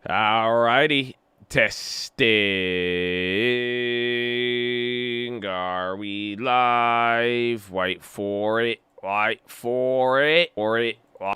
Alrighty. Testing. Are we live? Wait for it. Wait for it.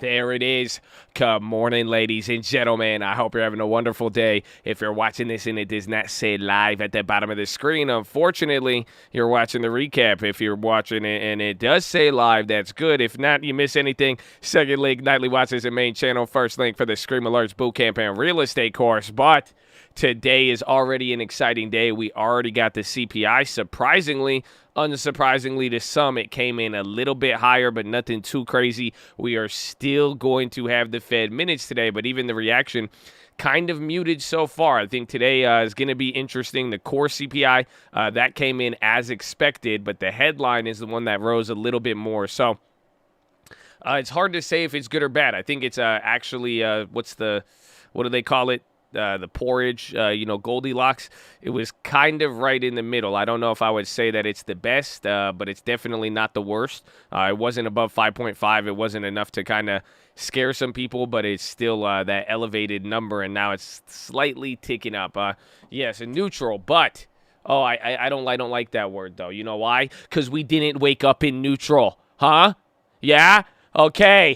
There it is. Good morning, ladies and gentlemen. I hope you're having a wonderful day. If you're watching this and it does not say live at the bottom of the screen, unfortunately, you're watching the recap. If you're watching it and it does say live, that's good. If not, you miss anything. Second link, Nightly Watches and main channel. First link for the Scream Alerts Bootcamp and Real Estate course. But today is already an exciting day. We already got the CPI. Surprisingly, unsurprisingly to some, it came in a little bit higher, but nothing too crazy. We are still going to have the Fed minutes today, but even the reaction kind of muted so far. I think today is going to be interesting. The core CPI, that came in as expected, but the headline is the one that rose a little bit more. So it's hard to say if it's good or bad. I think it's actually, what do they call it? The porridge, Goldilocks. It was kind of right in the middle. I don't know if I would say that it's the best, but it's definitely not the worst. It wasn't above 5.5. It wasn't enough to kind of scare some people, but it's still that elevated number, and now it's slightly ticking up. Yes, a neutral, but I don't like that word though. You know why? Because we didn't wake up in neutral, huh? Yeah. Okay.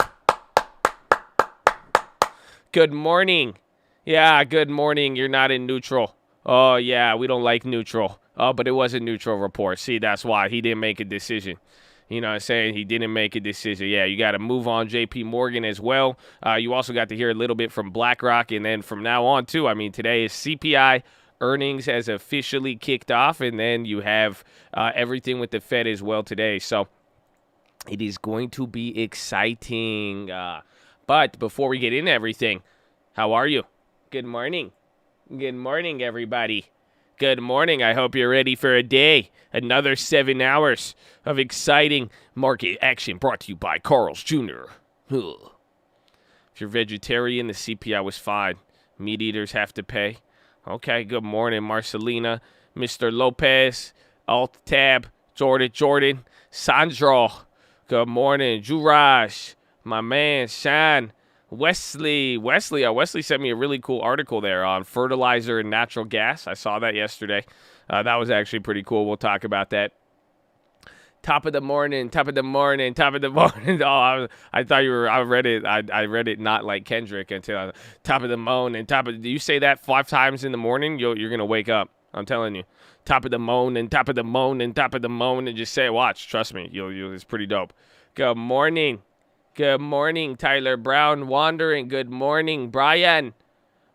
Good morning. Yeah, good morning. You're not in neutral. Oh, yeah, we don't like neutral. Oh, but it was a neutral report. See, that's why he didn't make a decision. You know what I'm saying? He didn't make a decision. Yeah, you got to move on JP Morgan as well. You also got to hear a little bit from BlackRock, and then from now on, too. I mean, today is CPI. Earnings has officially kicked off, and then you have everything with the Fed as well today. So it is going to be exciting. But before we get into everything, how are you? Good morning. Good morning, everybody. Good morning. I hope you're ready for a day. Another 7 hours of exciting market action brought to you by Carl's Jr. Ugh. If you're vegetarian, the CPI was fine. Meat eaters have to pay. Okay, good morning, Marcelina, Mr. Lopez, Alt Tab, Jordan, Sandro. Good morning, Juraj, my man, Shan. Wesley sent me a really cool article there on fertilizer and natural gas. I saw that yesterday. That was actually pretty cool. We'll talk about that. Top of the morning. Oh, I thought you were. I read it not like Kendrick until top of the morning. Do you say that 5 times in the morning? You're gonna wake up. I'm telling you. Top of the morning. Just say it. Watch. Trust me. It's pretty dope. Good morning. Good morning, Tyler Brown. Wandering. Good morning, Brian.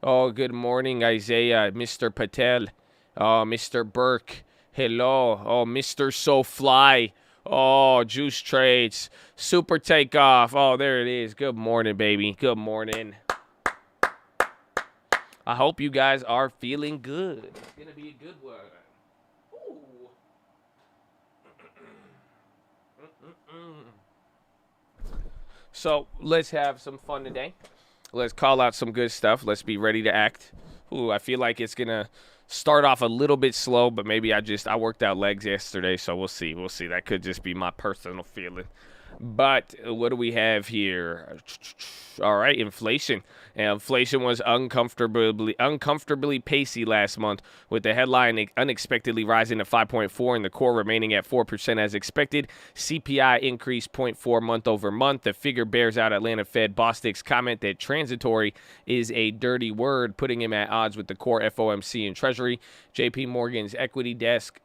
Oh, good morning, Isaiah. Mr. Patel. Oh, Mr. Burke. Hello. Oh, Mr. So Fly. Oh, Juice Trades. Super Takeoff. Oh, there it is. Good morning, baby. Good morning. I hope you guys are feeling good. It's going to be a good one. Ooh. So let's have some fun today. Let's call out some good stuff. Let's be ready to act. Ooh, I feel like it's going to start off a little bit slow, but maybe I worked out legs yesterday, so we'll see. That could just be my personal feeling. But what do we have here? All right, inflation. Inflation was uncomfortably pacey last month, with the headline unexpectedly rising to 5.4 and the core remaining at 4% as expected. CPI increased 0.4 month over month. The figure bears out Atlanta Fed Bostic's comment that transitory is a dirty word, putting him at odds with the core FOMC and Treasury. JP Morgan's equity desk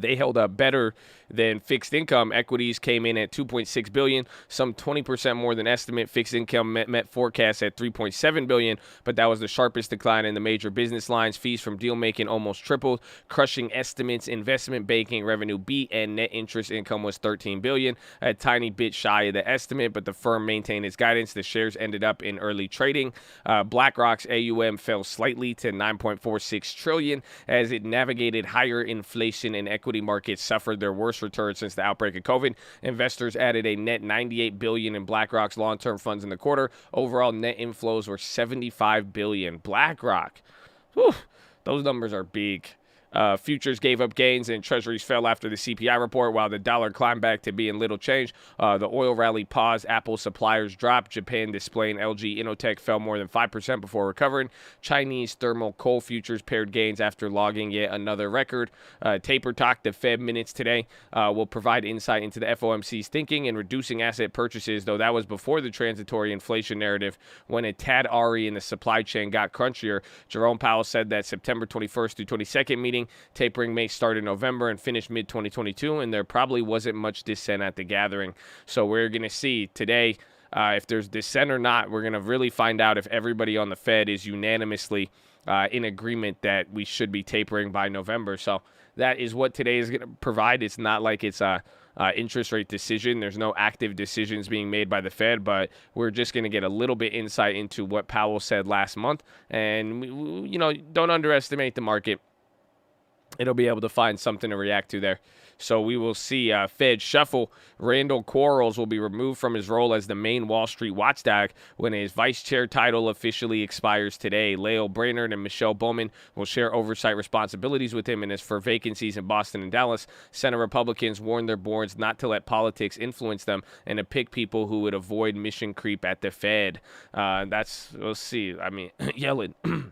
they held up better than fixed income. Equities came in at $2.6 billion, some 20% more than estimate. Fixed income met forecasts at $3.7 billion, but that was the sharpest decline in the major business lines. Fees from deal making almost tripled, crushing estimates. Investment banking revenue beat, and net interest income was $13 billion, a tiny bit shy of the estimate, but the firm maintained its guidance. The shares ended up in early trading. BlackRock's AUM fell slightly to $9.46 trillion as it navigated higher inflation, and equity markets suffered their worst return since the outbreak of COVID. Investors added a net $98 billion in BlackRock's long-term funds in the quarter. Overall net inflows were $75 billion. BlackRock, whew, those numbers are big. Futures gave up gains and treasuries fell after the CPI report, while the dollar climbed back to being little change. The oil rally paused. Apple suppliers dropped. Japan display and LG Innotek fell more than 5% before recovering. Chinese thermal coal futures paired gains after logging yet another record. Taper talk, the Fed minutes today will provide insight into the FOMC's thinking in reducing asset purchases, though that was before the transitory inflation narrative when a tad RE in the supply chain got crunchier. Jerome Powell said that September 21st through 22nd meeting, tapering may start in November and finish mid-2022, and there probably wasn't much dissent at the gathering. So we're going to see today if there's dissent or not. We're going to really find out if everybody on the Fed is unanimously in agreement that we should be tapering by November. So that is what today is going to provide. It's not like it's a interest rate decision. There's no active decisions being made by the Fed, but we're just going to get a little bit insight into what Powell said last month. And, don't underestimate the market. It'll be able to find something to react to there. So we will see Fed shuffle. Randall Quarles will be removed from his role as the main Wall Street watchdog when his vice chair title officially expires today. Lael Brainerd and Michelle Bowman will share oversight responsibilities with him. And as for vacancies in Boston and Dallas, Senate Republicans warned their boards not to let politics influence them and to pick people who would avoid mission creep at the Fed. We'll see. I mean, Yellen.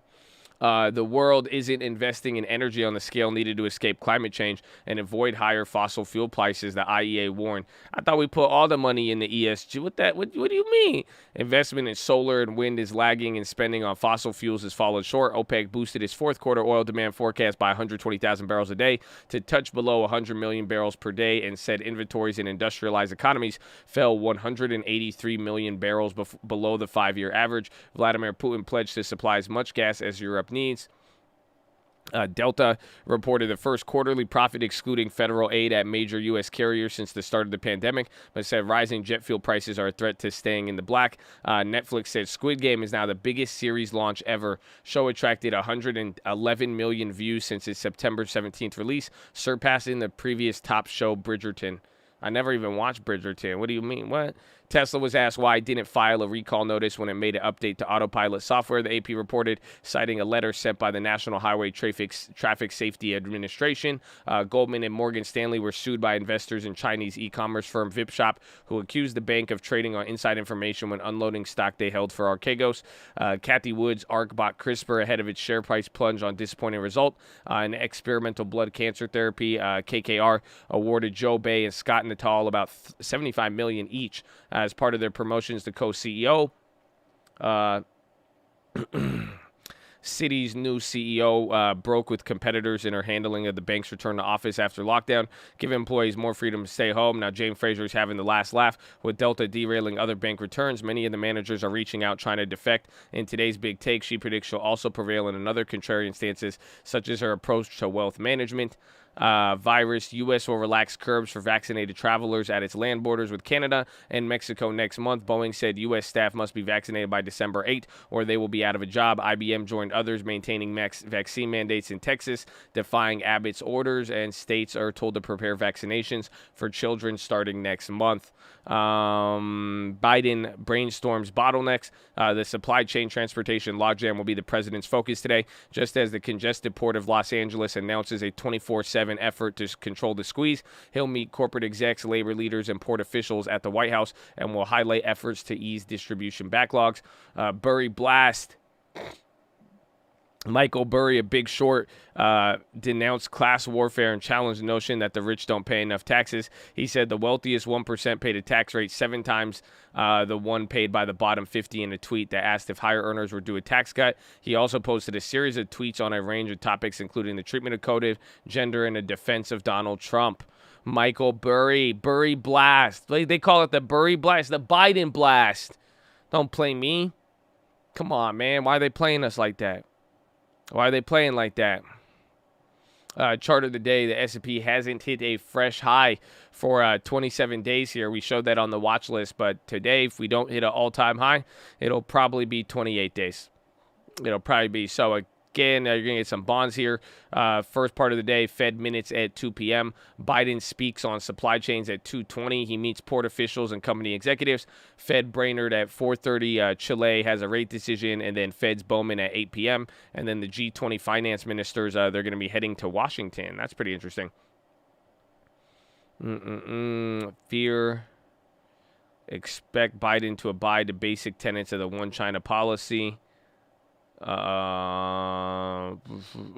The world isn't investing in energy on the scale needed to escape climate change and avoid higher fossil fuel prices, the IEA warned. I thought we put all the money in the ESG. What do you mean? Investment in solar and wind is lagging, and spending on fossil fuels has fallen short. OPEC boosted its fourth quarter oil demand forecast by 120,000 barrels a day to touch below 100 million barrels per day, and said inventories in industrialized economies fell 183 million barrels below the 5-year average. Vladimir Putin pledged to supply as much gas as Europe needs. Delta reported the first quarterly profit excluding federal aid at major U.S. carriers since the start of the pandemic, but said rising jet fuel prices are a threat to staying in the black. Netflix said Squid Game is now the biggest series launch ever. Show attracted 111 million views since its September 17th release, surpassing the previous top show, Bridgerton. I never even watched Bridgerton. What do you mean? What? Tesla was asked why it didn't file a recall notice when it made an update to autopilot software, the AP reported, citing a letter sent by the National Highway Traffic Safety Administration. Goldman and Morgan Stanley were sued by investors in Chinese e-commerce firm Vipshop, who accused the bank of trading on inside information when unloading stock they held for Archegos. Kathy Wood's ARK bought CRISPR ahead of its share price plunge on disappointing result. In experimental blood cancer therapy, KKR awarded Joe Bay and Scott Natal about $75 million each as part of their promotions to co-CEO. Citi's new CEO broke with competitors in her handling of the bank's return to office after lockdown, giving employees more freedom to stay home. Now, Jane Fraser is having the last laugh with Delta derailing other bank returns. Many of the managers are reaching out, trying to defect. In today's big take, she predicts she'll also prevail in another contrarian stances, such as her approach to wealth management. Virus, U.S. will relax curbs for vaccinated travelers at its land borders with Canada and Mexico next month. Boeing said U.S. staff must be vaccinated by December 8th or they will be out of a job. IBM joined others maintaining vaccine mandates in Texas, defying Abbott's orders, and states are told to prepare vaccinations for children starting next month. Biden brainstorms bottlenecks. The supply chain transportation logjam will be the president's focus today, just as the congested port of Los Angeles announces a 24/7 effort to control the squeeze. He'll meet corporate execs, labor leaders, and port officials at the White House and will highlight efforts to ease distribution backlogs. Burry blast. Michael Burry, a Big Short, denounced class warfare and challenged the notion that the rich don't pay enough taxes. He said the wealthiest 1% paid a tax rate 7 times the one paid by the bottom 50 in a tweet that asked if higher earners were due a tax cut. He also posted a series of tweets on a range of topics, including the treatment of coded gender and a defense of Donald Trump. Michael Burry, Burry blast. They call it the Burry blast, the Biden blast. Don't play me. Come on, man. Why are they playing us like that? Why are they playing like that? Chart of the day, the S&P hasn't hit a fresh high for 27 days here. We showed that on the watch list, but today, if we don't hit an all-time high, it'll probably be 28 days. It'll probably be. So weekend. You're going to get some bonds here. First part of the day, Fed minutes at 2 p.m. Biden speaks on supply chains at 2:20. He meets port officials and company executives. Fed Brainerd at 4:30. Chile has a rate decision, and then Fed's Bowman at 8 p.m. And then the G20 finance ministers, they're going to be heading to Washington. That's pretty interesting. Fear. Expect Biden to abide the basic tenets of the one China policy.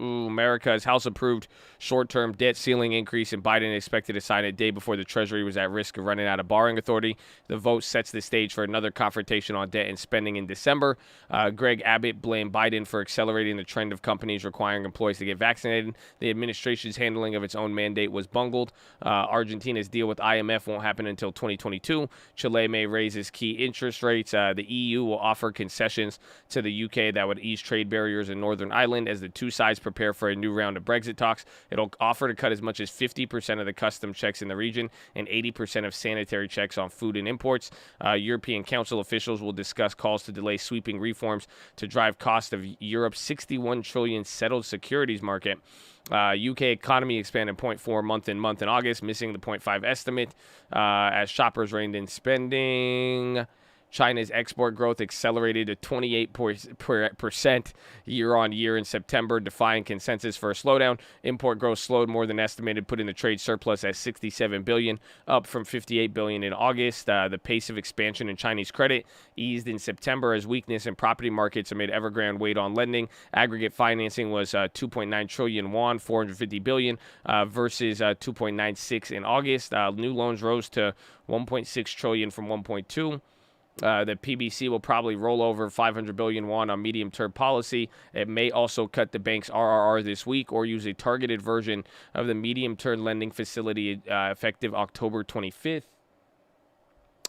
America's House-approved short-term debt ceiling increase, and Biden expected to sign it day before the Treasury was at risk of running out of borrowing authority. The vote sets the stage for another confrontation on debt and spending in December. Greg Abbott blamed Biden for accelerating the trend of companies requiring employees to get vaccinated. The administration's handling of its own mandate was bungled. Argentina's deal with IMF won't happen until 2022. Chile may raise its key interest rates. The EU will offer concessions to the UK that would ease trade barriers in Northern Ireland as the two sides prepare for a new round of Brexit talks. It'll offer to cut as much as 50% of the custom checks in the region and 80% of sanitary checks on food and imports. European Council officials will discuss calls to delay sweeping reforms to drive cost of Europe's 61 trillion settled securities market. UK economy expanded 0.4 month in August, missing the 0.5 estimate as shoppers reined in spending. China's export growth accelerated to 28% year-on-year in September, defying consensus for a slowdown. Import growth slowed more than estimated, putting the trade surplus at $67 billion, up from $58 billion in August. The pace of expansion in Chinese credit eased in September as weakness in property markets amid Evergrande weighed on lending. Aggregate financing was 2.9 trillion won, 450 billion, versus 2.96 in August. New loans rose to 1.6 trillion from 1.2. The PBC will probably roll over 500 billion won on medium-term policy. It may also cut the bank's RRR this week or use a targeted version of the medium-term lending facility effective October 25th.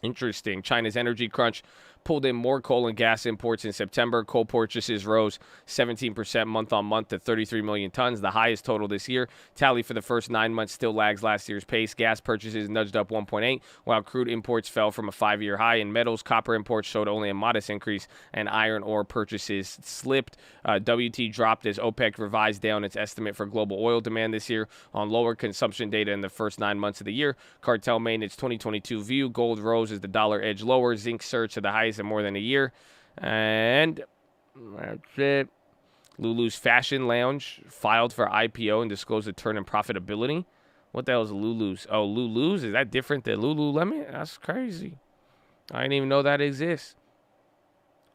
Interesting. China's energy crunch pulled in more coal and gas imports in September. Coal purchases rose 17% month-on-month to 33 million tons, the highest total this year. Tally for the first 9 months still lags last year's pace. Gas purchases nudged up 1.8, while crude imports fell from a 5-year high. In metals, copper imports showed only a modest increase, and iron ore purchases slipped. WT dropped as OPEC revised down its estimate for global oil demand this year on lower consumption data in the first 9 months of the year. Cartel made its 2022 view. Gold rose as the dollar edged lower. Zinc surged to the highest in more than a year. And that's it. Lulu's Fashion Lounge filed for IPO and disclosed a turn in profitability. What the hell is Lulu's? Oh, Lulu's? Is that different than Lululemon? That's crazy. I didn't even know that exists.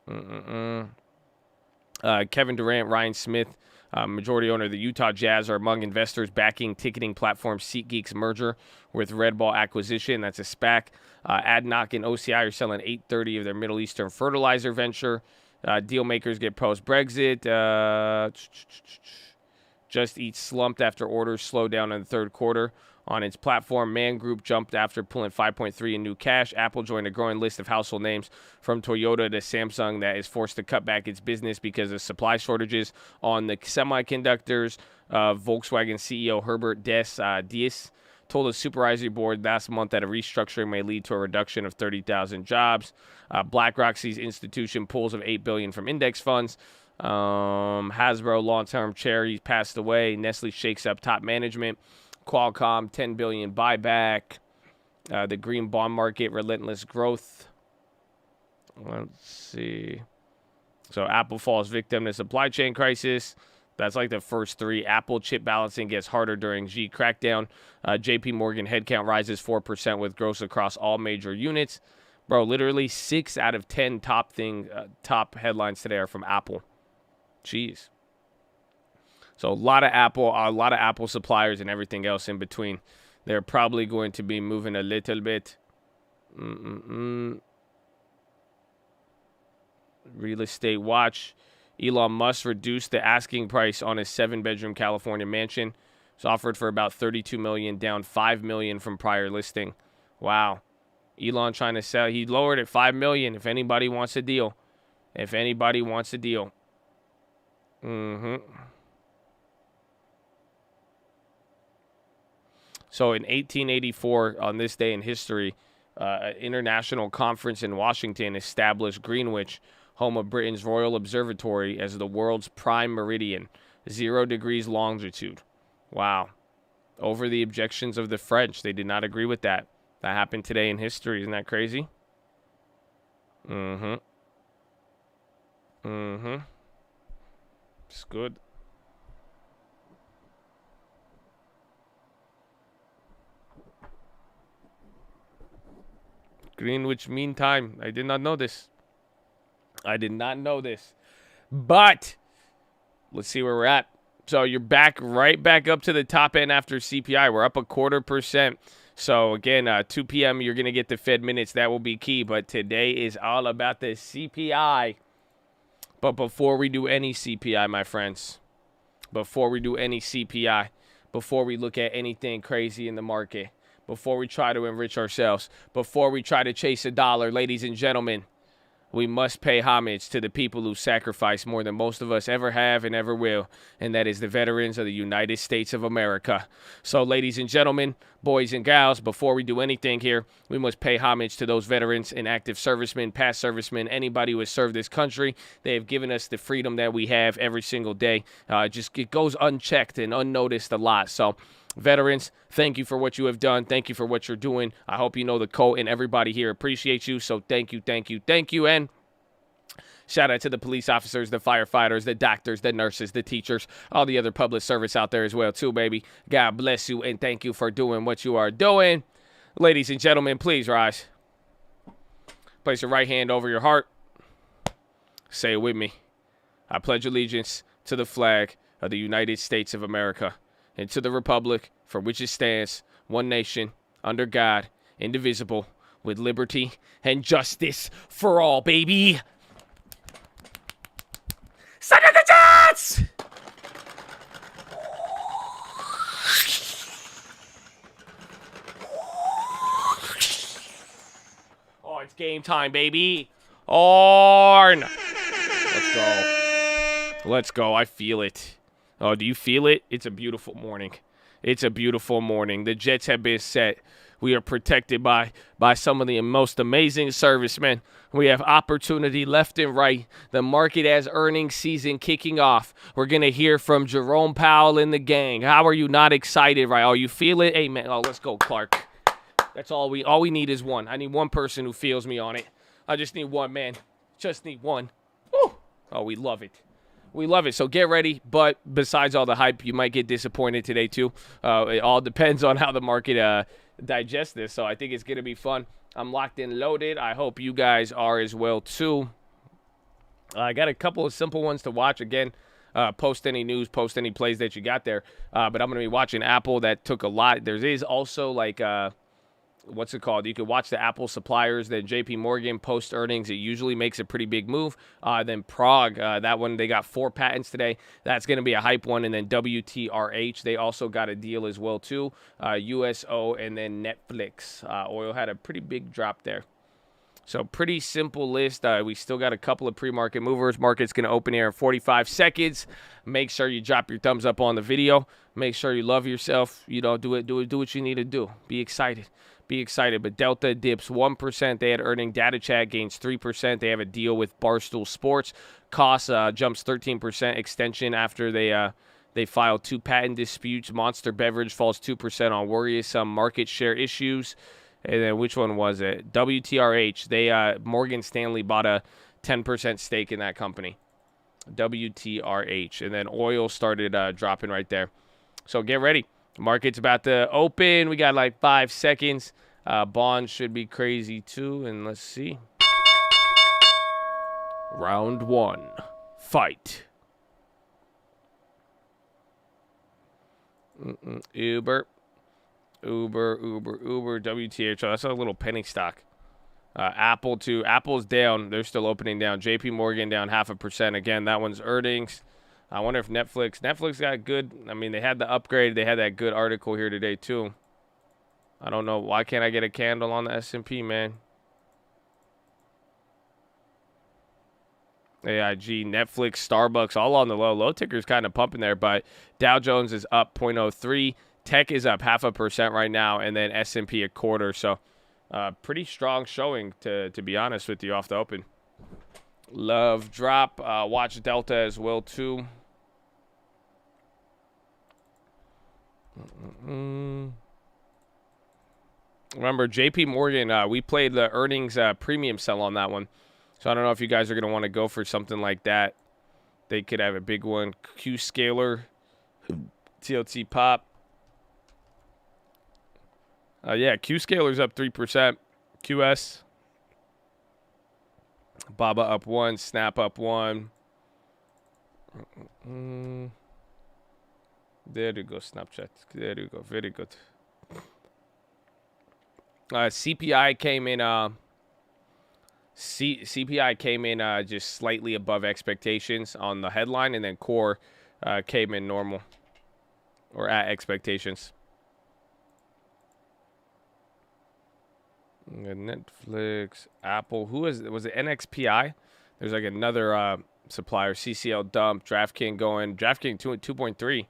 Kevin Durant, Ryan Smith, majority owner of the Utah Jazz, are among investors backing ticketing platform SeatGeek's merger with Red Ball Acquisition. That's a SPAC. ADNOC and OCI are selling 830 of their Middle Eastern fertilizer venture. Deal makers get post-Brexit. Just Eat slumped after orders slowed down in the third quarter. On its platform, Man Group jumped after pulling $5.3 in new cash. Apple joined a growing list of household names from Toyota to Samsung that is forced to cut back its business because of supply shortages on the semiconductors. Volkswagen CEO Herbert Diess told a supervisory board last month that a restructuring may lead to a reduction of 30,000 jobs. BlackRock sees institution pools of $8 billion from index funds. Hasbro long-term chair, he passed away. Nestle shakes up top management. Qualcomm, $10 billion buyback. The green bond market, relentless growth. Let's see. So Apple falls victim to supply chain crisis. That's like the first three. Apple chip balancing gets harder during G crackdown. JP Morgan headcount rises 4% with growth across all major units. Bro, literally 6 out of 10 top headlines today are from Apple. Jeez. So a lot of Apple suppliers and everything else in between. They're probably going to be moving a little bit. Real estate watch. Elon Musk reduced the asking price on his 7-bedroom California mansion. It's offered for about $32 million, down $5 million from prior listing. Wow. Elon trying to sell. He lowered it $5 million if anybody wants a deal. If anybody wants a deal. So in 1884, on this day in history, an international conference in Washington established Greenwich home of Britain's Royal Observatory, as the world's prime meridian, 0 degrees longitude. Wow. Over the objections of the French. They did not agree with that. That happened today in history. Isn't that crazy? Mm-hmm. Mm-hmm. It's good. Greenwich Mean Time. I did not know this. I did not know this. But let's see where we're at. So you're right back up to the top end after CPI. We're up 0.25%. So again, 2 p.m. you're going to get the Fed minutes. That will be key. But today is all about the CPI. But before we do any CPI, my friends, before we do any CPI, before we look at anything crazy in the market, before we try to enrich ourselves, before we try to chase a dollar, ladies and gentlemen, we must pay homage to the people who sacrificed more than most of us ever have and ever will, and that is the veterans of the United States of America. So, ladies and gentlemen, boys and gals, before we do anything here, we must pay homage to those veterans and active servicemen, past servicemen, anybody who has served this country. They have given us the freedom that we have every single day. It goes unchecked and unnoticed a lot. So, veterans, thank you for what you have done. Thank you for what you're doing. I hope you know the code, and everybody here appreciates you. So thank you, thank you, thank you. And shout out to the police officers, the firefighters, the doctors, the nurses, the teachers, all the other public service out there as well too, baby. God bless you, and thank you for doing what you are doing. Ladies and gentlemen, please rise. Place your right hand over your heart. Say it with me. I pledge allegiance to the flag of the United States of America, and to the republic for which it stands, one nation, under God, indivisible, with liberty and justice for all, baby. Son of the Jets! Oh, it's game time, baby. Orn! Let's go. Let's go. I feel it. Oh, do you feel it? It's a beautiful morning. It's a beautiful morning. The Jets have been set. We are protected by some of the most amazing servicemen. We have opportunity left and right. The market has earnings season kicking off. We're going to hear from Jerome Powell and the gang. How are you not excited, right? Oh, you feel it? Hey, man. Oh, let's go, Clark. That's all we need is one. I need one person who feels me on it. I just need one, man. Just need one. Woo. Oh, we love it. We love it. So get ready. But besides all the hype, you might get disappointed today too. It all depends on how the market digests this. So I think it's going to be fun. I'm locked and loaded. I hope you guys are as well too. I got a couple of simple ones to watch. Again, post any news, post any plays that you got there. But I'm going to be watching Apple. That took a lot. There is also like... what's it called? You could watch the Apple suppliers. Then JP Morgan post earnings. It usually makes a pretty big move. Then Prague, that one, they got 4 patents today. That's going to be a hype one. And then WTRH, they also got a deal as well too. USO and then Netflix. Oil had a pretty big drop there. So pretty simple list. We still got a couple of pre-market movers. Market's going to open here in 45 seconds. Make sure you drop your thumbs up on the video. Make sure you love yourself. You know, do what you need to do. Be excited. Be excited. But Delta dips 1%. They had earning. Data Chat gains 3%. They have a deal with Barstool Sports. Cost jumps 13% extension after they filed 2 patent disputes. Monster Beverage falls 2% on worrisome market share issues. And then which one was it? WTRH. Morgan Stanley bought a 10% stake in that company. WTRH. And then oil started dropping right there. So get ready. Market's about to open. We got like 5 seconds. Bonds should be crazy too. And let's see. Round 1. Fight. Uber, WTH. Oh, that's a little penny stock. Apple too. Apple's down. They're still opening down. JP Morgan down 0.5%. Again, that one's earnings. I wonder if Netflix got good. I mean, they had the upgrade. They had that good article here today too. I don't know. Why can't I get a candle on the S&P, man? AIG, Netflix, Starbucks, all on the low. Low ticker's kind of pumping there, but Dow Jones is up 0.03. Tech is up 0.5% right now, and then S&P a quarter. So pretty strong showing, to be honest with you, off the open. Love drop. Watch Delta as well, too. Remember, JP Morgan, we played the earnings premium sell on that one. So I don't know if you guys are going to want to go for something like that. They could have a big one. Q scalar. TLT pop. Yeah, Q scalar's up 3%. QS. Baba up 1. Snap up 1. There you go, Snapchat. There you go. Very good. CPI came in. CPI came in just slightly above expectations on the headline, and then core came in normal or at expectations. Netflix, Apple. Was it NXPI? There's like another supplier. CCL dump. DraftKings going. DraftKings 2.3.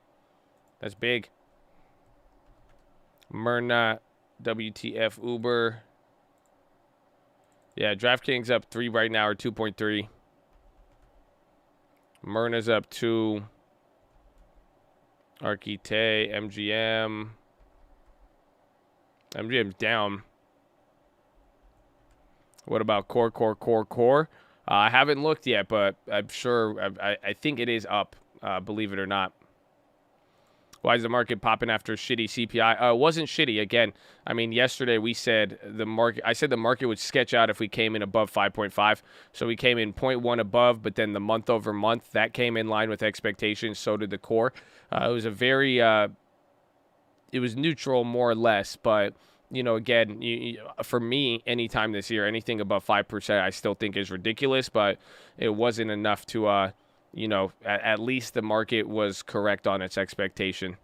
That's big. Myrna, WTF, Uber. Yeah, DraftKings up 3 right now, or 2.3. Myrna's up 2. Archite, MGM. MGM's down. What about core? I haven't looked yet, but I'm sure. I think it is up, believe it or not. Why is the market popping after shitty CPI? It wasn't shitty. Again, I mean, yesterday we said the market. I said the market would sketch out if we came in above 5.5. So we came in 0.1 above, but then the month over month that came in line with expectations. So did the core. It was a very. It was neutral more or less, but you know, again, for me, anytime this year, anything above 5%, I still think is ridiculous. But it wasn't enough to. You know, at least the market was correct on its expectation.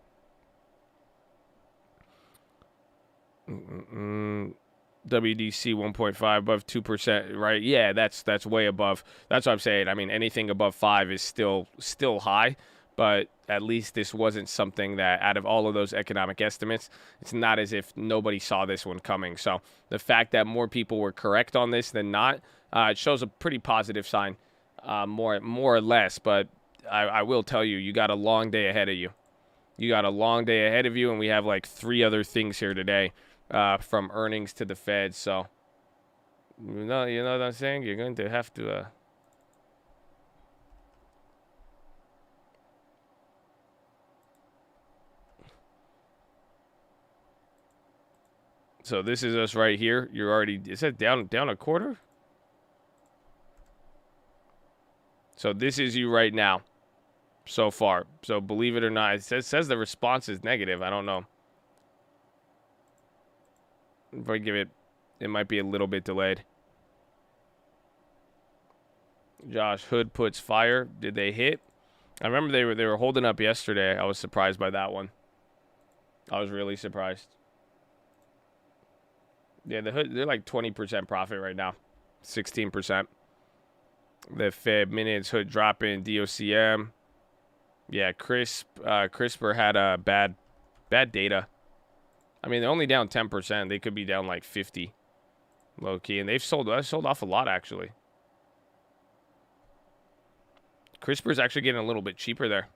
WDC 1.5 above 2%, right? Yeah, that's way above. That's what I'm saying. I mean, anything above 5 is still high, but at least this wasn't something that, out of all of those economic estimates, it's not as if nobody saw this one coming. So the fact that more people were correct on this than not, it shows a pretty positive sign. More or less, but I will tell you, you got a long day ahead of you. You got a long day ahead of you, and we have like 3 other things here today, from earnings to the Fed. So, you know what I'm saying? You're going to have to. So this is us right here. You're already. Is that down a quarter? So this is you right now, so far. So believe it or not, it says the response is negative. I don't know. If I give it, it might be a little bit delayed. Josh Hood puts fire. Did they hit? I remember they were holding up yesterday. I was surprised by that one. I was really surprised. Yeah, the Hood, they're like 20% profit right now, 16%. The Fed minutes, Hood dropping, DOCM. Yeah, CRISPR had a bad data. I mean, they're only down 10%. They could be down like 50, low key, and they've sold off a lot actually. CRISPR's actually getting a little bit cheaper there.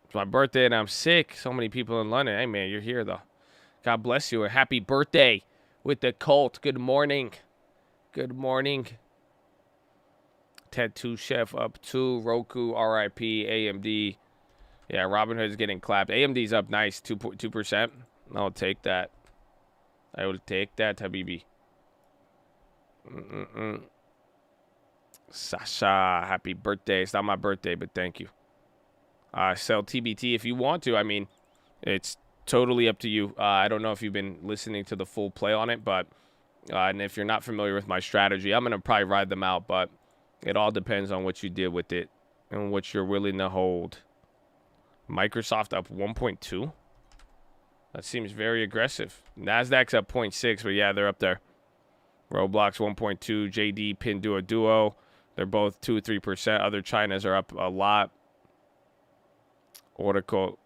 It's my birthday and I'm sick. So many people in London. Hey man, you're here though. God bless you. A happy birthday. With the cult. Good morning. Good morning. Tattoo Chef up 2. Roku, RIP, AMD. Yeah, Robinhood's getting clapped. AMD's up nice, 2%. I'll take that. I will take that, Habibi. Sasha, happy birthday. It's not my birthday, but thank you. Sell TBT if you want to. I mean, it's totally up to you. I don't know if you've been listening to the full play on it, but and if you're not familiar with my strategy, I'm going to probably ride them out, but it all depends on what you did with it and what you're willing to hold. Microsoft up 1.2. That seems very aggressive. Nasdaq's up 0.6, but yeah, they're up there. Roblox 1.2, JD, Pinduoduo. They're both 2-3%. Other Chinas are up a lot. Oracle.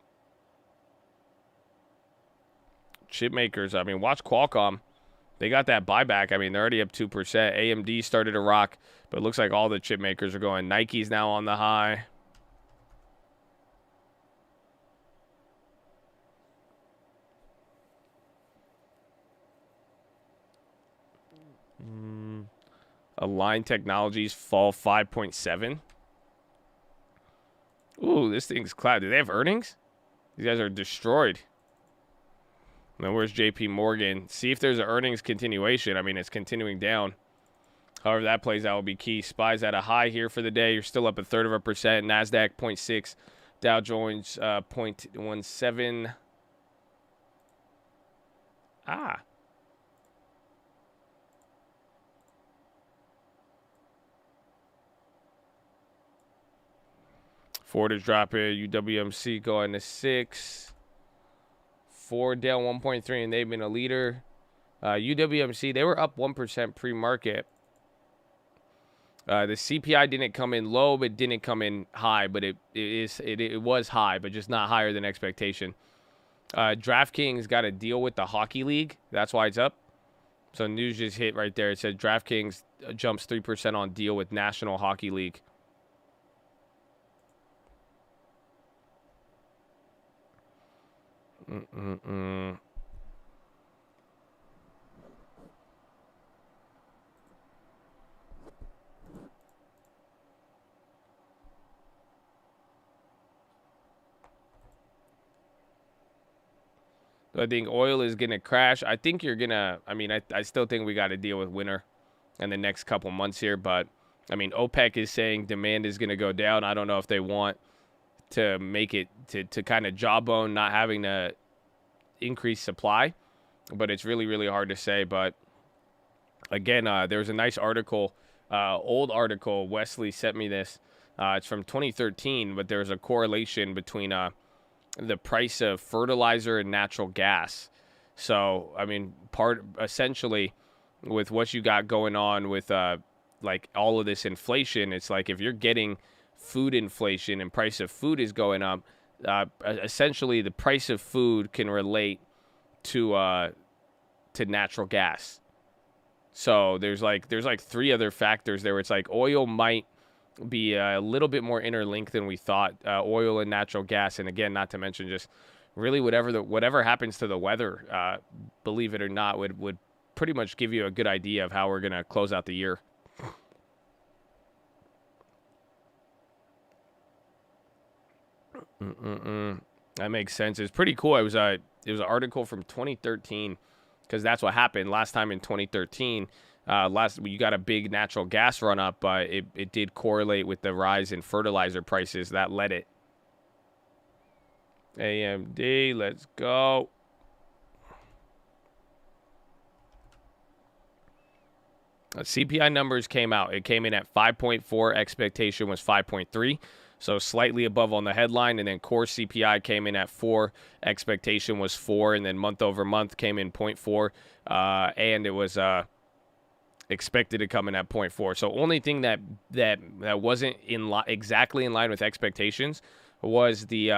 Chip makers, I mean, watch Qualcomm. They got that buyback. I mean, they're already up 2%. AMD started to rock, but it looks like all the chip makers are going. Nike's now on the high. Align Technologies fall 5.7. Ooh, this thing's cloud. Do they have earnings? These guys are destroyed. Now, where's JP Morgan? See if there's an earnings continuation. I mean, it's continuing down. However that plays out will be key. SPY's at a high here for the day. You're still up 1/3%. NASDAQ 0.6. Dow Jones 0.17. Ah. Ford is dropping. UWMC going to 6. Ford down 1.3, and they've been a leader. UWMC, they were up 1% pre-market. The CPI didn't come in low, but didn't come in high. But it was high, but just not higher than expectation. DraftKings got a deal with the Hockey League. That's why it's up. So news just hit right there. It said DraftKings jumps 3% on deal with National Hockey League. I think oil is going to crash. I think you're going to, I mean, I still think we got to deal with winter in the next couple months here. But, I mean, OPEC is saying demand is going to go down. I don't know if they want to make it to kind of jawbone not having to increase supply. But it's really, really hard to say. But, again, there's a nice article, old article. Wesley sent me this. It's from 2013, but there's a correlation between the price of fertilizer and natural gas. So, I mean, essentially with what you got going on with like all of this inflation, it's like if you're getting food inflation and price of food is going up, essentially the price of food can relate to natural gas. So there's like 3 other factors there where it's like oil might be a little bit more interlinked than we thought, oil and natural gas, and again, not to mention just really whatever happens to the weather, believe it or not, would pretty much give you a good idea of how we're gonna close out the year. That makes sense. It's pretty cool. It was an article from 2013 because that's what happened last time in 2013. You got a big natural gas run up, but it did correlate with the rise in fertilizer prices that led it. AMD, let's go. CPI numbers came out. It came in at 5.4. Expectation was 5.3. So slightly above on the headline. And then core CPI came in at 4. Expectation was 4. And then month over month came in 0.4. And it was expected to come in at 0.4. So only thing that wasn't exactly in line with expectations was the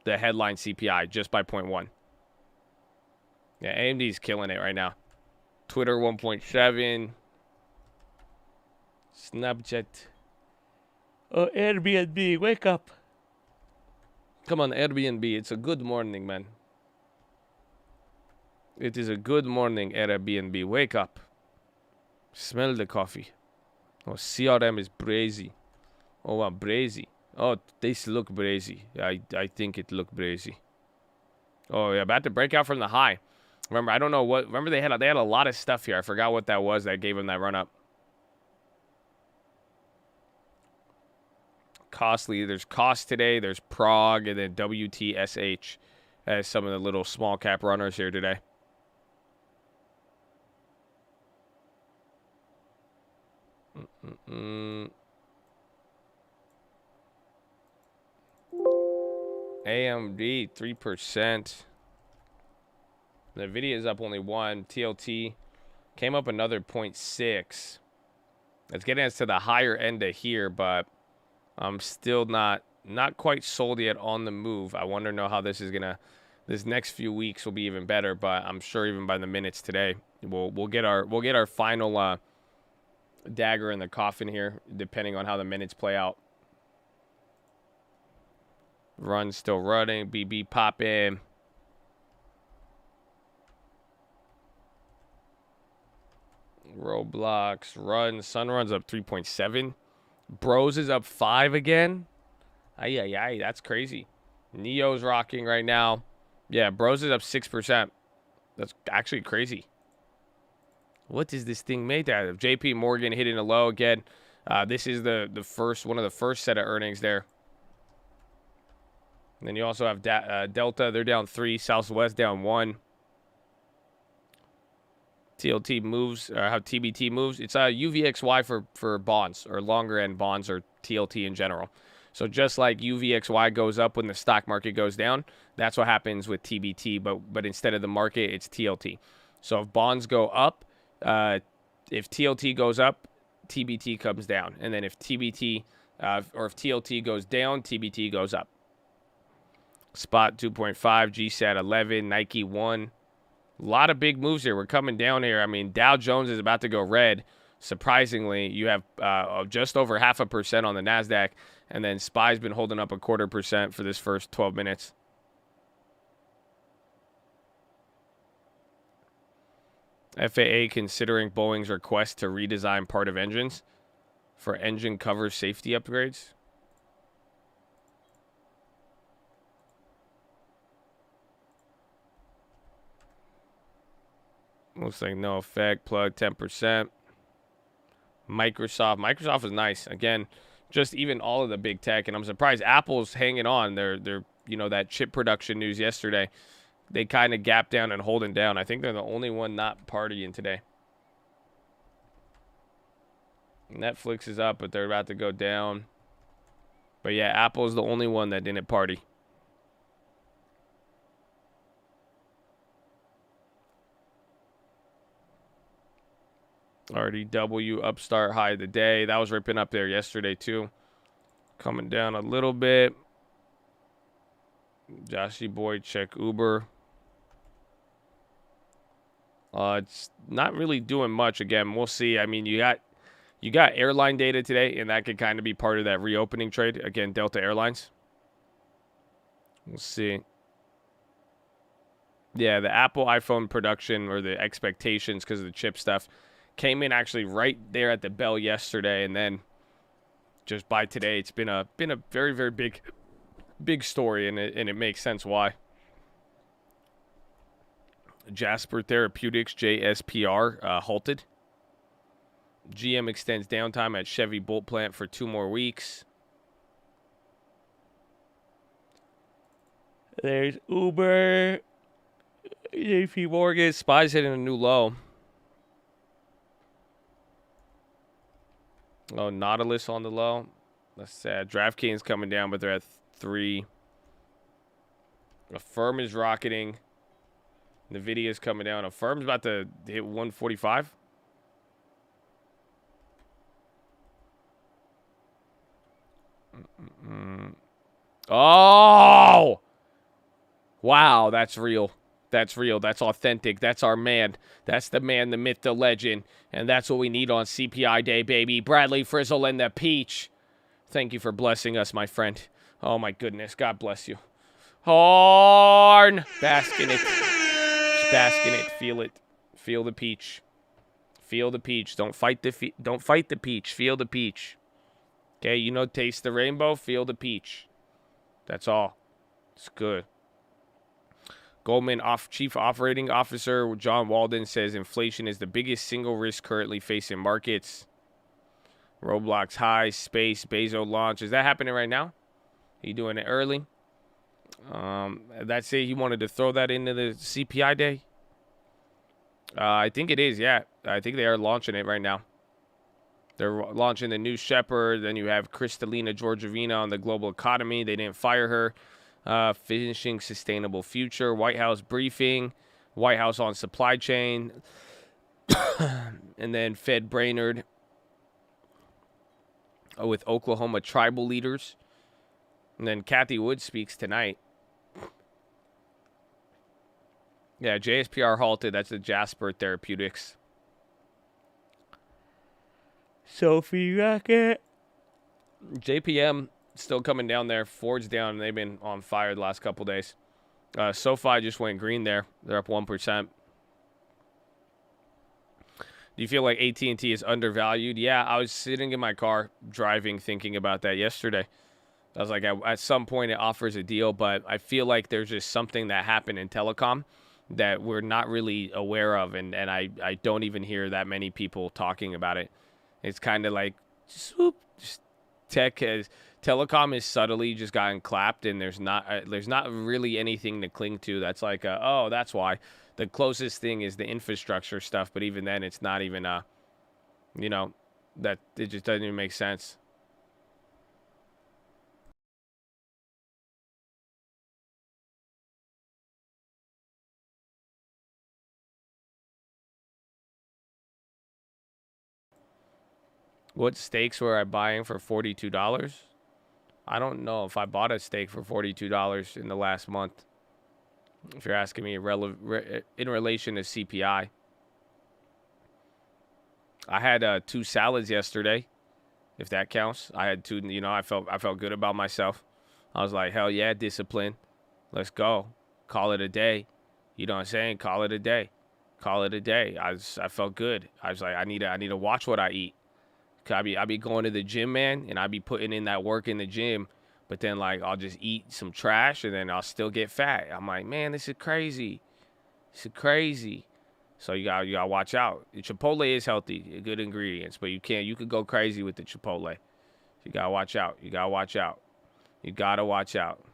headline CPI just by 0.1. Yeah, AMD's killing it right now. Twitter 1.7. Snapchat. Oh, Airbnb, wake up. Come on, Airbnb. It's a good morning, man. It is a good morning, Airbnb. Wake up. Smell the coffee. Oh, CRM is brazy. Oh, wow, brazy. Oh, this look brazy. I think it look brazy. Oh, yeah, about to break out from the high. Remember, I don't know what. Remember, they had a lot of stuff here. I forgot what that was that gave them that run up. Costly. There's Cost today. There's Prague, and then WTSH as some of the little small cap runners here today. AMD 3%. NVIDIA is up only 1. TLT came up another 0.6. It's getting us to the higher end of here, but I'm still not quite sold yet on the move. I wonder how this is gonna This next few weeks will be even better, but I'm sure even by the minutes today, we'll get our final dagger in the coffin here, depending on how the minutes play out. Run still running, BB popping. Roblox run. Sun runs up 3.7. Bros is up 5 again. Ay, that's crazy. Neo's rocking right now. Yeah, Bros is up 6%. That's actually crazy. What is this thing made out of? JP Morgan hitting a low again. This is the first one of the first set of earnings there. And then you also have Delta. They're down 3. Southwest down 1. TLT moves, or how TBT moves. It's UVXY for bonds, or longer end bonds, or TLT in general. So just like UVXY goes up when the stock market goes down, that's what happens with TBT, but instead of the market, it's TLT. So if bonds go up, if TLT goes up, TBT comes down. And then if TBT, or if TLT goes down, TBT goes up. Spot 2.5, GSAT 11, Nike 1. A lot of big moves here. We're coming down here. I mean, Dow Jones is about to go red. Surprisingly, you have just over 0.5% on the NASDAQ, and then SPY's been holding up 0.25% for this first 12 minutes. FAA considering Boeing's request to redesign part of engines for engine cover safety upgrades. Looks like no effect. Plug 10%. Microsoft is nice. Again, just even all of the big tech, and I'm surprised Apple's hanging on. They're that chip production news yesterday. They kind of gapped down and holding down. I think they're the only one not partying today. Netflix is up, but they're about to go down. But yeah, Apple's the only one that didn't party. RDW upstart high of the day. That was ripping up there yesterday too. Coming down a little bit. Joshy boy, check Uber. It's not really doing much. Again, we'll see. I mean, you got airline data today, and that could kind of be part of that reopening trade. Again, Delta Airlines. We'll see. Yeah, the Apple iPhone production, or the expectations because of the chip stuff, came in actually right there at the bell yesterday, and then just by today, it's been a very, very big story, and it makes sense why. Jasper Therapeutics, JSPR, halted. GM extends downtime at Chevy Bolt plant for 2 more weeks. There's Uber. JP Morgan. SPY's hitting a new low. Oh, Nautilus on the low. That's sad. DraftKings coming down, but they're at 3. Affirm is rocketing. Nvidia's coming down. Affirm's about to hit 145. Oh! Wow, that's real. That's real. That's authentic. That's our man. That's the man, the myth, the legend. And that's what we need on CPI Day, baby. Bradley Frizzle and the Peach. Thank you for blessing us, my friend. Oh, my goodness. God bless you. Horn! Bask in it. Just bask in it. Feel it. Feel the peach. Feel the peach. Don't fight the peach. Feel the peach. Okay, taste the rainbow. Feel the peach. That's all. It's good. Goldman Chief Operating Officer John Walden says inflation is the biggest single risk currently facing markets. Roblox high, space, Bezos launch. Is that happening right now? He doing it early? That's it. He wanted to throw that into the CPI day. I think it is, yeah. I think they are launching it right now. They're launching the new Shepherd. Then you have Kristalina Georgievina on the global economy. They didn't fire her. Finishing sustainable future. White House briefing. White House on supply chain. And then Fed Brainerd with Oklahoma tribal leaders. And then Kathy Wood speaks tonight. Yeah, JSPR halted. That's the Jasper Therapeutics. Sophie Rocket. JPM still coming down there. Ford's down, and they've been on fire the last couple days. SoFi just went green there. They're up 1%. Do you feel like AT&T is undervalued? Yeah, I was sitting in my car driving thinking about that yesterday. I was like, at some point it offers a deal, but I feel like there's just something that happened in telecom that we're not really aware of, and I don't even hear that many people talking about it. It's kind of like, swoop, just telecom is subtly just gotten clapped, and there's not really anything to cling to. That's like, oh, that's why. The closest thing is the infrastructure stuff, but even then, it's not even that it just doesn't even make sense. What steaks were I buying for $42? I don't know if I bought a steak for $42 in the last month. If you're asking me in relation to CPI. I had 2 salads yesterday, if that counts. I had 2, I felt good about myself. I was like, hell yeah, discipline. Let's go. Call it a day. You know what I'm saying? Call it a day. Call it a day. I felt good. I was like, I need to watch what I eat. I be going to the gym, man, and I be putting in that work in the gym, but then like I'll just eat some trash and then I'll still get fat. I'm like, man, this is crazy. This is crazy. So you gotta watch out. The Chipotle is healthy, good ingredients, but you could go crazy with the Chipotle. You gotta watch out. You gotta watch out. You gotta watch out.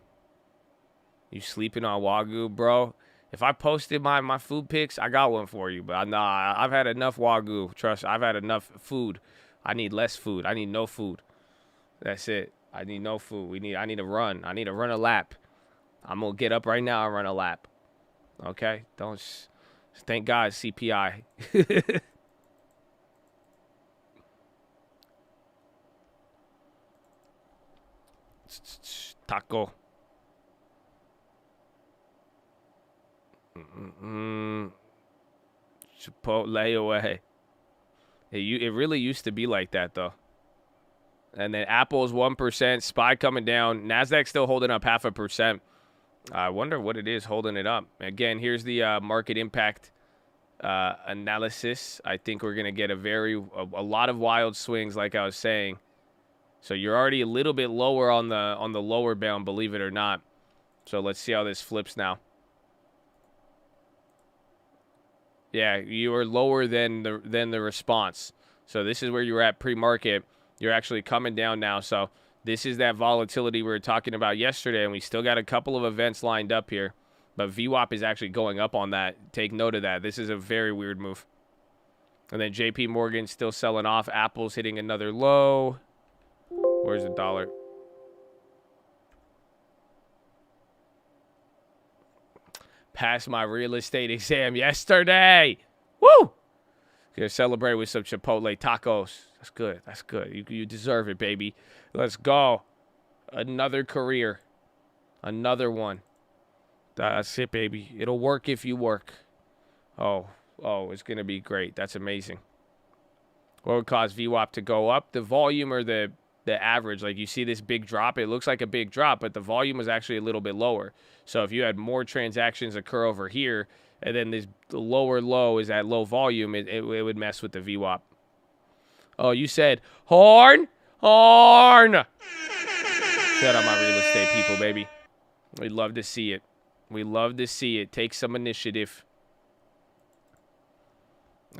You sleeping on Wagyu, bro? If I posted my food pics, I got one for you. But nah, I've had enough Wagyu. Trust, I've had enough food. I need less food. I need no food. That's it. I need no food. I need to run. I need to run a lap. I'm gonna get up right now and run a lap. Okay? Thank God CPI. Taco. Chipotle away. It really used to be like that though. And then Apple's 1%, SPY coming down, Nasdaq still holding up 0.5%. I wonder what it is holding it up. Again, here's the market impact analysis. I think we're gonna get a lot of wild swings, like I was saying. So you're already a little bit lower on the lower bound, believe it or not. So let's see how this flips now. Yeah, you are lower than the response. So this is where you were at pre-market. You're actually coming down now. So this is that volatility we were talking about yesterday, and we still got a couple of events lined up here. But VWAP is actually going up on that. Take note of that. This is a very weird move. And then JP Morgan still selling off. Apple's hitting another low. Where's the dollar? Passed my real estate exam yesterday. Woo! Gonna celebrate with some Chipotle tacos. That's good. That's good. You deserve it, baby. Let's go. Another career. Another one. That's it, baby. It'll work if you work. Oh, it's gonna be great. That's amazing. What would cause VWAP to go up? The volume or the average? Like you see this big drop, it looks like a big drop, but the volume was actually a little bit lower. So if you had more transactions occur over here, and then the lower low is at low volume, it would mess with the VWAP. Oh, you said horn? Horn! Shout out my real estate people, baby. We'd love to see it. We love to see it. Take some initiative.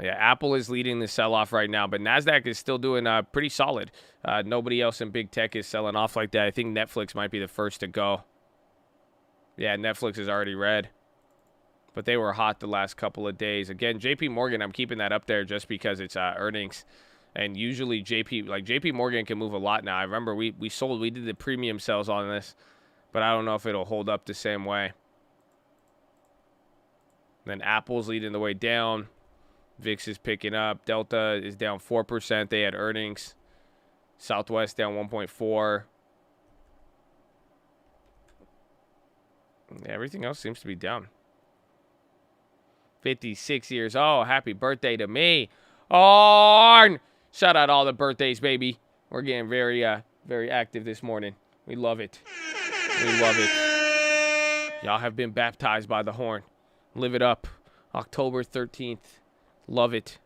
Yeah, Apple is leading the sell-off right now, but NASDAQ is still doing pretty solid. Nobody else in big tech is selling off like that. I think Netflix might be the first to go. Yeah, Netflix is already red. But they were hot the last couple of days. Again, JP Morgan, I'm keeping that up there just because it's earnings. And usually JP Morgan can move a lot now. I remember we did the premium sales on this, but I don't know if it'll hold up the same way. Then Apple's leading the way down. VIX is picking up. Delta is down 4%. They had earnings. Southwest down 1.4. Yeah, everything else seems to be down. 56 years old. Happy birthday to me. Arn! Shout out all the birthdays, baby. We're getting very active this morning. We love it. We love it. Y'all have been baptized by the horn. Live it up. October 13th. Love it.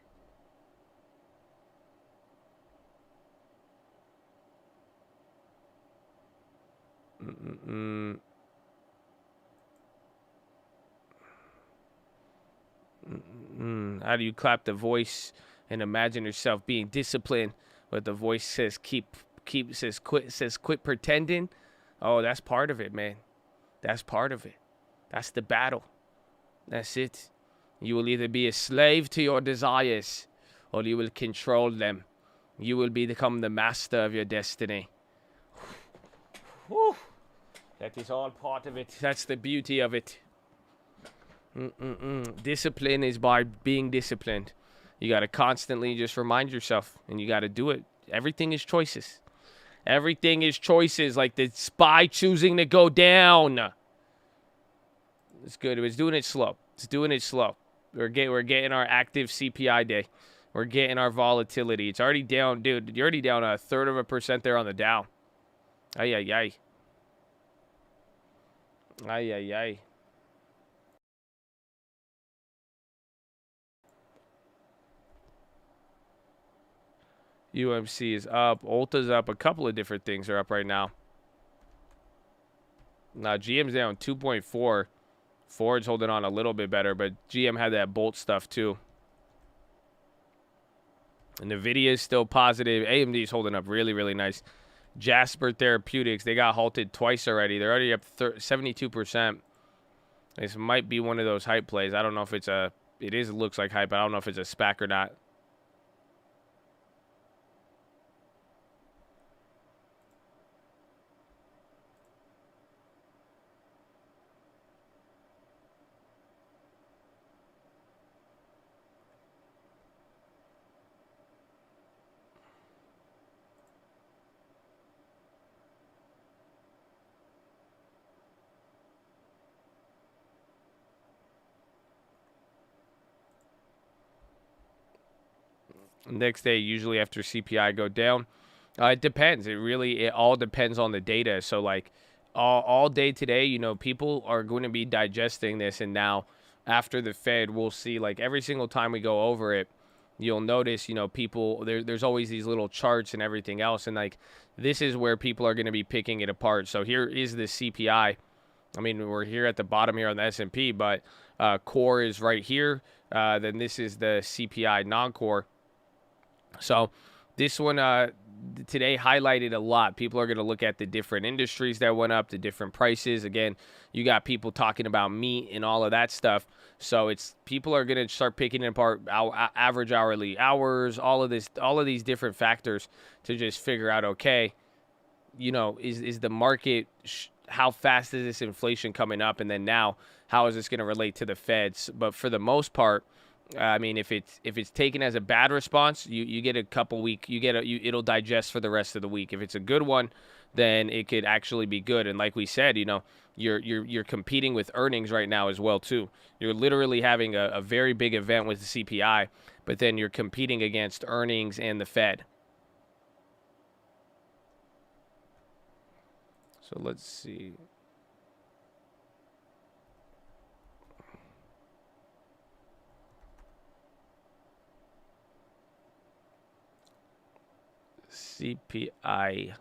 How do you clap the voice and imagine yourself being disciplined, but the voice says quit pretending? Oh, that's part of it, man. That's part of it. That's the battle. That's it. You will either be a slave to your desires, or you will control them. You will become the master of your destiny. Whew. That is all part of it. That's the beauty of it. Discipline is by being disciplined. You got to constantly just remind yourself, and you got to do it. Everything is choices. Everything is choices, like the SPY choosing to go down. It's good. It's doing it slow. It's doing it slow. We're getting our active CPI day. We're getting our volatility. It's already down, dude. You're already down 1/3% there on the Dow. Ay, ay, ay. Ay, ay, ay. UMC is up. Ulta's up. A couple of different things are up right now. Now, GM's down 2.4. Ford's holding on a little bit better, but GM had that Bolt stuff too. And NVIDIA is still positive. AMD is holding up really, really nice. Jasper Therapeutics, they got halted twice already. They're already up 72%. This might be one of those hype plays. I don't know if it's a... It looks like hype. I don't know if it's a SPAC or not. Next day, usually after CPI go down. It depends. It all depends on the data. So, like, all day today, you know, people are going to be digesting this. And now, after the Fed, we'll see, like, every single time we go over it, you'll notice, you know, people, there's always these little charts and everything else. And, like, this is where people are going to be picking it apart. So, here is the CPI. I mean, we're here at the bottom here on the S&P, but core is right here. Then this is the CPI non-core. So this one today highlighted a lot. People are going to look at the different industries that went up, the different prices. Again, you got people talking about meat and all of that stuff. So people are going to start picking it apart, average hourly hours, all of these different factors to just figure out, okay, you know, is the market, how fast is this inflation coming up? And then now, how is this going to relate to the Feds? But for the most part, I mean, if it's taken as a bad response, you get a couple week, it'll digest for the rest of the week. If it's a good one, then it could actually be good. And like we said, you know, you're competing with earnings right now as well too. You're literally having a very big event with the CPI, but then you're competing against earnings and the Fed. So let's see. CPI.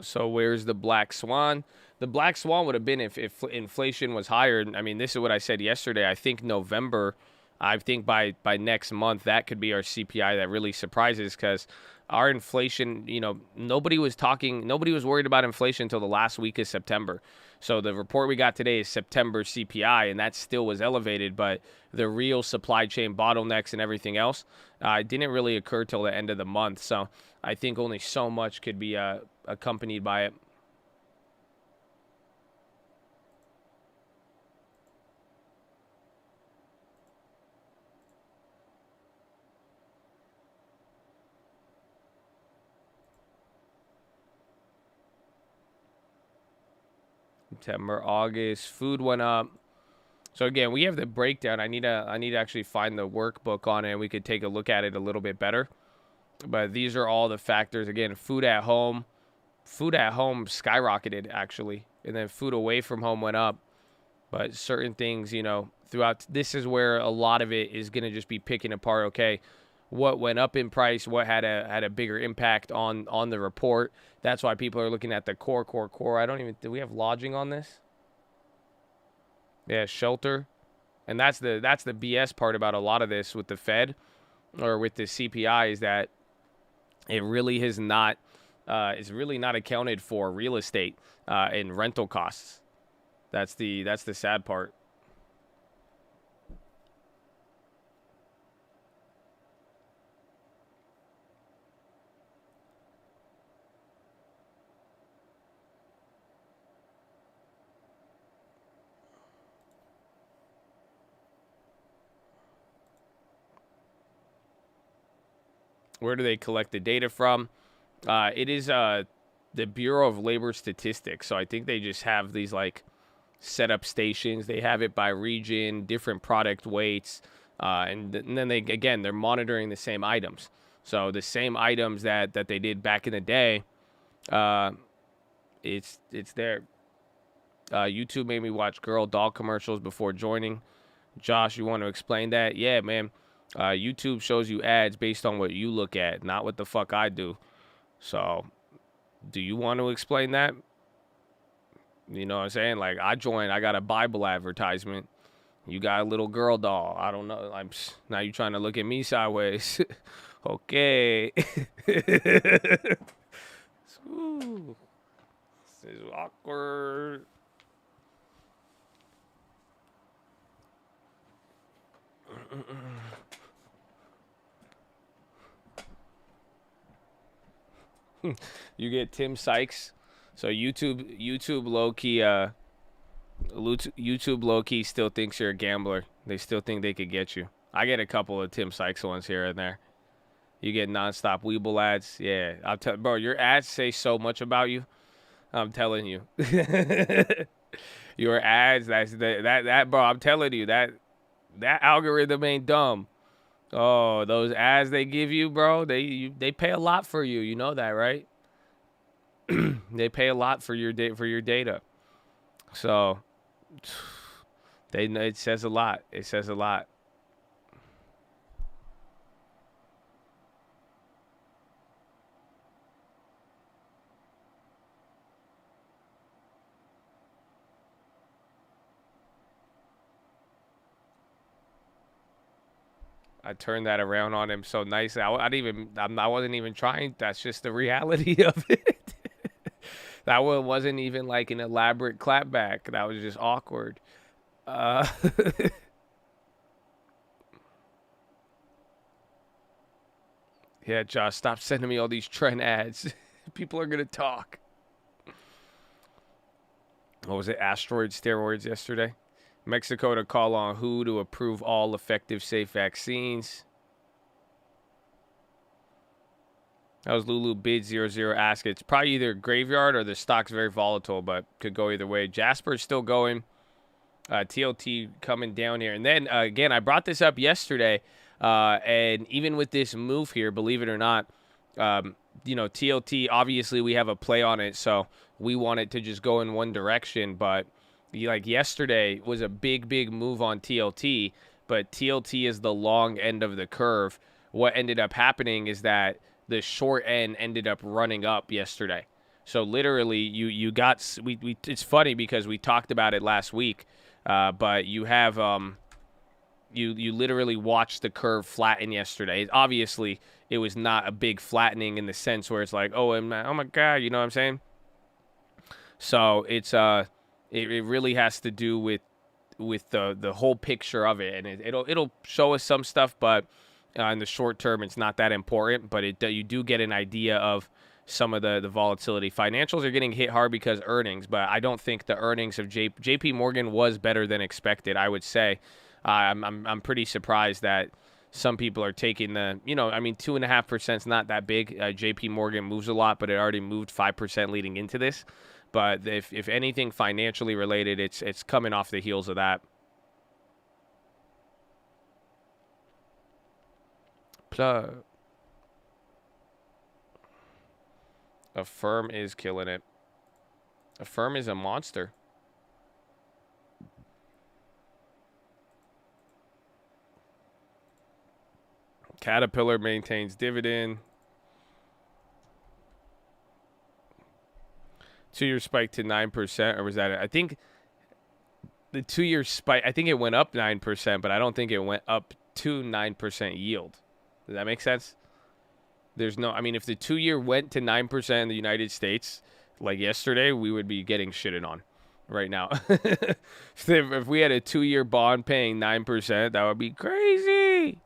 So where's the black swan? The black swan would have been if inflation was higher. I mean, this is what I said yesterday. I think November, I think by next month, that could be our CPI that really surprises, because our inflation, you know, nobody was worried about inflation until the last week of September. So the report we got today is September CPI, and that still was elevated, but the real supply chain bottlenecks and everything else didn't really occur till the end of the month. So I think only so much could be accompanied by it. September, August, food went up. So again, we have the breakdown. I need to actually find the workbook on it, and we could take a look at it a little bit better. But these are all the factors. Again, food at home skyrocketed actually, and then food away from home went up. But certain things, you know, throughout, this is where a lot of it is going to just be picking apart. Okay, what went up in price? What had a bigger impact on the report? That's why people are looking at the core. Do we have lodging on this? Yeah, shelter. And that's the BS part about a lot of this with the Fed or with the CPI is that it really is not accounted for real estate and rental costs. That's the sad part. Where do they collect the data from? It is the Bureau of Labor Statistics. So I think they just have these like set up stations. They have it by region, different product weights, and then they're monitoring the same items. So the same items that they did back in the day, it's there. YouTube made me watch girl doll commercials before joining. Josh, you want to explain that? Yeah, man. YouTube shows you ads based on what you look at, not what the fuck I do. So, do you want to explain that? You know what I'm saying? Like, I got a Bible advertisement. You got a little girl doll. I don't know. Now you trying to look at me sideways. Okay. Ooh, this is awkward. You get Tim Sykes. So YouTube low-key still thinks you're a gambler. They still think they could get you. I get a couple of Tim Sykes ones here and there. You get nonstop Weeble ads. Yeah, bro, your ads say so much about you. I'm telling you. Your ads, that bro, I'm telling you, that algorithm ain't dumb. Oh, those ads they give you, bro, they pay a lot for you. You know that, right? They pay a lot for your data. So it says a lot. It says a lot. I turned that around on him so nice. I wasn't even trying. That's just the reality of it. That one wasn't even like an elaborate clapback. That was just awkward. Yeah, Josh, stop sending me all these trend ads. People are gonna talk. What was it? Asteroid steroids yesterday. Mexico to call on WHO to approve all effective, safe vaccines. That was Lulu Bid 00 ask. It's probably either graveyard or the stock's very volatile, but could go either way. Jasper's still going. TLT coming down here. And then, again, I brought this up yesterday, and even with this move here, believe it or not, TLT, obviously we have a play on it, so we want it to just go in one direction, but like yesterday was a big move on TLT, but TLT is the long end of the curve. What ended up happening is that the short end ended up running up yesterday. So literally you got, it's funny because we talked about it last week, but you have, you literally watched the curve flatten yesterday. Obviously it was not a big flattening in the sense where it's like, oh my God, you know what I'm saying? So it's, it really has to do with the whole picture of it, and it'll show us some stuff, but in the short term, it's not that important. But you do get an idea of some of the volatility. Financials are getting hit hard because earnings, but I don't think the earnings of JP Morgan was better than expected. I would say I'm pretty surprised that some people are taking 2.5% is not that big. JP Morgan moves a lot, but it already moved 5% leading into this. But if anything financially related, it's coming off the heels of that. Plug. Affirm is killing it. Affirm is a monster. Caterpillar maintains dividend. 2-year spike to 9%, or was that it? I think the 2-year spike, I think it went up 9%, but I don't think it went up to 9% yield. Does that make sense? There's no, I mean, if the 2-year went to 9% in the United States, like yesterday, we would be getting shitted on right now. If we had a 2-year bond paying 9%, that would be crazy.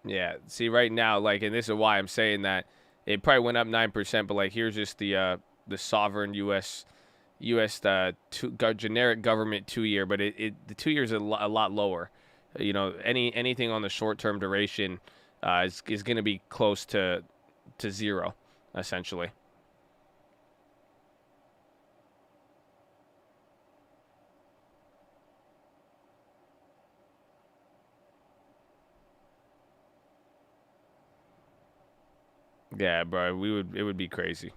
Yeah, see right now, like, and this is why I'm saying that it probably went up 9%, but like here's just the sovereign U.S. Generic government 2-year, but the 2 years is a lot lower. You know, anything on the short term duration is going to be close to zero, essentially. Yeah, bro, it would be crazy.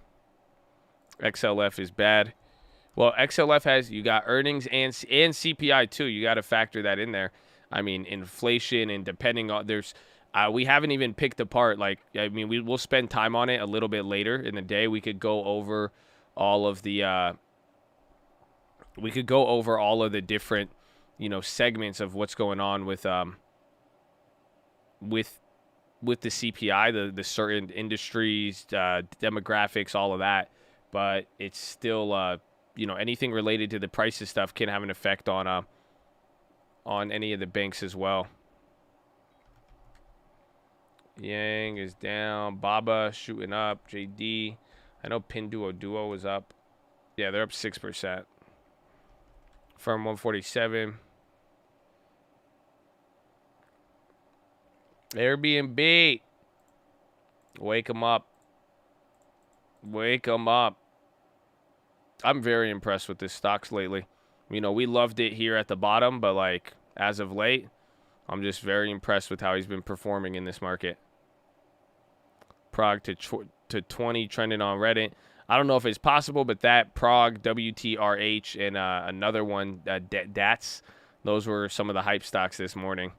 XLF is bad. Well, XLF has, you got earnings and CPI too. You got to factor that in there. I mean, inflation, and depending on, we haven't even picked apart, like, I mean, we'll spend time on it a little bit later in the day. We could go over all of the different, you know, segments of what's going on with the CPI, the certain industries, demographics, all of that. But it's still, you know, anything related to the prices stuff can have an effect on any of the banks as well. Yang is down. Baba shooting up. JD. I know Pinduoduo is up. Yeah, they're up 6%. Firm 147. Airbnb. Wake them up. Wake them up. I'm very impressed with this stocks lately. You know, we loved it here at the bottom, but like as of late, I'm just very impressed with how he's been performing in this market. Prague to 20 trending on Reddit. I don't know if it's possible, but that Prague, WTRH, and another one, DATS, those were some of the hype stocks this morning.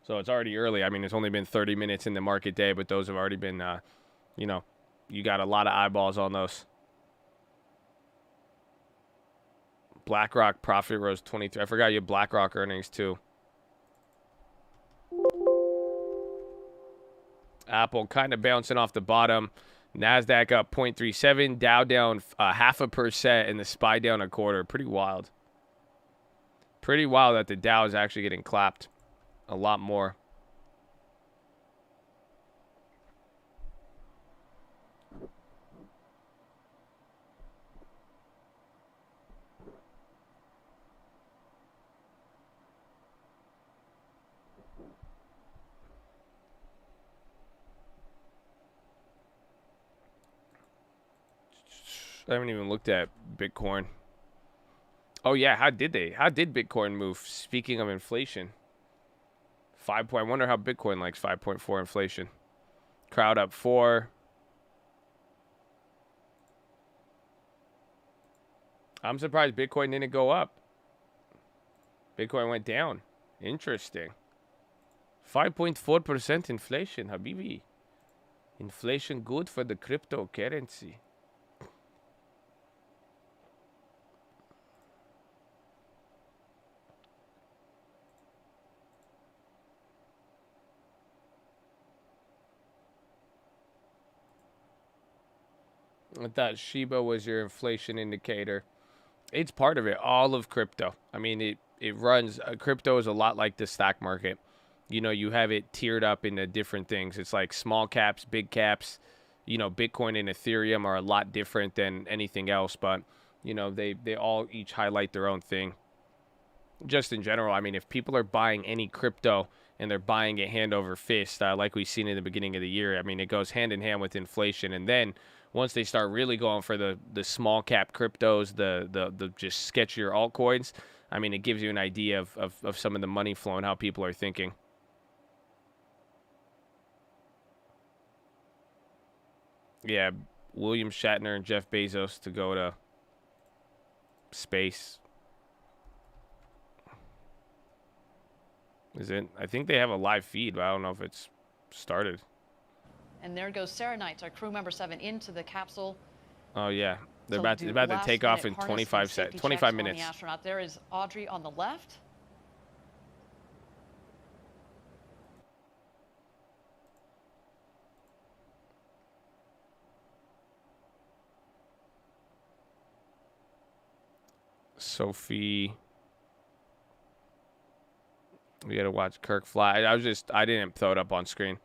So it's already early. I mean, it's only been 30 minutes in the market day, but those have already been, you know, you got a lot of eyeballs on those. BlackRock profit rose 23. I forgot you had BlackRock earnings too. Apple kind of bouncing off the bottom. NASDAQ up 0.37. Dow down 0.5%, and the SPY down 1/4. Pretty wild. Pretty wild that the Dow is actually getting clapped a lot more. I haven't even looked at Bitcoin. Oh yeah, how did Bitcoin move? Speaking of inflation. I wonder how Bitcoin likes 5.4 inflation. Crowd up 4. I'm surprised Bitcoin didn't go up. Bitcoin went down. Interesting. 5.4% inflation, Habibi. Inflation good for the cryptocurrency. I thought Shiba was your inflation indicator. It's part of it, all of crypto. I mean, it runs, crypto is a lot like the stock market. You know, you have it tiered up into different things. It's like small caps, big caps. You know, Bitcoin and Ethereum are a lot different than anything else, but, you know, they all each highlight their own thing. just in general, I mean, if people are buying any crypto and they're buying it hand over fist, like we've seen in the beginning of the year, I mean, it goes hand in hand with inflation. And then once they start really going for the small cap cryptos, the just sketchier altcoins, I mean, it gives you an idea of some of the money flow and how people are thinking. Yeah, William Shatner and Jeff Bezos to go to space. Is it? I think they have a live feed, but I don't know if it's started. And there goes Sarah Knight, our crew member 7, into the capsule. Oh yeah, they're about to take off in 25 minutes. The astronaut. There is Audrey on the left. Sophie. We gotta watch Kirk fly. I didn't throw it up on screen.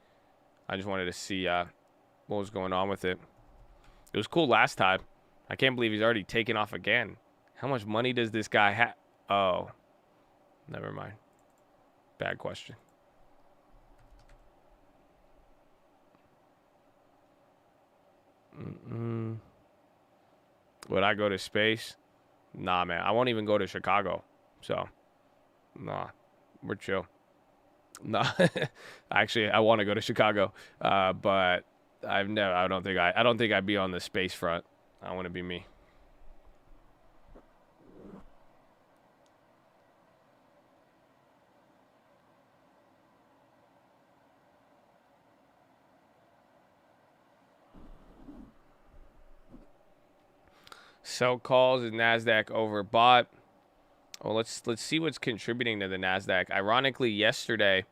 I just wanted to see what was going on with it. It was cool last time. I can't believe he's already taken off again. How much money does this guy have? Oh, never mind. Bad question. Would I go to space? Nah, man. I won't even go to Chicago. So, nah. We're chill. No, actually, I want to go to Chicago, but I don't think I'd be on the space front. I want to be me. Sell calls and Nasdaq overbought. Well, let's see what's contributing to the Nasdaq. Ironically, yesterday,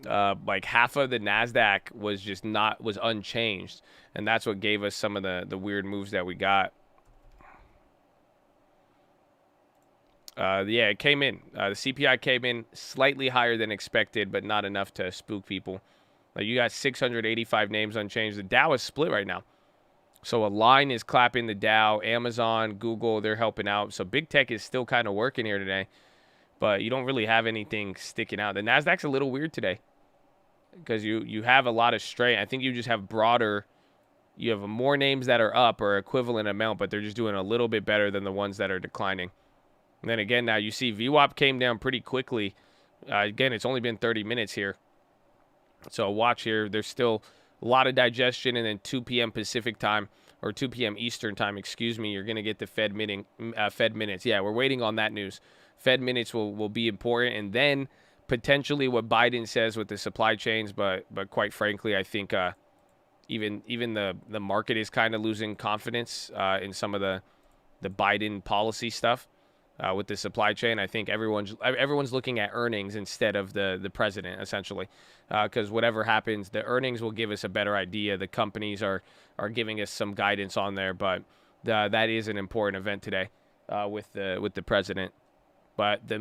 like half of the Nasdaq was unchanged, and that's what gave us some of the weird moves that we got. Yeah, it came in. The CPI came in slightly higher than expected, but not enough to spook people. You got 685 names unchanged. The Dow is split right now. So a line is clapping the Dow. Amazon, Google, they're helping out. So big tech is still kind of working here today. But you don't really have anything sticking out. The Nasdaq's a little weird today because you have a lot of strength. I think you just have broader. You have more names that are up or equivalent amount, but they're just doing a little bit better than the ones that are declining. And then again, now you see VWAP came down pretty quickly. Again, it's only been 30 minutes here. So watch here. There's still a lot of digestion, and then 2 p.m. Pacific time, or 2 p.m. Eastern time, excuse me, you're going to get the Fed minutes. Yeah, we're waiting on that news. Fed minutes will be important, and then potentially what Biden says with the supply chains, but quite frankly, I think even the market is kind of losing confidence in some of the Biden policy stuff. With the supply chain, I think everyone's looking at earnings instead of the president, essentially, because whatever happens, the earnings will give us a better idea. The companies are giving us some guidance on there, but that is an important event today with the president. But the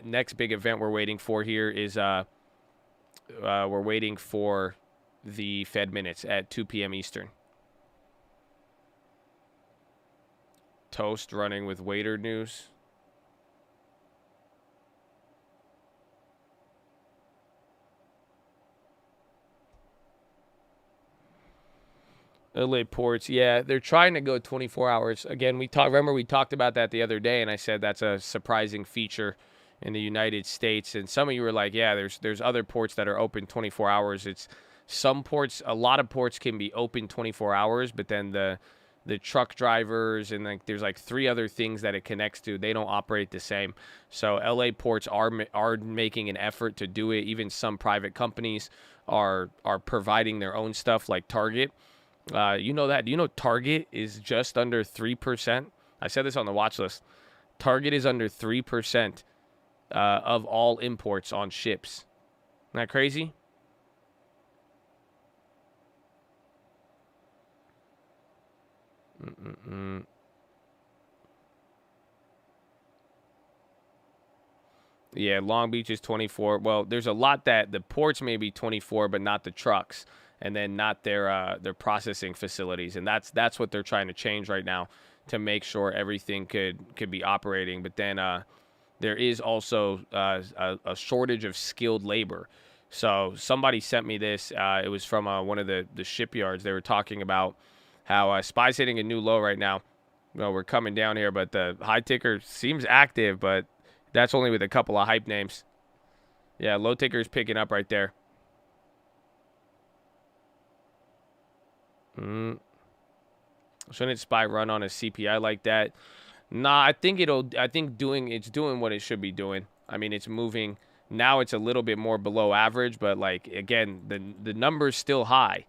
next big event we're waiting for here is we're waiting for the Fed minutes at 2 p.m. Eastern. Toast running with waiter news. LA ports, yeah, they're trying to go 24 hours. Again, we talked about that the other day, and I said that's a surprising feature in the United States. And some of you were like, yeah, there's other ports that are open 24 hours. It's some ports, a lot of ports can be open 24 hours, but then the truck drivers and there's 3 other things that it connects to, they don't operate the same. So LA ports are making an effort to do it. Even some private companies are providing their own stuff, like Target. You know that? Do you know Target is just under 3%? I said this on the watch list. Target is under 3% of all imports on ships. Isn't that crazy? Yeah, Long Beach is 24. Well, there's a lot that the ports may be 24, but not the trucks, and then not their processing facilities, and that's what they're trying to change right now to make sure everything could be operating. But then there is also a shortage of skilled labor. So somebody sent me this. It was from one of the shipyards. They were talking about how SPY's hitting a new low right now. Well, we're coming down here, but the high ticker seems active, but that's only with a couple of hype names. Yeah, low ticker is picking up right there. Shouldn't SPY run on a CPI like that? Nah, I think it's doing what it should be doing. I mean, it's moving. Now it's a little bit more below average, but like again, the number's still high.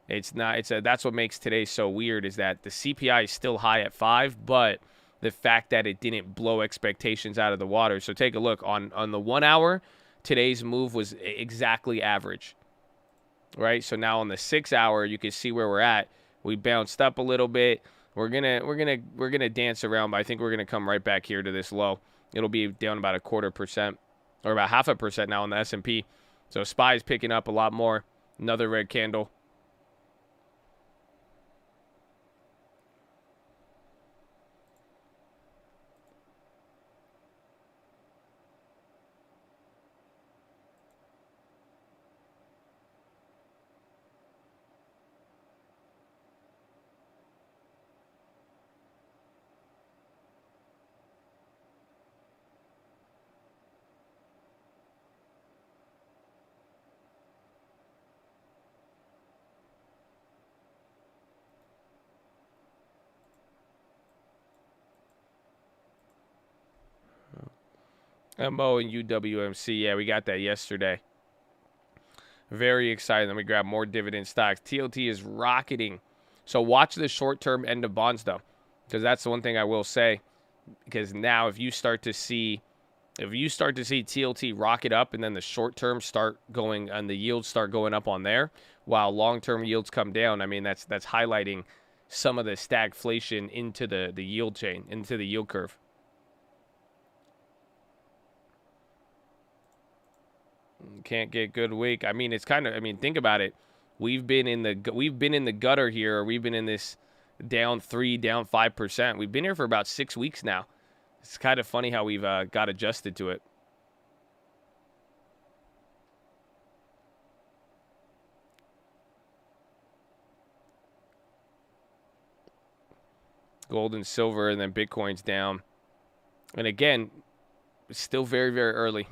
It's not. That's what makes today so weird is that the CPI is still high at 5, but the fact that it didn't blow expectations out of the water. So take a look on the 1 hour. Today's move was exactly average, right? So now on the 6 hour, you can see where we're at. We bounced up a little bit. We're gonna dance around, but I think we're gonna come right back here to this low. It'll be down about 0.25% or about 0.5% now on the S&P. So SPY is picking up a lot more. Another red candle. MO and UWMC. Yeah, we got that yesterday. Very excited. Let me grab more dividend stocks. TOT is rocketing. So watch the short-term end of bonds, though, because that's the one thing I will say. Because now if you start to see TLT rocket up and then the short-term start going and the yields start going up on there while long-term yields come down, I mean, that's highlighting some of the stagflation into the yield chain, into the yield curve. Can't get good week. I mean, it's kind of. I mean, think about it. We've been in the gutter here. Or we've been in this down 3, down 5%. We've been here for about 6 weeks now. It's kind of funny how we've got adjusted to it. Gold and silver, and then Bitcoin's down. And again, it's still very, very early.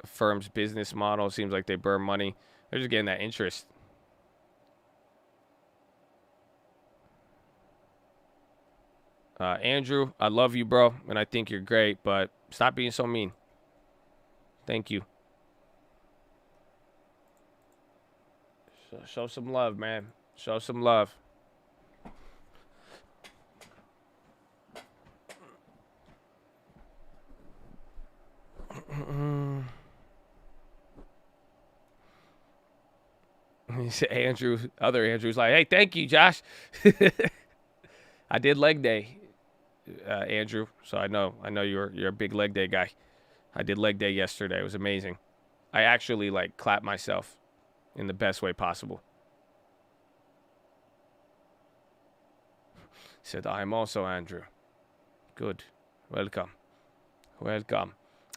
Firm's business model seems like they burn money. They're just getting that interest. Andrew, I love you, bro, and I think you're great, but stop being so mean. Thank you. Show some love, man. Show some love. He said, other Andrew's like, hey, thank you, Josh. I did leg day, Andrew, so I know you're a big leg day guy. I did leg day yesterday. It was amazing. I actually like clapped myself in the best way possible. He said, I'm also Andrew. Good. Welcome.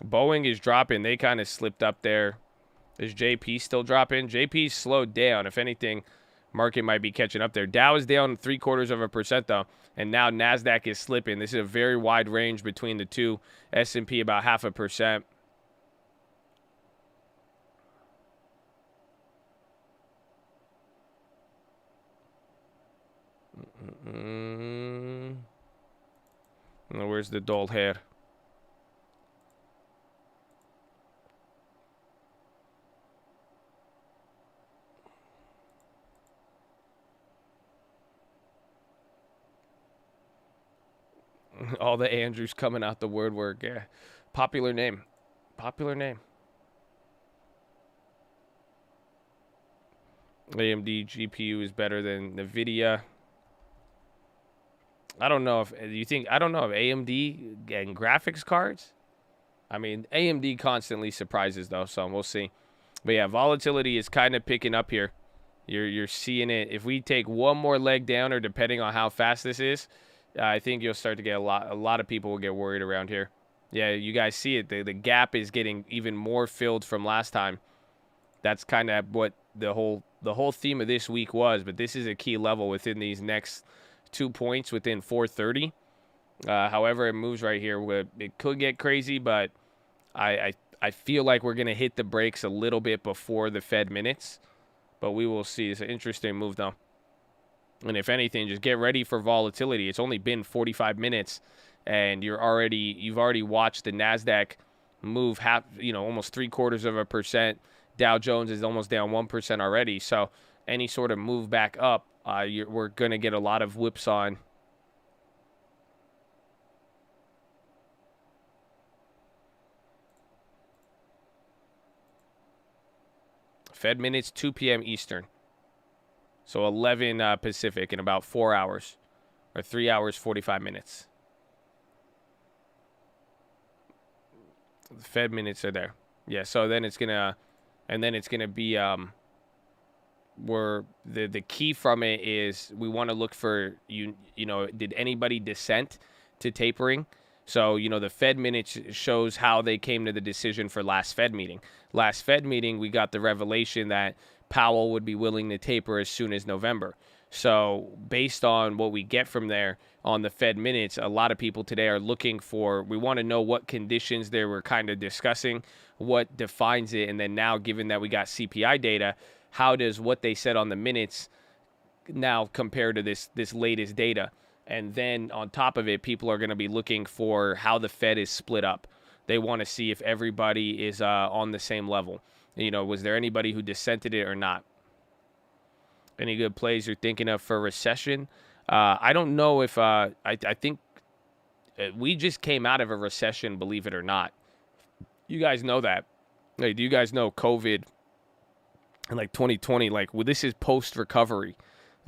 Boeing is dropping. They kind of slipped up there. Is JP still dropping? JP's slowed down. If anything, market might be catching up there. Dow is down 0.75% though, and now Nasdaq is slipping. This is a very wide range between the two. S&P about 0.5%. Where's the dull hair? All the Andrews coming out the woodwork. Yeah. Popular name. AMD GPU is better than NVIDIA. I don't know if AMD and graphics cards. I mean, AMD constantly surprises though, so we'll see. But yeah, volatility is kind of picking up here. You're seeing it. If we take one more leg down, or depending on how fast this is, I think you'll start to get a lot of people will get worried around here. Yeah, you guys see it. The gap is getting even more filled from last time. That's kind of what the whole theme of this week was. But this is a key level within these next 2 points within 430. However, it moves right here. It could get crazy, but I feel like we're gonna hit the brakes a little bit before the Fed minutes. But we will see. It's an interesting move, though. And if anything, just get ready for volatility. It's only been 45 minutes, and you've already watched the Nasdaq move almost 0.75%. Dow Jones is almost down 1% already. So any sort of move back up, we're gonna get a lot of whips on. Fed minutes, 2 p.m. Eastern. So 11 Pacific in about 4 hours, or 3 hours, 45 minutes. The Fed minutes are there. Yeah, so then it's going to be, where the key from it is we want to look for, did anybody dissent to tapering? So, the Fed minutes shows how they came to the decision for last Fed meeting. Last Fed meeting, we got the revelation that Powell would be willing to taper as soon as November. So based on what we get from there on the Fed minutes, a lot of people today are looking for, we want to know what conditions they were kind of discussing, what defines it, and then now given that we got CPI data, how does what they said on the minutes now compare to this latest data? And then on top of it, people are going to be looking for how the Fed is split up. They want to see if everybody is on the same level. Was there anybody who dissented it or not? Any good plays you're thinking of for recession? I don't know if I think we just came out of a recession, believe it or not. You guys know that. Hey, do you guys know COVID in like 2020? This is post recovery.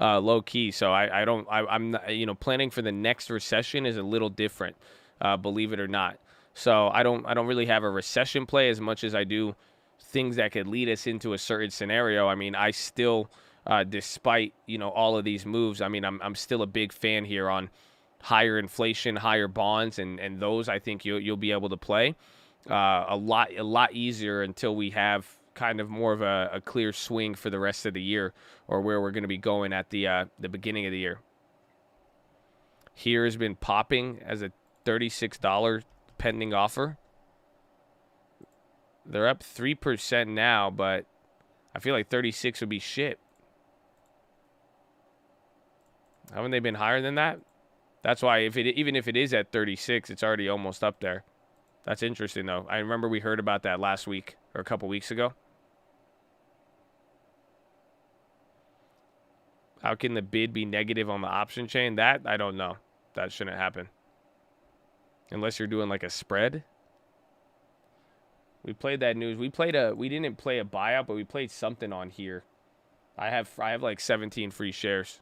Low key. So I'm not, planning for the next recession is a little different, believe it or not. So I don't really have a recession play as much as I do things that could lead us into a certain scenario. I mean, I still, despite, all of these moves, I mean, I'm still a big fan here on higher inflation, higher bonds, and those I think you'll be able to play a lot easier until we have kind of more of a clear swing for the rest of the year, or where we're going to be going at the beginning of the year. Here has been popping as a $36 pending offer. They're up 3% now, but I feel like 36 would be shit. Haven't they been higher than that? That's why even if it is at 36, it's already almost up there. That's interesting, though. I remember we heard about that last week or a couple weeks ago. How can the bid be negative on the option chain? That, I don't know. That shouldn't happen. Unless you're doing like a spread. We played that news. We didn't play a buyout, but we played something on here. I have like 17 free shares.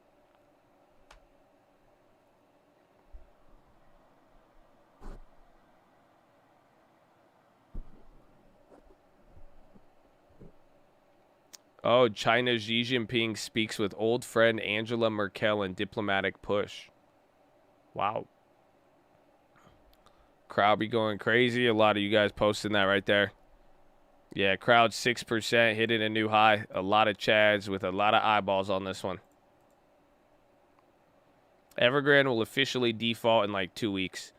Oh, China's Xi Jinping speaks with old friend Angela Merkel in diplomatic push. Wow. Crowd be going crazy. A lot of you guys posting that right there. Yeah, crowd 6%, hitting a new high. A lot of chads with a lot of eyeballs on this one. Evergrande will officially default in like 2 weeks.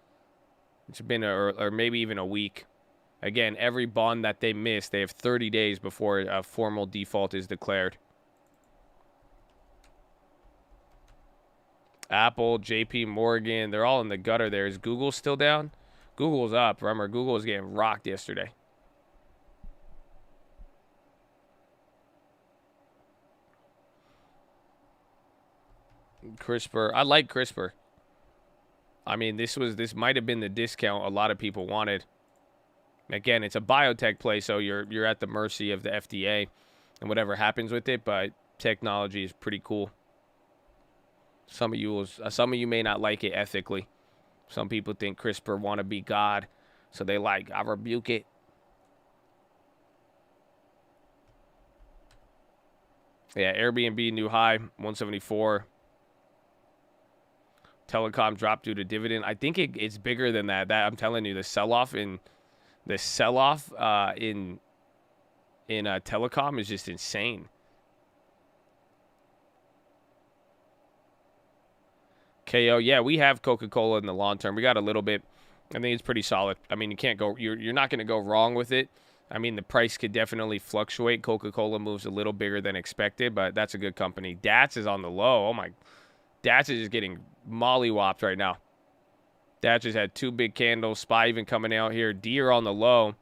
It's been or maybe even a week. Again, every bond that they miss, they have 30 days before a formal default is declared. Apple, JP Morgan, they're all in the gutter there. Is Google still down? Google's up. Remember, Google was getting rocked yesterday. CRISPR. I like CRISPR. I mean, this might have been the discount a lot of people wanted. Again, it's a biotech play, so you're at the mercy of the FDA and whatever happens with it, but technology is pretty cool. Some of you may not like it ethically. Some people think CRISPR want to be God, so they I rebuke it. Yeah, Airbnb new high, 174. Telecom dropped due to dividend. I think it's bigger than that. That I'm telling you, the sell-off in telecom is just insane. KO, yeah, we have Coca-Cola in the long term. We got a little bit. I think it's pretty solid. I mean, you can't go. You're not going to go wrong with it. I mean, the price could definitely fluctuate. Coca-Cola moves a little bigger than expected, but that's a good company. DATS is on the low. Oh my, DATS is just getting mollywopped right now. DATS just had 2 big candles. SPY even coming out here. Deer on the low.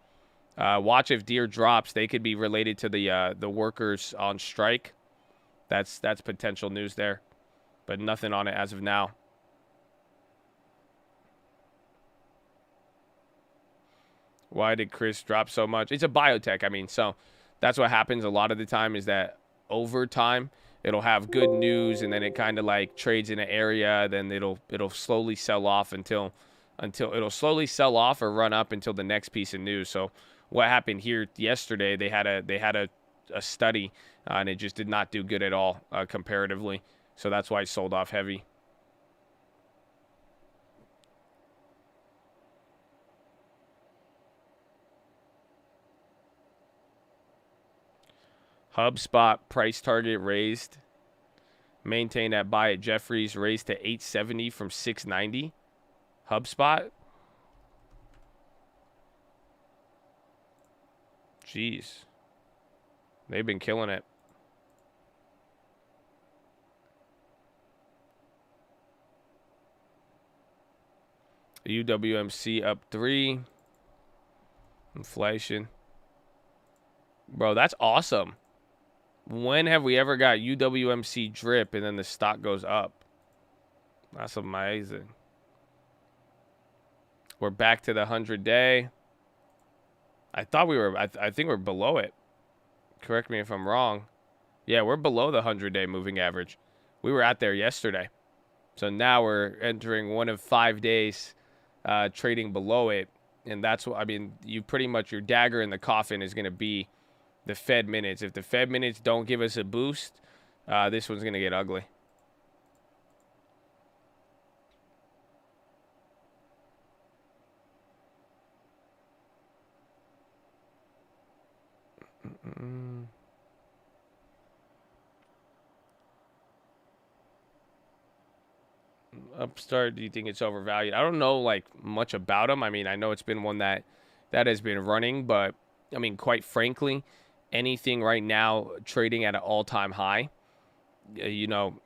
Watch if Deer drops. They could be related to the workers on strike. That's potential news there, but nothing on it as of now. Why did Chris drop so much? It's a biotech. I mean, so that's what happens a lot of the time is that over time it'll have good news and then it kind of like trades in an area, then it'll slowly sell off until it'll slowly sell off or run up until the next piece of news. So what happened here yesterday? They had a study and it just did not do good at all comparatively. So that's why it sold off heavy. HubSpot price target raised. Maintain that buy at Jeffries, raised to 870 from 690. HubSpot. Jeez. They've been killing it. UWMC up 3. Inflation. Bro, that's awesome. When have we ever got UWMC drip and then the stock goes up? That's amazing. We're back to the 100-day. I thought we were, I think we're below it. Correct me if I'm wrong. Yeah, we're below the 100-day moving average. We were out there yesterday. So now we're entering one of 5 days trading below it. And that's what, I mean, you pretty much, your dagger in the coffin is going to be the Fed minutes. If the Fed minutes don't give us a boost, this one's going to get ugly. Upstart, do you think it's overvalued? I don't know like much about them. I mean, I know it's been one that has been running, but I mean, quite frankly, anything right now trading at an all-time high, you know,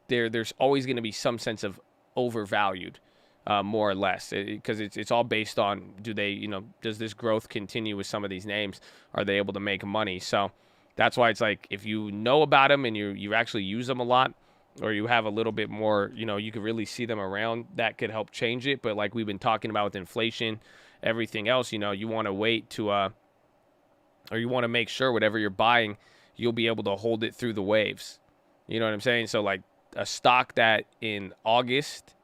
there's always going to be some sense of overvalued, more or less, because it's all based on, do they, you know, does this growth continue with some of these names? Are they able to make money? So that's why it's like, if you know about them and you actually use them a lot, or you have a little bit more, you know, you could really see them around, that could help change it. But like we've been talking about with inflation, everything else, you know, you want to wait to, or you want to make sure whatever you're buying, you'll be able to hold it through the waves. You know what I'm saying? So like a stock that in August,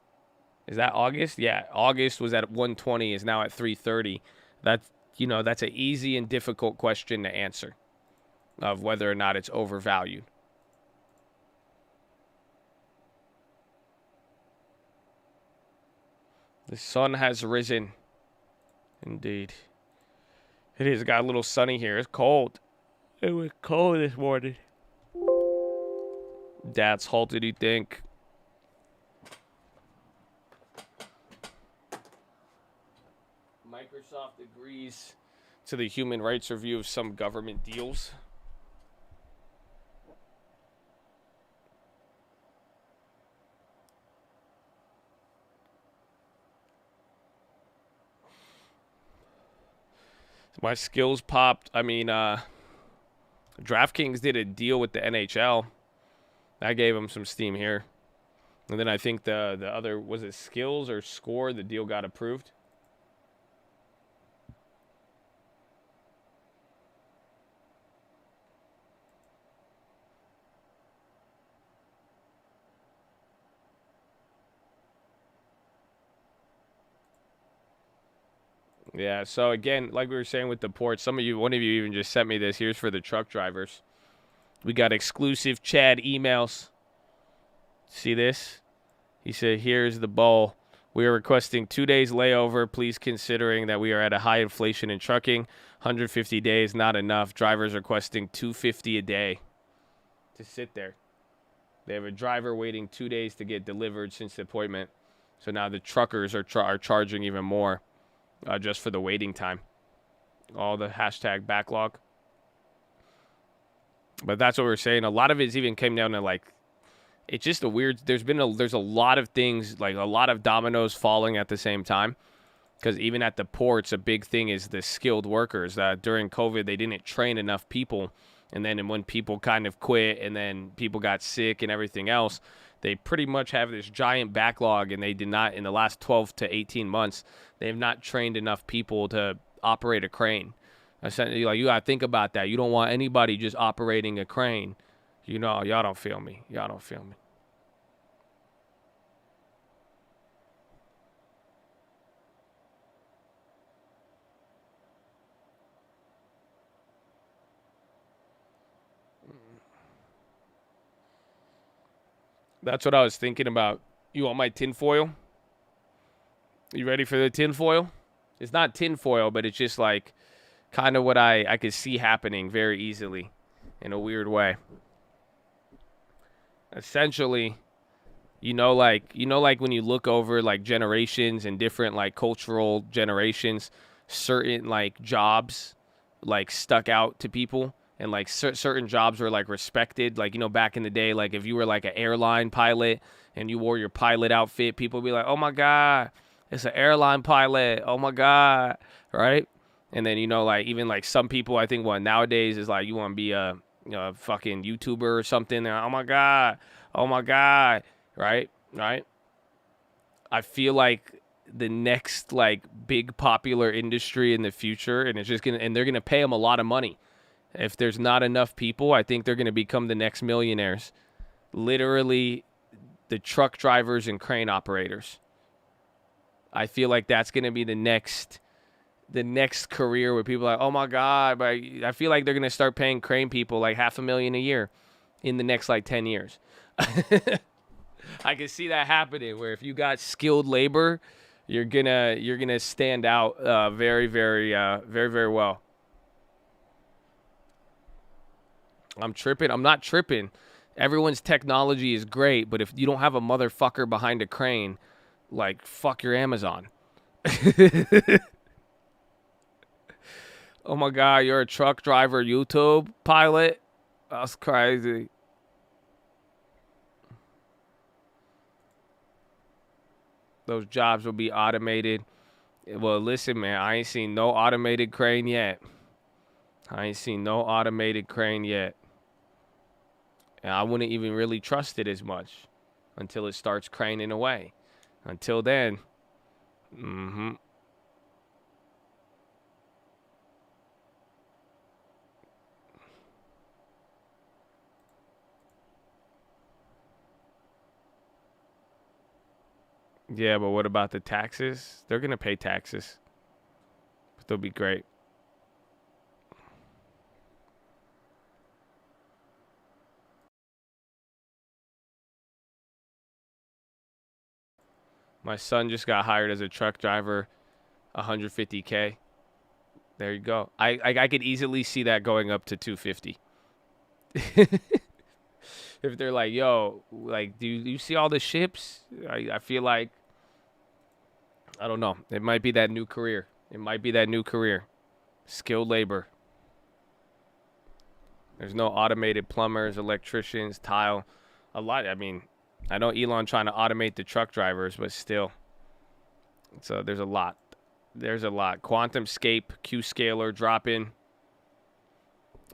is that August? Yeah, August was at 120, is now at 330. That's, you know, that's an easy and difficult question to answer of whether or not it's overvalued. The sun has risen. Indeed. It is. Got a little sunny here. It's cold. It was cold this morning. Dad's halted, you think? Microsoft agrees to the human rights review of some government deals. My skills popped. I mean, DraftKings did a deal with the NHL. That gave them some steam here. And then I think the other, was it skills or score? The deal got approved. Yeah, so again, like we were saying with the ports, one of you even just sent me this. Here's for the truck drivers. We got exclusive Chad emails. See this? He said, here's the bowl. We are requesting 2 days layover. Please considering that we are at a high inflation in trucking. 150 days, not enough. Drivers requesting $250 a day to sit there. They have a driver waiting 2 days to get delivered since the appointment. So now the truckers are charging even more just for the waiting time. All the hashtag backlog. But that's what we're saying. A lot of it even came down to like, it's just a weird, there's a lot of things, like a lot of dominoes falling at the same time. Because even at the ports, a big thing is the skilled workers. During COVID, they didn't train enough people. And then when people kind of quit and then people got sick and everything else, they pretty much have this giant backlog. And they did not, in the last 12 to 18 months, they have not trained enough people to operate a crane. Essentially, like, you got to think about that. You don't want anybody just operating a crane. You know, y'all don't feel me. Y'all don't feel me. That's what I was thinking about. You want my tinfoil? You ready for the tinfoil? It's not tinfoil, but it's just like kind of what I could see happening very easily in a weird way. Essentially, like when you look over like generations and different like cultural generations, certain like jobs like stuck out to people. And like certain jobs were like respected. Like, back in the day, like if you were like an airline pilot and you wore your pilot outfit, people would be like, oh my God, it's an airline pilot. Oh my God. Right. And then, like even like some people, I think what nowadays is like you want to be a fucking YouTuber or something. And, oh my God. Oh my God. Right. Right. I feel like the next like big popular industry in the future, and it's just and they're going to pay them a lot of money. If there's not enough people, I think they're going to become the next millionaires. Literally, the truck drivers and crane operators. I feel like that's going to be the next career where people are like, oh my God. But I feel like they're going to start paying crane people like $500,000 a year in the next like 10 years. I can see that happening where if you got skilled labor, you're gonna stand out very, very, very, very well. I'm tripping. I'm not tripping. Everyone's technology is great, but if you don't have a motherfucker behind a crane, like, fuck your Amazon. Oh my God, you're a truck driver, YouTube pilot? That's crazy. Those jobs will be automated. Well, listen, man, I ain't seen no automated crane yet. And I wouldn't even really trust it as much until it starts craning away. Until then, Yeah, but what about the taxes? They're going to pay taxes. But they'll be great. My son just got hired as a truck driver, $150K. There you go. I could easily see that going up to 250. If they're like, yo, like, do you see all the ships? I feel like, I don't know. It might be that new career. Skilled labor. There's no automated plumbers, electricians, tile. A lot. I mean, I know Elon trying to automate the truck drivers, but still. So there's a lot. QuantumScape, Qscaler, drop-in.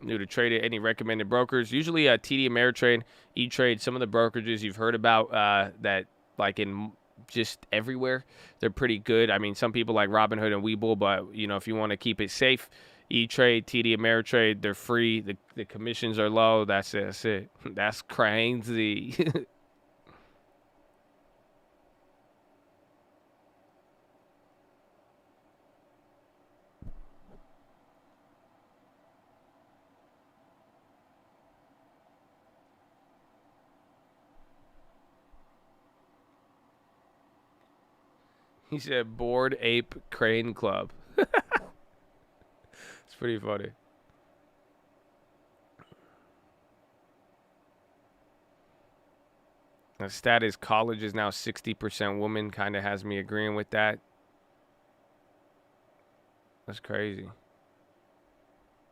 New to trade it. Any recommended brokers? Usually TD Ameritrade, E-Trade, some of the brokerages you've heard about that like in just everywhere, they're pretty good. I mean, some people like Robinhood and Webull, but if you want to keep it safe, E-Trade, TD Ameritrade, they're free. The commissions are low. That's it. That's crazy. He said Bored Ape Crane Club. It's pretty funny. The stat is college is now 60% women. Kind of has me agreeing with that. That's crazy.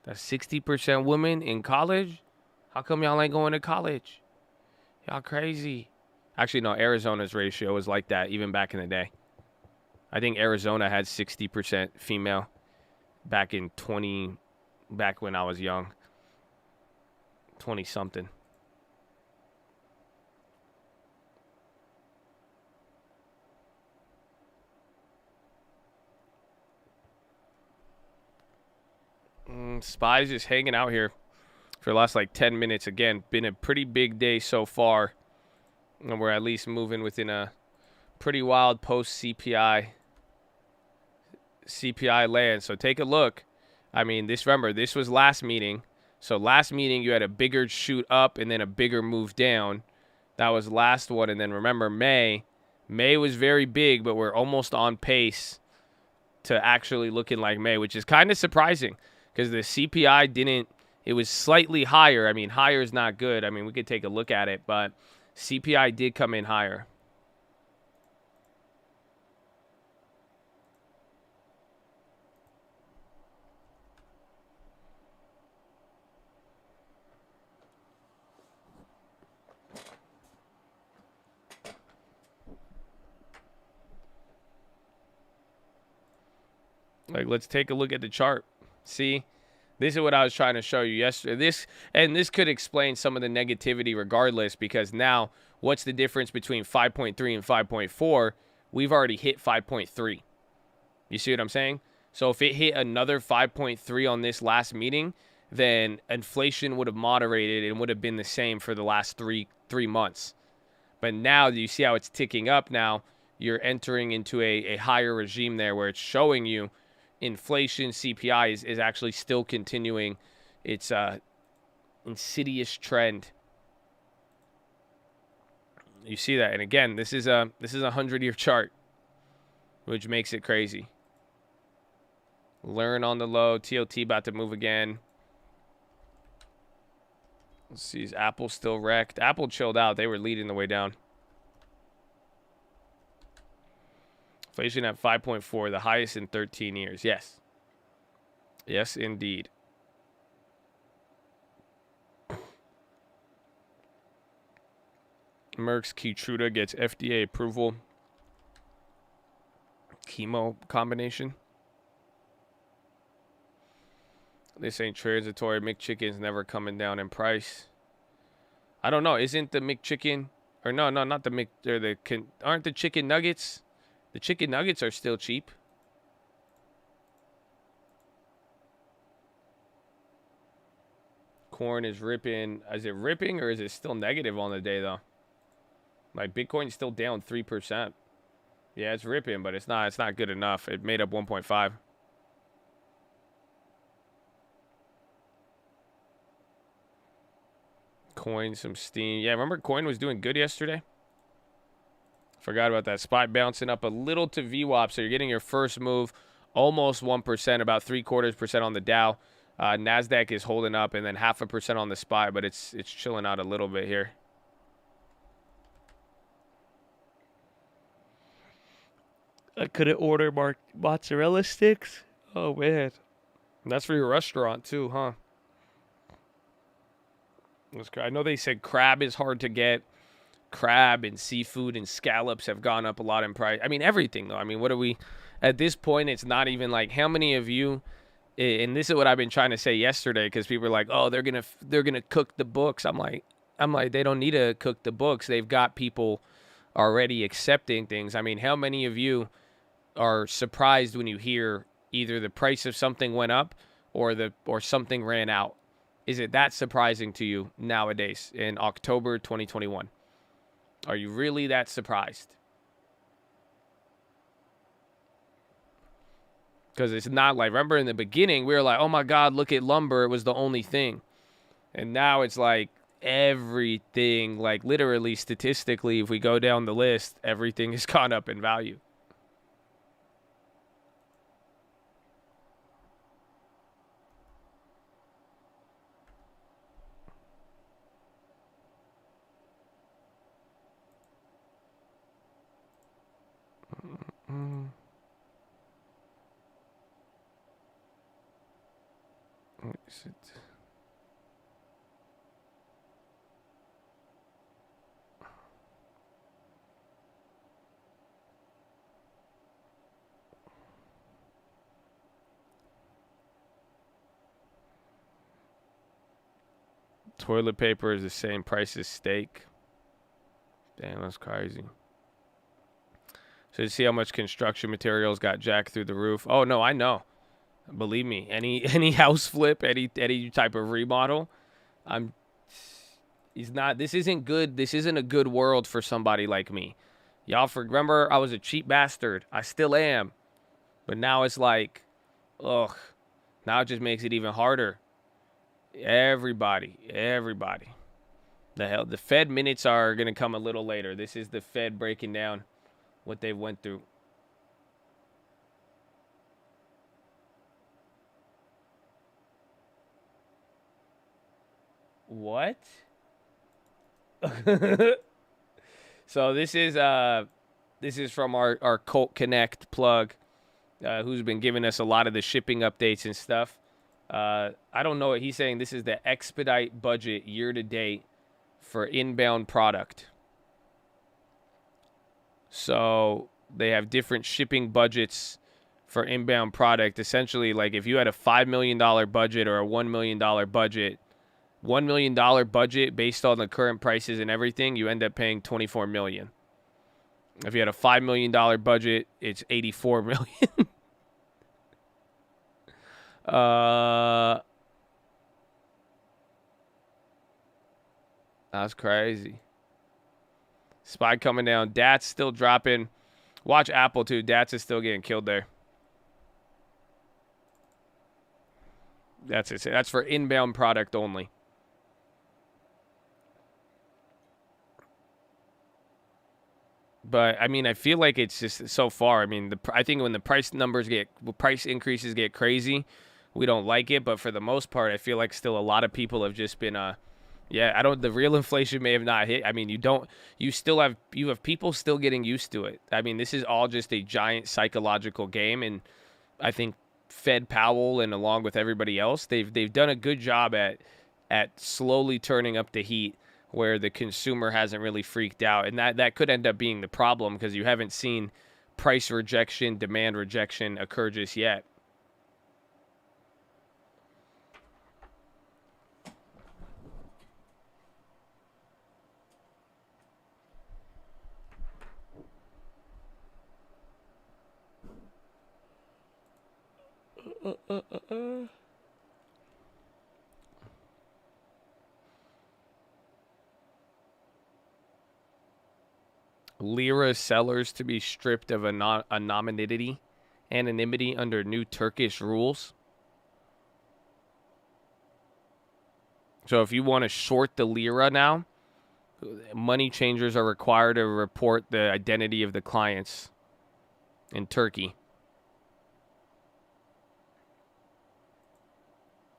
That's 60% women in college? How come y'all ain't going to college? Y'all crazy. Actually, no, Arizona's ratio was like that even back in the day. I think Arizona had 60% female back when I was young. 20-something. Spy's just hanging out here for the last like 10 minutes. Again, been a pretty big day so far. And we're at least moving within a pretty wild post-CPI land. So take a look. I mean, remember, this was last meeting. So last meeting, you had a bigger shoot up and then a bigger move down. That was last one. And then remember, May was very big, but we're almost on pace to actually looking like May, which is kind of surprising because the CPI it was slightly higher. I mean, higher is not good. I mean, we could take a look at it, but CPI did come in higher. Like, let's take a look at the chart. See, this is what I was trying to show you yesterday. This could explain some of the negativity regardless, because now what's the difference between 5.3 and 5.4? We've already hit 5.3. You see what I'm saying? So if it hit another 5.3 on this last meeting, then inflation would have moderated and would have been the same for the last three months. But now, do you see how it's ticking up now? You're entering into a higher regime there where it's showing you inflation, CPI is actually still continuing its insidious trend. You see that, and again, this is a 100-year chart, which makes it crazy. Learn on the low. TOT about to move again. Let's see, is Apple still wrecked? Apple chilled out. They were leading the way down. Inflation at 5.4, the highest in 13 years. Yes. Yes, indeed. Merck's Keytruda gets FDA approval. Chemo combination. This ain't transitory. McChicken's never coming down in price. I don't know. Isn't the McChicken... Or no, not the Mc... Or aren't the chicken nuggets... The chicken nuggets are still cheap. Corn is ripping. Is it ripping or is it still negative on the day, though? Like, Bitcoin's still down 3%. Yeah, it's ripping, but it's not good enough. It made up 1.5. Coin, some steam. Yeah, remember Coin was doing good yesterday? Forgot about that. SPY bouncing up a little to VWAP, so you're getting your first move, almost 1%, about 0.75% on the Dow. NASDAQ is holding up, and then 0.5% on the SPY, but it's chilling out a little bit here. I couldn't order mozzarella sticks. Oh, man. That's for your restaurant, too, huh? I know they said crab is hard to get. Crab and seafood and scallops have gone up a lot in price. I mean, everything, though. I mean, what are we... At this point, it's not even like how many of you... And this is what I've been trying to say yesterday, because people are like, oh, they're gonna cook the books. I'm like, they don't need to cook the books. They've got people already accepting things. I mean, how many of you are surprised when you hear either the price of something went up or something ran out? Is it that surprising to you nowadays in October 2021? Are you really that surprised? Because it's not like, remember in the beginning, we were like, oh my God, look at lumber. It was the only thing. And now it's like everything, like literally statistically, if we go down the list, everything has gone up in value. Is it? Toilet paper is the same price as steak. Damn, that's crazy. So you see how much construction materials got jacked through the roof? Oh no, I know. Believe me, any house flip, any type of remodel, this isn't good. This isn't a good world for somebody like me. Y'all remember I was a cheap bastard. I still am. But now it's like, ugh. Now it just makes it even harder. Everybody. The hell, the Fed minutes are going to come a little later. This is the Fed breaking down what they went through. What? So this is from our Colt Connect plug, who's been giving us a lot of the shipping updates and stuff. I don't know what he's saying. This is the expedite budget year to date for inbound product. So they have different shipping budgets for inbound product. Essentially, like if you had a $5 million budget or a $1 million budget, $1 million budget based on the current prices and everything, you end up paying $24 million. If you had a $5 million budget, it's $84 million. That's crazy. SPY coming down. DAT's still dropping. Watch Apple too. DAT's is still getting killed there. That's it. That's for inbound product only. But I mean, I feel like it's just so far. I mean, I think when the price increases get crazy, we don't like it. But for the most part, I feel like still a lot of people have just been the real inflation may have not hit. I mean, you have people still getting used to it. I mean, this is all just a giant psychological game, and I think Fed Powell and along with everybody else, they've done a good job at slowly turning up the heat where the consumer hasn't really freaked out. And that could end up being the problem because you haven't seen price rejection, demand rejection occur just yet. Lira sellers to be stripped of anonymity under new Turkish rules. So if you want to short the lira now, money changers are required to report the identity of the clients in Turkey.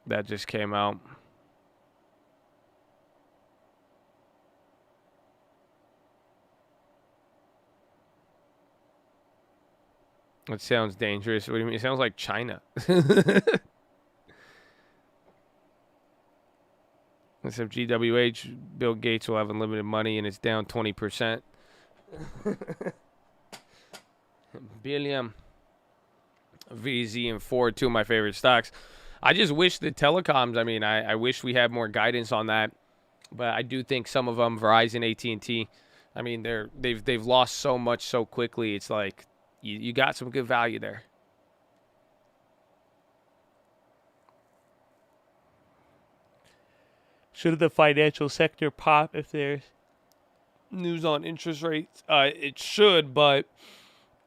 That just came out. It sounds dangerous. What do you mean? It sounds like China. Except GWH, Bill Gates will have unlimited money and it's down 20%. Billion. VZ and Ford, two of my favorite stocks. I just wish the telecoms, I wish we had more guidance on that. But I do think some of them, Verizon, AT&T, they've lost so much so quickly. It's like you got some good value there. Should the financial sector pop if there's news on interest rates? It should, but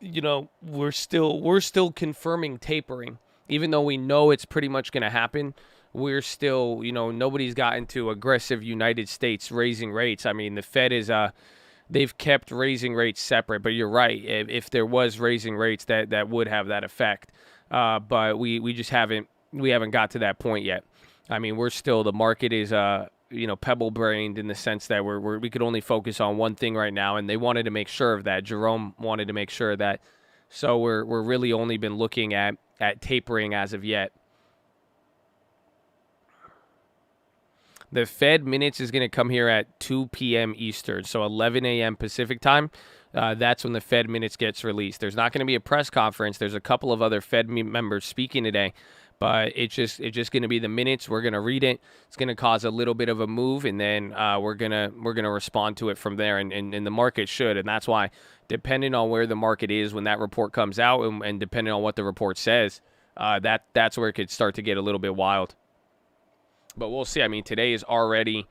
we're still confirming tapering, even though we know it's pretty much going to happen. We're still, nobody's gotten to aggressive United States raising rates. I mean, the Fed is they've kept raising rates separate. But you're right. If there was raising rates, that would have that effect. But we just haven't got to that point yet. I mean, the market is pebble-brained in the sense that we could only focus on one thing right now, and they wanted to make sure of that. Jerome wanted to make sure of that. So we're really only been looking at tapering as of yet. The Fed minutes is going to come here at 2 p.m. Eastern, so 11 a.m. Pacific time. That's when the Fed minutes gets released. There's not going to be a press conference. There's a couple of other Fed members speaking today, but it's just going to be the minutes. We're going to read it. It's going to cause a little bit of a move, and then we're gonna respond to it from there. And the market should, and that's why, depending on where the market is when that report comes out, and depending on what the report says, that's where it could start to get a little bit wild. But we'll see. I mean, today is we're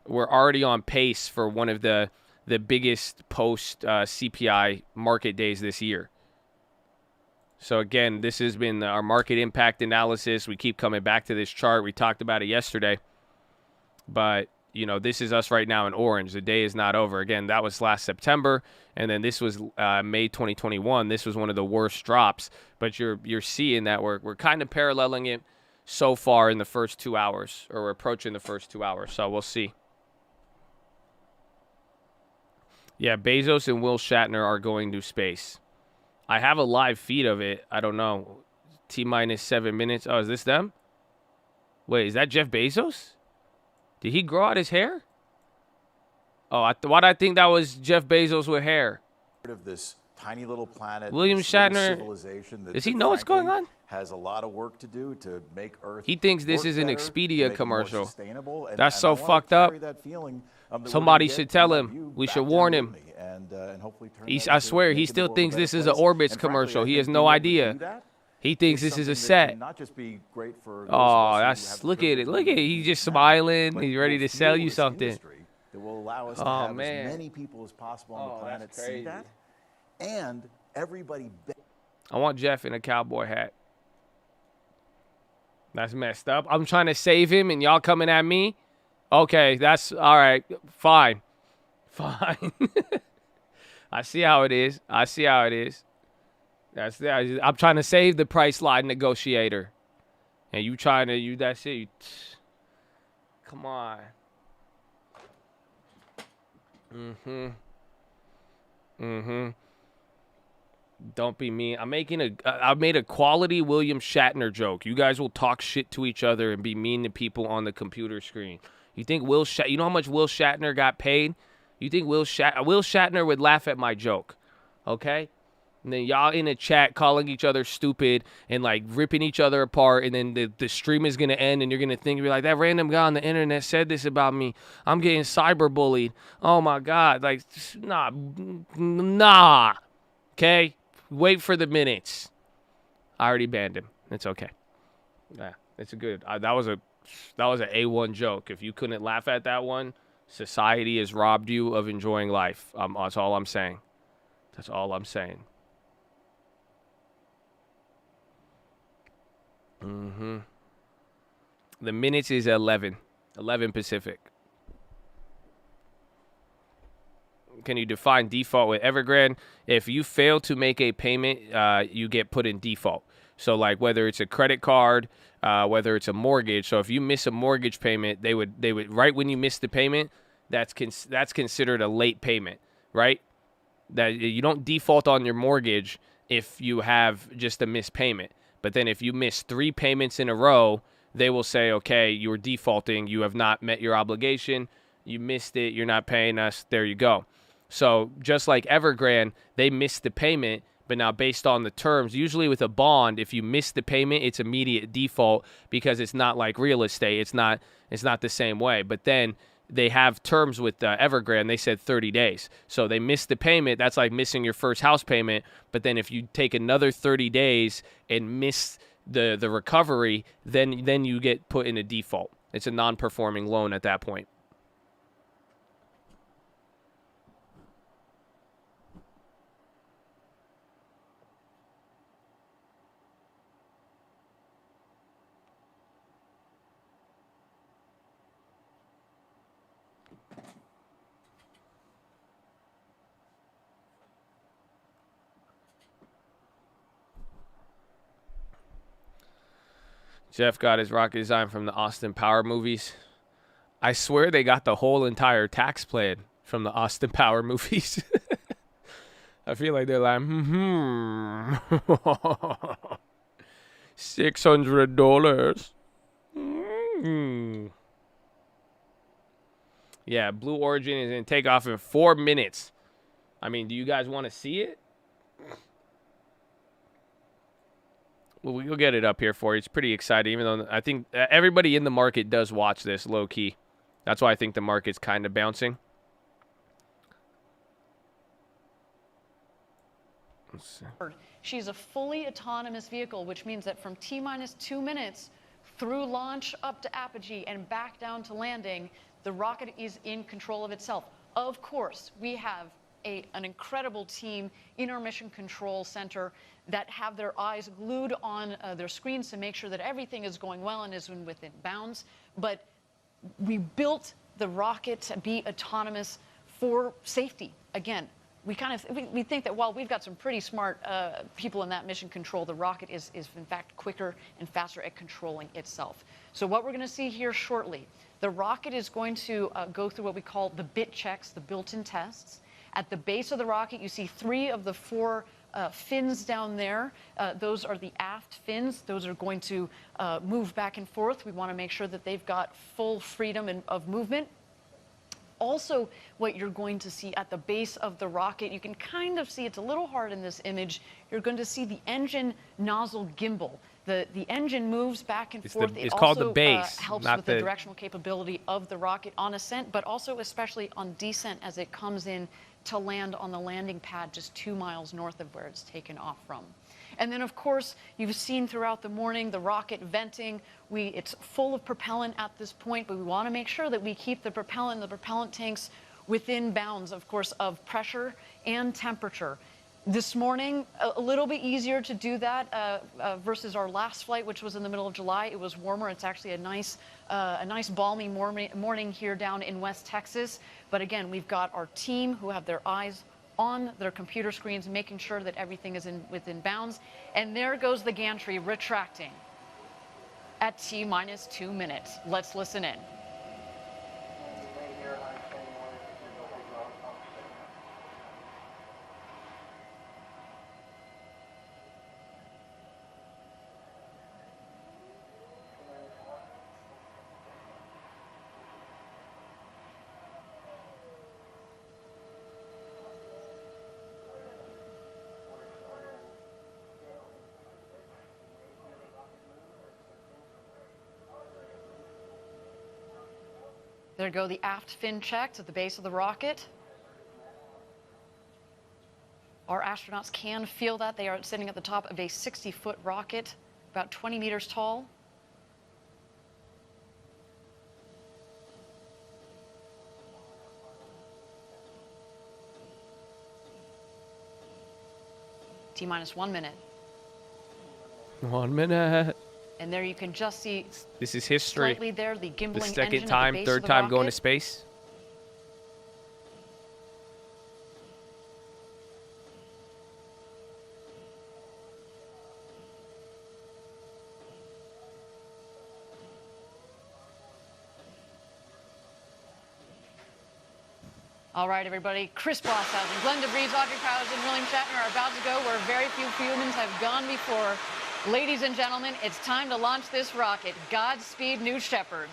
already on pace for one of the biggest post CPI market days this year. So again, this has been our market impact analysis. We keep coming back to this chart. We talked about it yesterday. But, you know, this is us right now in orange. The day is not over. Again, that was last September. And then this was May 2021. This was one of the worst drops. But you're seeing that we're kind of paralleling it so far in the first 2 hours, or we're approaching the first 2 hours. So we'll see. Yeah, Bezos and Will Shatner are going to space. I have a live feed of it. I don't know. T-minus 7 minutes. Oh, is this them? Wait, is that Jeff Bezos? Did he grow out his hair? Oh, why did I think that was Jeff Bezos with hair? Of this tiny little planet, William Shatner, does he know what's going on? Has a lot of work to do to make Earth. He thinks this is an better, Expedia commercial. And that's so fucked up. Somebody should tell him. We should warn him. And hopefully I swear, he still thinks this is an Orbitz commercial. He has no idea. He thinks this is a set. Not just be great for oh, that's look at it. Look at it. He's just smiling. He's ready to sell you something. That will allow us to have as many people as possible on the planet see that. And everybody. I want Jeff in a cowboy hat. That's messed up. I'm trying to save him, and y'all coming at me. Okay, that's all right. Fine. I see how it is. I'm trying to save the price slide negotiator, and you trying to that's it. Come on. Don't be mean. I made a quality William Shatner joke. You guys will talk shit to each other and be mean to people on the computer screen. You think you know how much Will Shatner got paid? You think Will Shatner would laugh at my joke, okay? And then y'all in a chat calling each other stupid and like ripping each other apart, and then the stream is gonna end, and you're gonna think, you're like, that random guy on the internet said this about me. I'm getting cyberbullied. Oh my God, like nah. Okay, wait for the minutes. I already banned him. It's okay. Yeah, it's a good. That was an A1 joke. If you couldn't laugh at that one, society has robbed you of enjoying life. That's all I'm saying. That's all I'm saying. The minutes is 11 Pacific. Can you define default with Evergrande? If you fail to make a payment, you get put in default. So like whether it's a credit card, whether it's a mortgage. So if you miss a mortgage payment, they would right when you miss the payment, that's considered a late payment, right? That you don't default on your mortgage if you have just a missed payment. But then if you miss 3 payments in a row, they will say, okay, you were defaulting. You have not met your obligation. You missed it. You're not paying us. There you go. So just like Evergrande, they missed the payment, but now based on the terms, usually with a bond, if you miss the payment, it's immediate default because it's not like real estate. It's not the same way. But then they have terms with Evergrande. They said 30 days. So they missed the payment. That's like missing your first house payment. But then if you take another 30 days and miss the recovery, then you get put in a default. It's a non-performing loan at that point. Jeff got his rocket design from the Austin Power movies. I swear they got the whole entire tax plan from the Austin Power movies. I feel like they're like, $600. Yeah, Blue Origin is going to take off in 4 minutes. I mean, do you guys want to see it? Well, we'll get it up here for you. It's pretty exciting, even though I think everybody in the market does watch this low-key. That's why I think the market's kind of bouncing. She's a fully autonomous vehicle, which means that from T-minus 2 minutes through launch up to apogee and back down to landing, the rocket is in control of itself. Of course, we have an incredible team in our Mission Control Center that have their eyes glued on their screens to make sure that everything is going well and is within bounds. But we built the rocket to be autonomous for safety. Again, we think that while we've got some pretty smart people in that mission control, the rocket is in fact quicker and faster at controlling itself. So what we're going to see here shortly, the rocket is going to go through what we call the bit checks, the built-in tests. At the base of the rocket, you see 3 of the 4 fins down there. Those are the aft fins. Those are going to move back and forth. We want to make sure that they've got full freedom of movement. Also, what you're going to see at the base of the rocket, you can kind of see, it's a little hard in this image, you're going to see the engine nozzle gimbal. The engine moves back and forth. It's called the base. Helps with the directional capability of the rocket on ascent, but also especially on descent as it comes in to land on the landing pad just 2 miles north of where it's taken off from. And then, of course, you've seen throughout the morning the rocket venting. It's full of propellant at this point, but we want to make sure that we keep the propellant tanks within bounds, of course, of pressure and temperature. This morning, a little bit easier to do that versus our last flight, which was in the middle of July. It was warmer. It's actually a nice balmy morning here down in West Texas. But again, we've got our team who have their eyes on their computer screens, making sure that everything is within bounds. And there goes the gantry retracting at T-minus 2 minutes. Let's listen in. There go the aft fin checks at the base of the rocket. Our astronauts can feel that. They are sitting at the top of a 60-foot rocket, about 20 meters tall. T-minus 1 minute. 1 minute. And there you can just see this is history. Slightly there, the gimbling the second engine time, at the base third of the time going to rocket. space. All right, everybody. Chris Blosshausen, Glenn DeVries, Audrey Powers, and William Shatner are about to go where very few humans have gone before. Ladies and gentlemen, it's time to launch this rocket. Godspeed, New Shepard.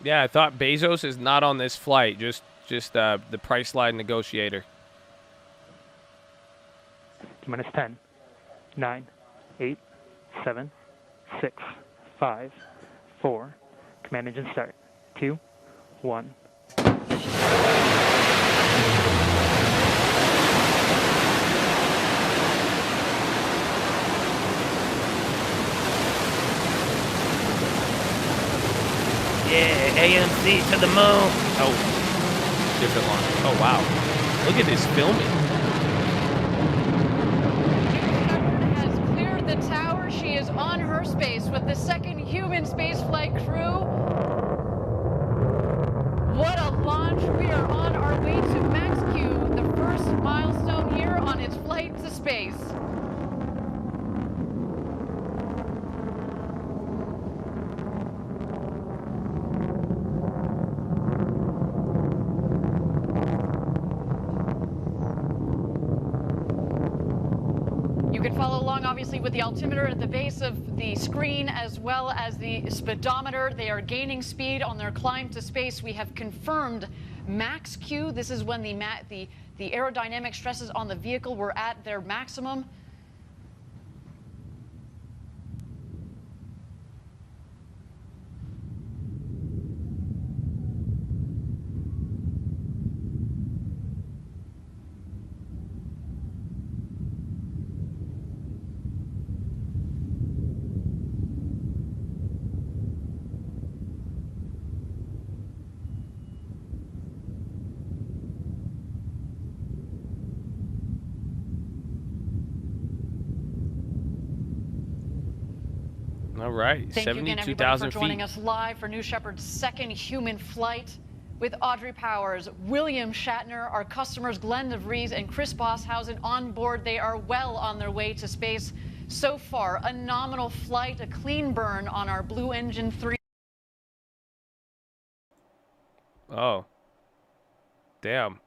Yeah, I thought Bezos is not on this flight. Just the price slide negotiator. Minus 10, 9, 8, 7, 6, 5, 4. Command engine start. 2, 1. Yeah, AMC to the moon. Oh, different launch. Oh, wow. Look at this filming. Has cleared the tower. She is on her space with the second human spaceflight crew. What a launch. We are on our way to Max Q, the first milestone here on its flight to space. You can follow along obviously with the altimeter at the base of the screen as well as the speedometer. They are gaining speed on their climb to space. We have confirmed max Q. This is when the aerodynamic stresses on the vehicle were at their maximum. All right, Thank you again, everybody, for 72,000 joining feet. us live for New Shepard's second human flight with Audrey Powers, William Shatner, our customers Glenn DeVries and Chris Bosshausen on board. They are well on their way to space. So far, a nominal flight, a clean burn on our Blue Engine 3. Oh. Damn.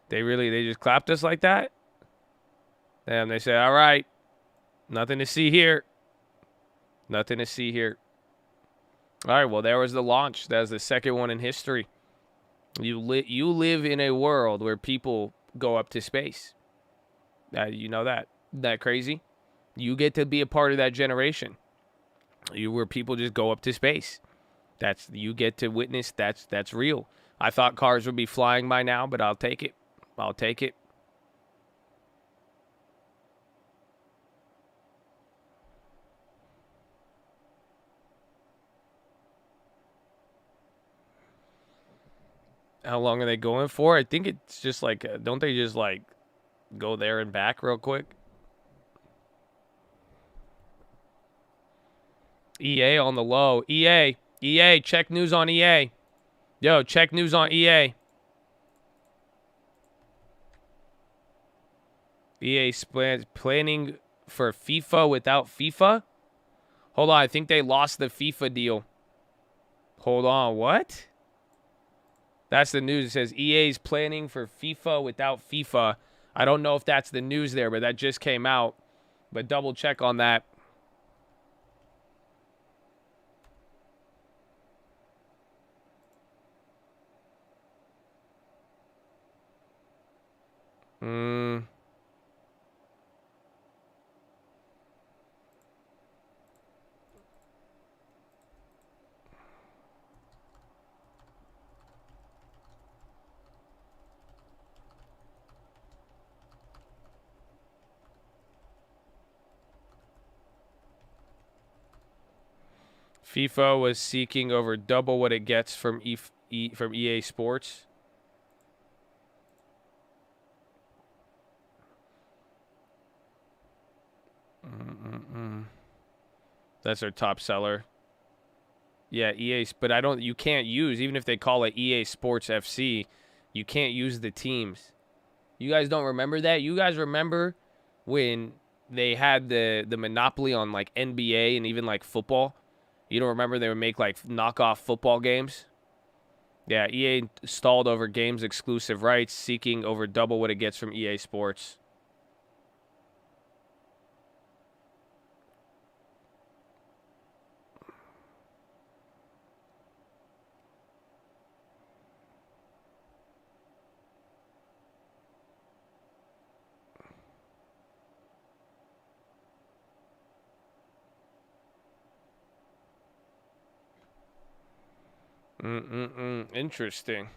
They just clapped us like that? Damn, they said, all right, nothing to see here. Nothing to see here. All right, well, there was the launch. That was the second one in history. You live in a world where people go up to space. You know that? That crazy? You get to be a part of that generation. Where people just go up to space. You get to witness. That's real. I thought cars would be flying by now, but I'll take it. I'll take it. How long are they going for? I think it's just like, don't they just like go there and back real quick? EA on the low. EA, check news on EA. Yo, check news on EA. EA planning for FIFA without FIFA? Hold on, I think they lost the FIFA deal. Hold on, what? That's the news. It says EA's planning for FIFA without FIFA. I don't know if that's the news there, but that just came out. But double check on that. FIFA was seeking over double what it gets from EA Sports. That's their top seller. Yeah, EA, but you can't use, even if they call it EA Sports FC, you can't use the teams. You guys don't remember that? You guys remember when they had the monopoly on like NBA and even like football? You don't remember they would make like knockoff football games? Yeah, EA stalled over games exclusive rights, seeking over double what it gets from EA Sports. Interesting.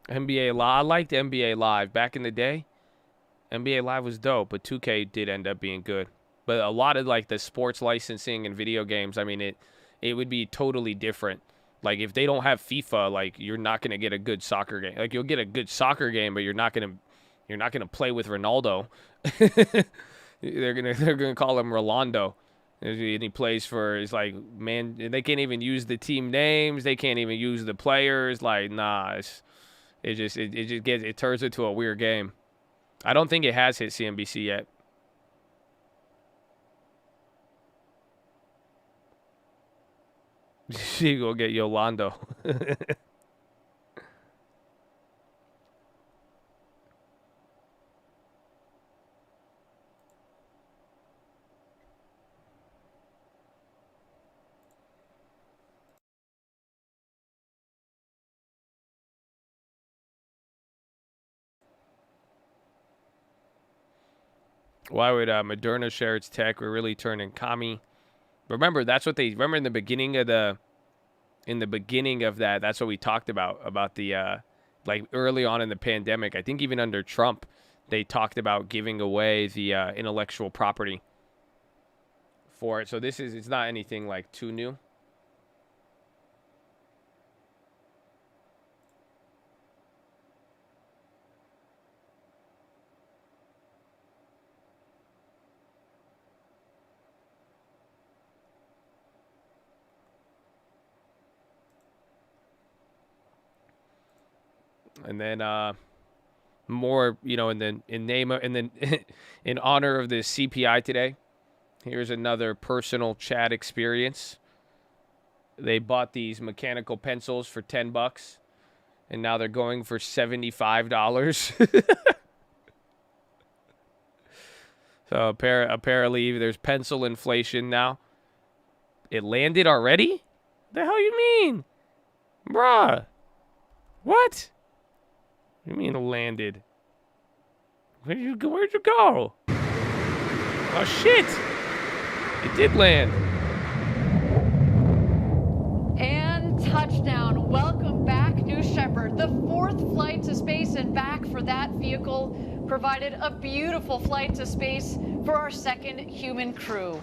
NBA Live. I liked NBA Live back in the day. NBA Live was dope, but 2K did end up being good. But a lot of like the sports licensing and video games, I mean, it would be totally different. Like if they don't have FIFA, like you're not gonna get a good soccer game. Like you'll get a good soccer game, but you're not gonna play with Ronaldo. they're gonna call him Rolando. And he plays for, it's like, man, they can't even use the team names. They can't even use the players. Like, nah, it turns into a weird game. I don't think it has hit CNBC yet. You go get Yolando. Why would Moderna share its tech? We're really turning commie. Remember, that's what they remember in the beginning of that. That's what we talked about the like early on in the pandemic. I think even under Trump, they talked about giving away the intellectual property for it. So it's not anything like too new. And then more, in honor of the CPI today, here's another personal chat experience. They bought these mechanical pencils for $10, and now they're going for $75. So apparently there's pencil inflation now. It landed already? The hell you mean? Bruh. What? What do you mean it landed? Where'd you go? Oh shit! It did land. And touchdown. Welcome back, New Shepard. The 4th flight to space and back for that vehicle provided a beautiful flight to space for our 2nd human crew.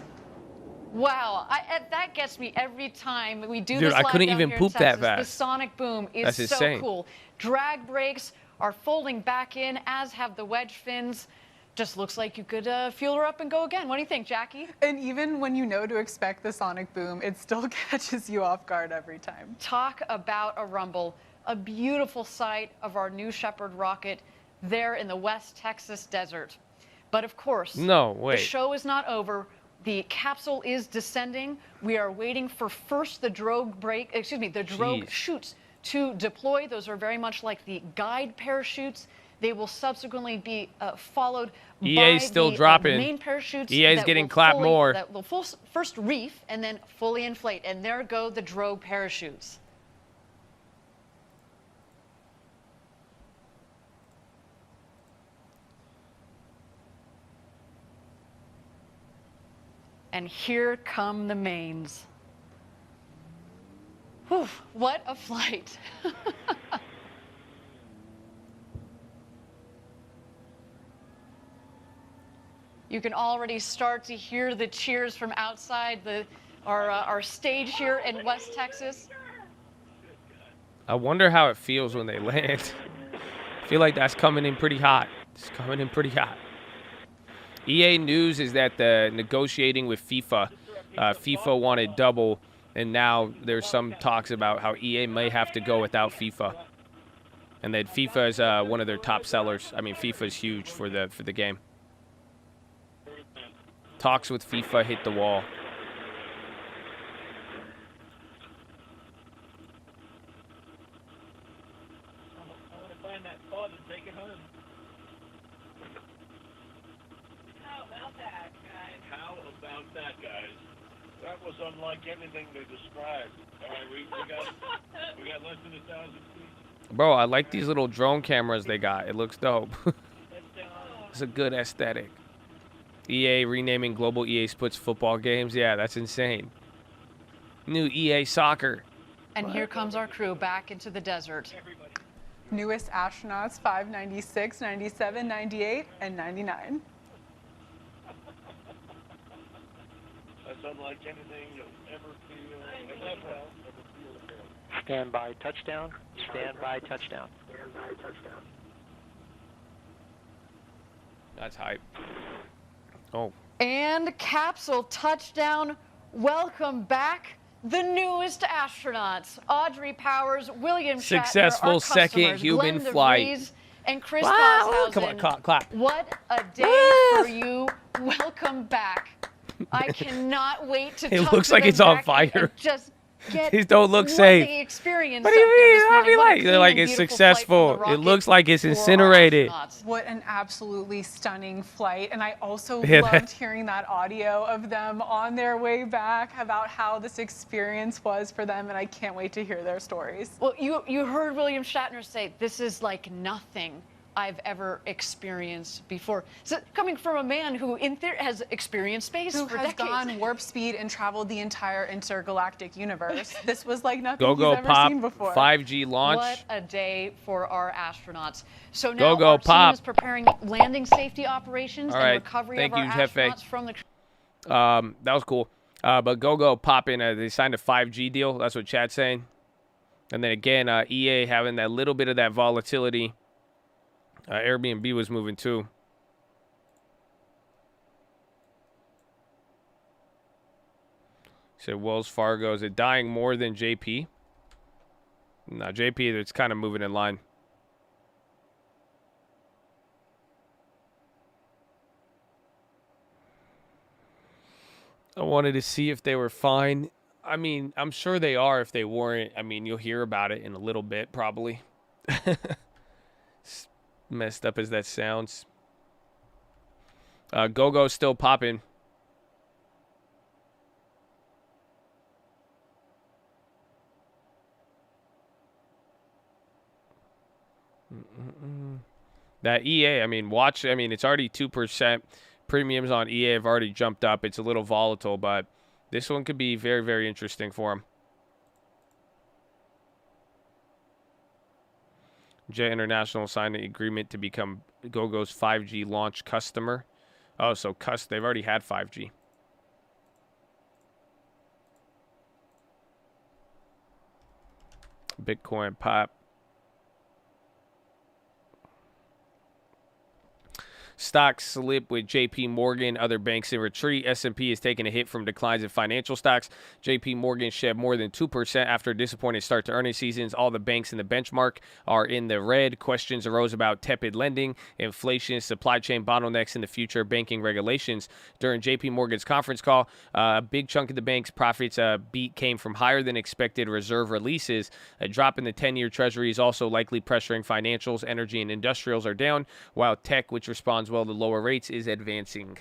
Wow, that gets me every time we do this live I couldn't down even here poop in Texas. that The fast. sonic boom is That's so insane. cool. Drag brakes are folding back in, as have the wedge fins. Just looks like you could fuel her up and go again. What do you think, Jackie? And even when you know to expect the sonic boom, it still catches you off guard every time. Talk about a rumble. A beautiful sight of our New Shepard rocket there in the West Texas desert. But of course, No, wait. the show is not over. The capsule is descending. We are waiting for first the drogue Jeez. chutes to deploy. Those are very much like the guide parachutes. They will subsequently be followed EA's by still the dropping. main parachutes. EA's that getting will clapped more. That will first reef and then fully inflate. And there go the drogue parachutes. And here come the mains. Whew, what a flight. You can already start to hear the cheers from outside our stage here in West Texas. I wonder how it feels when they land. I feel like that's coming in pretty hot. It's coming in pretty hot. EA news is that the negotiating with FIFA. FIFA wanted double, and now there's some talks about how EA may have to go without FIFA. And that FIFA is one of their top sellers. I mean, FIFA is huge for the game. Talks with FIFA hit the wall. That was unlike anything they described. All right, we got less than 1,000 feet. Bro, I like these little drone cameras they got. It looks dope. It's a good aesthetic. EA renaming global EA Sports football games. Yeah, that's insane. New EA Soccer. And here comes our crew back into the desert. Newest astronauts 5, 96, 97, 98, and 99. That's unlike anything you'll ever feel. Stand by touchdown. Stand by touchdown. That's hype. Oh. And capsule touchdown. Welcome back. The newest astronauts, Audrey Powers, William Shatner, Successful our second customers, human Glenn flight. DeVries, and Chris Wow. Boshausen. Come on, clap. What a day for you. Welcome back. I cannot wait to It talk looks to like them, it's on Jackie, fire. and just get These don't look what safe. they experienced What do you up there mean? this How do you morning. What a like? They're clean like and it's beautiful flight from successful. the It rocket looks like it's for our incinerated. astronauts. What an absolutely stunning flight. And I also Yeah, loved hearing that audio of them on their way back about how this experience was for them. And I can't wait to hear their stories. Well, you heard William Shatner say, this is like nothing I've ever experienced before. So coming from a man who, in theory, has experienced space Who for has decades. gone warp speed and traveled the entire intergalactic universe. This was like nothing Go he's ever pop. seen before. 5G launch. What a day for our astronauts. So now Go our team pop. is preparing landing safety operations All and right. recovery Thank of our you, Jefe. astronauts from the... That was cool. But go pop in. They signed a 5G deal. That's what Chad's saying. And then again, EA having that little bit of that volatility. Airbnb was moving too. Said Wells Fargo. Is it dying more than JP? No, JP, it's kind of moving in line. I wanted to see if they were fine. I mean, I'm sure they are. If they weren't, I mean, you'll hear about it in a little bit, probably. Messed up as that sounds. Go still popping. That EA, I mean, watch. I mean, it's already 2%. Premiums on EA have already jumped up. It's a little volatile, but this one could be very, very interesting for him. Jet International signed an agreement to become GoGo's 5G launch customer. Oh, so they've already had 5G. Bitcoin pop. Stocks slip with JP Morgan, other banks in retreat. S&P is taking a hit from declines in financial stocks. JP Morgan shed more than 2% after a disappointing start to earnings seasons. All the banks in the benchmark are in the red. Questions arose about tepid lending, inflation, supply chain bottlenecks, and the future of banking regulations. During JP Morgan's conference call, a big chunk of the bank's profits beat came from higher than expected reserve releases. A drop in the 10-year treasury is also likely pressuring financials. Energy and industrials are down, while tech, which responds well to lower rates, is advancing.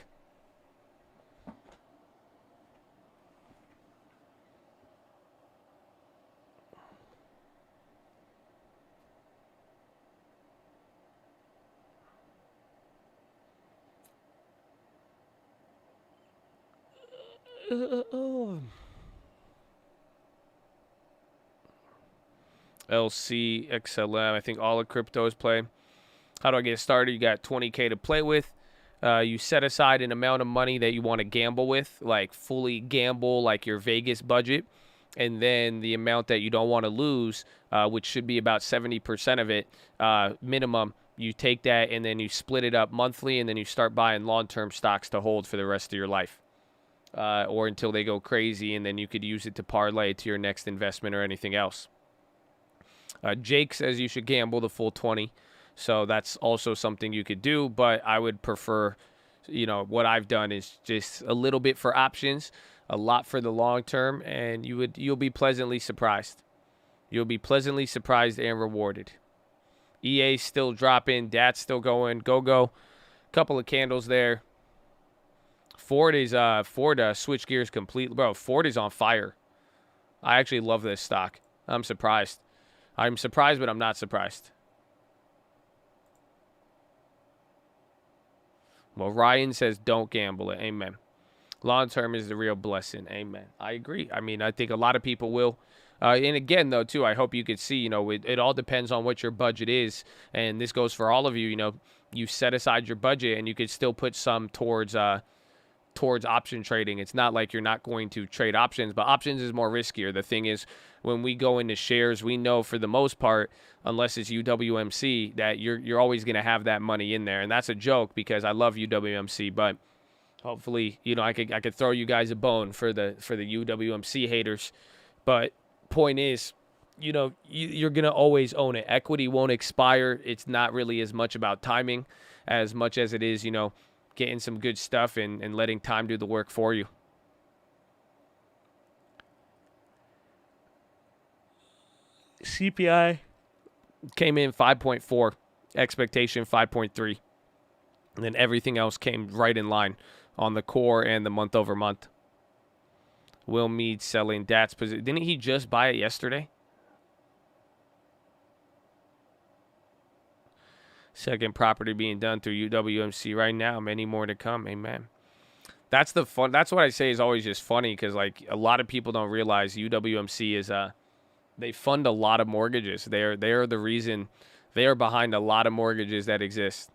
LC, XLM, I think all of cryptos play. How do I get started? You got 20K to play with. You set aside an amount of money that you want to gamble with, like fully gamble, like your Vegas budget. And then the amount that you don't want to lose, which should be about 70% of it, minimum. You take that and then you split it up monthly, and then you start buying long-term stocks to hold for the rest of your life. Or until they go crazy, and then you could use it to parlay to your next investment or anything else. Jake says you should gamble the full 20. So that's also something you could do, but I would prefer, what I've done is just a little bit for options, a lot for the long term, and you'll be pleasantly surprised. You'll be pleasantly surprised and rewarded. EA still dropping, DAT's still going, go. Couple of candles there. Ford switch gears completely, bro. Ford is on fire. I actually love this stock. I'm surprised. I'm surprised, but I'm not surprised. Well, Ryan says don't gamble it. Amen. Long term is the real blessing. Amen. I agree. I mean, I think a lot of people will. And again, though, too, I hope you could see, it all depends on what your budget is. And this goes for all of you. You set aside your budget and you could still put some towards option trading. It's not like you're not going to trade options, but options is more riskier. The thing is, when we go into shares, we know for the most part, unless it's UWMC, that you're always going to have that money in there. And that's a joke because I love UWMC, but hopefully, I could throw you guys a bone for the UWMC haters. But point is, you're going to always own it. Equity won't expire. It's not really as much about timing as much as it is, getting some good stuff and letting time do the work for you. CPI came in 5.4, expectation 5.3. And then everything else came right in line on the core and the month over month. Will Meade selling DAT's position. Didn't he just buy it yesterday? Second property being done through UWMC right now. Many more to come. Amen. That's the fun. That's what I say is always just funny because like a lot of people don't realize UWMC is they fund a lot of mortgages. They're the reason. They are behind a lot of mortgages that exist.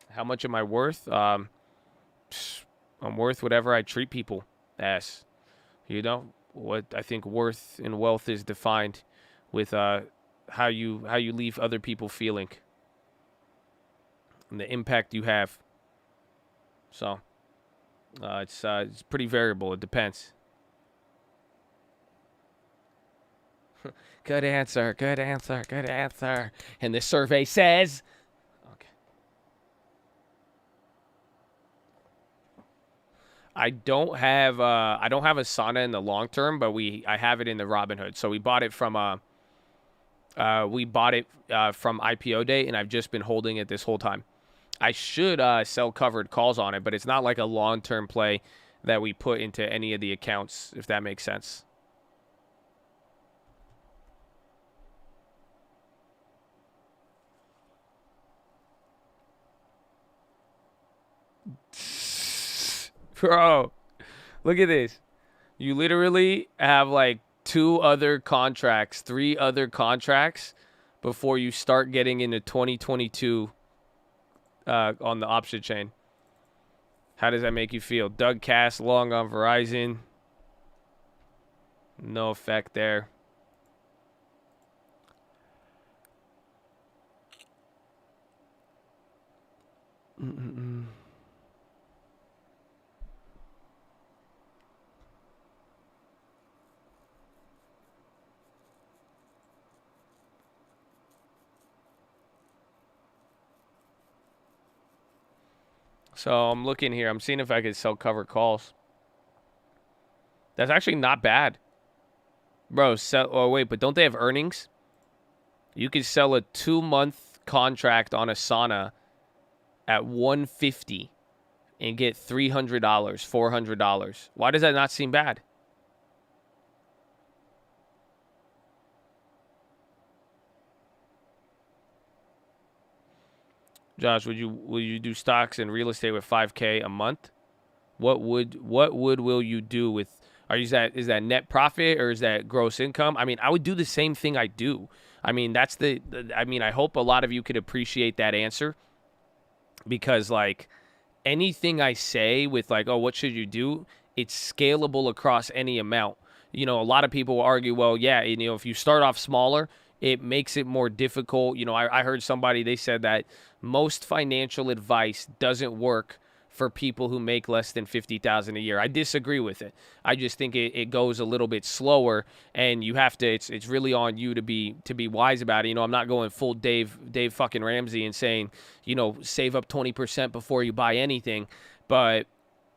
How much am I worth? I'm worth whatever I treat people as. You know what I think worth and wealth is defined with how you leave other people feeling and the impact you have. So it's pretty variable. It depends. Good answer. Good answer. Good answer. And the survey says. I don't have a sauna in the long term, but I have it in the Robinhood. So we bought it from IPO day, and I've just been holding it this whole time. I should sell covered calls on it, but it's not like a long-term play that we put into any of the accounts, if that makes sense. Bro, look at this. You literally have like 3 other contracts before you start getting into 2022 on the option chain. How does that make you feel? Doug Cass long on Verizon. No effect there. So I'm looking here. I'm seeing if I could sell covered calls. That's actually not bad. Bro, oh, wait, but don't they have earnings? You could sell a 2-month contract on Asana at $150 and get $300, $400. Why does that not seem bad? Josh, will you do stocks and real estate with $5K a month? What will you do with? Is that net profit or is that gross income? I mean, I would do the same thing I do. I mean, I hope a lot of you could appreciate that answer, because like anything I say with like, oh, what should you do? It's scalable across any amount. You know, a lot of people will argue, well, yeah, you know, if you start off smaller, it makes it more difficult. You know, I heard somebody, they said that most financial advice doesn't work for people who make less than $50,000 a year. I disagree with it. I just think it goes a little bit slower, and you have to. It's really on you to be wise about it. You know, I'm not going full Dave fucking Ramsey and saying, you know, save up 20% before you buy anything, but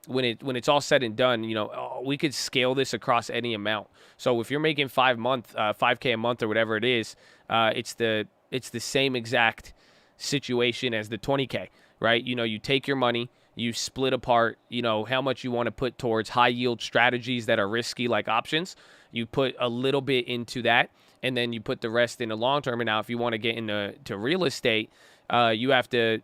when it's all said and done, you know, we could scale this across any amount. So if you're making $5K a month or whatever it is, it's the same exact situation as the 20K, right? You know, you take your money, you split apart, you know, how much you want to put towards high yield strategies that are risky like options. You put a little bit into that, and then you put the rest in the long term. And now if you want to get into real estate, you have to,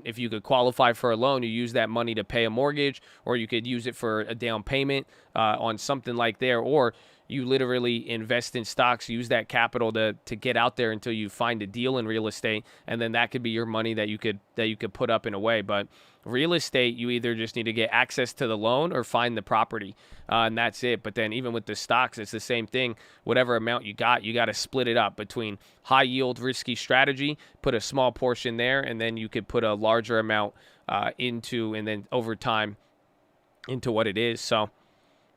if you could qualify for a loan, you use that money to pay a mortgage, or you could use it for a down payment on something like there, or you literally invest in stocks, use that capital to get out there until you find a deal in real estate, and then that could be your money that you could put up in a way. But real estate, you either just need to get access to the loan or find the property, and that's it. But then even with the stocks, it's the same thing. Whatever amount you got to split it up between high yield, risky strategy, put a small portion there, and then you could put a larger amount into, and then over time into what it is. So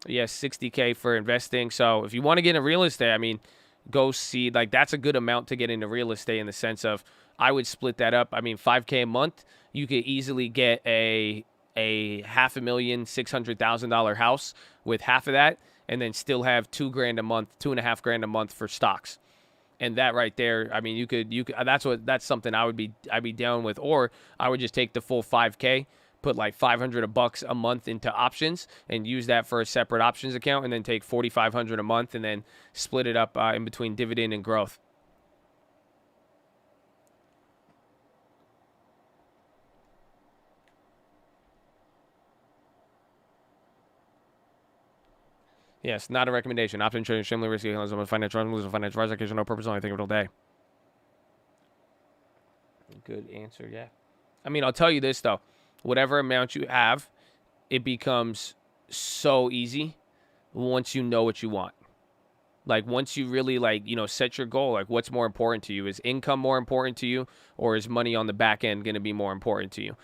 yes, $60K for investing. So if you want to get into real estate, I mean, go see, like, that's a good amount to get into real estate in the sense of, I would split that up. I mean, $5K a month, you could easily get a $500,600,000 house with half of that, and then still have $2,000 a month, $2,500 a month for stocks. And that right there, I mean, you could that's something I'd be down with. Or I would just take the full $5K, put like $500 a month into options and use that for a separate options account, and then take $4,500 a month and then split it up in between dividend and growth. Yes, not a recommendation. Option trading extremely risky. Financial advice. Occasional no purpose. Only think of it all day. Good answer. Yeah. I mean, I'll tell you this though. Whatever amount you have, it becomes so easy once you know what you want. Like once you really set your goal, like what's more important to you? Is income more important to you, or is money on the back end going to be more important to you?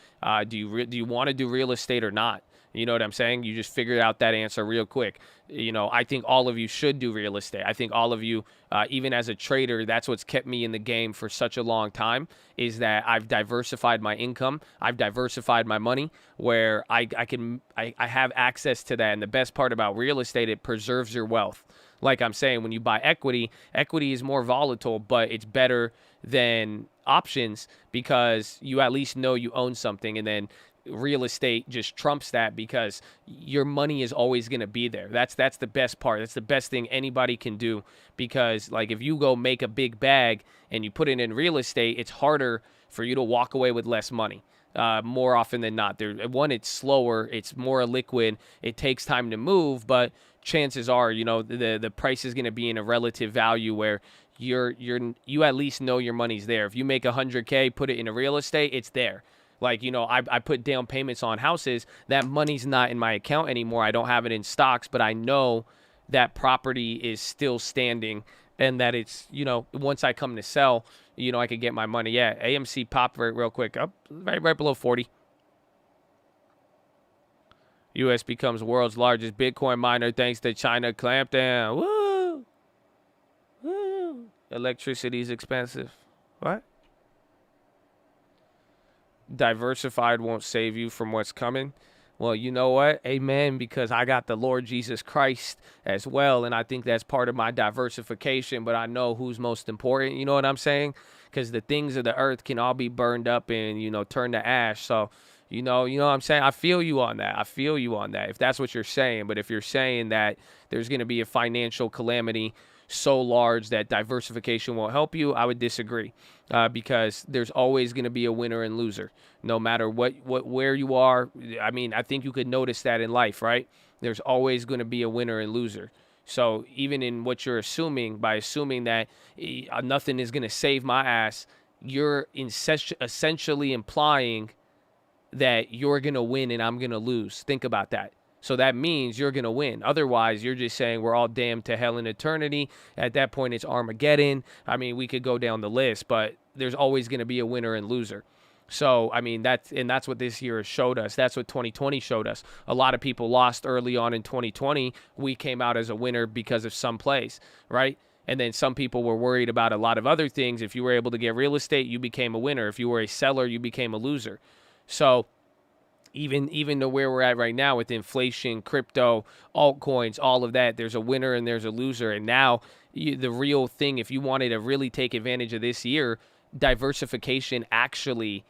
Do you want to do real estate or not? You know what I'm saying? You just figured out that answer real quick. I think all of you should do real estate. I think all of you, even as a trader, that's what's kept me in the game for such a long time, is that I've diversified my income. I've diversified my money where I have access to that. And the best part about real estate, it preserves your wealth. Like I'm saying, when you buy equity, equity is more volatile, but it's better than options because you at least know you own something. And then real estate just trumps that because your money is always going to be there. That's the best part. That's the best thing anybody can do, because like if you go make a big bag and you put it in real estate, it's harder for you to walk away with less money. More often than not, it's slower, it's more liquid, it takes time to move, but chances are, the price is going to be in a relative value where you at least know your money's there. If you make $100K, put it in a real estate, it's there. Like, I put down payments on houses. That money's not in my account anymore. I don't have it in stocks, but I know that property is still standing and that it's, once I come to sell, I could get my money. Yeah, AMC popped real quick up right below 40. U.S. becomes world's largest Bitcoin miner thanks to China clampdown. Woo! Woo! Electricity is expensive. What? Diversified won't save you from what's coming. Well, you know what? Amen, because I got the Lord Jesus Christ as well, and I think that's part of my diversification, but I know who's most important. You know what I'm saying? Because the things of the earth can all be burned up and, turn to ash. So, you know what I'm saying? I feel you on that. If that's what you're saying. But if you're saying that there's going to be a financial calamity so large that diversification won't help you, I would disagree, because there's always going to be a winner and loser, no matter where you are. I mean, I think you could notice that in life, right? There's always going to be a winner and loser. So even in what you're assuming, by assuming that nothing is going to save my ass, you're essentially implying that you're going to win and I'm going to lose. Think about that. So that means you're going to win. Otherwise, you're just saying we're all damned to hell in eternity. At that point, it's Armageddon. I mean, we could go down the list, but there's always going to be a winner and loser. So, I mean, that's what this year has showed us. That's what 2020 showed us. A lot of people lost early on in 2020. We came out as a winner because of some plays, right? And then some people were worried about a lot of other things. If you were able to get real estate, you became a winner. If you were a seller, you became a loser. So even to where we're at right now with inflation, crypto, altcoins, all of that, there's a winner and there's a loser. And now the real thing, if you wanted to really take advantage of this year, diversification actually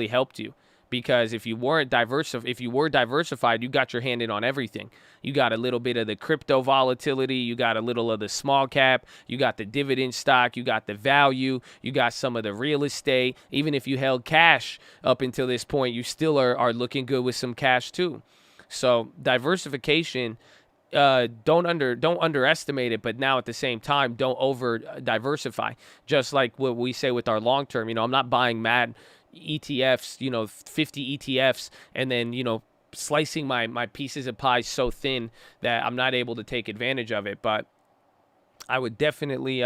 helped you. Because if you were diversified, you got your hand in on everything. You got a little bit of the crypto volatility, you got a little of the small cap, you got the dividend stock, you got the value, you got some of the real estate. Even if you held cash up until this point, you still are looking good with some cash too. So diversification, don't underestimate it, but now at the same time, don't over diversify. Just like what we say with our long term, I'm not buying mad ETFs, 50 ETFs, and then, slicing my pieces of pie so thin that I'm not able to take advantage of it. But I would definitely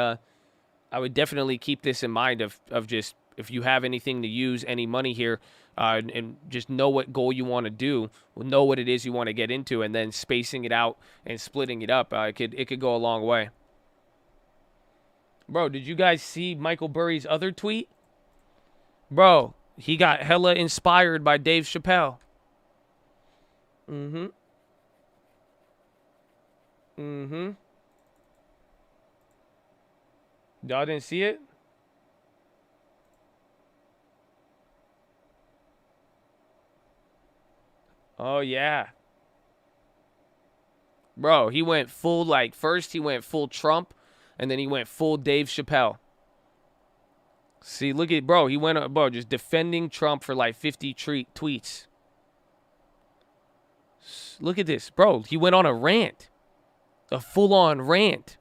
keep this in mind of just, if you have anything to use any money here, and just know what goal you want to do, know what it is you want to get into, and then spacing it out and splitting it up, it could go a long way. Bro, did you guys see Michael Burry's other tweet? Bro, he got hella inspired by Dave Chappelle. Y'all didn't see it? Oh, yeah. Bro, he went full, like, first he went full Trump, and then he went full Dave Chappelle. See, look at, bro, he went, bro, just defending Trump for like 50 tweets. Look at this, bro. He went on a rant, a full-on rant.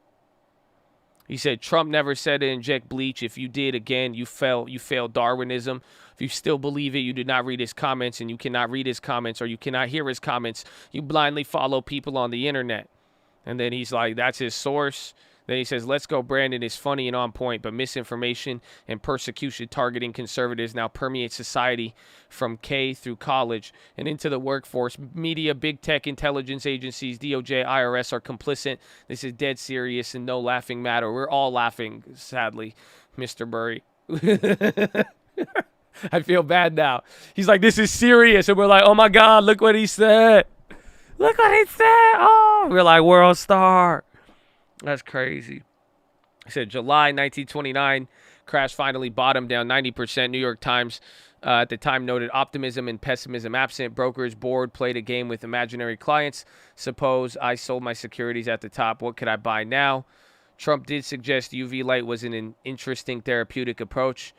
He said Trump never said to inject bleach. If you did, again, you failed Darwinism. If you still believe it, you did not read his comments, and you cannot read his comments, or you cannot hear his comments. You blindly follow people on the internet. And then he's like, that's his source. Then he says, let's go, Brandon is funny and on point, but misinformation and persecution targeting conservatives now permeate society from K through college and into the workforce. Media, big tech, intelligence agencies, DOJ, IRS are complicit. This is dead serious and no laughing matter. We're all laughing, sadly, Mr. Burry. I feel bad now. He's like, this is serious. And we're like, oh, my God, look what he said. Look what he said. Oh, we're like, world star. That's crazy. He said July 1929, crash finally bottomed down 90%. New York Times at the time noted optimism and pessimism absent. Brokers board played a game with imaginary clients. Suppose I sold my securities at the top. What could I buy now? Trump did suggest UV light was an interesting therapeutic approach.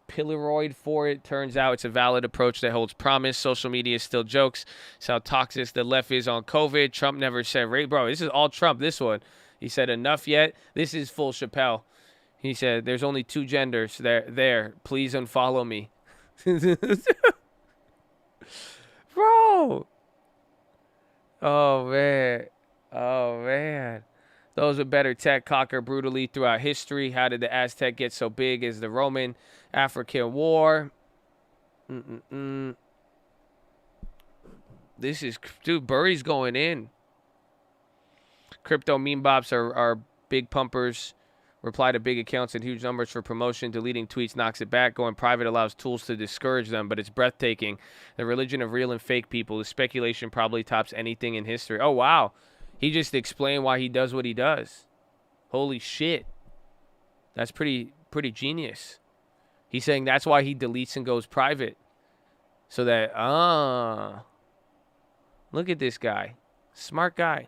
Polaroid for it. Turns out it's a valid approach that holds promise. Social media is still jokes. It's how toxic the left is on COVID. Trump never said rape. Bro, this is all Trump, this one. He said enough yet. This is full Chappelle. He said there's only two genders. There. Please unfollow me. Bro. Oh, man. Oh, man. Those with better tech conquer brutally throughout history. How did the Aztec get so big as the Roman African War? This is, dude, Burry's going in. Crypto meme bops are big pumpers. Reply to big accounts in huge numbers for promotion. Deleting tweets knocks it back. Going private allows tools to discourage them, but it's breathtaking. The religion of real and fake people. The speculation probably tops anything in history. Oh, wow. He just explained why he does what he does. Holy shit. That's pretty genius. He's saying that's why he deletes and goes private. So that, look at this guy. Smart guy.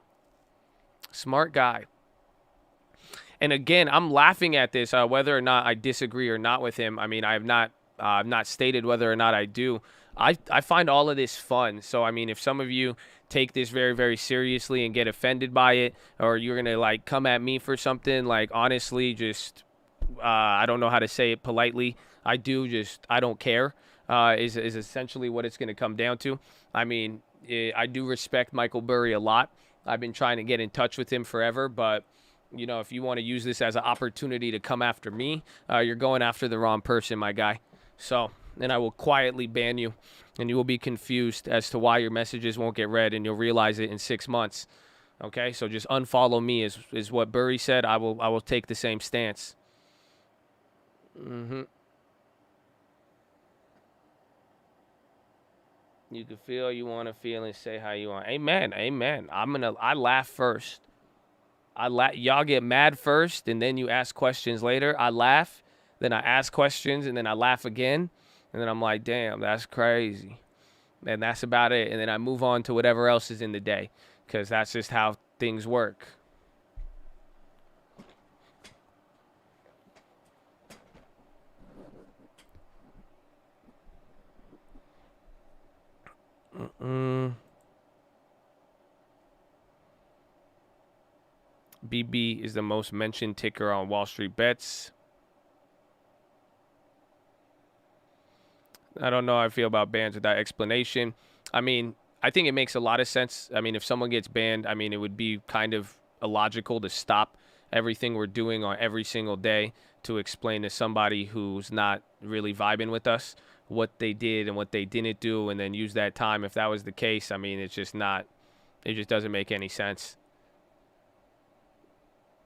Smart guy. And again, I'm laughing at this, whether or not I disagree or not with him. I mean, I have not stated whether or not I do. I find all of this fun. So, I mean, if some of you take this very, very seriously and get offended by it, or you're going to, like, come at me for something, like, honestly, just, I don't know how to say it politely. I don't care, is essentially what it's going to come down to. I mean, I do respect Michael Burry a lot. I've been trying to get in touch with him forever, but, you know, if you want to use this as an opportunity to come after me, you're going after the wrong person, my guy. So, and I will quietly ban you, and you will be confused as to why your messages won't get read, and you'll realize it in 6 months. Okay, so just unfollow me is what Burry said. I will take the same stance. You can feel you want to feel and say how you want. Amen. Amen. I laugh first. Y'all get mad first, and then you ask questions later. I laugh, then I ask questions, and then I laugh again. And then I'm like, damn, that's crazy. And that's about it. And then I move on to whatever else is in the day, because that's just how things work. BB is the most mentioned ticker on Wall Street Bets. I don't know how I feel about bans without explanation. I mean, I think it makes a lot of sense. I mean, if someone gets banned, I mean, it would be kind of illogical to stop everything we're doing on every single day to explain to somebody who's not really vibing with us what they did and what they didn't do, and then use that time. If that was the case, I mean, it just doesn't make any sense.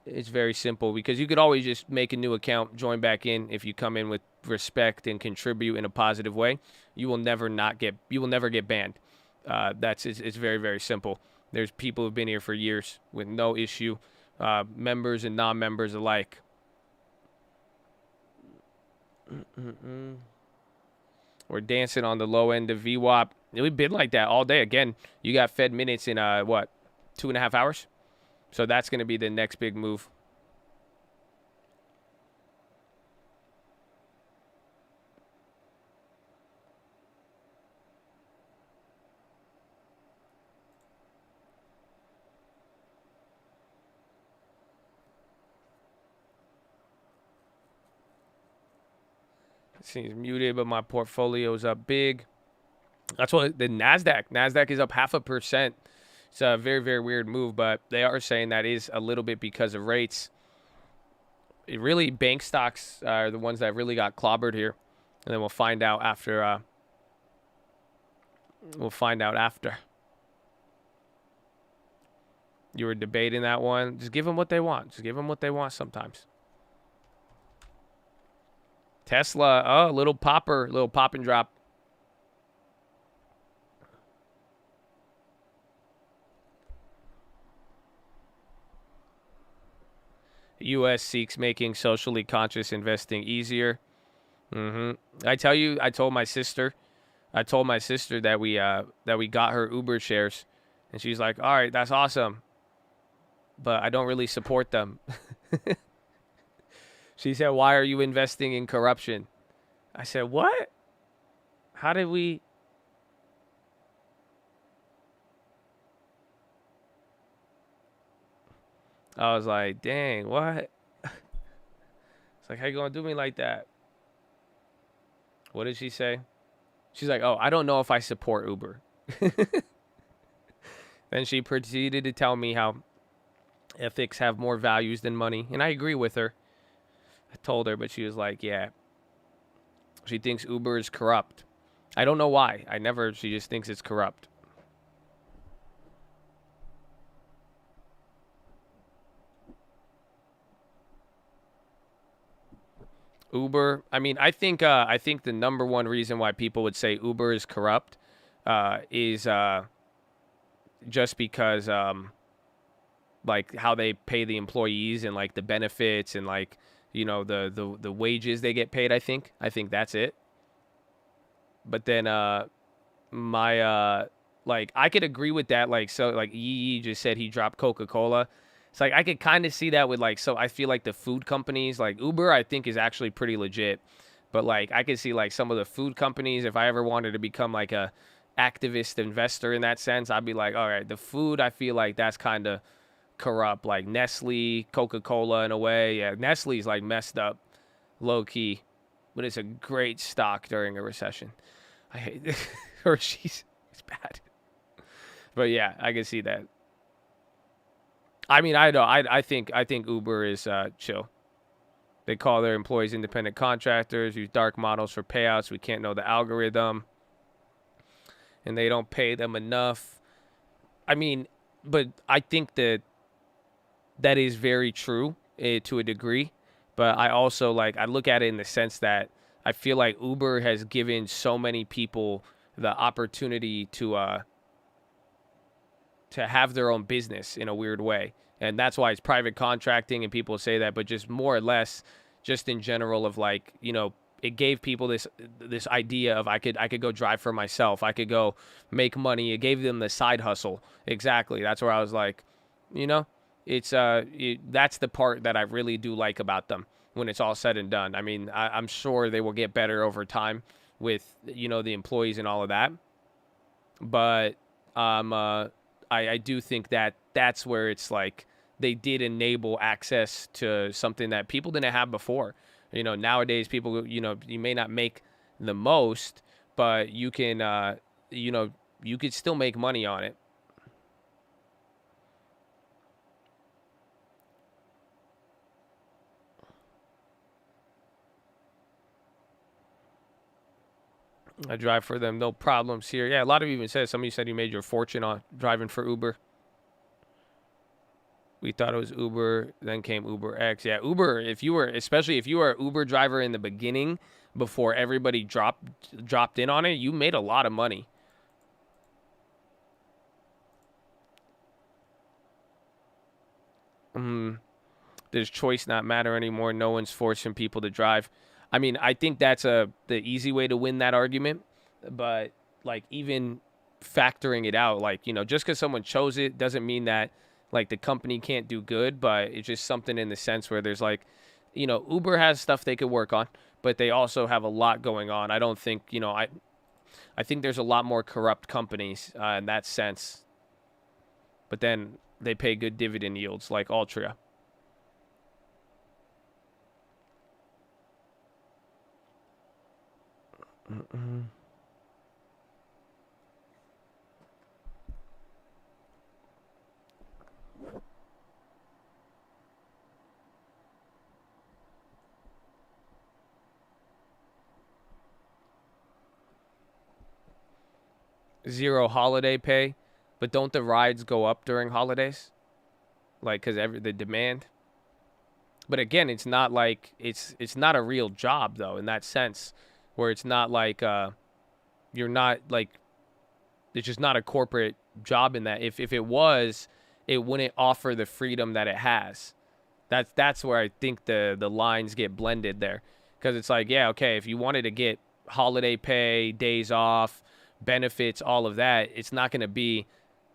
It's very simple, because you could always just make a new account, join back in. If you come in with respect and contribute in a positive way, you will never get banned. It's very, very simple. There's people who've been here for years with no issue, members and non-members alike. We're dancing on the low end of VWAP. We've been like that all day. Again, you got Fed minutes in, what, 2.5 hours? So that's going to be the next big move. It seems muted, but my portfolio's up big. That's what the NASDAQ is up 0.5%. It's a very, very weird move, but they are saying that is a little bit because of rates. It really, bank stocks are the ones that really got clobbered here. And then we'll find out after. You were debating that one. Just give them what they want. Just give them what they want sometimes. Tesla, oh, little pop and drop. U.S. seeks making socially conscious investing easier. I told my sister that we got her Uber shares, and she's like, "All right, that's awesome, but I don't really support them." She said, "Why are you investing in corruption?" I said, "What? How did we?" I was like, dang, what? It's like, how you gonna do me like that? What did she say? She's like, oh, I don't know if I support Uber. Then she proceeded to tell me how ethics have more values than money. And I agree with her. I told her, but she was like, yeah. She thinks Uber is corrupt. I don't know why. She just thinks it's corrupt. Uber, I mean, I think the number one reason why people would say Uber is corrupt is just because like how they pay the employees and like the benefits and like, you know, the wages they get paid. I think that's it. But then like I could agree with that. Like, so like Yee just said he dropped Coca-Cola. It's like I could kind of see that with like, so I feel like the food companies, like Uber, I think is actually pretty legit. But like I could see like some of the food companies, if I ever wanted to become like a activist investor in that sense, I'd be like, all right, the food, I feel like that's kind of corrupt. Like Nestle, Coca-Cola in a way. Yeah, Nestle's like messed up, low key. But it's a great stock during a recession. I hate Hershey's. It's bad. But yeah, I can see that. I mean, I think Uber is chill. They call their employees independent contractors, use dark models for payouts. We can't know the algorithm. And they don't pay them enough. I mean, but I think that is very true to a degree. But I also I look at it in the sense that I feel like Uber has given so many people the opportunity to have their own business in a weird way. And that's why it's private contracting and people say that, but just more or less just in general of like, you know, it gave people this idea of I could go drive for myself. I could go make money. It gave them the side hustle. Exactly. That's where I was like, you know, it's that's the part that I really do like about them when it's all said and done. I mean, I'm sure they will get better over time with, you know, the employees and all of that. But I do think that that's where it's like they did enable access to something that people didn't have before. You know, nowadays people, you know, you may not make the most, but you can, you know, you could still make money on it. I drive for them, no problems here. Yeah, a lot of you even said, somebody said you made your fortune on driving for Uber. We thought it was Uber, then came Uber X. Yeah, Uber, especially if you were an Uber driver in the beginning, before everybody dropped in on it, you made a lot of money. Does choice not matter anymore? No one's forcing people to drive. I mean, I think that's the easy way to win that argument. But like even factoring it out, like, you know, just because someone chose it doesn't mean that like the company can't do good, but it's just something in the sense where there's like, you know, Uber has stuff they could work on, but they also have a lot going on. I don't think, you know, I think there's a lot more corrupt companies in that sense, but then they pay good dividend yields like Altria. Zero holiday pay, but don't the rides go up during holidays? Like, because the demand. But again, it's not like it's not a real job though in that sense, where it's not like you're not like, it's just not a corporate job in that. If it was, it wouldn't offer the freedom that it has. That's where I think the lines get blended there, because it's like, yeah, okay, if you wanted to get holiday pay, days off, benefits, all of that, it's not going to be,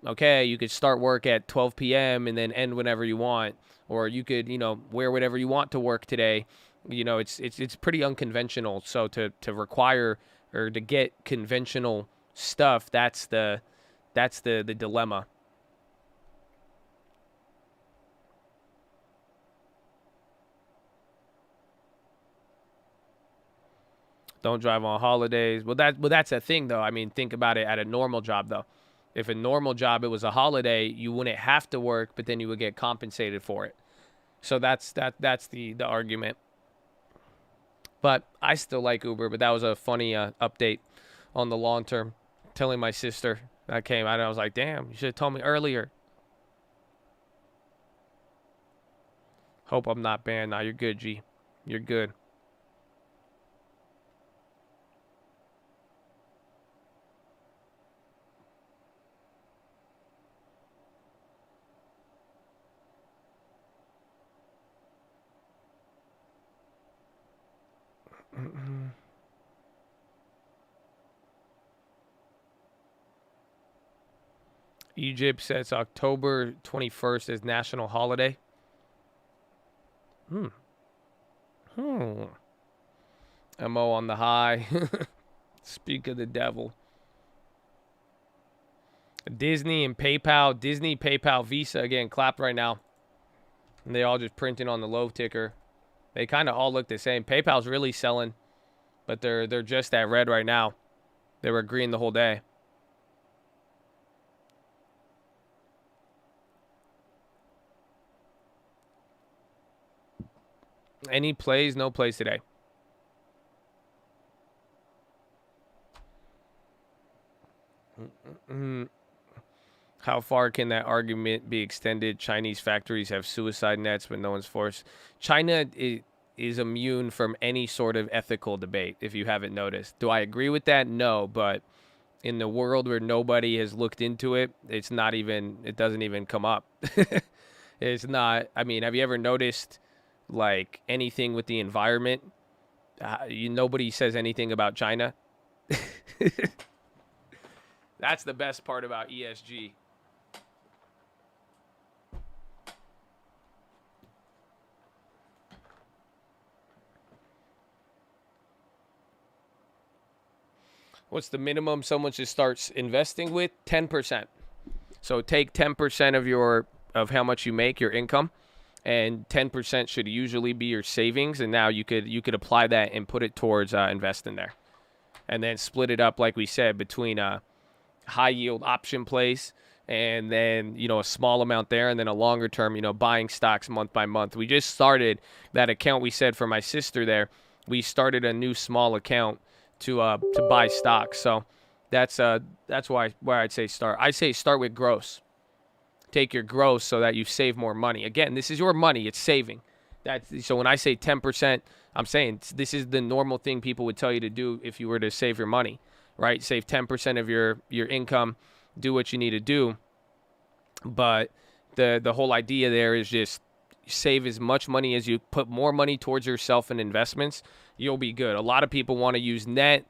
okay, you could start work at 12 p.m. and then end whenever you want, or you could, you know, wear whatever you want to work today. You know, it's pretty unconventional. So to require or to get conventional stuff, that's the dilemma. Don't drive on holidays. Well, that's a thing though. I mean, think about it at a normal job though. If a normal job, it was a holiday, you wouldn't have to work, but then you would get compensated for it. So that's the argument. But I still like Uber, but that was a funny update on the long term. Telling my sister that came out, and I was like, damn, you should have told me earlier. Hope I'm not banned. Nah, you're good, G. You're good. Egypt sets October 21st as national holiday. MO on the high. Speak of the devil. Disney and PayPal. Disney, PayPal, Visa again clapped right now. And they all just printing on the low ticker. They kind of all look the same. PayPal's really selling, but they're just at red right now. They were green the whole day. Any plays? No plays today. How far can that argument be extended? Chinese factories have suicide nets, but no one's forced. China is immune from any sort of ethical debate, if you haven't noticed. Do I agree with that? No, but in the world where nobody has looked into it, it doesn't even come up. It's not, I mean, have you ever noticed like anything with the environment? Nobody says anything about China. That's the best part about ESG. What's the minimum someone should start investing with? 10%. So take 10% of how much you make, your income, and 10% should usually be your savings. And now you could apply that and put it towards investing there, and then split it up like we said between high yield option plays, and then, you know, a small amount there, and then a longer term, you know, buying stocks month by month. We just started that account we said for my sister there. We started a new small account to buy stocks. So that's why I'd say start. I say start with gross. Take your gross so that you save more money. Again, this is your money. It's saving. So when I say 10%, I'm saying this is the normal thing people would tell you to do if you were to save your money, right? Save 10% of your income, do what you need to do. But the whole idea there is just save as much money as you put more money towards yourself and investments, you'll be good. A lot of people want to use net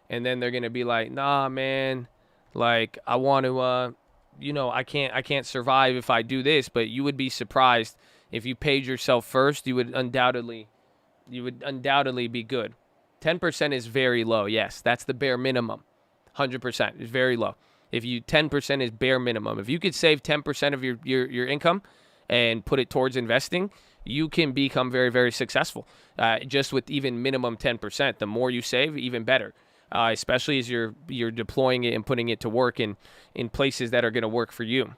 and then they're gonna be like, nah, man, like I want to, you know, I can't survive if I do this. But you would be surprised if you paid yourself first, you would undoubtedly be good. 10% is very low. Yes, that's the bare minimum. 100% is very low. If you 10% is bare minimum. If you could save 10% of your income and put it towards investing, you can become very, very successful. Just with even minimum 10%. The more you save, even better. Especially as you're deploying it and putting it to work in places that are going to work for you.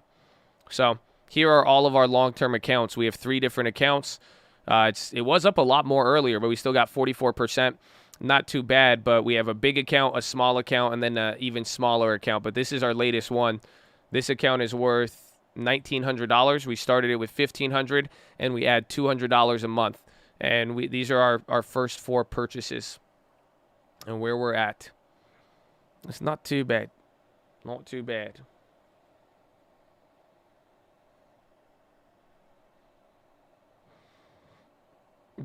So here are all of our long-term accounts. We have 3 different accounts. It was up a lot more earlier, but we still got 44%. Not too bad, but we have a big account, a small account, and then an even smaller account. But this is our latest one. This account is worth $1,900. We started it with $1,500, and we add $200 a month. And these are our first 4 purchases. And where we're at. It's not too bad. Not too bad.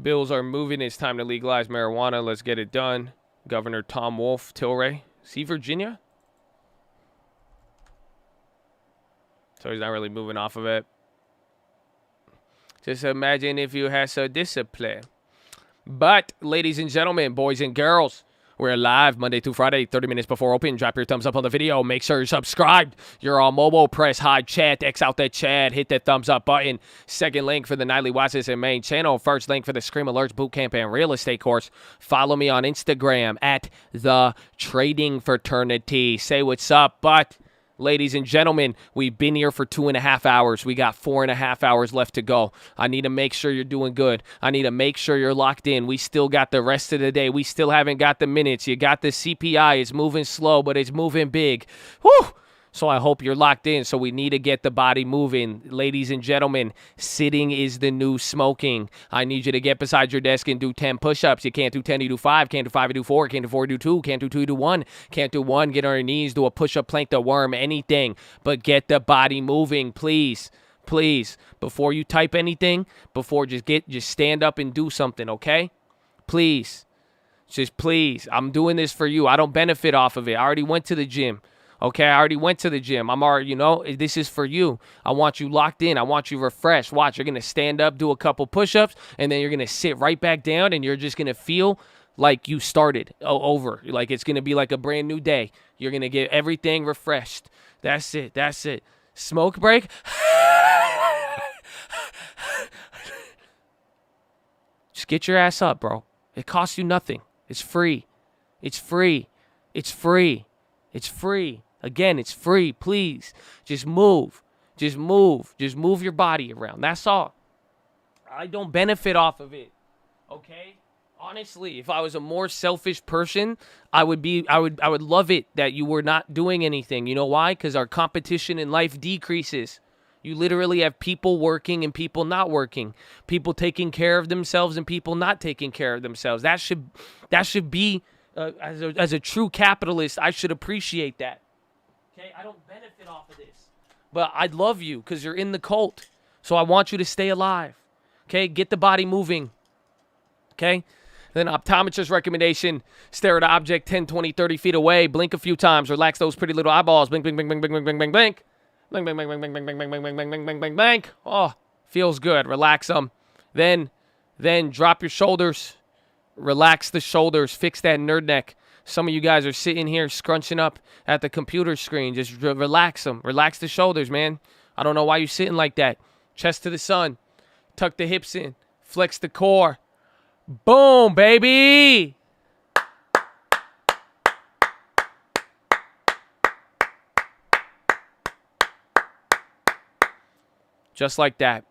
Bills are moving. It's time to legalize marijuana. Let's get it done. Governor Tom Wolf, Tilray. Is he Virginia? So he's not really moving off of it. Just imagine if you had some discipline. But, ladies and gentlemen, boys and girls, we're live Monday through Friday, 30 minutes before open. Drop your thumbs up on the video. Make sure you're subscribed. You're on mobile. Press hide chat. X out that chat. Hit that thumbs up button. Second link for the nightly Watchlist and main channel. First link for the Scream Alerts Bootcamp and Real Estate course. Follow me on Instagram at The Trading Fraternity. Say what's up, but... ladies and gentlemen, we've been here for 2.5 hours. We got 4.5 hours left to go. I need to make sure you're doing good. I need to make sure you're locked in. We still got the rest of the day. We still haven't got the minutes. You got the CPI. It's moving slow, but it's moving big. Whew! So I hope you're locked in. So we need to get the body moving. Ladies and gentlemen, sitting is the new smoking. I need you to get beside your desk and do 10 push-ups. You can't do 10, you do 5. Can't do 5, you do 4. Can't do 4, you do 2. Can't do 2, you do 1. Can't do 1, get on your knees, do a push-up, plank the worm, anything. But get the body moving, please. Please. Before you type anything, just stand up and do something, okay? Please. Just please. I'm doing this for you. I don't benefit off of it. I already went to the gym. Okay, I already went to the gym. I'm already, this is for you. I want you locked in. I want you refreshed. Watch, you're going to stand up, do a couple push-ups, and then you're going to sit right back down, and you're just going to feel like you started over. Like it's going to be like a brand new day. You're going to get everything refreshed. That's it. That's it. Smoke break. Just get your ass up, bro. It costs you nothing. It's free. It's free. It's free. It's free. Again, it's free. Please. Just move. Just move. Just move your body around. That's all. I don't benefit off of it. Okay? Honestly, if I was a more selfish person, I would love it that you were not doing anything. You know why? Because our competition in life decreases. You literally have people working and people not working. People taking care of themselves and people not taking care of themselves. That should be as a true capitalist, I should appreciate that. Okay, I don't benefit off of this, but I love you because you're in the cult. So I want you to stay alive. Okay, get the body moving. Okay, then optometrist recommendation: stare at an object 10, 20, 30 feet away. Blink a few times. Relax those pretty little eyeballs. Blink, blink, blink, blink, blink, blink, blink, blink. Blink, blink, blink, blink, blink, blink, blink, blink, blink, blink, blink, blink, blink. Oh, feels good. Relax them. Then drop your shoulders. Relax the shoulders. Fix that nerd neck. Some of you guys are sitting here scrunching up at the computer screen. Just relax them. Relax the shoulders, man. I don't know why you're sitting like that. Chest to the sun. Tuck the hips in. Flex the core. Boom, baby. Just like that.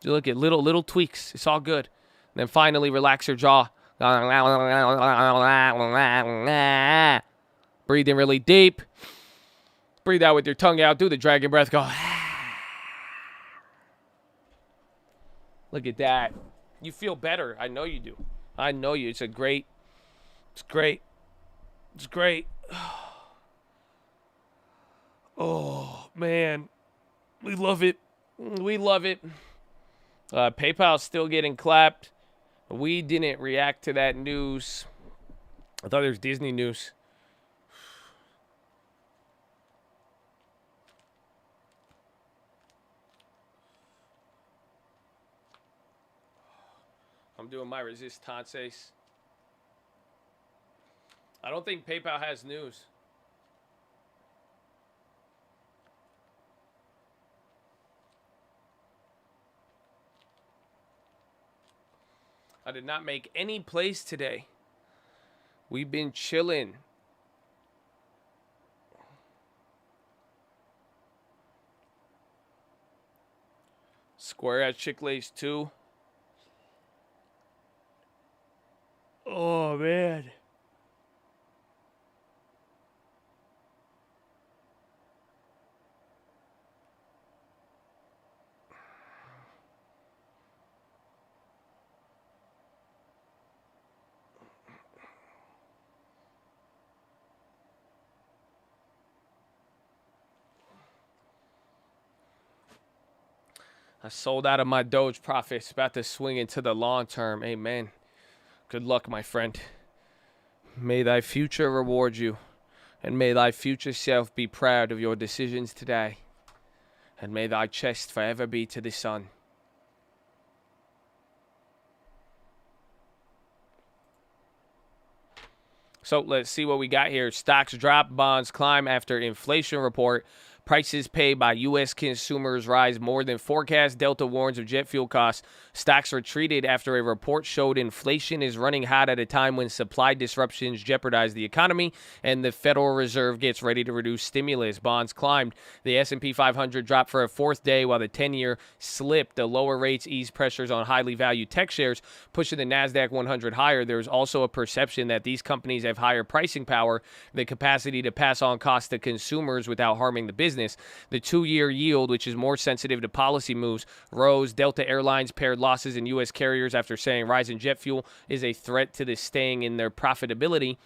You look at little tweaks. It's all good. And then finally, relax your jaw. Breathe in really deep. Breathe out with your tongue out. Do the dragon breath. Go. Look at that. You feel better. I know you do. I know you. It's great. It's great. Oh, man. We love it. We love it. PayPal's still getting clapped. We didn't react to that news. I thought there was Disney news. I'm doing my resistances. I don't think PayPal has news. I did not make any plays today. We've been chilling. Square at Chick-fil-A's 2. Oh, man. I sold out of my Doge profits, about to swing into the long term. Amen. Good luck, my friend. May thy future reward you, and may thy future self be proud of your decisions today, and may thy chest forever be to the sun. So let's see what we got here. Stocks drop, bonds climb after inflation report. Prices paid by U.S. consumers rise more than forecast. Delta warns of jet fuel costs. Stocks retreated after a report showed inflation is running hot at a time when supply disruptions jeopardize the economy and the Federal Reserve gets ready to reduce stimulus. Bonds climbed. The S&P 500 dropped for a fourth day while the 10-year slipped. The lower rates eased pressures on highly valued tech shares, pushing the NASDAQ 100 higher. There is also a perception that these companies have higher pricing power, the capacity to pass on costs to consumers without harming the business. The 2-year yield, which is more sensitive to policy moves, rose. Delta Airlines pared losses in U.S. carriers after saying rising jet fuel is a threat to the staying in their profitability.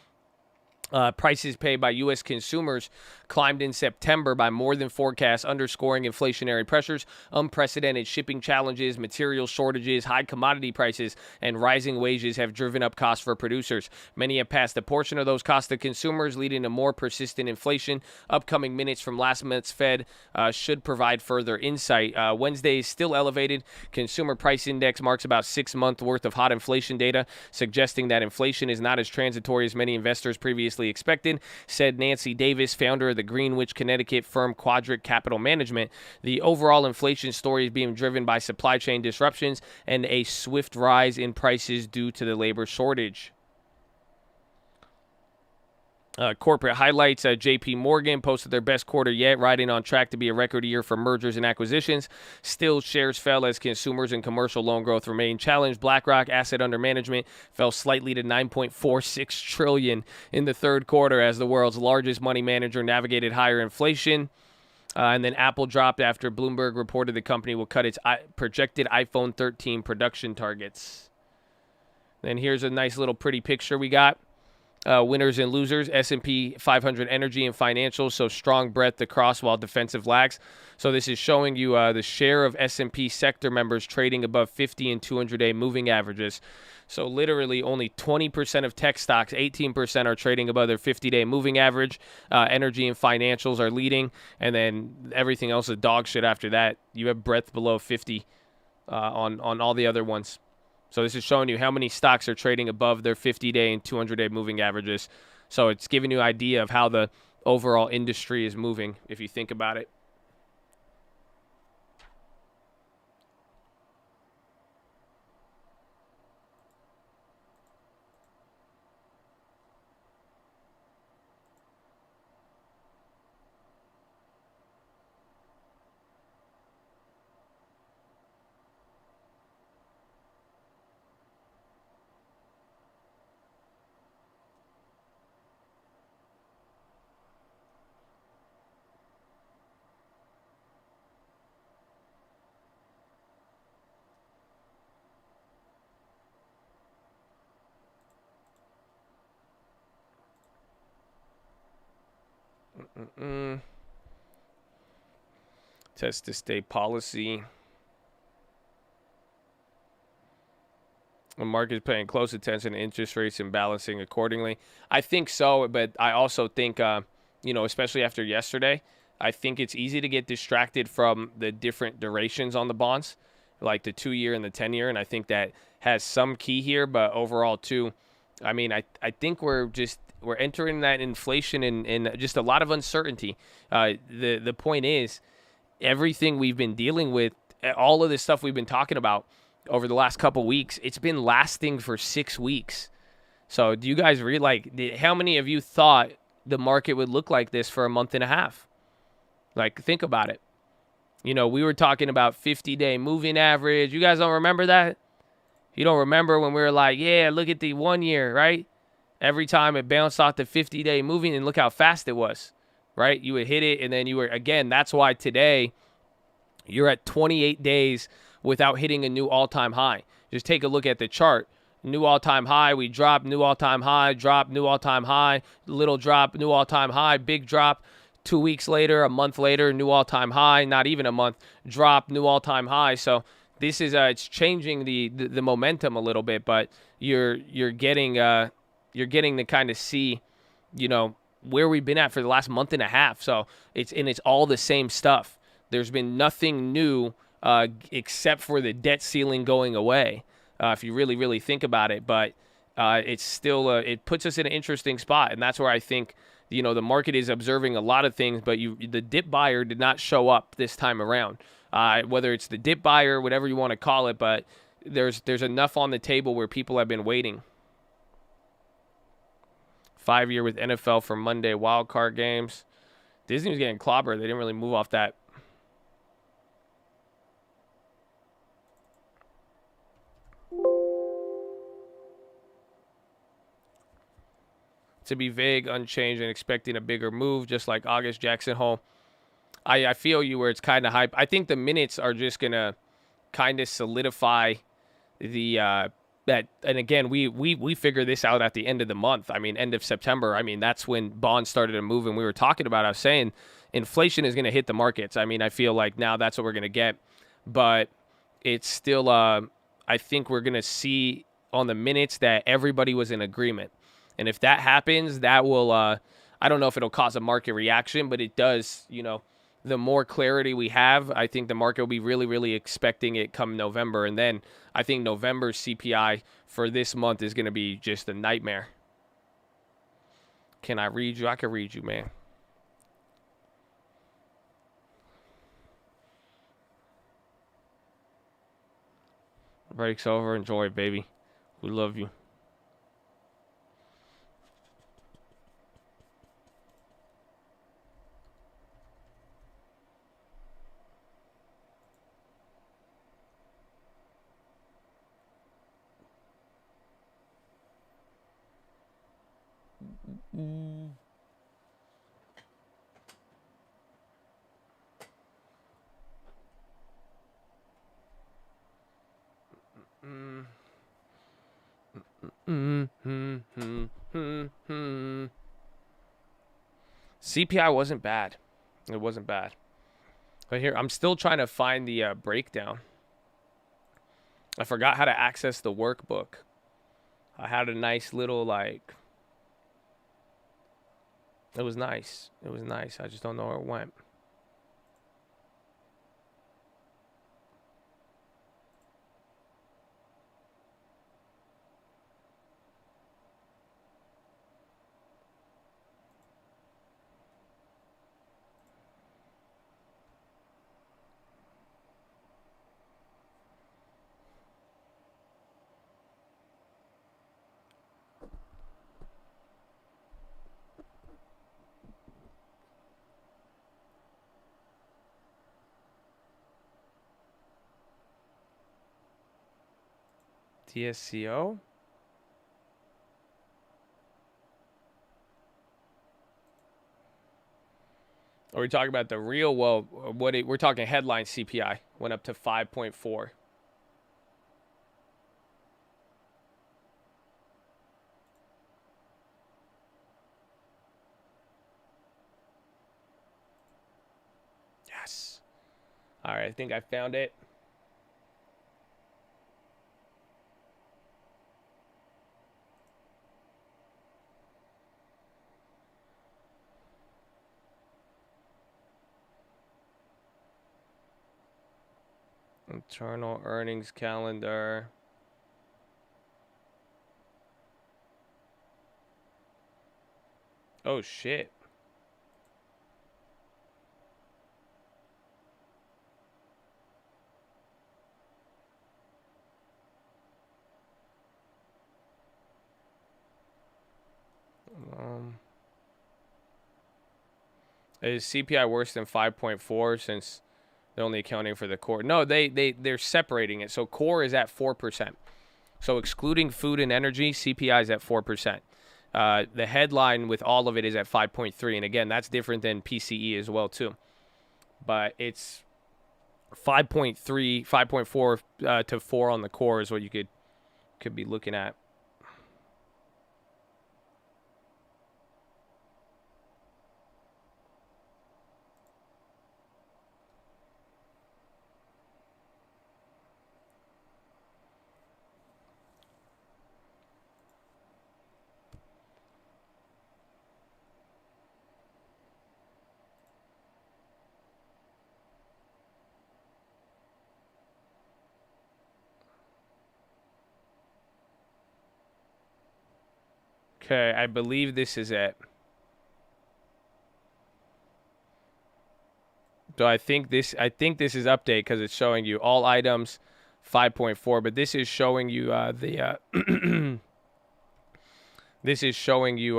Prices paid by U.S. consumers climbed in September by more than forecast, underscoring inflationary pressures. Unprecedented shipping challenges, material shortages, high commodity prices, and rising wages have driven up costs for producers. Many have passed a portion of those costs to consumers, leading to more persistent inflation. Upcoming minutes from last month's Fed should provide further insight. Wednesday is still elevated. Consumer Price Index marks about 6 months worth of hot inflation data, suggesting that inflation is not as transitory as many investors previously expected, said Nancy Davis, founder of the Greenwich, Connecticut firm Quadric Capital Management. The overall inflation story is being driven by supply chain disruptions and a swift rise in prices due to the labor shortage. Corporate highlights, J.P. Morgan posted their best quarter yet, riding on track to be a record year for mergers and acquisitions. Still, shares fell as consumers and commercial loan growth remained challenged. BlackRock asset under management fell slightly to $9.46 trillion in the third quarter as the world's largest money manager navigated higher inflation. And then Apple dropped after Bloomberg reported the company will cut its projected iPhone 13 production targets. Then here's a nice little pretty picture we got. Winners and losers, S&P 500 energy and financials, so strong breadth across while defensive lags. So this is showing you the share of S&P sector members trading above 50 and 200-day moving averages. So literally only 20% of tech stocks, 18% are trading above their 50-day moving average. Energy and financials are leading, and then everything else is dog shit after that. You have breadth below 50 on all the other ones. So this is showing you how many stocks are trading above their 50-day and 200-day moving averages. So it's giving you an idea of how the overall industry is moving, if you think about it. Test to stay policy. The market is paying close attention to interest rates and balancing accordingly. I think so, but I also think, especially after yesterday, I think it's easy to get distracted from the different durations on the bonds, like the 2-year and the 10-year. And I think that has some key here, but overall too, I mean, I think we're entering that inflation and just a lot of uncertainty. The point is, everything we've been dealing with, all of this stuff we've been talking about over the last couple weeks, it's been lasting for 6 weeks. So do you guys how many of you thought the market would look like this for a month and a half? Like, think about it. You know, we were talking about 50-day moving average. You guys don't remember that? You don't remember when we were like, yeah, look at the 1 year, right? Every time it bounced off the 50-day moving, and look how fast it was, right? You would hit it, and then you were, again, that's why today you're at 28 days without hitting a new all-time high. Just take a look at the chart. New all-time high, we drop, new all-time high, drop, new all-time high, little drop, new all-time high, big drop. 2 weeks later, a month later, new all-time high, not even a month, drop, new all-time high. So this is it's changing the momentum a little bit, but you're getting to kind of see, you know, where we've been at for the last month and a half. So it's all the same stuff. There's been nothing new except for the debt ceiling going away, if you really, really think about it. But it's still it puts us in an interesting spot, and that's where I think, you know, the market is observing a lot of things, but the dip buyer did not show up this time around. Whether it's the dip buyer, whatever you want to call it, but there's enough on the table where people have been waiting. 5-year with NFL for Monday wildcard games. Disney was getting clobbered. They didn't really move off that. To be vague, unchanged, and expecting a bigger move, just like August Jackson Hole. I feel you where it's kind of hype. I think the minutes are just going to kind of solidify the that. And again, we figure this out at the end of the month. I mean, end of September. I mean, that's when bonds started to move, and we were talking about, I was saying, inflation is going to hit the markets. I mean, I feel like now that's what we're going to get. But it's still, I think we're going to see on the minutes that everybody was in agreement. And if that happens, that will, I don't know if it'll cause a market reaction, but it does, you know, the more clarity we have, I think the market will be really, really expecting it come November. And then I think November's CPI for this month is going to be just a nightmare. Can I read you? I can read you, man. Break's over. Enjoy it, baby. We love you. CPI wasn't bad. It wasn't bad. But here, I'm still trying to find the breakdown. I forgot how to access the workbook. I had a nice little, like... It was nice. It was nice. I just don't know where it went. TSCO? Are we talking about the real? Well, we're talking headline CPI. Went up to 5.4. Yes. All right, I think I found it. Internal earnings calendar. Oh, shit. Is CPI worse than 5.4 since they're only accounting for the core? No, they're separating it. So core is at 4%. So excluding food and energy, CPI is at 4%. The headline with all of it is at 5.3. And again, that's different than PCE as well, too. But it's 5.3, 5.4 to 4 on the core is what you could be looking at. Okay, I believe this is it. So I think this is update because it's showing you all items 5.4, but this is showing you this is showing you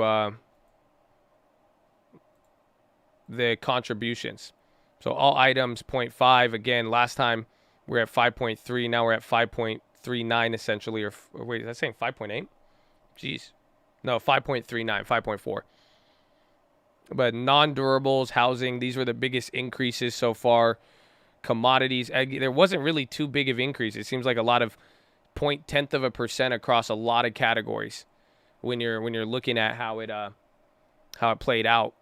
the contributions. So all items 0.5. Again, last time we were at 5.3. Now we're at 5.39 essentially. Or wait, is that saying 5.8? Jeez. No, 5.39, 5.4. But non-durables, housing, these were the biggest increases so far. Commodities, there wasn't really too big of increase. It seems like a lot of 0.1% across a lot of categories when you're looking at how it played out.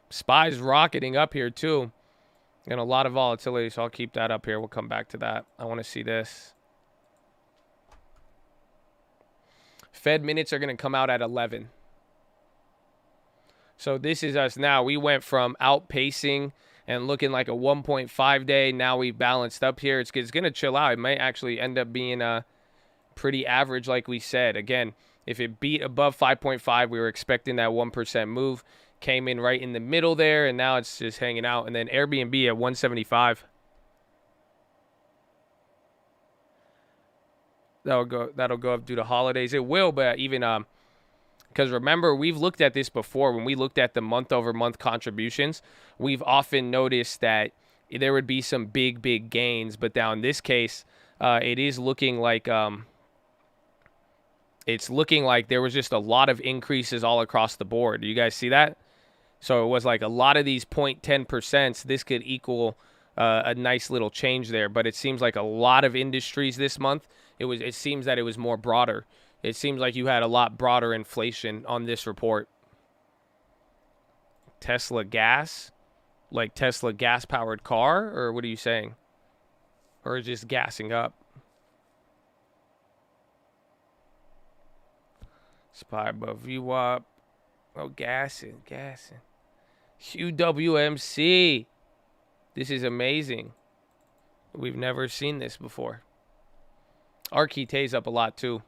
SPY's rocketing up here too. And a lot of volatility, so I'll keep that up here. We'll come back to that. I want to see this. Fed minutes are going to come out at 11. So this is us now. We went from outpacing and looking like a 1.5 day. Now we balanced up here. It's going to chill out. It might actually end up being pretty average like we said. Again, if it beat above 5.5, we were expecting that 1% move. Came in right in the middle there, and now it's just hanging out. And then Airbnb at 175. That'll go up due to holidays. It will, but even because remember, we've looked at this before. When we looked at the month-over-month contributions, we've often noticed that there would be some big gains. But now in this case, it is looking like it's looking like there was just a lot of increases all across the board. Do you guys see that? So it was like a lot of these 0.10%. This could equal a nice little change there. But it seems like a lot of industries this month, it seems that it was more broader. It seems like you had a lot broader inflation on this report. Tesla gas? Like Tesla gas-powered car? Or what are you saying? Or just gassing up? SPY above VWAP. Oh, gassing. UWMC. This is amazing. We've never seen this before. Architect's up a lot too.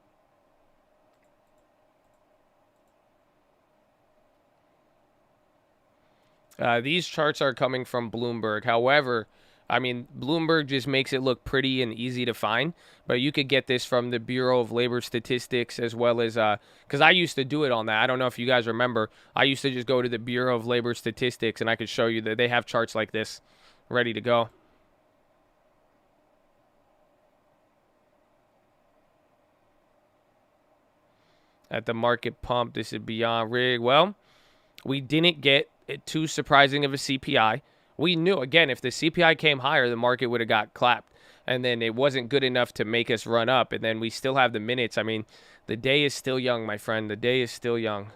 These charts are coming from Bloomberg. However, I mean, Bloomberg just makes it look pretty and easy to find, but you could get this from the Bureau of Labor Statistics as well as, because I used to do it on that. I don't know if you guys remember. I used to just go to the Bureau of Labor Statistics and I could show you that they have charts like this ready to go. At the market pump, this is beyond rig. Well, we didn't get too surprising of a CPI. We knew, again, if the CPI came higher, the market would have got clapped. And then it wasn't good enough to make us run up. And then we still have the minutes. I mean, the day is still young, my friend. The day is still young.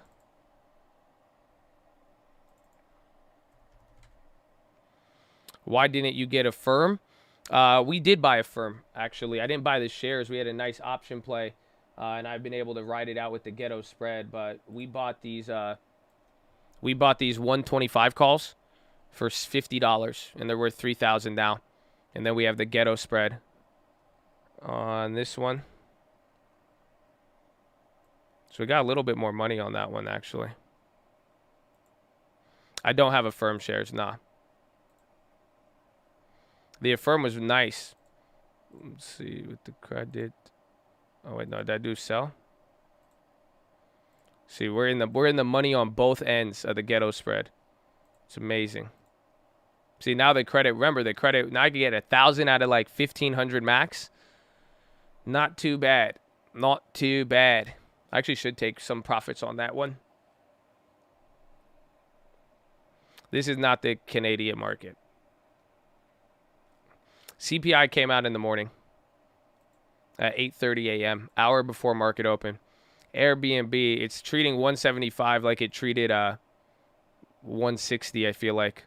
Why didn't you get a firm? We did buy a firm, actually. I didn't buy the shares. We had a nice option play. And I've been able to ride it out with the ghetto spread. But we bought these 125 calls for $50, and they're worth $3,000 now. And then we have the ghetto spread on this one. So we got a little bit more money on that one, actually. I don't have Affirm shares, nah. The Affirm was nice. Let's see with the credit. Oh wait, no, did I do sell? See, we're in the money on both ends of the ghetto spread. It's amazing. See, now the credit, remember the credit, now I can get 1,000 out of like 1,500 max. Not too bad. Not too bad. I actually should take some profits on that one. This is not the Canadian market. CPI came out in the morning at 8:30 a.m., hour before market open. Airbnb, it's treating 175 like it treated 160, I feel like.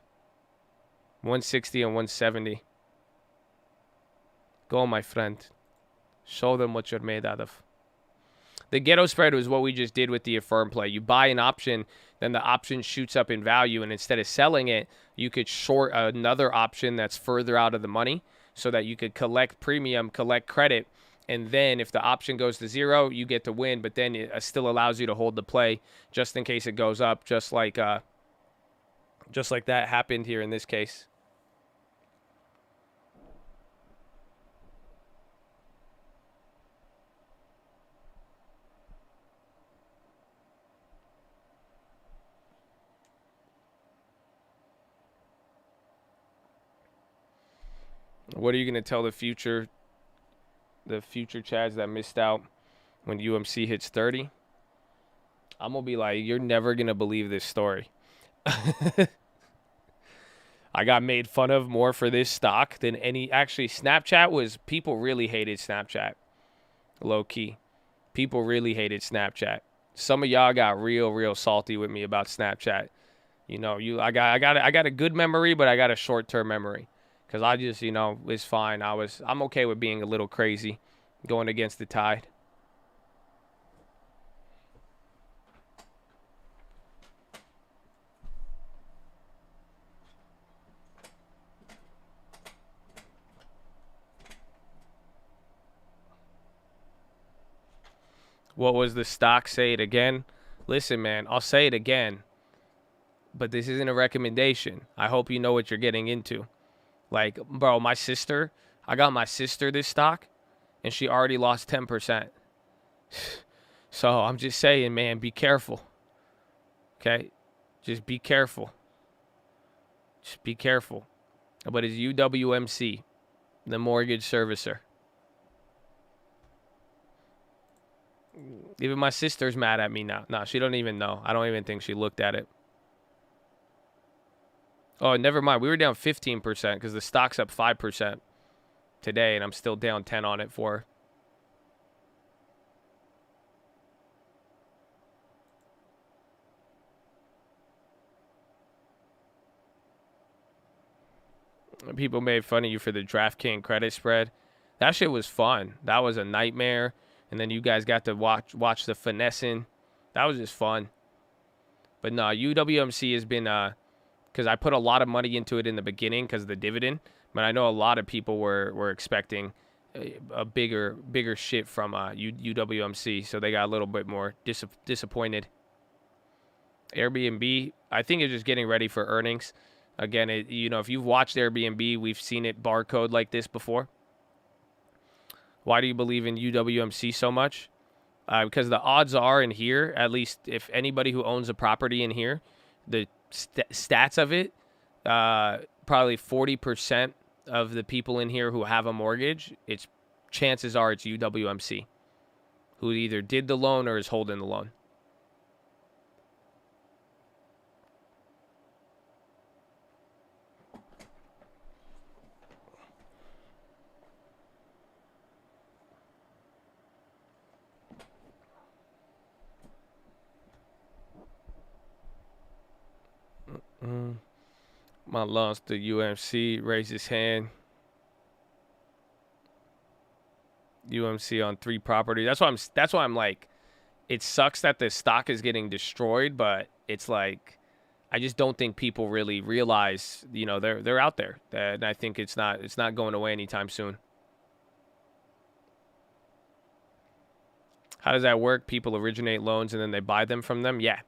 160 and 170. Go, my friend. Show them what you're made out of. The ghetto spread was what we just did with the Affirm play. You buy an option, then the option shoots up in value, and instead of selling it, you could short another option that's further out of the money so that you could collect premium, collect credit, and then if the option goes to zero, you get to win, but then it still allows you to hold the play just in case it goes up, just like that happened here in this case. What are you going to tell the future Chads that missed out when UMC hits 30? I'm going to be like, you're never going to believe this story. I got made fun of more for this stock than any. Actually, Snapchat was, people really hated Snapchat. Low key. People really hated Snapchat. Some of y'all got real salty with me about Snapchat. You know, I got a good memory, but I got a short-term memory. Because I just, you know, it's fine. I'm okay with being a little crazy, going against the tide. What was the stock? Say it again. Listen, man, I'll say it again. But this isn't a recommendation. I hope you know what you're getting into. Like, bro, I got my sister this stock, and she already lost 10%. So I'm just saying, man, be careful. Okay? Just be careful. Just be careful. But it's UWMC, the mortgage servicer. Even my sister's mad at me now. No, she don't even know. I don't even think she looked at it. Oh, never mind. We were down 15% because the stock's up 5% today, and I'm still down 10 on it for. People made fun of you for the DraftKings credit spread. That shit was fun. That was a nightmare. And then you guys got to watch the finessing. That was just fun. But no, UWMC has been because I put a lot of money into it in the beginning because of the dividend. But I know a lot of people were expecting a bigger shit from UWMC, so they got a little bit more disappointed. Airbnb, I think it's just getting ready for earnings. Again, you know, if you've watched Airbnb, we've seen it barcode like this before. Why do you believe in UWMC so much? Because the odds are in here, at least if anybody who owns a property in here, the stats of it, probably 40% of the people in here who have a mortgage, chances are it's UWMC, who either did the loan or is holding the loan. My loss to UMC, raise his hand. UMC on 3 properties. That's why I'm like, it sucks that the stock is getting destroyed, but it's like, I just don't think people really realize, you know, they're out there. And I think it's not going away anytime soon. How does that work? People originate loans and then they buy them from them? Yeah.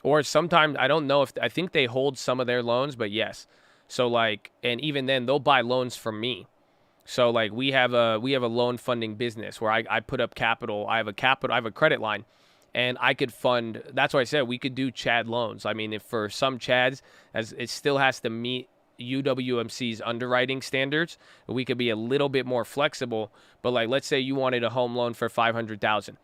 Or sometimes, I don't know if, I think they hold some of their loans, but yes. So like, and even then they'll buy loans from me. So like we have a loan funding business where I put up capital. I have a credit line and I could fund, that's why I said we could do Chad loans. I mean, if for some Chads, as it still has to meet UWMC's underwriting standards, we could be a little bit more flexible. But like, let's say you wanted a home loan for $500,000,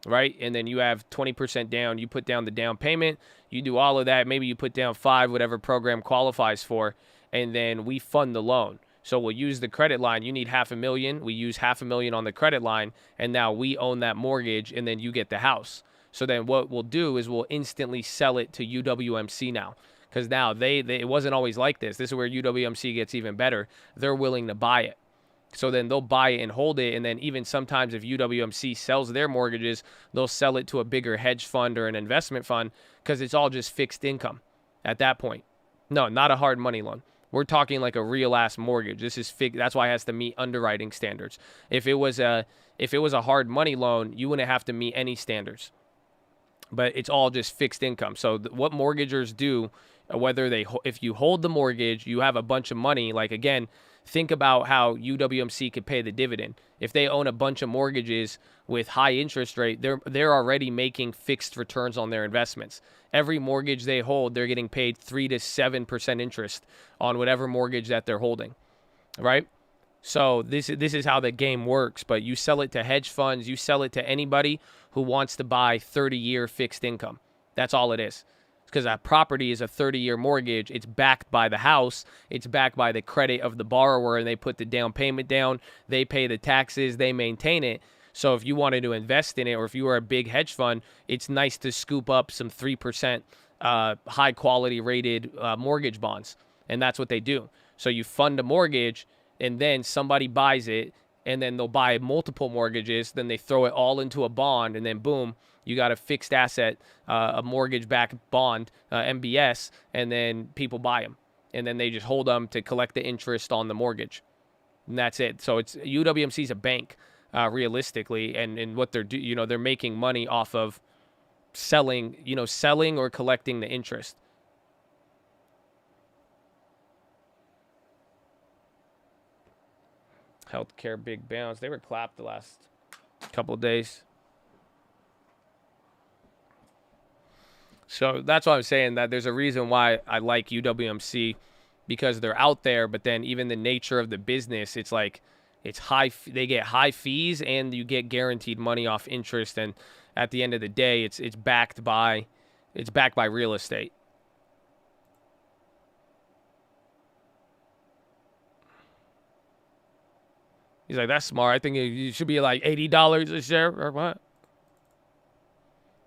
right? And then you have 20% down. You put down the down payment. You do all of that. Maybe you put down 5, whatever program qualifies for, and then we fund the loan. So we'll use the credit line. You need $500,000. We use $500,000 on the credit line, and now we own that mortgage, and then you get the house. So then what we'll do is we'll instantly sell it to UWMC now. Because now it wasn't always like this. This is where UWMC gets even better. They're willing to buy it. So then they'll buy it and hold it. And then even sometimes if UWMC sells their mortgages, they'll sell it to a bigger hedge fund or an investment fund because it's all just fixed income at that point. No, not a hard money loan. We're talking like a real ass mortgage. This is that's why it has to meet underwriting standards. If it was a hard money loan, you wouldn't have to meet any standards. But it's all just fixed income. So what mortgagors do, if you hold the mortgage, you have a bunch of money. Like again, think about how UWMC could pay the dividend. If they own a bunch of mortgages with high interest rate, they're already making fixed returns on their investments. Every mortgage they hold, they're getting paid 3 to 7% interest on whatever mortgage that they're holding, right? So this is how the game works. But you sell it to hedge funds, you sell it to anybody who wants to buy 30-year fixed income. That's all it is. Because that property is a 30-year mortgage. It's backed by the house. It's backed by the credit of the borrower, and they put the down payment down. They pay the taxes. They maintain it. So if you wanted to invest in it, or if you were a big hedge fund, it's nice to scoop up some 3% high-quality rated mortgage bonds. And that's what they do. So you fund a mortgage, and then somebody buys it, and then they'll buy multiple mortgages. Then they throw it all into a bond, and then boom, you got a fixed asset, a mortgage-backed bond, MBS, and then people buy them. And then they just hold them to collect the interest on the mortgage. And that's it. So it's UWMC's a bank, realistically, and what they're making money off of selling or collecting the interest. Healthcare big bounce. They were clapped the last couple of days. So that's why I'm saying that there's a reason why I like UWMC, because they're out there, but then even the nature of the business, it's like it's high. They get high fees and you get guaranteed money off interest. And at the end of the day, it's backed by real estate. He's like, that's smart. I think it should be like $80 a share or what?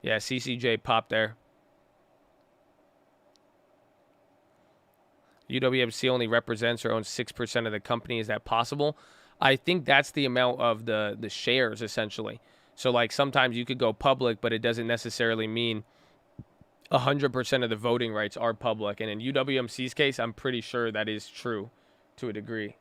Yeah, CCJ popped there. UWMC only represents or owns 6% of the company. Is that possible? I think that's the amount of the shares, essentially. So, like, sometimes you could go public, but it doesn't necessarily mean 100% of the voting rights are public. And in UWMC's case, I'm pretty sure that is true to a degree.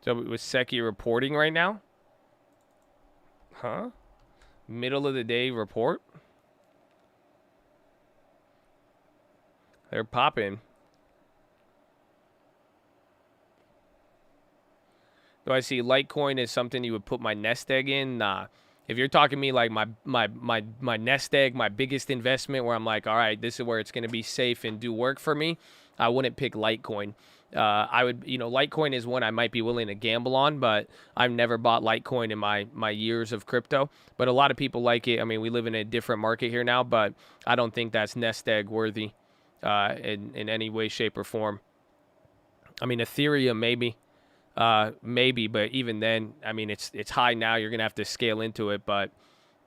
So was Seki reporting right now? Huh? Middle of the day report? They're popping. Do I see Litecoin as something you would put my nest egg in? Nah. If you're talking to me like my nest egg, my biggest investment where I'm like, all right, this is where it's going to be safe and do work for me, I wouldn't pick Litecoin. I would, Litecoin is one I might be willing to gamble on, but I've never bought Litecoin in my years of crypto. But a lot of people like it. I mean, we live in a different market here now, but I don't think that's nest egg worthy in any way, shape, or form. I mean, Ethereum maybe, but even then, I mean, it's high now. You're gonna have to scale into it, but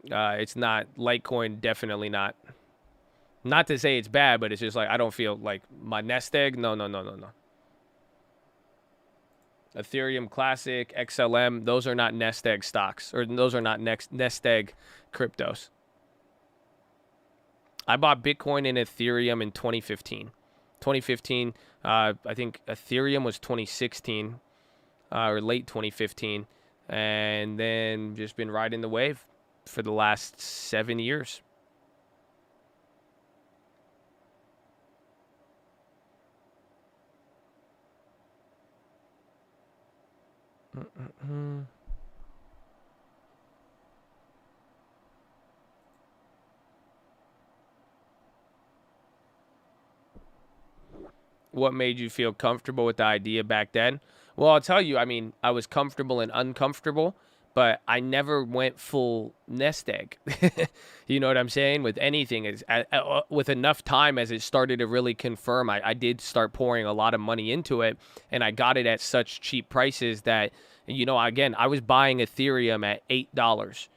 it's not. Litecoin, definitely not. Not to say it's bad, but it's just like I don't feel like my nest egg. No. Ethereum Classic, XLM, those are not nest egg stocks, or those are not nest egg cryptos. I bought Bitcoin and Ethereum in 2015. 2015, I think Ethereum was 2016 or late 2015, and then just been riding the wave for the last 7 years. What made you feel comfortable with the idea back then? Well, I'll tell you, I mean, I was comfortable and uncomfortable, but I never went full nest egg. You know what I'm saying? With anything, with enough time as it started to really confirm, I did start pouring a lot of money into it, and I got it at such cheap prices that, again, I was buying Ethereum at $8, $12,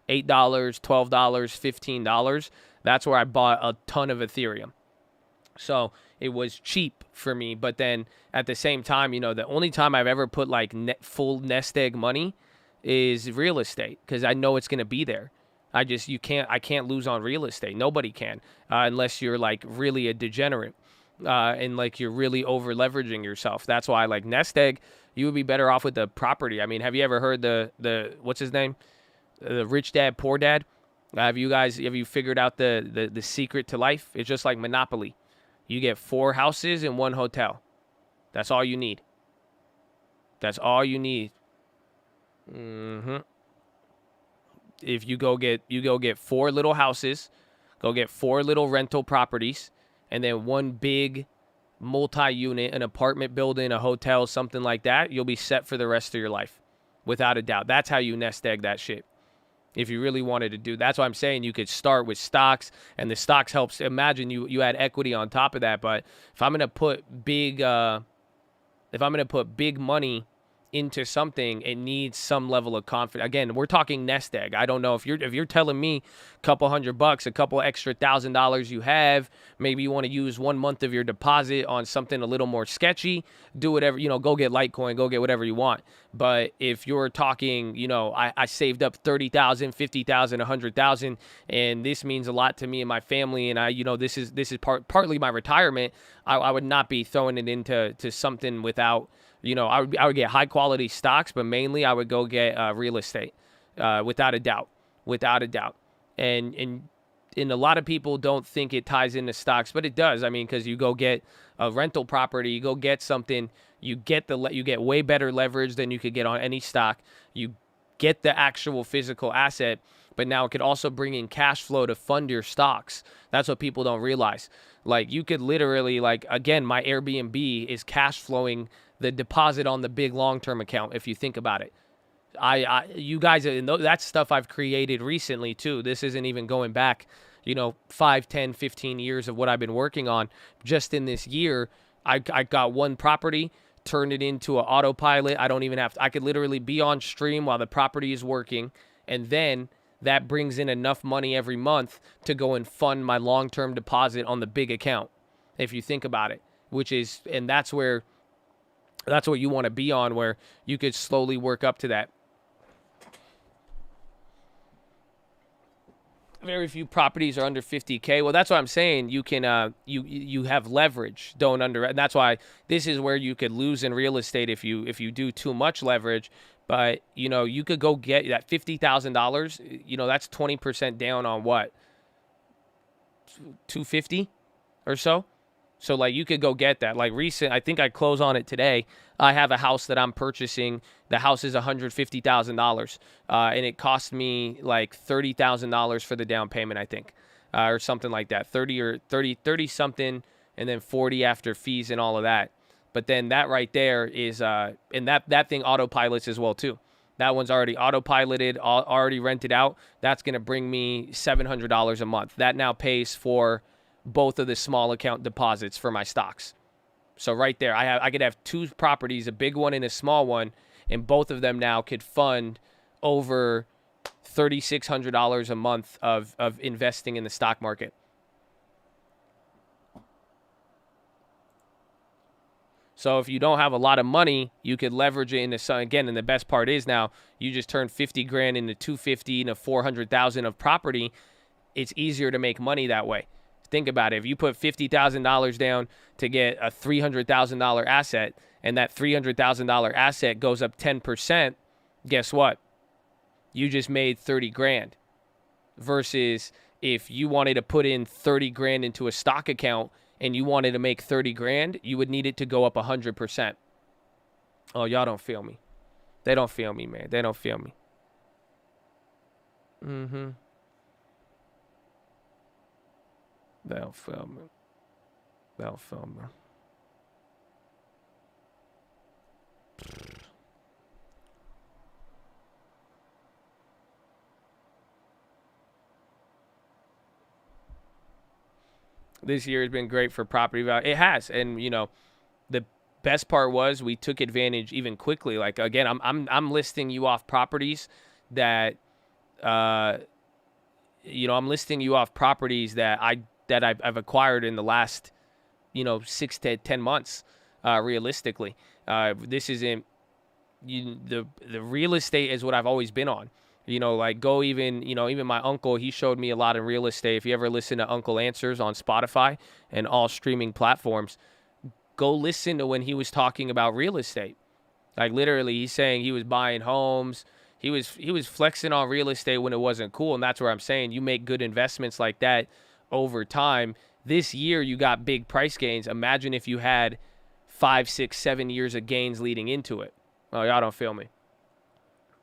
$15. That's where I bought a ton of Ethereum. So it was cheap for me. But then at the same time, the only time I've ever put like full nest egg money is real estate, because I know it's going to be there. I can't lose on real estate. Nobody can, unless you're like really a degenerate and like you're really over leveraging yourself. That's why like nest egg, you would be better off with the property. I mean, have you ever heard the what's his name? The Rich Dad, Poor Dad? Have you figured out the secret to life? It's just like Monopoly. You get 4 houses and 1 hotel. That's all you need. That's all you need. If you go get 4 little houses, go get 4 little rental properties, and then 1 big multi-unit, an apartment building, a hotel, something like that, you'll be set for the rest of your life, without a doubt. That's how you nest egg that shit. If you really wanted to do, that's why I'm saying you could start with stocks, and the stocks helps. Imagine you add equity on top of that. But if I'm gonna put big money into something, it needs some level of confidence. Again, we're talking nest egg. I don't know if you're telling me a couple $100, a couple extra $1,000 you have, maybe you want to use 1 month of your deposit on something a little more sketchy, do whatever, go get Litecoin, go get whatever you want. But if you're talking, I saved up 30,000, 50,000, 100,000, and this means a lot to me and my family, and this is partly my retirement, I would not be throwing it into something without, I would get high quality stocks, but mainly I would go get real estate, without a doubt. And a lot of people don't think it ties into stocks, but it does. I mean, because you go get a rental property, you go get something, you get way better leverage than you could get on any stock. You get the actual physical asset, but now it could also bring in cash flow to fund your stocks. That's what people don't realize. Like, you could literally, like, again, my Airbnb is cash flowing the deposit on the big long-term account, if you think about it. You guys, that's stuff I've created recently too. This isn't even going back, 5, 10, 15 years of what I've been working on. Just in this year, I got 1 property, turned it into an autopilot. I could literally be on stream while the property is working, and then that brings in enough money every month to go and fund my long-term deposit on the big account, if you think about it, and that's what you want to be on, where you could slowly work up to that. Very few properties are under 50K. Well, that's what I'm saying. You can you have leverage. And that's why this is where you could lose in real estate if you do too much leverage. But you could go get that $50,000. That's 20% down on what, 250 or so. So, like, you could go get that. Like, I think I close on it today. I have a house that I'm purchasing. The house is $150,000. And it cost me, like, $30,000 for the down payment, I think. Or something like that. 30 something, and then 40 after fees and all of that. But then that right there is, and that thing autopilots as well too. That one's already autopiloted, already rented out. That's going to bring me $700 a month. That now pays for both of the small account deposits for my stocks. So right there, I could have 2 properties, a big one and a small one, and both of them now could fund over $3,600 a month of investing in the stock market. So if you don't have a lot of money, you could leverage it into some, again, and the best part is now you just turn 50 grand into 250 into 400,000 of property. It's easier to make money that way. Think about it. If you put $50,000 down to get a $300,000 asset, and that $300,000 asset goes up 10%, guess what? You just made 30 grand. Versus if you wanted to put in 30 grand into a stock account and you wanted to make 30 grand, you would need it to go up 100%. Oh, y'all don't feel me. They don't feel me, man. They don't feel me. They don't feel me. They don't feel me. This year has been great for property value. It has, and you know, the best part was we took advantage even quickly. Like again, I'm listing you off properties that, you know, I'm listing you off properties that I've acquired in the last, you know, 6 to 10 months. Realistically, this isn't the real estate is what I've always been on. You know, like go even, you know, even my uncle, he showed me a lot in real estate. If you ever listen to Uncle Answers on Spotify and all streaming platforms, go listen to when he was talking about real estate. Like literally, he's saying he was buying homes. He was flexing on real estate when it wasn't cool. And that's where I'm saying you make good investments like that over time. This year, you got big price gains. Imagine if you had 5, 6, 7 years of gains leading into it. Oh, y'all don't feel me.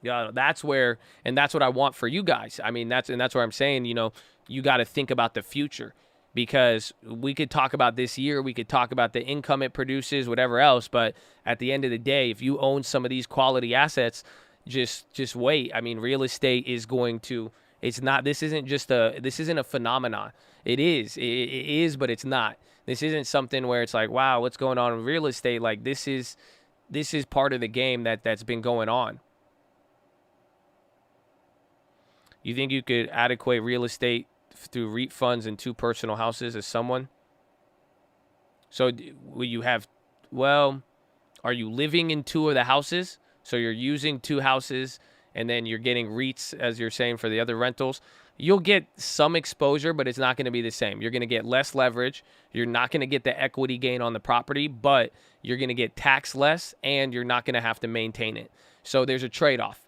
Yeah, that's where, and that's what I want for you guys. I mean, that's where I'm saying, you know, you got to think about the future, because we could talk about this year, we could talk about the income it produces, whatever else, but at the end of the day, if you own some of these quality assets, just wait. I mean, real estate is going to, it's not, this isn't a phenomenon. It is, but it's not. This isn't something where it's like, wow, what's going on in real estate? Like this is part of the game that's been going on. You think you could adequate real estate through REIT funds and 2 personal houses as someone? So will you have, well, are you living in 2 of the houses? So you're using 2 houses and then you're getting REITs, as you're saying, for the other rentals. You'll get some exposure, but it's not going to be the same. You're going to get less leverage. You're not going to get the equity gain on the property, but you're going to get taxed less and you're not going to have to maintain it. So there's a trade-off.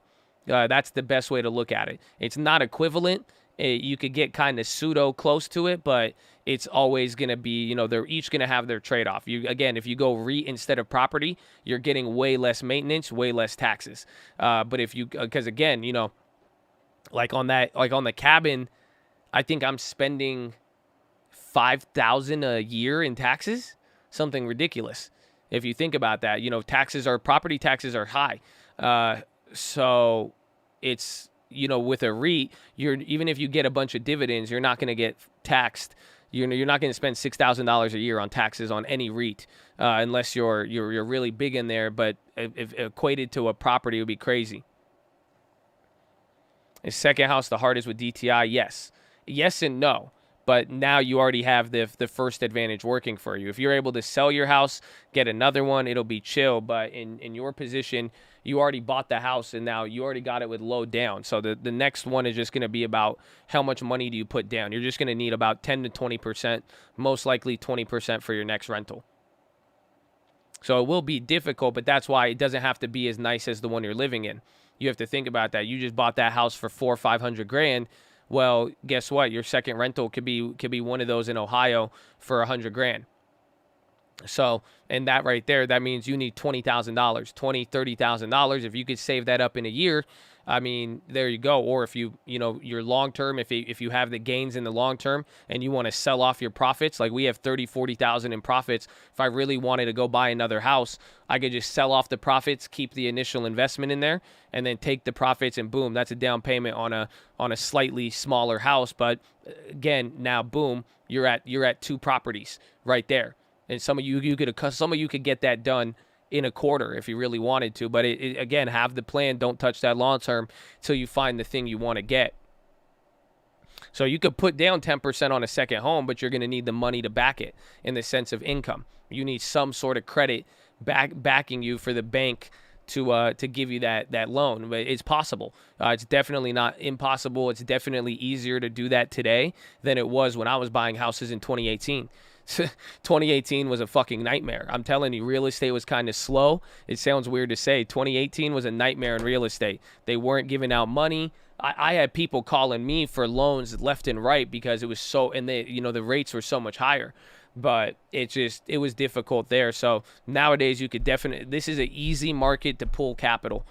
That's the best way to look at it. It's not equivalent. You could get kind of pseudo close to it, but it's always going to be, you know, they're each going to have their trade-off. Again, if you go REIT instead of property, you're getting way less maintenance, way less taxes. But if you, because again, you know, like on the cabin, I think I'm spending $5,000 a year in taxes, something ridiculous. If you think about that, you know, property taxes are high. So it's, you know, with a REIT, even if you get a bunch of dividends, you're not going to get taxed. You're not going to spend $6,000 a year on taxes on any REIT, unless you're really big in there. But if equated to a property, it would be crazy. Is second house the hardest with DTI? Yes and no. But now you already have the first advantage working for you. If you're able to sell your house, get another one, it'll be chill. But in your position, you already bought the house and now you already got it with low down. So the next one is just going to be about how much money do you put down. You're just going to need about 10 to 20%, most likely 20% for your next rental. So it will be difficult, but that's why it doesn't have to be as nice as the one you're living in. You have to think about that. You just bought that house for $400,000 or $500,000. Well, guess what? Your second rental could be one of those in Ohio for $100,000. So, and that right there, that means you need $20,000, $30,000. If you could save that up in a year, I mean, there you go. Or if you're long term, if you have the gains in the long term and you want to sell off your profits, like we have 30, 40,000 in profits. If I really wanted to go buy another house, I could just sell off the profits, keep the initial investment in there, and then take the profits, and boom, that's a down payment on a slightly smaller house. But again, now boom, you're at 2 properties right there. And some of you could get that done in a quarter if you really wanted to. But again, have the plan. Don't touch that long term till you find the thing you want to get. So you could put down 10% on a second home, but you're going to need the money to back it in the sense of income. You need some sort of credit backing you for the bank to give you that loan. But it's possible. It's definitely not impossible. It's definitely easier to do that today than it was when I was buying houses in 2018. 2018 was a fucking nightmare. I'm telling you, real estate was kind of slow. It sounds weird to say. 2018 was a nightmare in real estate. They weren't giving out money. I had people calling me for loans left and right because it was so, and the rates were so much higher. But it was difficult there. So nowadays you could definitely, this is an easy market to pull capital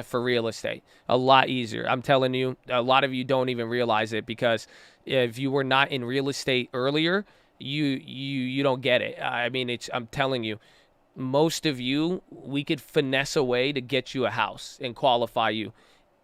for real estate. A lot easier. I'm telling you, a lot of you don't even realize it because if you were not in real estate earlier, you don't get it. I mean, I'm telling you, most of you, we could finesse a way to get you a house and qualify you.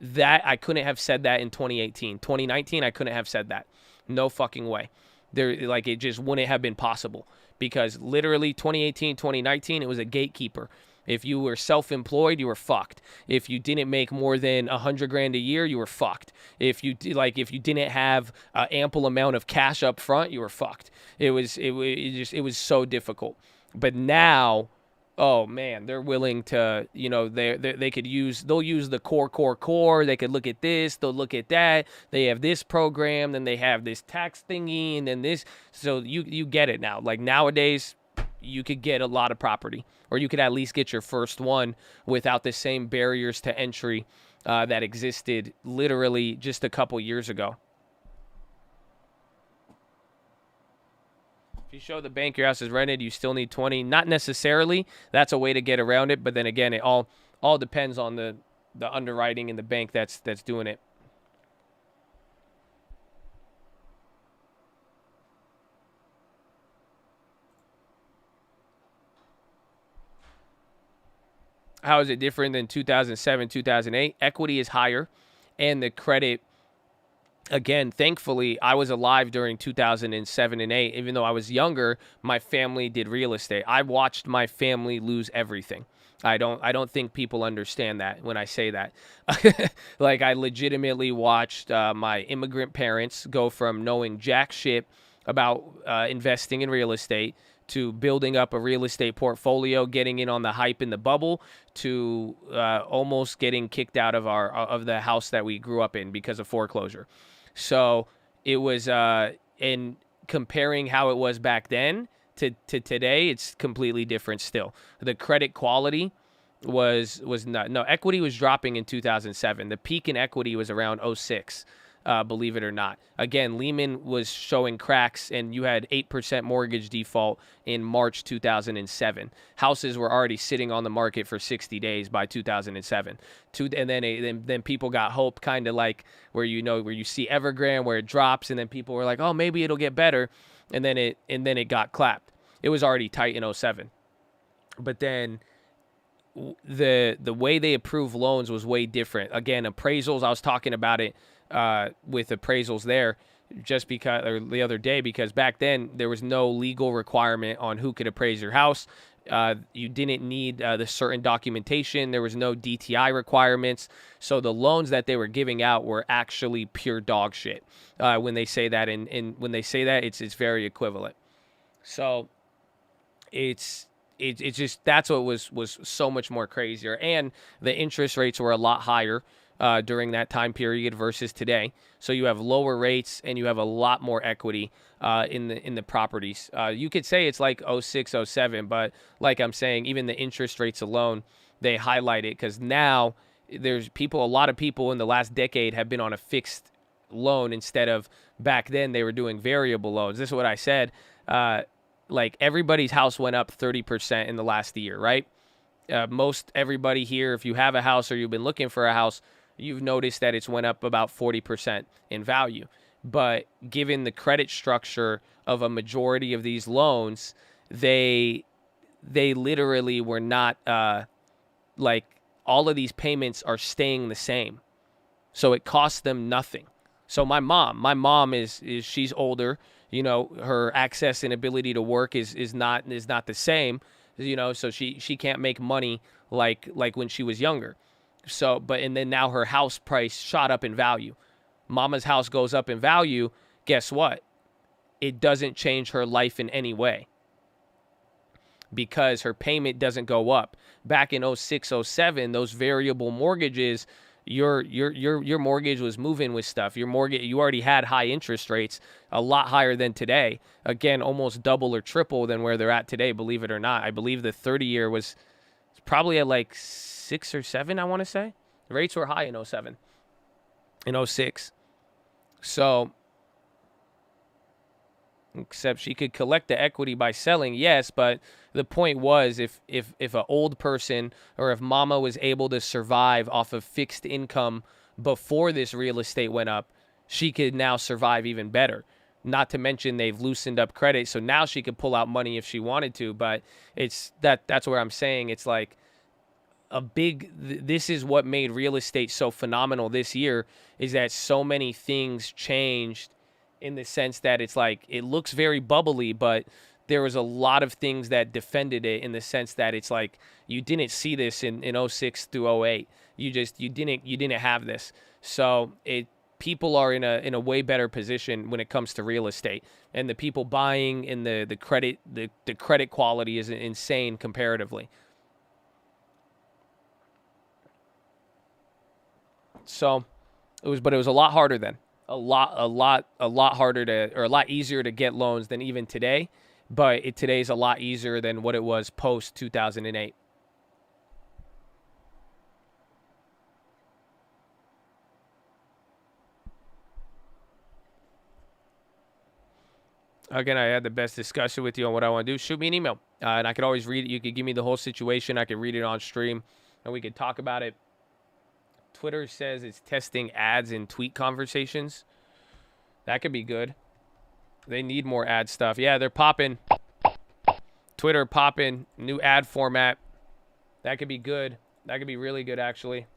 That I couldn't have said that in 2018. 2019, I couldn't have said that. No fucking way. It just wouldn't have been possible because literally 2018, 2019, it was a gatekeeper. If you were self-employed, you were fucked. If you didn't make more than $100,000 a year, you were fucked. If you didn't have an ample amount of cash up front, you were fucked. It was so difficult. But now, oh man, they're willing to, they'll use the core. They could look at this, they'll look at that. They have this program, then they have this tax thingy, and then this. So you get it now. Like nowadays, you could get a lot of property, or you could at least get your first one without the same barriers to entry that existed literally just a couple years ago. If you show the bank your house is rented, you still need 20. Not necessarily. That's a way to get around it. But then again, it all depends on the underwriting and the bank that's doing it. How is it different than 2007, 2008? Equity is higher, and the credit, again, thankfully, I was alive during 2007 and 8. Even though I was younger, my family did real estate. I watched my family lose everything. I don't think people understand that when I say that. Like, I legitimately watched my immigrant parents go from knowing jack shit about investing in real estate to building up a real estate portfolio, getting in on the hype in the bubble, to almost getting kicked out of the house that we grew up in because of foreclosure. So it was, in comparing how it was back then to today, it's completely different still. The credit quality was not, no, equity was dropping in 2007. The peak in equity was around 06. Believe it or not. Again, Lehman was showing cracks, and you had 8% mortgage default in March 2007. Houses were already sitting on the market for 60 days by 2007. And then people got hope, kind of like where you see Evergrande, where it drops, and then people were like, oh, maybe it'll get better, and then it got clapped. It was already tight in 07. But then the way they approve loans was way different. Again, appraisals, I was talking about it with appraisals there the other day, because back then there was no legal requirement on who could appraise your house. You didn't need the certain documentation. There was no DTI requirements. So the loans that they were giving out were actually pure dog shit. When they say that, and when they say that, it's very equivalent. So it's just, that's what was so much more crazier. And the interest rates were a lot higher during that time period versus today. So you have lower rates and you have a lot more equity in the properties. You could say it's like 06, 07, but like I'm saying, even the interest rates alone, they highlight it, because now there's a lot of people in the last decade have been on a fixed loan instead of back then they were doing variable loans. This is what I said. like everybody's house went up 30% in the last year, right? Most everybody here, if you have a house or you've been looking for a house, you've noticed that it's went up about 40% in value. But given the credit structure of a majority of these loans, they literally were not like all of these payments are staying the same. So it costs them nothing. So my mom is she's older, you know, her access and ability to work is not the same, you know, so she can't make money like when she was younger. So and then now her house price shot up in value. Mama's house goes up in value, guess what? It doesn't change her life in any way because her payment doesn't go up. Back in 06, 07, those variable mortgages, your mortgage was moving with stuff. Your mortgage, you already had high interest rates, a lot higher than today. Again, almost double or triple than where they're at today, believe it or not. I believe the 30-year was probably at like 6 or 7, I want to say. The rates were high in 07, in 06. So, except she could collect the equity by selling, yes, but the point was if an old person or if mama was able to survive off of fixed income before this real estate went up, she could now survive even better. Not to mention they've loosened up credit, so now she could pull out money if she wanted to, but that's where I'm saying it's like this is what made real estate so phenomenal this year, is that so many things changed in the sense that it's like it looks very bubbly, but there was a lot of things that defended it in the sense that it's like you didn't see this in 06 through 08. You didn't have this. So people are in a way better position when it comes to real estate, and the people buying and the credit quality is insane comparatively. So it was a lot harder then. A lot harder to, or a lot easier to get loans than even today, but today's a lot easier than what it was post 2008. Again, I had the best discussion with you on what I want to do. Shoot me an email, and I could always read it. You could give me the whole situation. I could read it on stream, and we could talk about it. Twitter says it's testing ads in tweet conversations. That could be good. They need more ad stuff. Yeah, they're popping. Twitter popping. New ad format. That could be good. That could be really good, actually.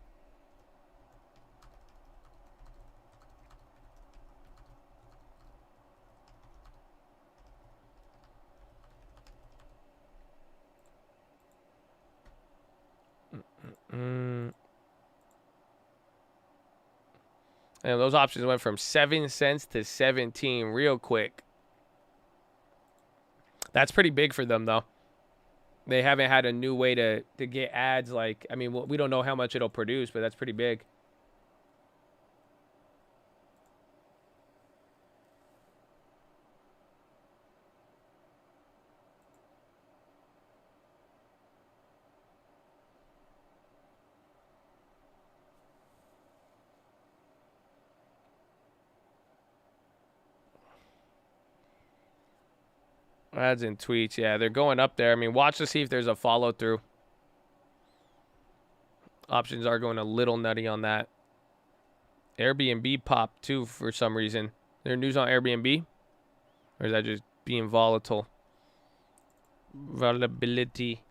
And those options went from 7 cents to 17 real quick. That's pretty big for them, though. They haven't had a new way to get ads. Like, I mean, we don't know how much it'll produce, but that's pretty big. Ads and tweets, yeah, they're going up there. I mean, watch to see if there's a follow-through. Options are going a little nutty on that. Airbnb popped, too, for some reason. Is there news on Airbnb? Or is that just being volatile? Volatility.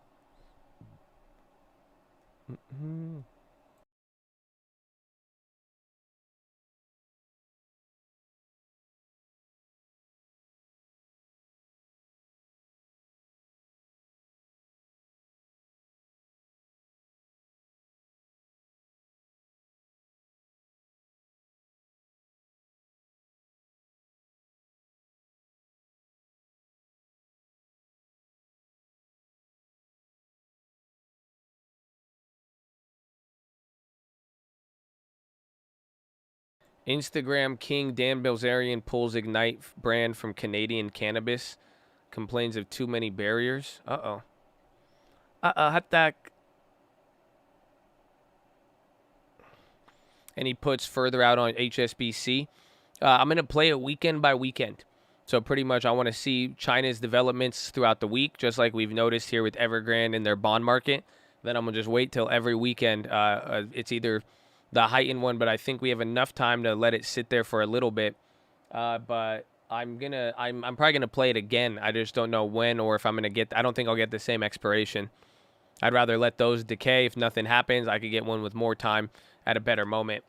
Instagram king Dan Bilzerian pulls Ignite brand from Canadian cannabis. Complains of too many barriers. Uh-oh. Hatak. And he puts further out on HSBC. I'm going to play it weekend by weekend. So pretty much I want to see China's developments throughout the week, just like we've noticed here with Evergrande and their bond market. Then I'm going to just wait till every weekend. It's either the heightened one, but I think we have enough time to let it sit there for a little bit. But I'm probably gonna play it again. I just don't know when or if I'm gonna get. I don't think I'll get the same expiration. I'd rather let those decay. If nothing happens, I could get one with more time at a better moment.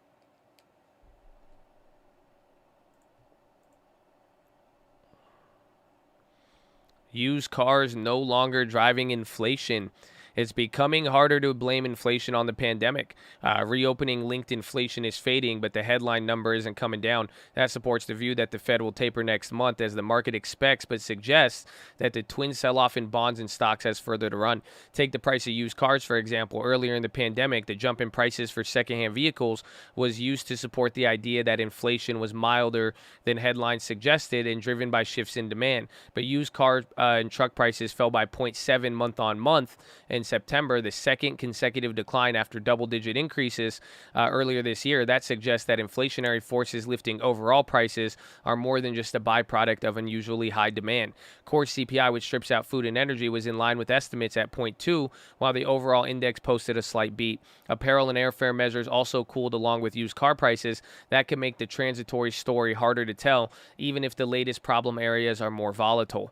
Used cars no longer driving inflation. It's becoming harder to blame inflation on the pandemic. Reopening linked inflation is fading, but the headline number isn't coming down. That supports the view that the Fed will taper next month as the market expects, but suggests that the twin sell-off in bonds and stocks has further to run. Take the price of used cars, for example. Earlier in the pandemic, the jump in prices for secondhand vehicles was used to support the idea that inflation was milder than headlines suggested and driven by shifts in demand. But used car and truck prices fell by 0.7 month on month in September, the second consecutive decline after double-digit increases earlier this year. That suggests that inflationary forces lifting overall prices are more than just a byproduct of unusually high demand. Core CPI, which strips out food and energy, was in line with estimates at 0.2, while the overall index posted a slight beat. Apparel and airfare measures also cooled along with used car prices. That can make the transitory story harder to tell, even if the latest problem areas are more volatile.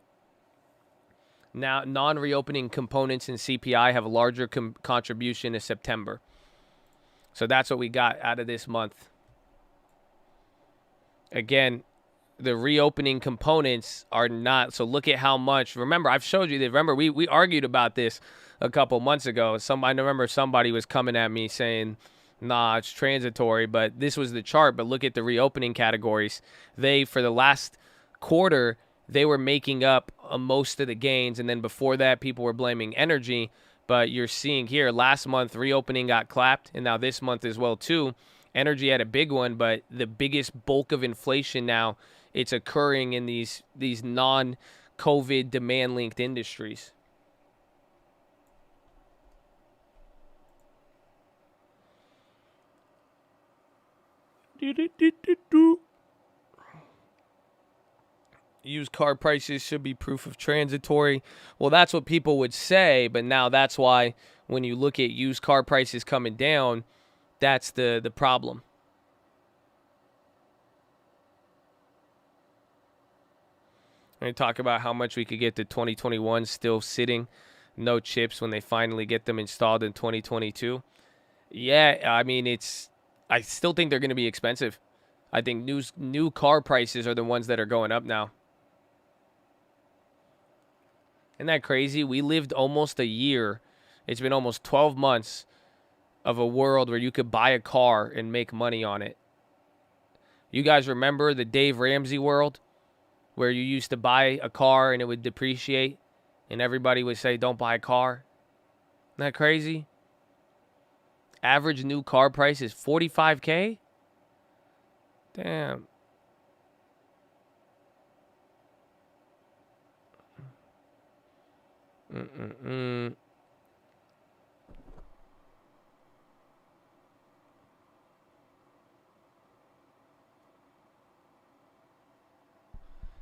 Now, non-reopening components in CPI have a larger contribution in September. So that's what we got out of this month. Again, the reopening components are not. So look at how much. Remember, I've showed you that. Remember, we argued about this a couple months ago. I remember somebody was coming at me saying, nah, it's transitory. But this was the chart. But look at the reopening categories. For the last quarter, they were making up most of the gains. And then before that, people were blaming energy. But you're seeing here, last month, reopening got clapped. And now this month as well, too. Energy had a big one. But the biggest bulk of inflation now, it's occurring in these non-COVID demand-linked industries. Used car prices should be proof of transitory. Well, that's what people would say, but now that's why when you look at used car prices coming down, that's the problem. We're going to talk about how much we could get to 2021 still sitting, no chips when they finally get them installed in 2022. Yeah, I mean, I still think they're going to be expensive. I think new car prices are the ones that are going up now. Isn't that crazy? We lived almost a year. It's been almost 12 months of a world where you could buy a car and make money on it. You guys remember the Dave Ramsey world where you used to buy a car and it would depreciate and everybody would say, don't buy a car? Isn't that crazy? Average new car price is $45K? Damn.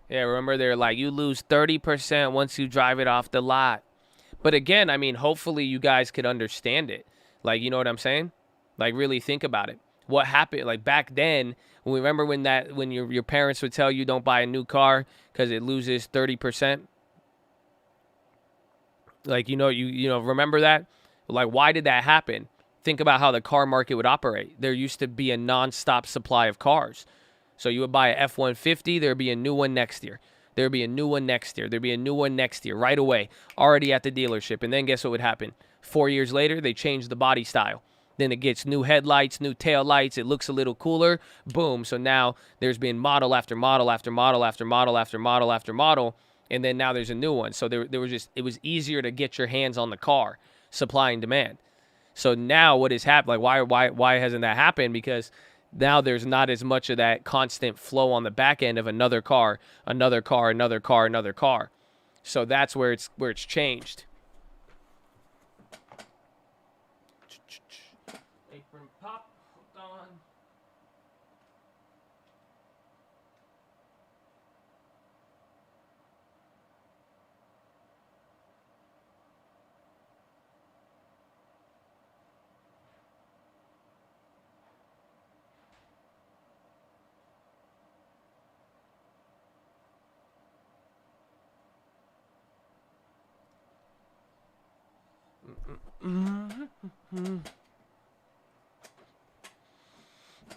Yeah, remember they're like, you lose 30% once you drive it off the lot. But again, I mean, hopefully you guys could understand it. Like, you know what I'm saying? Like, really think about it. What happened? Like, back then, remember when your parents would tell you don't buy a new car because it loses 30%? Like, you know, remember that? Like, why did that happen? Think about how the car market would operate. There used to be a nonstop supply of cars. So you would buy a F-150, there'd be a new one next year. There'd be a new one next year. There'd be a new one next year, right away, already at the dealership. And then guess what would happen? 4 years later, they changed the body style. Then it gets new headlights, new tail lights. It looks a little cooler. Boom. So now there's been model after model after model after model after model after model. And then now there's a new one. So it was easier to get your hands on the car, supply and demand. So now what has happened? Like why hasn't that happened? Because now there's not as much of that constant flow on the back end of another car, another car, another car, another car. So that's where it's changed. Apron pop, hold on.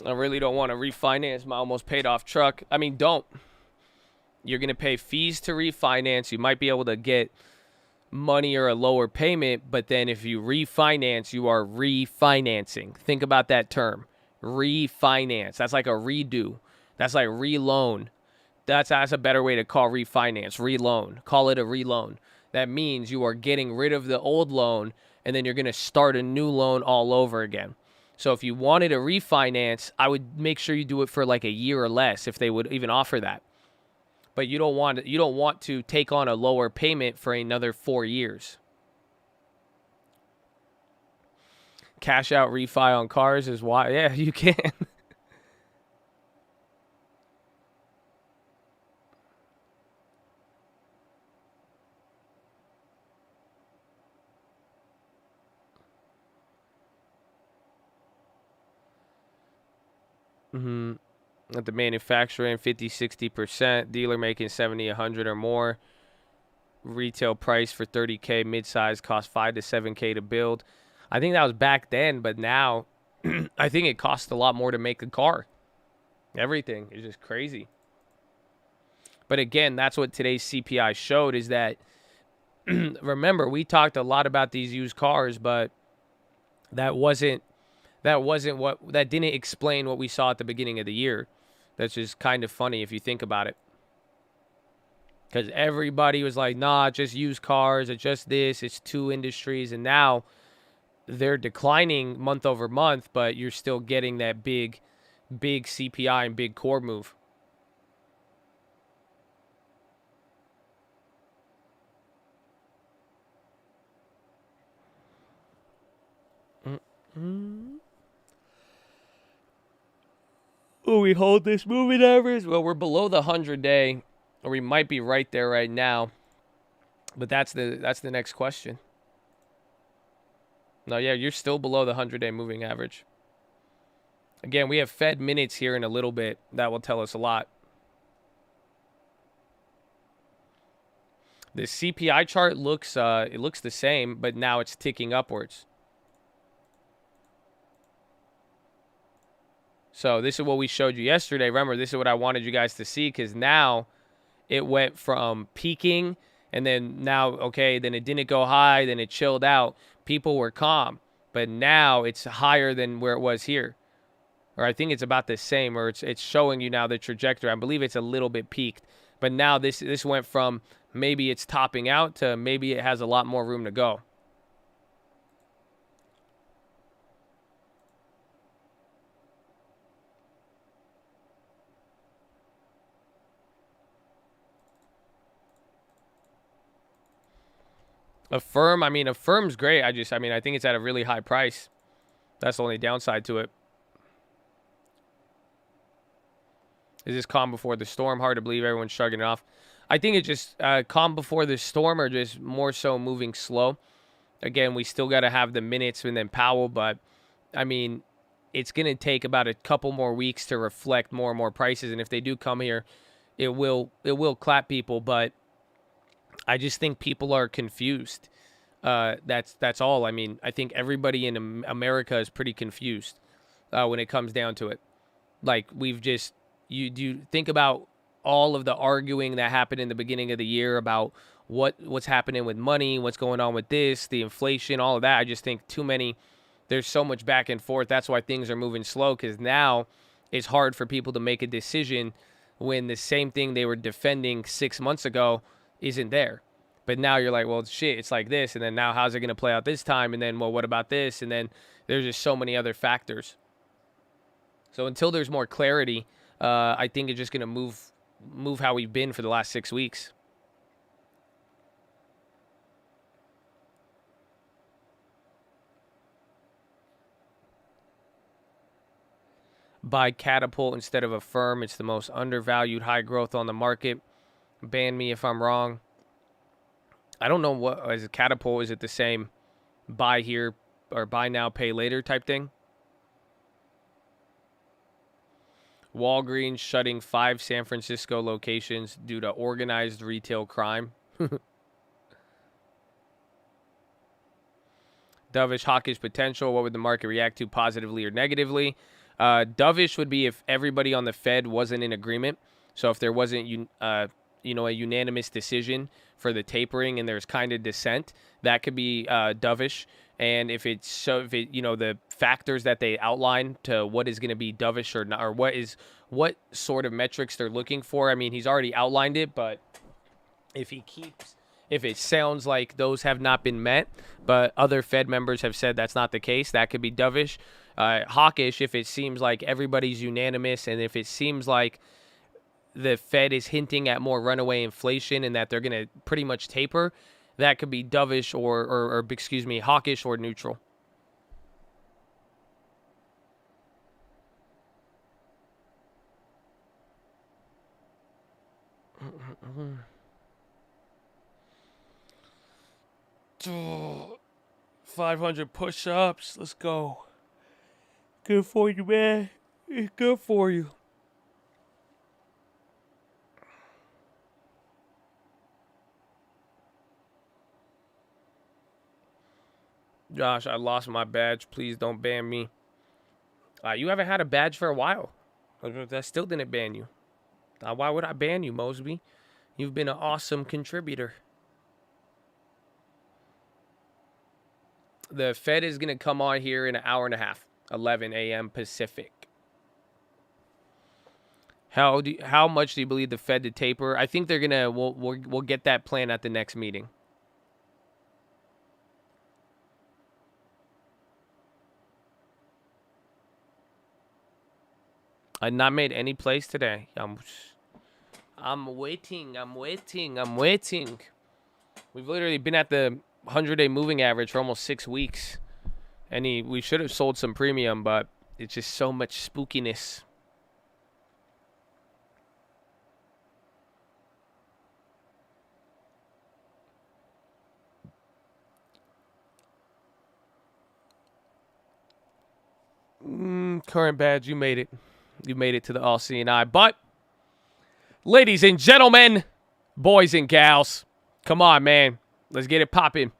I really don't want to refinance my almost paid off truck. I mean, don't. You're going to pay fees to refinance. You might be able to get money or a lower payment, but then if you refinance, you are refinancing. Think about that term. Refinance. That's like a redo. That's like reloan. That's a better way to call refinance. Reloan. Call it a reloan. That means you are getting rid of the old loan, and then you're going to start a new loan all over again. So if you wanted a refinance, I would make sure you do it for like a year or less if they would even offer that. But you don't want to take on a lower payment for another 4 years. Cash out refi on cars is why. Yeah, you can. At the manufacturer, 50-60%, dealer making 70, 100 or more. Retail price for 30K, midsize cost 5 to 7K to build. I think that was back then, but now I think it costs a lot more to make a car. Everything is just crazy. But again, that's what today's CPI showed, is that remember, we talked a lot about these used cars, but that didn't explain what we saw at the beginning of the year. That's just kind of funny if you think about it. Because everybody was like, nah, just used cars, it's just this, it's two industries. And now they're declining month over month, but you're still getting that big CPI and big core move. Will we hold this moving average? Well, we're below the 100-day, or we might be right there right now. But that's the next question. No, yeah, you're still below the 100-day moving average. Again, we have Fed minutes here in a little bit. That will tell us a lot. The CPI chart looks the same, but now it's ticking upwards. So this is what we showed you yesterday. Remember, this is what I wanted you guys to see, because now it went from peaking and then now, okay, then it didn't go high, then it chilled out. People were calm, but now it's higher than where it was here. Or I think it's about the same, or it's showing you now the trajectory. I believe it's a little bit peaked, but now this went from maybe it's topping out to maybe it has a lot more room to go. Affirm, I mean, Affirm's great. I think it's at a really high price. That's the only downside to it. Is this calm before the storm? Hard to believe everyone's shrugging it off. I think it's just calm before the storm, or just more so moving slow. Again, we still got to have the minutes and then Powell, but I mean, it's going to take about a couple more weeks to reflect more and more prices. And if they do come here, it will clap people, but I just think people are confused. That's all. I mean, I think everybody in America is pretty confused when it comes down to it. Like, we've just, you think about all of the arguing that happened in the beginning of the year about what's happening with money, what's going on with this, the inflation, all of that. I just think there's so much back and forth. That's why things are moving slow, because now it's hard for people to make a decision when the same thing they were defending 6 months ago isn't there. But now you're like, well, shit, it's like this. And then now how's it going to play out this time? And then, well, what about this? And then there's just so many other factors. So until there's more clarity, I think it's just going to move how we've been for the last 6 weeks. Buy Catapult instead of Affirm. It's the most undervalued high growth on the market. Ban me if I'm wrong. I don't know what is it. Catapult, is it the same buy here or buy now, pay later type thing? Walgreens shutting 5 San Francisco locations due to organized retail crime. Dovish, hawkish potential. What would the market react to positively or negatively? Dovish would be if everybody on the Fed wasn't in agreement. So if there wasn't, a unanimous decision for the tapering and there's kind of dissent, that could be dovish. And if the factors that they outline to what is going to be dovish or not, or what sort of metrics they're looking for. I mean, he's already outlined it, but if it sounds like those have not been met, but other Fed members have said that's not the case, that could be dovish. Hawkish, if it seems like everybody's unanimous, and if it seems like the Fed is hinting at more runaway inflation and that they're going to pretty much taper, that could be dovish or hawkish or neutral. Mm-hmm. 500 push-ups. Let's go. Good for you, man. It's good for you. Josh, I lost my badge. Please don't ban me. You haven't had a badge for a while. That still didn't ban you. Why would I ban you, Mosby? You've been an awesome contributor. The Fed is going to come on here in an hour and a half, 11 a.m. Pacific. How much do you believe the Fed to taper? I think they're going to, we'll get that plan at the next meeting. I've not made any plays today. I'm waiting. We've literally been at the 100-day moving average for almost 6 weeks. And we should have sold some premium, but it's just so much spookiness. Current badge, you made it. You made it to the All CNI. But, ladies and gentlemen, boys and gals, come on, man. Let's get it popping.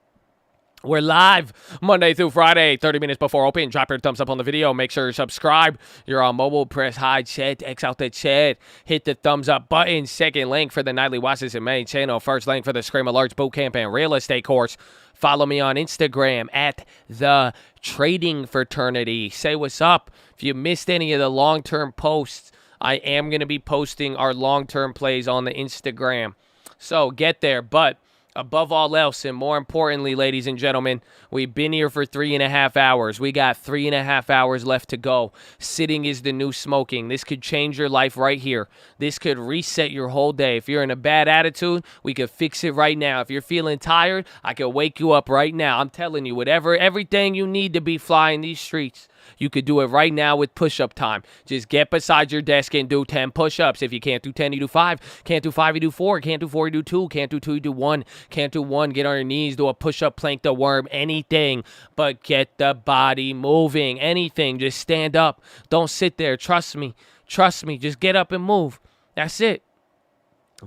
We're live Monday through Friday, 30 minutes before open. Drop your thumbs up on the video. Make sure you subscribe. You're on mobile. Press hide chat. X out the chat. Hit the thumbs up button. Second link for the nightly Watchlist and main channel. First link for the Scream Alerts Bootcamp and Real Estate course. Follow me on Instagram at The Trading Fraternity. Say what's up. If you missed any of the long-term posts, I am going to be posting our long-term plays on the Instagram. So get there. But above all else, and more importantly, ladies and gentlemen, we've been here for 3.5 hours. We got 3.5 hours left to go. Sitting is the new smoking. This could change your life right here. This could reset your whole day. If you're in a bad attitude, we could fix it right now. If you're feeling tired, I could wake you up right now. I'm telling you, everything you need to be flying these streets, you could do it right now with push-up time. Just get beside your desk and do 10 push-ups. If you can't do 10, you do 5. Can't do 5, you do 4. Can't do 4, you do 2. Can't do 2, you do 1. Can't do 1, get on your knees, do a push-up, plank the worm, anything. But get the body moving. Anything. Just stand up. Don't sit there. Trust me. Trust me. Just get up and move. That's it.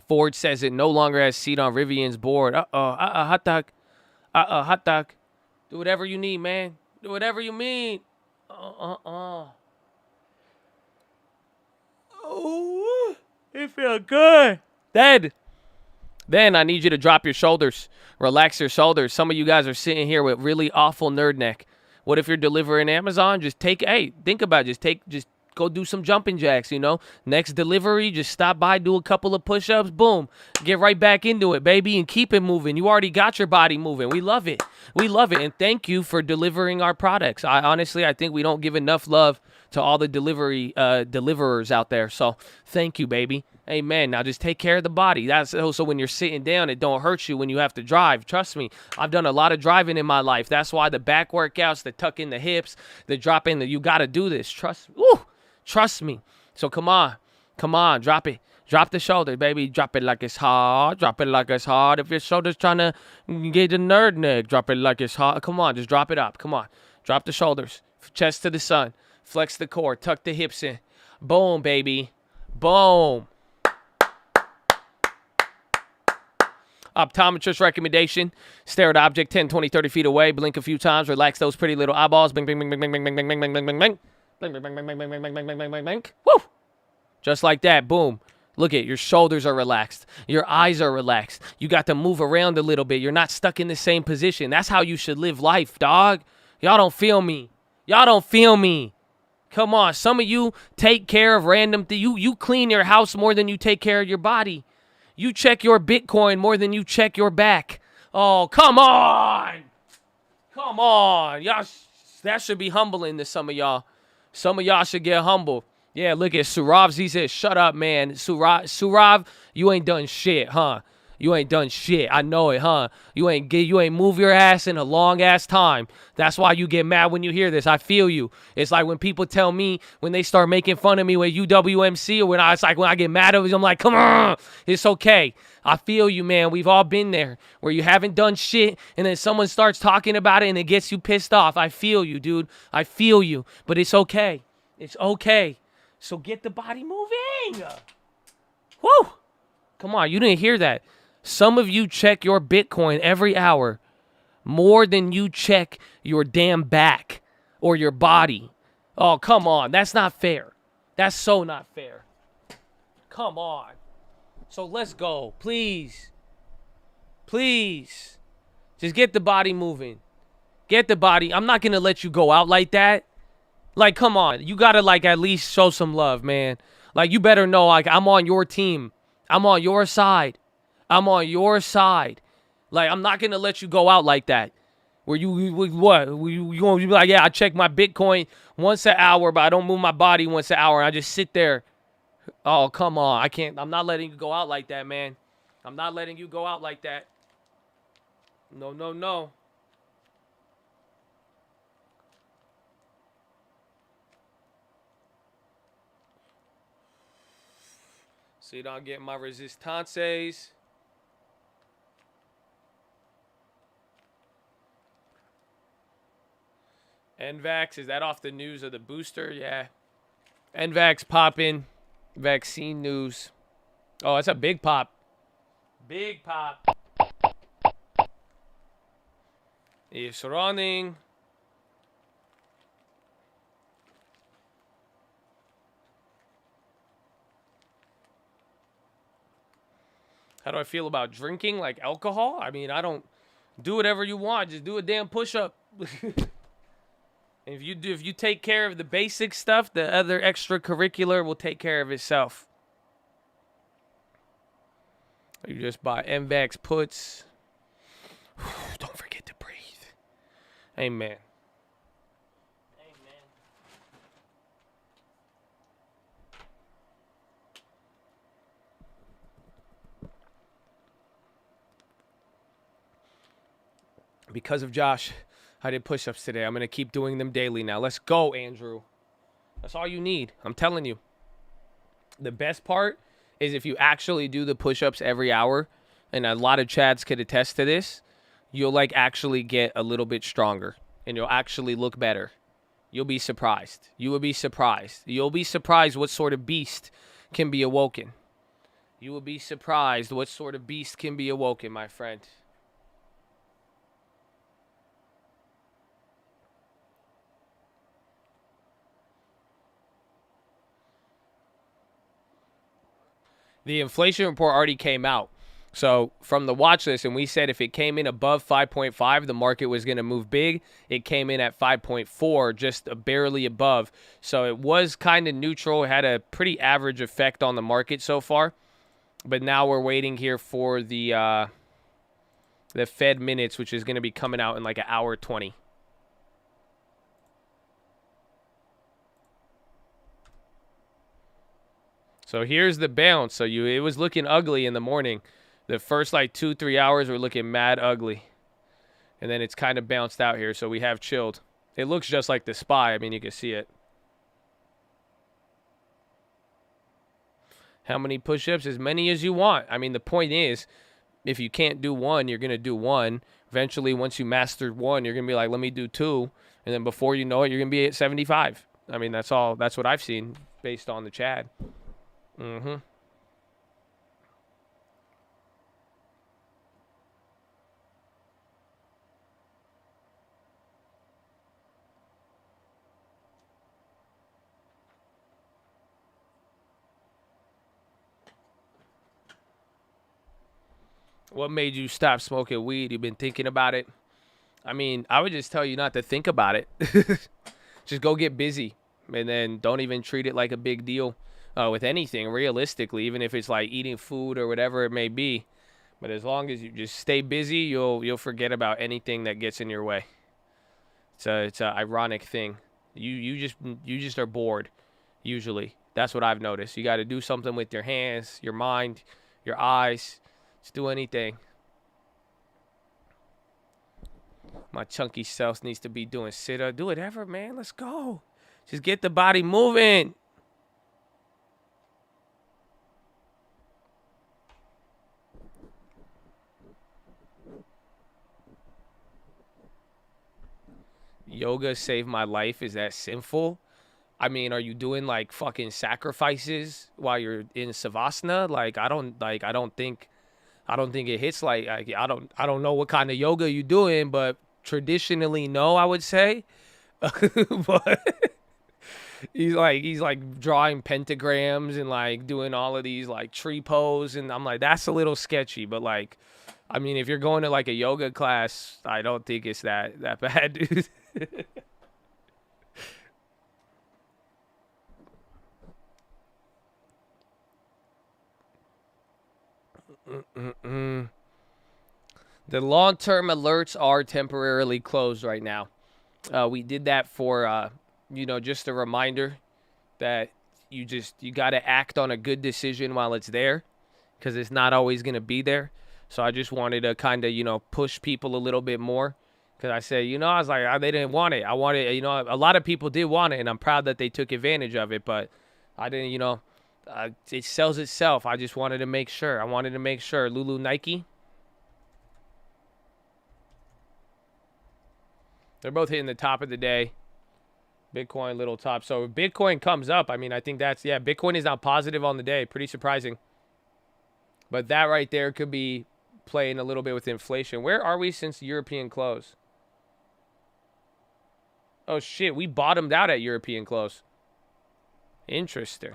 Ford says it no longer has seat on Rivian's board. Hot dog. Hot dog. Do whatever you need, man. Do whatever you mean. Oh, it feel good. Then I need you to drop your shoulders. Relax your shoulders. Some of you guys are sitting here with really awful nerd neck. What if you're delivering Amazon? Think about it. Just go do some jumping jacks, Next delivery, just stop by, do a couple of push-ups, boom. Get right back into it, baby, and keep it moving. You already got your body moving. We love it. We love it, and thank you for delivering our products. I think we don't give enough love to all the deliverers out there, so thank you, baby. Amen. Now just take care of the body. That's also when you're sitting down, it don't hurt you when you have to drive. Trust me, I've done a lot of driving in my life. That's why the back workouts, the tuck in the hips, the drop in, you got to do this. Trust me. So come on, drop it. Drop the shoulder, baby. Drop it like it's hard. Drop it like it's hard. If your shoulder's trying to get the nerd neck, drop it like it's hard. Come on, just drop it up. Come on. Drop the shoulders. Chest to the sun. Flex the core. Tuck the hips in. Boom, baby. Boom. Optometrist recommendation. Stare at object 10, 20, 30 feet away. Blink a few times. Relax those pretty little eyeballs. Bing, bing, bing, bing, bing, bing, bing, bing, bing, bing, bing, bing, bing. Bing, bing, bing, bing, bing, bing, bing, bing, bing, bing, bing, bing. Woo! Just like that. Boom. Look at your shoulders are relaxed. Your eyes are relaxed. You got to move around a little bit. You're not stuck in the same position. That's how you should live life, dog. Y'all don't feel me. Y'all don't feel me. Come on. Some of you take care of random things. You clean your house more than you take care of your body. You check your Bitcoin more than you check your back. Oh, come on. Come on. Y'all, that should be humbling to some of y'all. Some of y'all should get humble. Yeah, look at Surav. He said, shut up, man. Surav, you ain't done shit, huh? You ain't done shit. I know it, huh? You ain't move your ass in a long-ass time. That's why you get mad when you hear this. I feel you. It's like when people tell me, when they start making fun of me with UWMC, or when I get mad at them, I'm like, come on. It's okay. I feel you, man. We've all been there where you haven't done shit, and then someone starts talking about it, and it gets you pissed off. I feel you, dude. I feel you. But it's okay. It's okay. So get the body moving. Woo! Come on, you didn't hear that. Some of you check your Bitcoin every hour more than you check your damn back or your body. Oh, come on. That's not fair. That's so not fair. Come on. So let's go. Please. Please. Just get the body moving. Get the body. I'm not going to let you go out like that. Like, come on. You got to, like, at least show some love, man. Like, you better know, like, I'm on your team. I'm on your side. I'm on your side. Like, I'm not going to let you go out like that. Where you going to be like, yeah, I check my Bitcoin once an hour, but I don't move my body once an hour. And I just sit there. Oh, come on. I can't. I'm not letting you go out like that, man. I'm not letting you go out like that. No, no, no. See, I'm getting my resistances. NVAX, is that off the news of the booster? Yeah. NVAX popping. Vaccine news. Oh, that's a big pop. Big pop. It's running. How do I feel about drinking like alcohol? I mean, I don't do whatever you want. Just do a damn push-up. If you take care of the basic stuff, the other extracurricular will take care of itself. You just buy MVAX puts. Don't forget to breathe. Amen. Because of Josh, I did push-ups today. I'm going to keep doing them daily now. Let's go, Andrew. That's all you need. I'm telling you. The best part is if you actually do the push-ups every hour, and a lot of Chads could attest to this, you'll like actually get a little bit stronger, and you'll actually look better. You'll be surprised. You will be surprised. You'll be surprised what sort of beast can be awoken. You will be surprised what sort of beast can be awoken, my friend. The inflation report already came out. So from the watch list, and we said if it came in above 5.5, the market was going to move big. It came in at 5.4, just barely above. So it was kind of neutral. It had a pretty average effect on the market so far. But now we're waiting here for the Fed minutes, which is going to be coming out in like an hour 20. So here's the bounce. So it was looking ugly in the morning. The first like 2-3 hours were looking mad ugly. And then it's kind of bounced out here, so we have chilled. It looks just like the SPY. I mean, you can see it. How many push-ups? As many as you want. I mean, the point is, if you can't do one, you're going to do one. Eventually, once you master one, you're going to be like, let me do two. And then before you know it, you're going to be at 75. I mean, that's all. That's what I've seen based on the Chad. Mm-hmm. What made you stop smoking weed? You've been thinking about it? I mean, I would just tell you not to think about it. Just go get busy, and then don't even treat it like a big deal with anything, realistically, even if it's like eating food or whatever it may be. But as long as you just stay busy, you'll forget about anything that gets in your way. It's a ironic thing. You just are bored, usually. That's what I've noticed. You got to do something with your hands, your mind, your eyes. Just do anything. My chunky self needs to be doing sit-up. Do whatever, man. Let's go. Just get the body moving. Yoga saved my life. Is that sinful? I mean, are you doing like fucking sacrifices while you're in savasana? Like, I don't think it hits like I don't know what kind of yoga you doing, but traditionally, no, I would say. But he's like drawing pentagrams and like doing all of these like tree pose, and I'm like, that's a little sketchy. But like, I mean, if you're going to like a yoga class, I don't think it's that bad, dude. The long-term alerts are temporarily closed right now. We did that for, just a reminder that you got to act on a good decision while it's there, because it's not always going to be there. So I just wanted to kind of, push people a little bit more, because I said, I was like, they didn't want it. I wanted, a lot of people did want it, and I'm proud that they took advantage of it, but I didn't, it sells itself. I just wanted to make sure. I wanted to make sure. Lulu Nike. They're both hitting the top of the day. Bitcoin, little top. So if Bitcoin comes up, I mean, I think Bitcoin is now positive on the day. Pretty surprising. But that right there could be playing a little bit with inflation. Where are we since European close? Oh, shit. We bottomed out at European close. Interesting.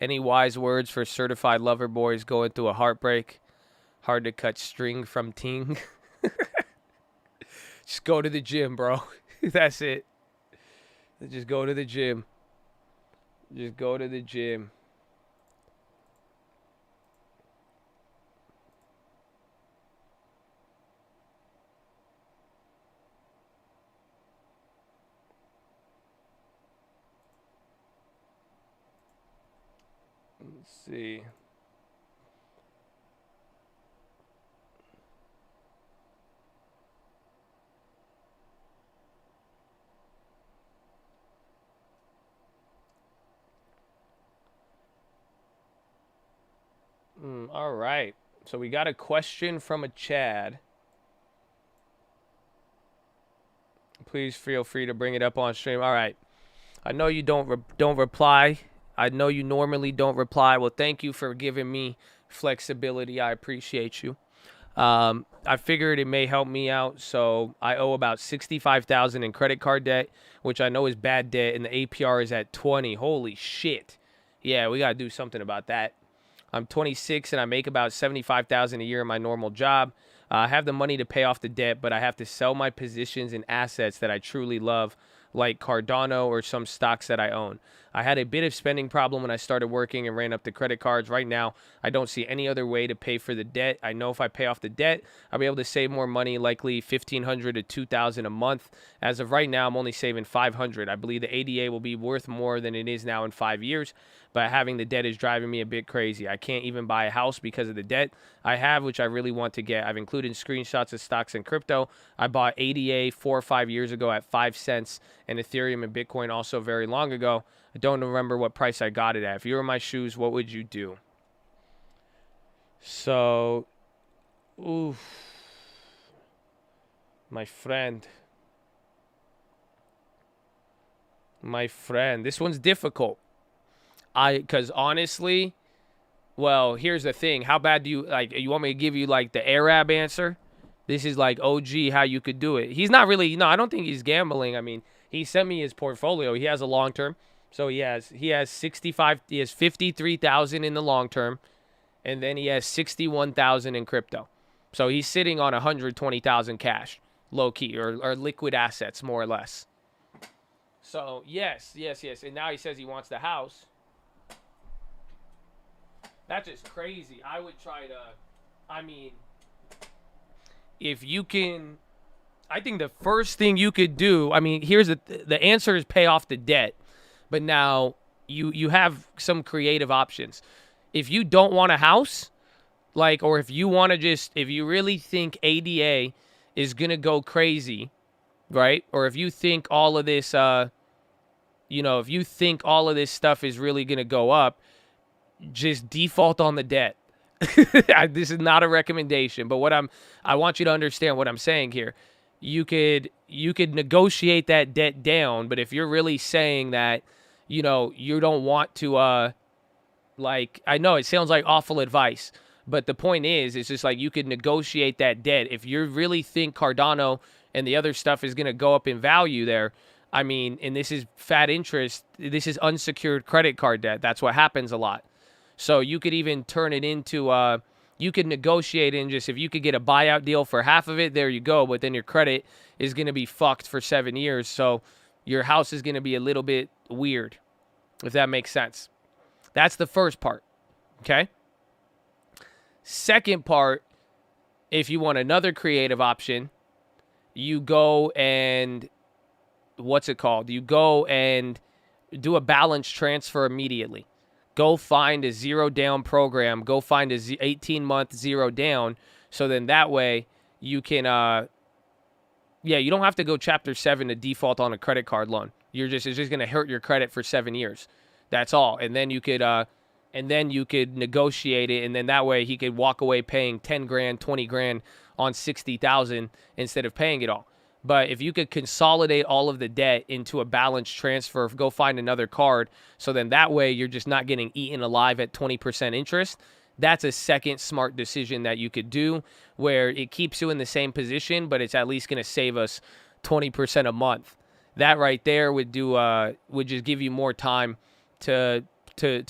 Any wise words for certified lover boys going through a heartbreak? Hard to cut string from ting. Just go to the gym, bro. That's it. Just go to the gym. Just go to the gym. Let's see. All right. So we got a question from a Chad. Please feel free to bring it up on stream. All right. I know you don't reply. I know you normally don't reply. Well, thank you for giving me flexibility. I appreciate you. I figured it may help me out. So I owe about $65,000 in credit card debt, which I know is bad debt, and the APR is at 20. Holy shit. Yeah, we got to do something about that. I'm 26 and I make about $75,000 a year in my normal job. I have the money to pay off the debt, but I have to sell my positions and assets that I truly love, like Cardano or some stocks that I own. I had a bit of spending problem when I started working and ran up the credit cards. Right now, I don't see any other way to pay for the debt. I know if I pay off the debt, I'll be able to save more money, likely $1,500 to $2,000 a month. As of right now, I'm only saving $500. I believe the ADA will be worth more than it is now in 5 years, but having the debt is driving me a bit crazy. I can't even buy a house because of the debt I have, which I really want to get. I've included screenshots of stocks and crypto. I bought ADA 4 or 5 years ago at 5 cents, and Ethereum and Bitcoin also very long ago. I don't remember what price I got it at. If you were in my shoes, what would you do? So, oof, my friend. My friend, this one's difficult. Because honestly, well, here's the thing. How bad do you, like, you want me to give you, like, the Arab answer? This is, like, OG how you could do it. He's not really, no, I don't think he's gambling. I mean, he sent me his portfolio. He has a long term. So he has 53,000 in the long term. And then he has 61,000 in crypto. So he's sitting on 120,000 cash, low key, or liquid assets, more or less. So, yes. And now he says he wants the house. That's just crazy. I would try to, I mean, if you can, I think the first thing you could do, I mean, here's the answer is pay off the debt. But now you have some creative options. If you don't want a house, like, or if you want to just, if you really think ADA is going to go crazy, right? Or if you think all of this, if you think all of this stuff is really going to go up, just default on the debt. This is not a recommendation, but I want you to understand what I'm saying here. You could negotiate that debt down, but if you're really saying that, you don't want to, I know it sounds like awful advice, but the point is, it's just like you could negotiate that debt. If you really think Cardano and the other stuff is going to go up in value there, I mean, and this is fat interest, this is unsecured credit card debt. That's what happens a lot. So you could even turn it into, you could negotiate and just, if you could get a buyout deal for half of it, there you go. But then your credit is going to be fucked for 7 years. So your house is going to be a little bit weird, if that makes sense. That's the first part, okay? Second part, if you want another creative option, you go and, what's it called? You go and do a balance transfer immediately. Go find a zero down program. Go find a 18-month zero down. So then that way you can, you don't have to go Chapter 7 to default on a credit card loan. It's just going to hurt your credit for 7 years. That's all. And then you could negotiate it. And then that way he could walk away paying 10 grand, 20 grand on 60,000 instead of paying it all. But if you could consolidate all of the debt into a balance transfer, go find another card, so then that way you're just not getting eaten alive at 20% interest, that's a second smart decision that you could do where it keeps you in the same position, but it's at least going to save us 20% a month. That right there would just give you more time to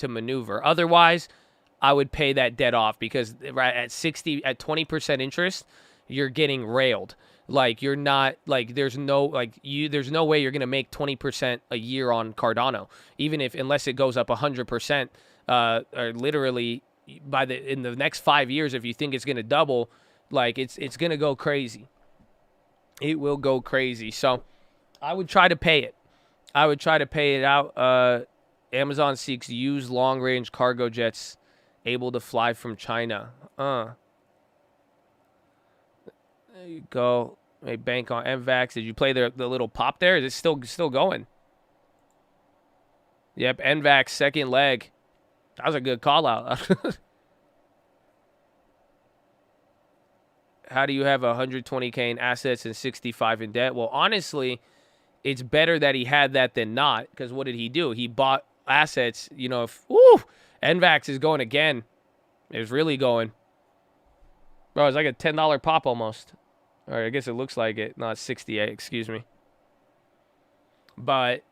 maneuver. Otherwise, I would pay that debt off because right at 20% interest, you're getting railed. Like you're not like there's no way you're gonna make 20% a year on Cardano, unless it goes up 100%, or literally in the next 5 years. If you think it's gonna double, like it's gonna go crazy. It will go crazy. So I would try to pay it. I would try to pay it out. Amazon seeks used long range cargo jets able to fly from China. There you go. A bank on NVAX. Did you play the little pop there? Is it still going? Yep, NVAX second leg. That was a good call out. How do you have 120K in assets and 65 in debt? Well, honestly, it's better that he had that than not, because what did he do? He bought assets. NVAX is going again. It's really going. Bro, it's like a $10 pop almost. All right, I guess it looks like it. Not 68, excuse me. But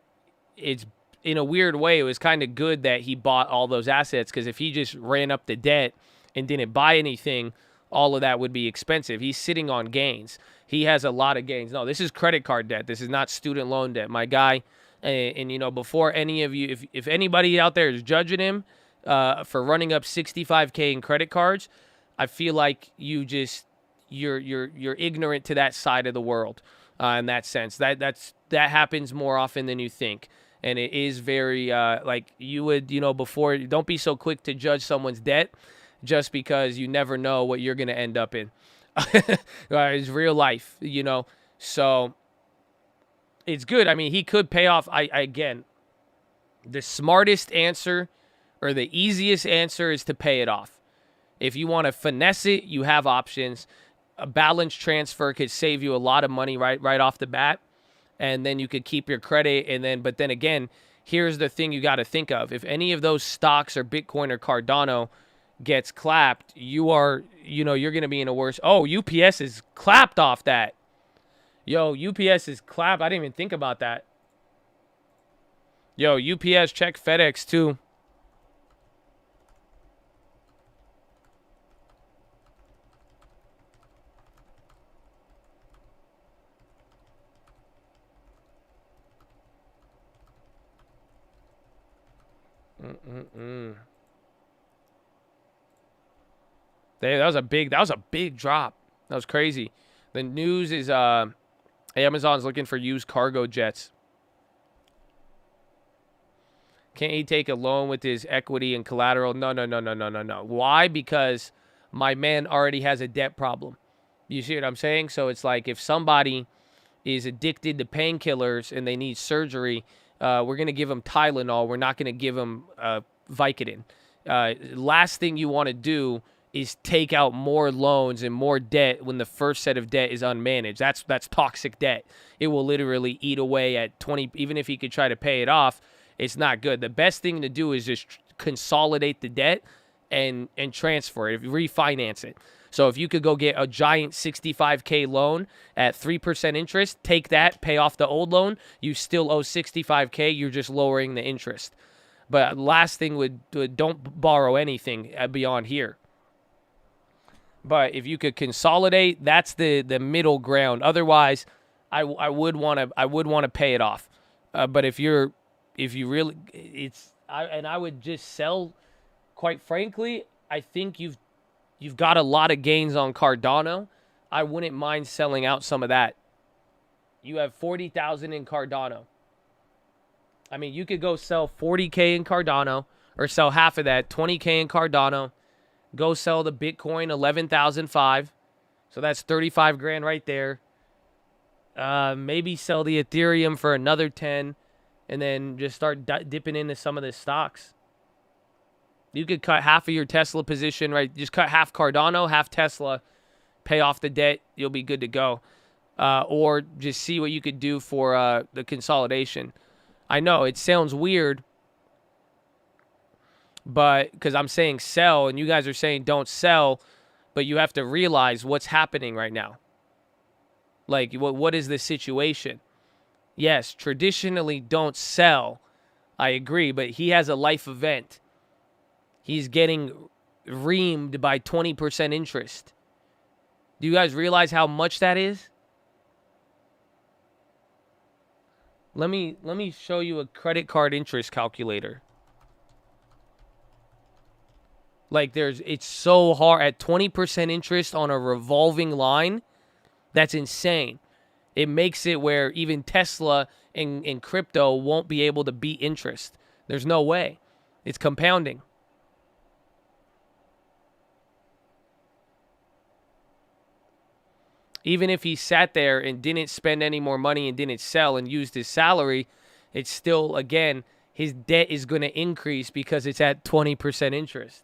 it's, in a weird way, it was kind of good that he bought all those assets, because if he just ran up the debt and didn't buy anything, all of that would be expensive. He's sitting on gains. He has a lot of gains. No, this is credit card debt. This is not student loan debt. My guy, and before any of you, if anybody out there is judging him for running up 65K in credit cards, I feel like you're ignorant to that side of the world in that sense. That happens more often than you think. And it is very you would, before, don't be so quick to judge someone's debt just because you never know what you're going to end up in. It's real life, So it's good. I mean, he could pay off. Again, the smartest answer or the easiest answer is to pay it off. If you want to finesse it, you have options. A balance transfer could save you a lot of money right off the bat. and then you could keep your credit. And then, but then again, here's the thing you got to think of. If any of those stocks or Bitcoin or Cardano gets clapped, you're going to be in a worse. Oh, UPS is clapped off that. Yo, UPS is clapped. I didn't even think about that. Yo, UPS, check FedEx too. That was a big drop. That was crazy. The news is Amazon's looking for used cargo jets. Can't he take a loan with his equity and collateral? No. Why? Because my man already has a debt problem. You see what I'm saying? So it's like if somebody is addicted to painkillers and they need surgery, we're going to give them Tylenol. We're not going to give them Vicodin. Last thing you want to do is take out more loans and more debt when the first set of debt is unmanaged. That's toxic debt. It will literally eat away at 20. Even if he could try to pay it off, it's not good. The best thing to do is just consolidate the debt and transfer it, refinance it. So if you could go get a giant $65K loan at 3% interest, take that, pay off the old loan, you still owe $65K, you're just lowering the interest. But last thing would don't borrow anything beyond here. But if you could consolidate, that's the middle ground. Otherwise, I would want to pay it off. But if you really, I would just sell. Quite frankly, I think you've got a lot of gains on Cardano. I wouldn't mind selling out some of that. You have 40,000 in Cardano. I mean, you could go sell 40K in Cardano or sell half of that, 20K in Cardano. Go sell the Bitcoin, 11,005. So that's 35 grand right there. Maybe sell the Ethereum for another 10 and then just start dipping into some of the stocks. You could cut half of your Tesla position, right? Just cut half Cardano, half Tesla, pay off the debt. You'll be good to go. Or just see what you could do for the consolidation. I know it sounds weird, but because I'm saying sell and you guys are saying don't sell, but you have to realize what's happening right now. Like, what is the situation? Yes, traditionally don't sell. I agree, but he has a life event. He's getting reamed by 20% interest. Do you guys realize how much that is? Let me show you a credit card interest calculator. Like it's so hard at 20% interest on a revolving line. That's insane. It makes it where even Tesla and crypto won't be able to beat interest. There's no way. It's compounding. Even if he sat there and didn't spend any more money and didn't sell and used his salary, it's still, again, his debt is going to increase because it's at 20% interest.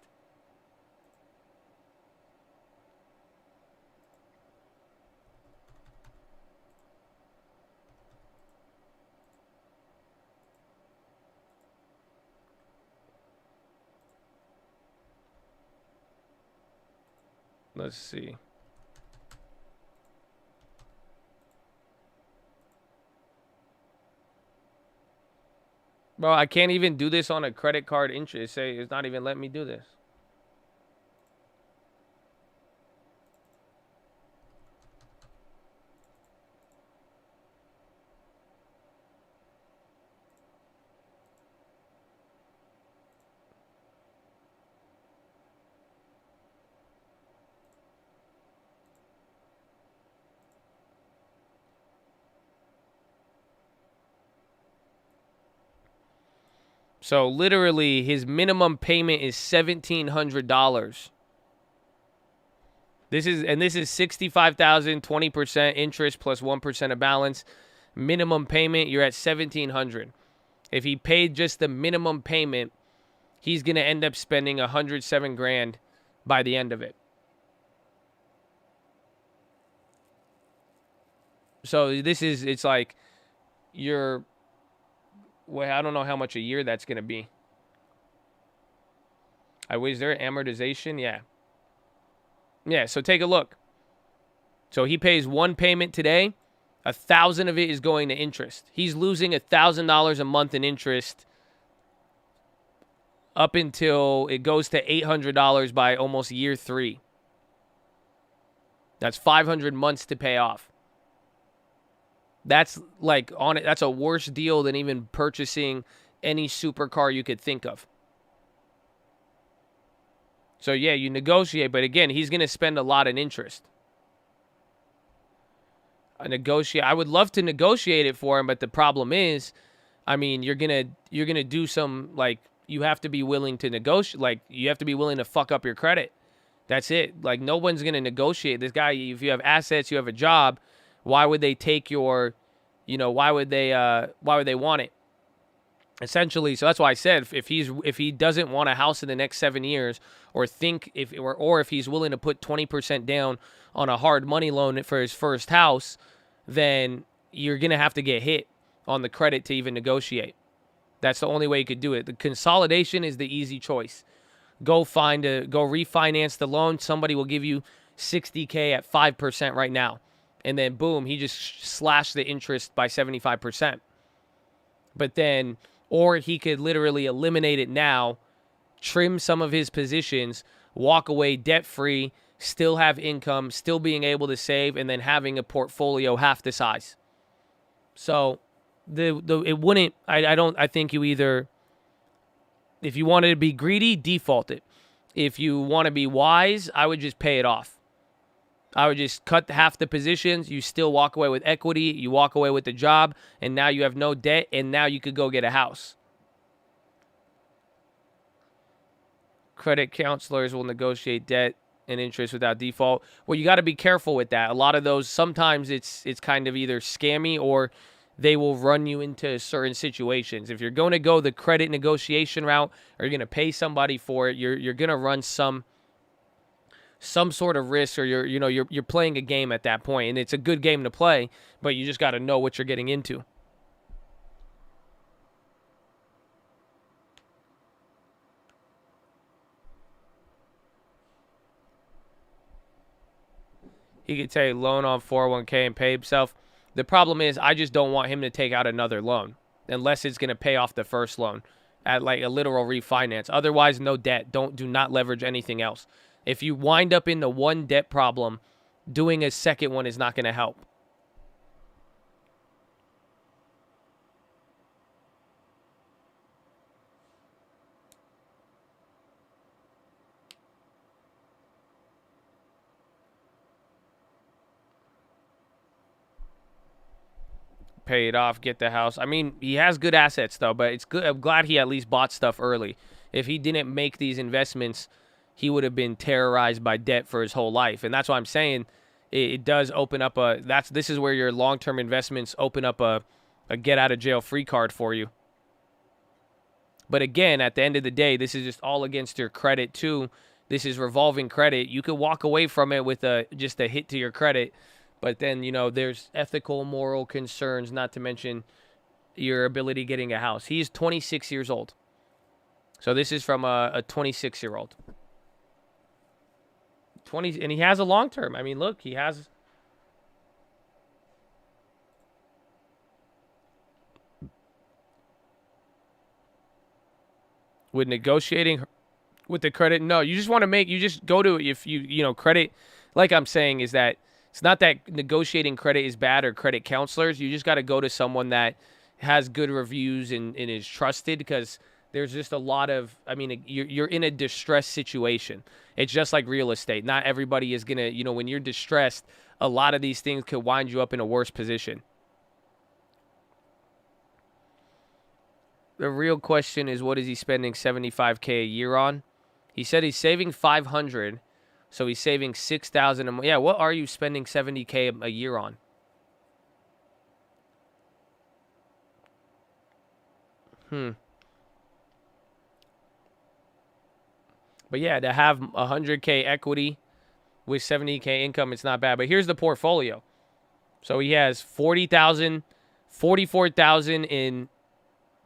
Let's see. Bro, I can't even do this on a credit card interest. It's not even letting me do this. So literally his minimum payment is $1,700. This is 65,000, 20% interest plus 1% of balance. Minimum payment, you're at $1,700. If he paid just the minimum payment, he's going to end up spending 107 grand by the end of it. So it's like you're, well, I don't know how much a year that's going to be. Was there amortization? Yeah. Yeah, so take a look. So he pays one payment today. 1,000 of it is going to interest. He's losing $1,000 a month in interest up until it goes to $800 by almost year 3. That's 500 months to pay off. That's like on it. That's a worse deal than even purchasing any supercar you could think of. So yeah, you negotiate, but again, he's going to spend a lot in interest. I would love to negotiate it for him, but the problem is, I mean, you're gonna do some, like, you have to be willing to negotiate. Like, you have to be willing to fuck up your credit. That's it. Like, no one's gonna negotiate. This guy, if you have assets, you have a job, why would they take your, why would they want it? Essentially, so that's why I said if he doesn't want a house in the next 7 years, or if he's willing to put 20% down on a hard money loan for his first house, then you're gonna have to get hit on the credit to even negotiate. That's the only way you could do it. The consolidation is the easy choice. Go refinance the loan. Somebody will give you $60K at 5% right now, and then boom, he just slashed the interest by 75%. But then, or he could literally eliminate it now, trim some of his positions, walk away debt-free, still have income, still being able to save, and then having a portfolio half the size. So it wouldn't, I think you either, if you wanted to be greedy, default it. If you want to be wise, I would just pay it off. I would just cut half the positions. You still walk away with equity. You walk away with the job, and now you have no debt, and now you could go get a house. Credit counselors will negotiate debt and interest without default. Well, you got to be careful with that. A lot of those, sometimes it's kind of either scammy or they will run you into certain situations. If you're going to go the credit negotiation route, or you're going to pay somebody for it, you're going to run some sort of risk, or you're playing a game at that point, and it's a good game to play, but you just got to know what you're getting into. He could take a loan on 401k and pay himself. The problem is, I just don't want him to take out another loan unless it's going to pay off the first loan at like a literal refinance. Otherwise, no debt. Do not leverage anything else. If you wind up in the one debt problem, doing a second one is not going to help. Pay it off, get the house. I mean, he has good assets, though, but it's good. I'm glad he at least bought stuff early. If he didn't make these investments, he would have been terrorized by debt for his whole life. And that's why I'm saying it does open up this is where your long-term investments open up a get-out-of-jail-free card for you. But again, at the end of the day, this is just all against your credit, too. This is revolving credit. You could walk away from it with just a hit to your credit. But then, there's ethical, moral concerns, not to mention your ability getting a house. He's 26 years old. So this is from a 26-year-old. And he has a long term. I mean, look, he has. With negotiating with the credit, no, you just want to you just go to, if credit, like I'm saying, is that it's not that negotiating credit is bad or credit counselors. You just got to go to someone that has good reviews and is trusted, because there's just a lot of, I mean, you're in a distressed situation. It's just like real estate. Not everybody is going to, when you're distressed, a lot of these things could wind you up in a worse position. The real question is, what is he spending $75K a year on? He said he's saving $500, so he's saving $6,000 a month. Yeah, what are you spending $70K a year on? But yeah, to have 100K equity with 70K income, it's not bad. But here's the portfolio. So he has 40,000 $44,000 in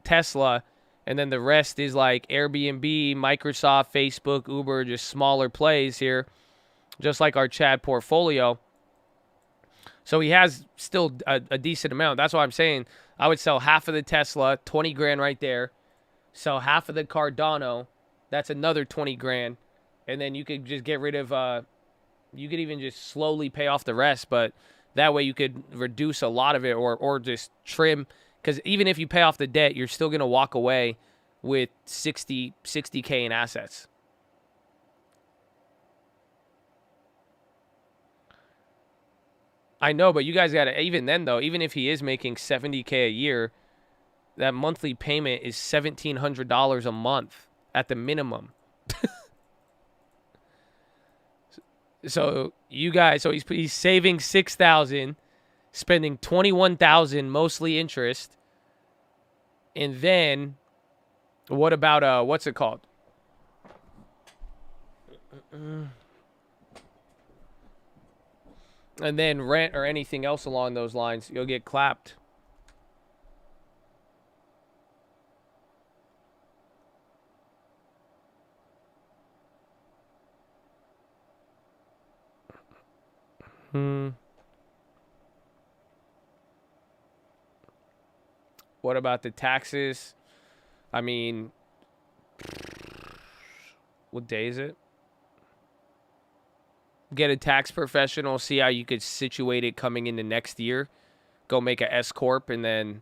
Tesla, and then the rest is like Airbnb, Microsoft, Facebook, Uber, just smaller plays here, just like our Chad portfolio. So he has still a decent amount. That's why I'm saying I would sell half of the Tesla, 20 grand right there. Sell half of the Cardano, that's another 20 grand. And then you could just get rid of, you could even just slowly pay off the rest. But that way you could reduce a lot of it or just trim. Because even if you pay off the debt, you're still going to walk away with 60K in assets. I know, but you guys got to, even then though, even if he is making 70K a year, that monthly payment is $1,700 a month at the minimum. So you guys, so he's saving $6,000, spending $21,000 mostly interest, and then what about what's it called? And then rent or anything else along those lines, you'll get clapped. What about the taxes? I mean, what day is it? Get a tax professional, see how you could situate it coming into next year. Go make a S corp and then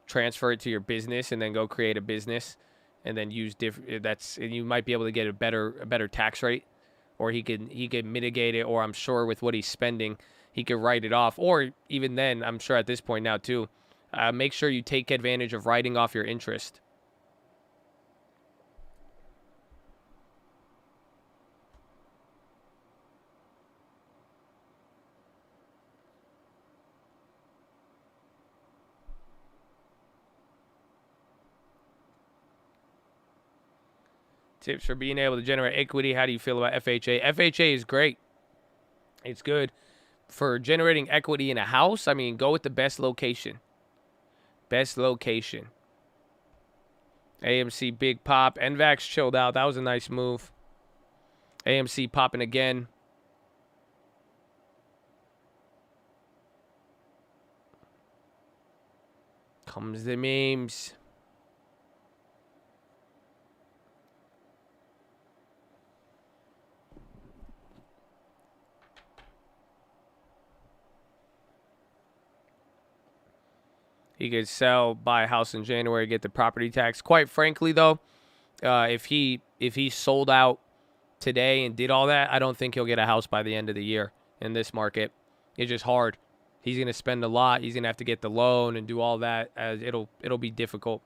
transfer it to your business, and then go create a business, and then use different. And you might be able to get a better tax rate, or he could mitigate it, or I'm sure with what he's spending, he could write it off. Or even then, I'm sure at this point now too, make sure you take advantage of writing off your interest. Tips for being able to generate equity. How do you feel about FHA? FHA is great. It's good. For generating equity in a house, I mean, go with the best location. Best location. AMC big pop. NVAX chilled out. That was a nice move. AMC popping again. Comes the memes. He could sell, buy a house in January, get the property tax. Quite frankly, though, if he sold out today and did all that, I don't think he'll get a house by the end of the year in this market. It's just hard. He's going to spend a lot. He's going to have to get the loan and do all that. It'll be difficult.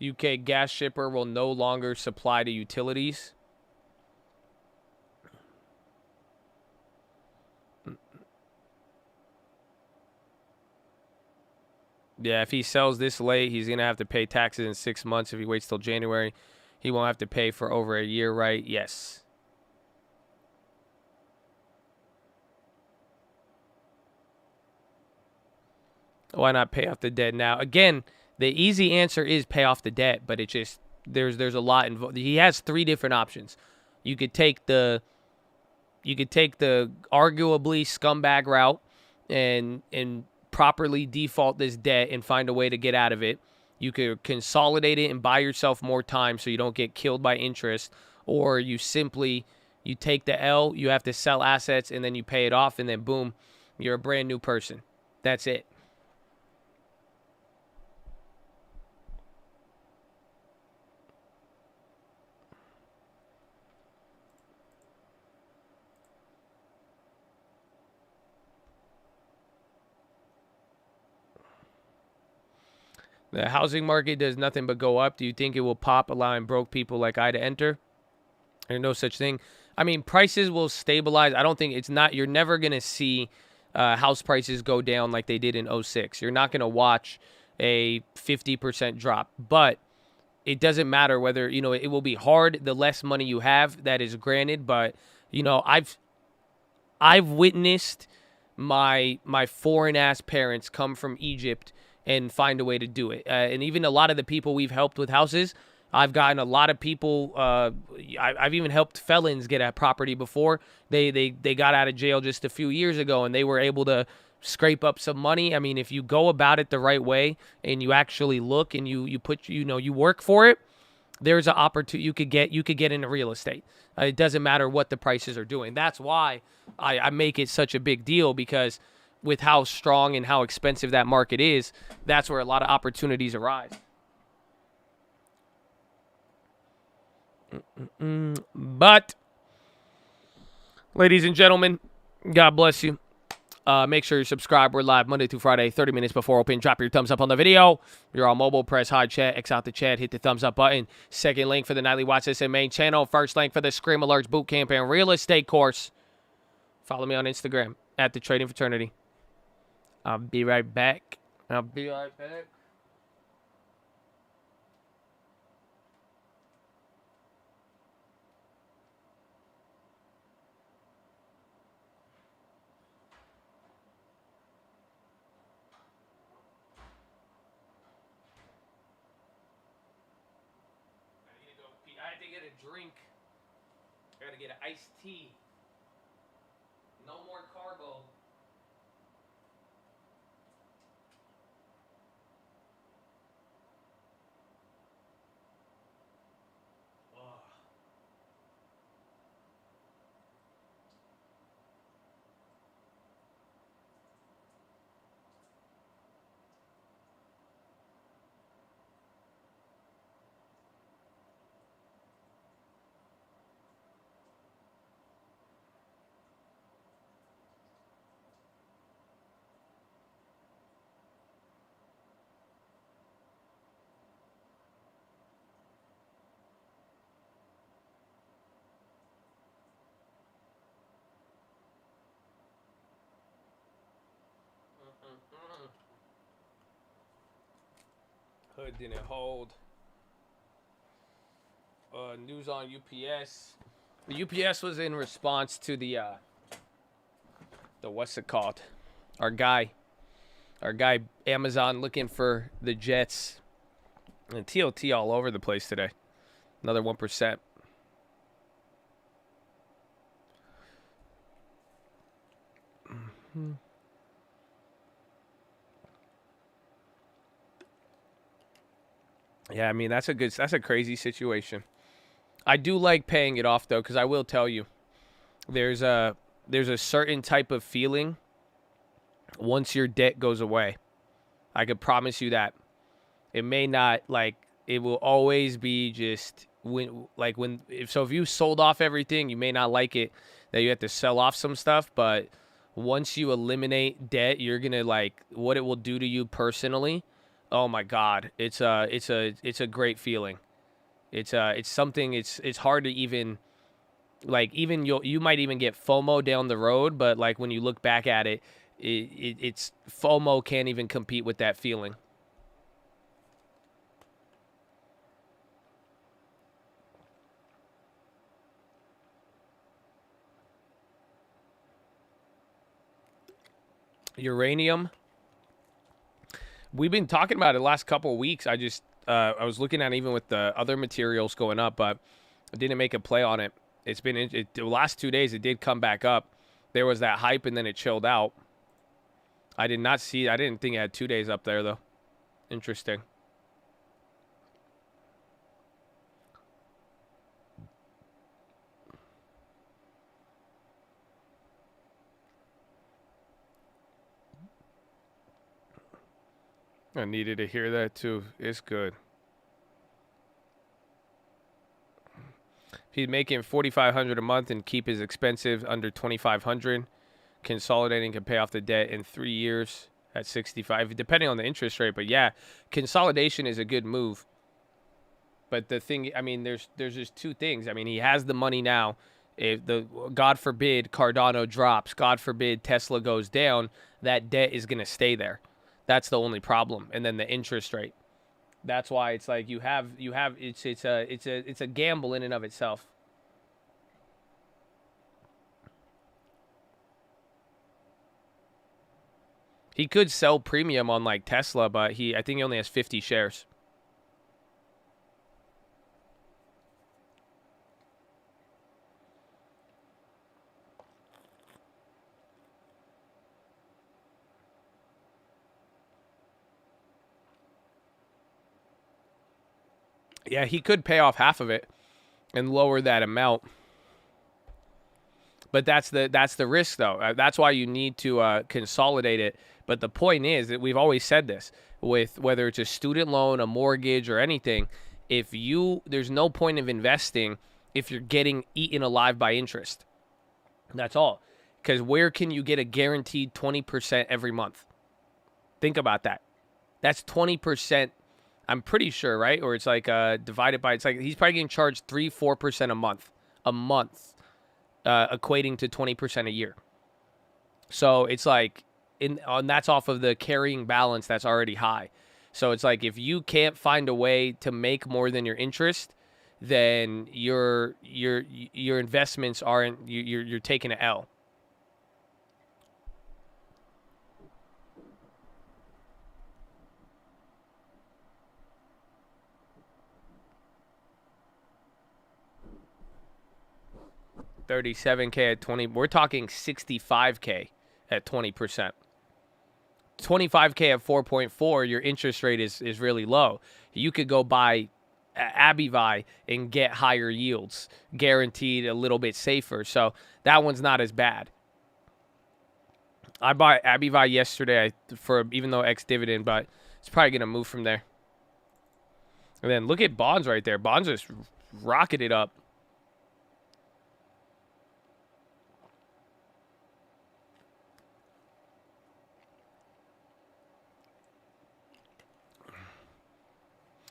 UK gas shipper will no longer supply to utilities. Yeah, if he sells this late, he's going to have to pay taxes in 6 months. If he waits till January, he won't have to pay for over a year, right? Yes. Why not pay off the debt now? Again, the easy answer is pay off the debt, but it just there's a lot involved. He has 3 different options. You could take the arguably scumbag route and properly default this debt and find a way to get out of it. You could consolidate it and buy yourself more time so you don't get killed by interest, or you take the L, you have to sell assets, and then you pay it off, and then boom, you're a brand new person. That's it. The housing market does nothing but go up. Do you think it will pop, allowing broke people like I to enter? There's no such thing. I mean, prices will stabilize. I don't think it's not. You're never going to see house prices go down like they did in '06. You're not going to watch a 50% drop. But it doesn't matter whether, you know, it will be hard the less money you have. That is granted. But, you know, I've witnessed my foreign-ass parents come from Egypt and find a way to do it. And even a lot of the people we've helped with houses, I've gotten a lot of people. I've even helped felons get a property before. They got out of jail just a few years ago, and they were able to scrape up some money. I mean, if you go about it the right way and you actually look and you put, you know, you work for it, there's an opportunity you could get into real estate. It doesn't matter what the prices are doing. That's why I make it such a big deal, because with how strong and how expensive that market is, that's where a lot of opportunities arise. But, ladies and gentlemen, God bless you. Make sure you subscribe. We're live Monday through Friday, 30 minutes before open. Drop your thumbs up on the video. If you're on mobile, press hide chat, X out the chat, hit the thumbs up button. Second link for the nightly watch list and main channel. First link for the Scream Alerts Bootcamp and Real Estate course. Follow me on Instagram at the Trading Fraternity. I'll be right back. I had to get a drink. I gotta get an iced tea. No more carbo. Hood didn't hold. News on UPS. The UPS was in response to the what's it called? Our guy Amazon looking for the jets. And TOT all over the place today. Another 1%. Mm-hmm. Yeah, I mean, that's a crazy situation. I do like paying it off, though, because I will tell you, there's a certain type of feeling once your debt goes away. I could promise you that. It may not, like, it will always be just, if you sold off everything, you may not like it that you have to sell off some stuff, but once you eliminate debt, you're going to, like, what it will do to you personally. Oh my God, it's a great feeling. It's something. It's hard to even, like, even you might even get FOMO down the road, but like when you look back at it, it's FOMO can't even compete with that feeling. Uranium. We've been talking about it the last couple of weeks. I was looking at it even with the other materials going up, but I didn't make a play on it. It's been the last 2 days. It did come back up. There was that hype, and then it chilled out. I didn't think it had 2 days up there though. Interesting. I needed to hear that too. It's good. If he's making $4,500 a month and keep his expenses under $2,500, consolidating can pay off the debt in 3 years at 65, depending on the interest rate. But yeah, consolidation is a good move. But the thing, I mean, there's just two things. I mean, he has the money now. If God forbid Cardano drops, God forbid Tesla goes down, that debt is going to stay there. That's the only problem. And then the interest rate. That's why it's like it's a gamble in and of itself. He could sell premium on like Tesla, but I think he only has 50 shares. Yeah, he could pay off half of it and lower that amount. But that's the risk, though. That's why you need to consolidate it. But the point is that we've always said this, with whether it's a student loan, a mortgage, or anything, there's no point of investing if you're getting eaten alive by interest. That's all. Because where can you get a guaranteed 20% every month? Think about that. That's 20%. I'm pretty sure, right? Or it's like divided by, it's like he's probably getting charged 3-4% a month, equating to 20% a year. So it's like, and that's off of the carrying balance that's already high. So it's like if you can't find a way to make more than your interest, then your investments aren't, you're taking an L. $37K at 20. We're talking $65K at 20%. 25K at 4.4. Your interest rate is really low. You could go buy ABIVI and get higher yields, guaranteed a little bit safer. So that one's not as bad. I bought ABIVI yesterday for even though ex-dividend, but it's probably gonna move from there. And then look at bonds right there. Bonds just rocketed up.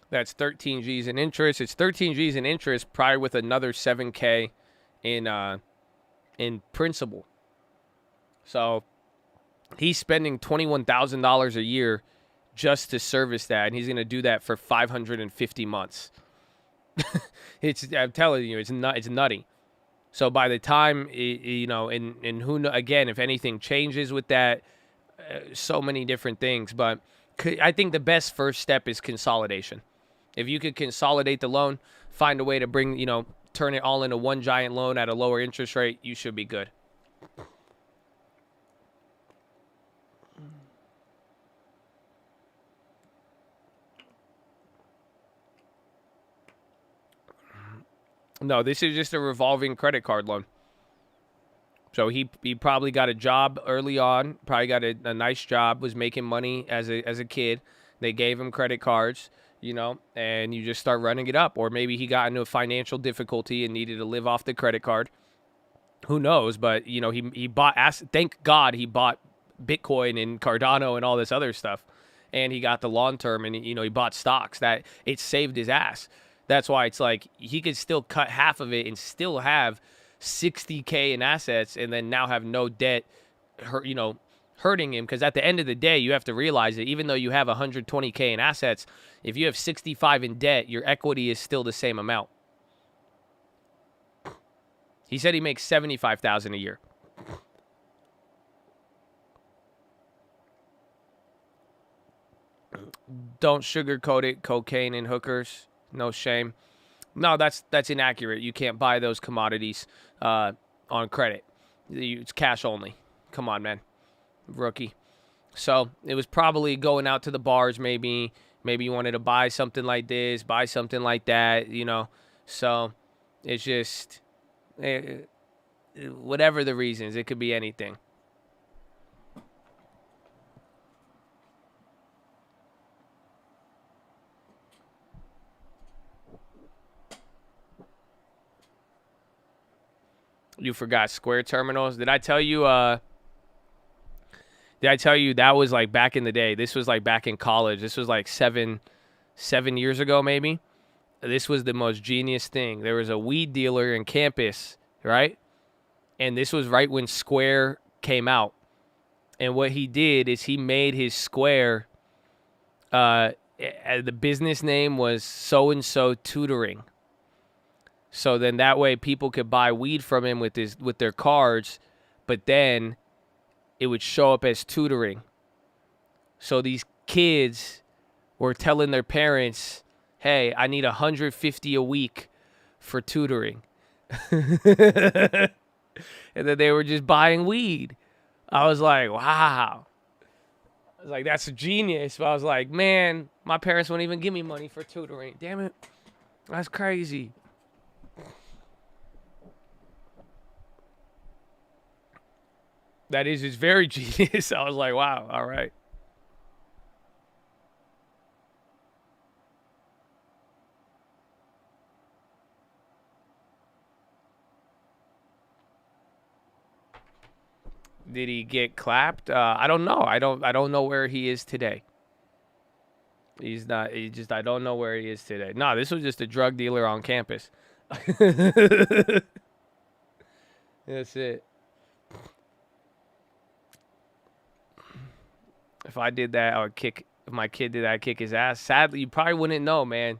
That's 13 G's in interest. It's 13 G's in interest, probably with another 7K in principal. So he's spending $21,000 a year just to service that, and he's going to do that for 550 months. I'm telling you, it's nutty. So by the time and who again, if anything changes with that, so many different things. But I think the best first step is consolidation. If you could consolidate the loan, find a way to turn it all into one giant loan at a lower interest rate, you should be good. No, this is just a revolving credit card loan. So he probably got a job early on, probably got a nice job, was making money as a kid. They gave him credit cards, and you just start running it up. Or maybe he got into a financial difficulty and needed to live off the credit card. Who knows? But, he bought, thank God he bought Bitcoin and Cardano and all this other stuff. And he got the long term and, he bought stocks that it saved his ass. That's why it's like he could still cut half of it and still have $60K in assets and then now have no debt, hurting him. Because at the end of the day, you have to realize that even though you have $120K in assets, if you have 65 in debt, your equity is still the same amount. He said he makes $75,000 a year. Don't sugarcoat it, cocaine and hookers. No shame. No, that's inaccurate. You can't buy those commodities on credit. It's cash only. Come on, man. Rookie. So it was probably going out to the bars maybe. Maybe you wanted to buy something like this, buy something like that, So it's just whatever the reasons. It could be anything. You forgot Square terminals. Did I tell you Did I tell you that was like back in the day? This was like back in college. This was like seven years ago, maybe. This was the most genius thing. There was a weed dealer in campus, right? And this was right when Square came out. And what he did is he made his Square, the business name was so-and-so tutoring. So then that way people could buy weed from him with their cards, but then it would show up as tutoring. So these kids were telling their parents, hey, I need $150 a week for tutoring. And then they were just buying weed. I was like, wow. I was like, that's genius. But I was like, man, my parents won't even give me money for tutoring. Damn it. That's crazy. That is just very genius. I was like, wow, all right. Did he get clapped? I don't know. I don't know where he is today. He's not. I don't know where he is today. No, this was just a drug dealer on campus. That's it. If I did that, I would kick. If my kid did that, I'd kick his ass. Sadly, you probably wouldn't know, man.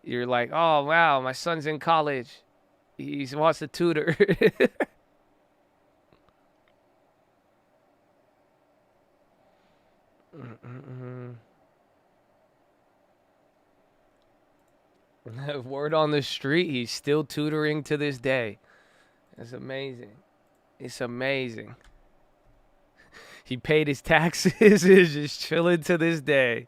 You're like, oh wow, my son's in college. He wants to tutor. Word on the street, he's still tutoring to this day. That's amazing. It's amazing. He paid his taxes, is just chilling to this day.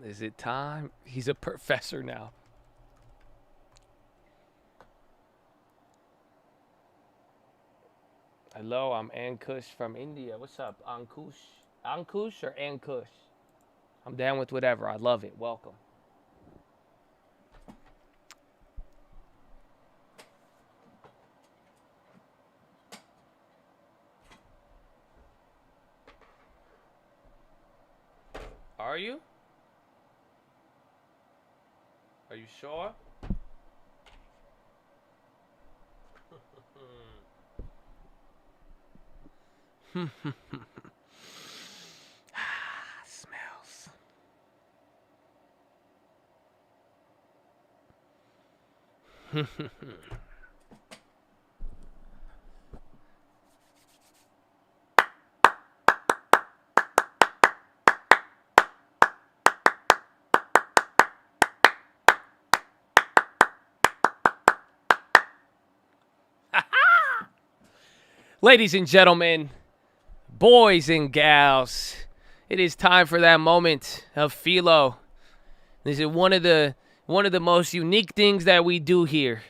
Is it time? He's a professor now. Hello, I'm Ankush from India. What's up, Ankush? Ankush or Ankush? I'm down with whatever. I love it. Welcome. Are you? Are you sure? Smells. Ladies and gentlemen, boys and gals, it is time for that moment of PHILO. This is one of the most unique things that we do here.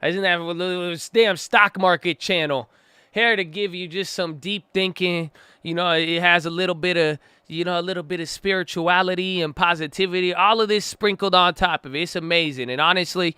Isn't that a damn stock market channel? Here to give you just some deep thinking. You know, it has a little bit of spirituality and positivity. All of this sprinkled on top of it. It's amazing. And honestly,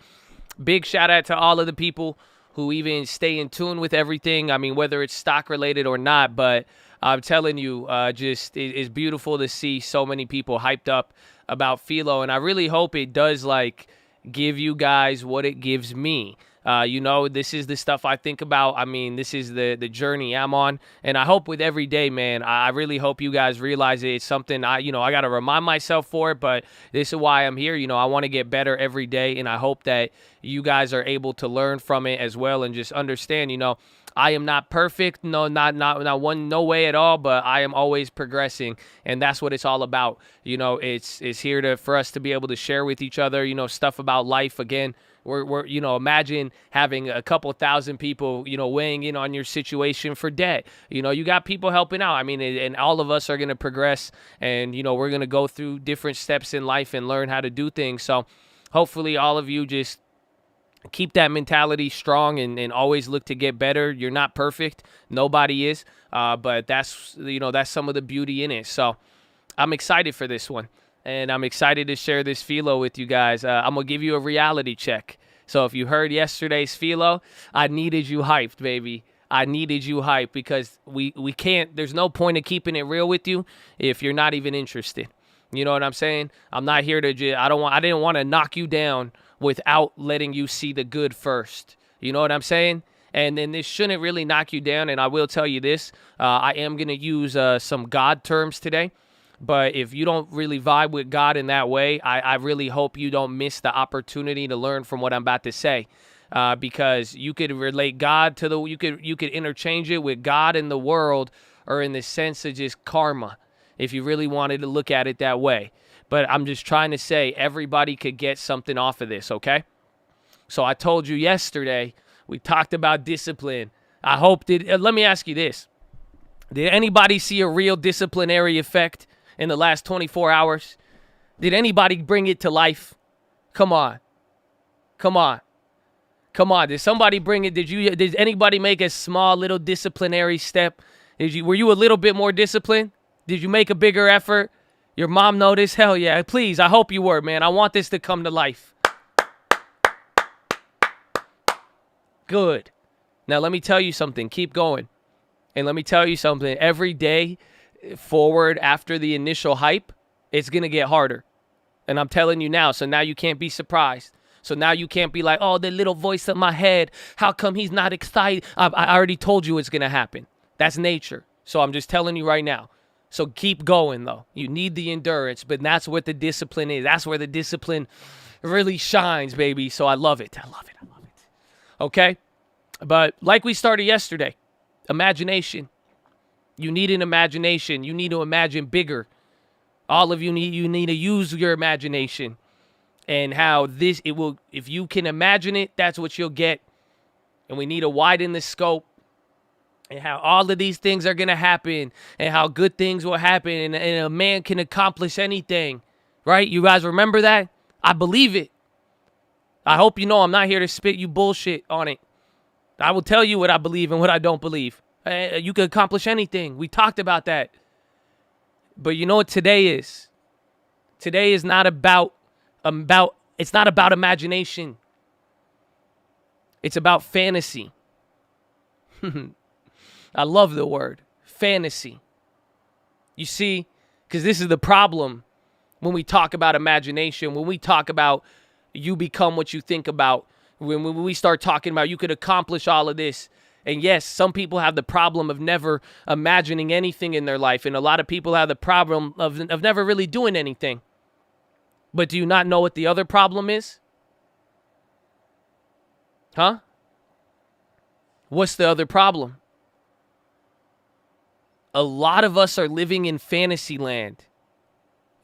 big shout out to all of the people who even stay in tune with everything. I mean, whether it's stock related or not, but I'm telling you, just it's beautiful to see so many people hyped up about PHILO, and I really hope it does like give you guys what it gives me. You know, this is the stuff I think about. I mean, this is the journey I'm on, and I hope with every day, man, I really hope you guys realize it's something I got to remind myself for it, but this is why I'm here. You know, I want to get better every day, and I hope that you guys are able to learn from it as well and just understand, you know, I am not perfect, no way at all, but I am always progressing, and that's what it's all about. You know, it's here for us to be able to share with each other, you know, stuff about life. Again, we're you know, imagine having a couple thousand people, you know, weighing in on your situation for debt. You know, you got people helping out. I mean, and all of us are going to progress, and, you know, we're going to go through different steps in life and learn how to do things. So hopefully all of you just Keep that mentality strong and always look to get better. You're not perfect. Nobody is. But that's, that's some of the beauty in it. So I'm excited for this one. And I'm excited to share this PHILO with you guys. I'm going to give you a reality check. So if you heard yesterday's PHILO, I needed you hyped, baby. I needed you hyped because we can't, there's no point in keeping it real with you if you're not even interested. You know what I'm saying? I'm not here to I didn't want to knock you down without letting you see the good first. You know what I'm saying? And then this shouldn't really knock you down. And I will tell you this, I am going to use some God terms today. But if you don't really vibe with God in that way, I really hope you don't miss the opportunity to learn from what I'm about to say. Because you could relate God to you could interchange it with God and the world, or in the sense of just karma, if you really wanted to look at it that way. But I'm just trying to say everybody could get something off of this, okay? So I told you yesterday, we talked about discipline. Let me ask you this. Did anybody see a real disciplinary effect in the last 24 hours? Did anybody bring it to life? Come on. Did somebody bring it? Did anybody make a small little disciplinary step? Were you a little bit more disciplined? Did you make a bigger effort? Your mom noticed? Hell yeah. Please, I hope you were, man. I want this to come to life. Good. Now, let me tell you something. Keep going. And let me tell you something. Every day forward after the initial hype, it's going to get harder. And I'm telling you now. So now you can't be surprised. So now you can't be like, oh, the little voice in my head, how come he's not excited? I already told you it's going to happen. That's nature. So I'm just telling you right now. So keep going, though. You need the endurance, but that's what the discipline is. That's where the discipline really shines, baby. So I love it. Okay? But like we started yesterday, imagination. You need an imagination. You need to imagine bigger. All of you need to use your imagination. And how if you can imagine it, that's what you'll get. And we need to widen the scope. And how all of these things are going to happen. And how good things will happen. And a man can accomplish anything. Right? You guys remember that? I believe it. I hope you know I'm not here to spit you bullshit on it. I will tell you what I believe and what I don't believe. You can accomplish anything. We talked about that. But you know what today is? Today is not about it's not about imagination. It's about fantasy. I love the word fantasy. You see, because this is the problem when we talk about imagination, when we talk about you become what you think about, when we start talking about you could accomplish all of this. And yes, some people have the problem of never imagining anything in their life. And a lot of people have the problem of never really doing anything. But do you not know what the other problem is? Huh? What's the other problem? A lot of us are living in fantasy land.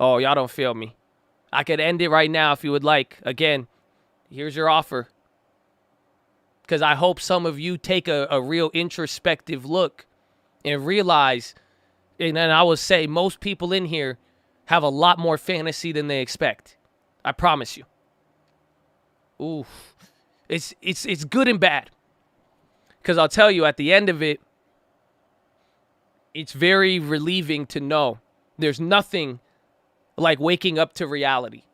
Oh, y'all don't feel me. I could end it right now if you would like. Again, here's your offer. Because I hope some of you take a real introspective look and realize, and then I will say most people in here have a lot more fantasy than they expect. I promise you. Ooh. It's good and bad. Because I'll tell you, at the end of it, it's very relieving to know there's nothing like waking up to reality.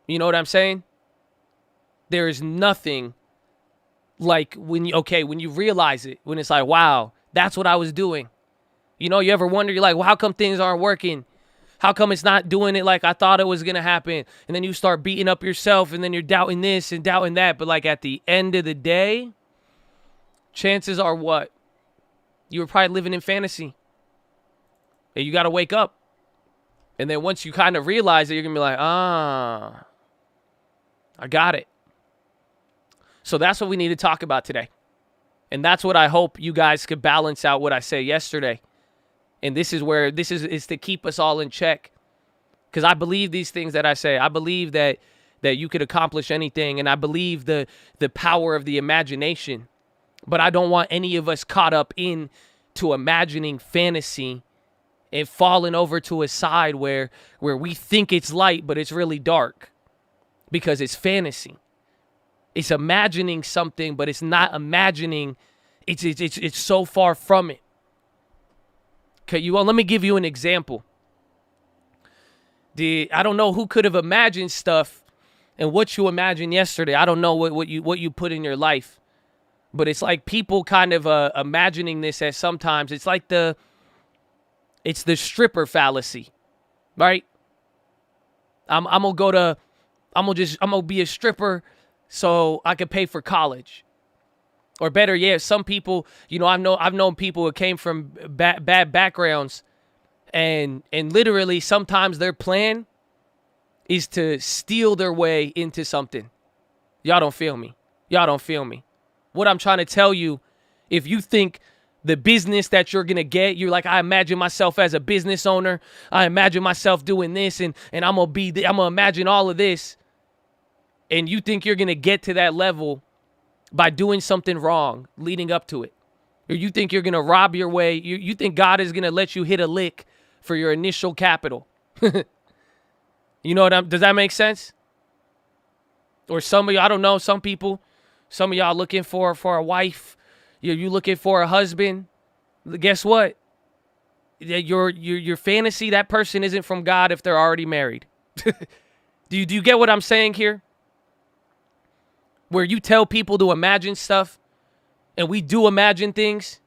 You know what I'm saying? There is nothing like when you realize it, when it's like, wow, that's what I was doing. You know, you ever wonder, you're like, well, how come things aren't working? How come it's not doing it like I thought it was going to happen? And then you start beating up yourself, and then you're doubting this and doubting that. But like at the end of the day, chances are what? You were probably living in fantasy. And you got to wake up. And then once you kind of realize it, you're going to be like, I got it. So that's what we need to talk about today. And that's what I hope you guys could balance out what I said yesterday. And this is where this is to keep us all in check. Because I believe these things that I say. I believe that you could accomplish anything. And I believe the power of the imagination. But I don't want any of us caught up into imagining fantasy and falling over to a side where we think it's light, but it's really dark. Because it's fantasy. It's imagining something, but it's not imagining. It's so far from it. Okay, let me give you an example. I don't know who could have imagined stuff and what you imagined yesterday. I don't know what you put in your life. But it's like people kind of imagining this as sometimes it's like it's the stripper fallacy, right? I'm gonna be a stripper so I could pay for college. Or better yet, some people, I've known people who came from bad backgrounds, and literally sometimes their plan is to steal their way into something. Y'all don't feel me. What I'm trying to tell you, if you think the business that you're going to get, you're like, I imagine myself as a business owner. I imagine myself doing this and I'm going to imagine all of this. And you think you're going to get to that level by doing something wrong leading up to it. Or you think you're going to rob your way. You think God is going to let you hit a lick for your initial capital. You know does that make sense? Or some of you, I don't know, some people, some of y'all looking for a wife. You looking for a husband. Guess what? Your fantasy, that person isn't from God if they're already married. Do you get what I'm saying here? Where you tell people to imagine stuff, and we do imagine things,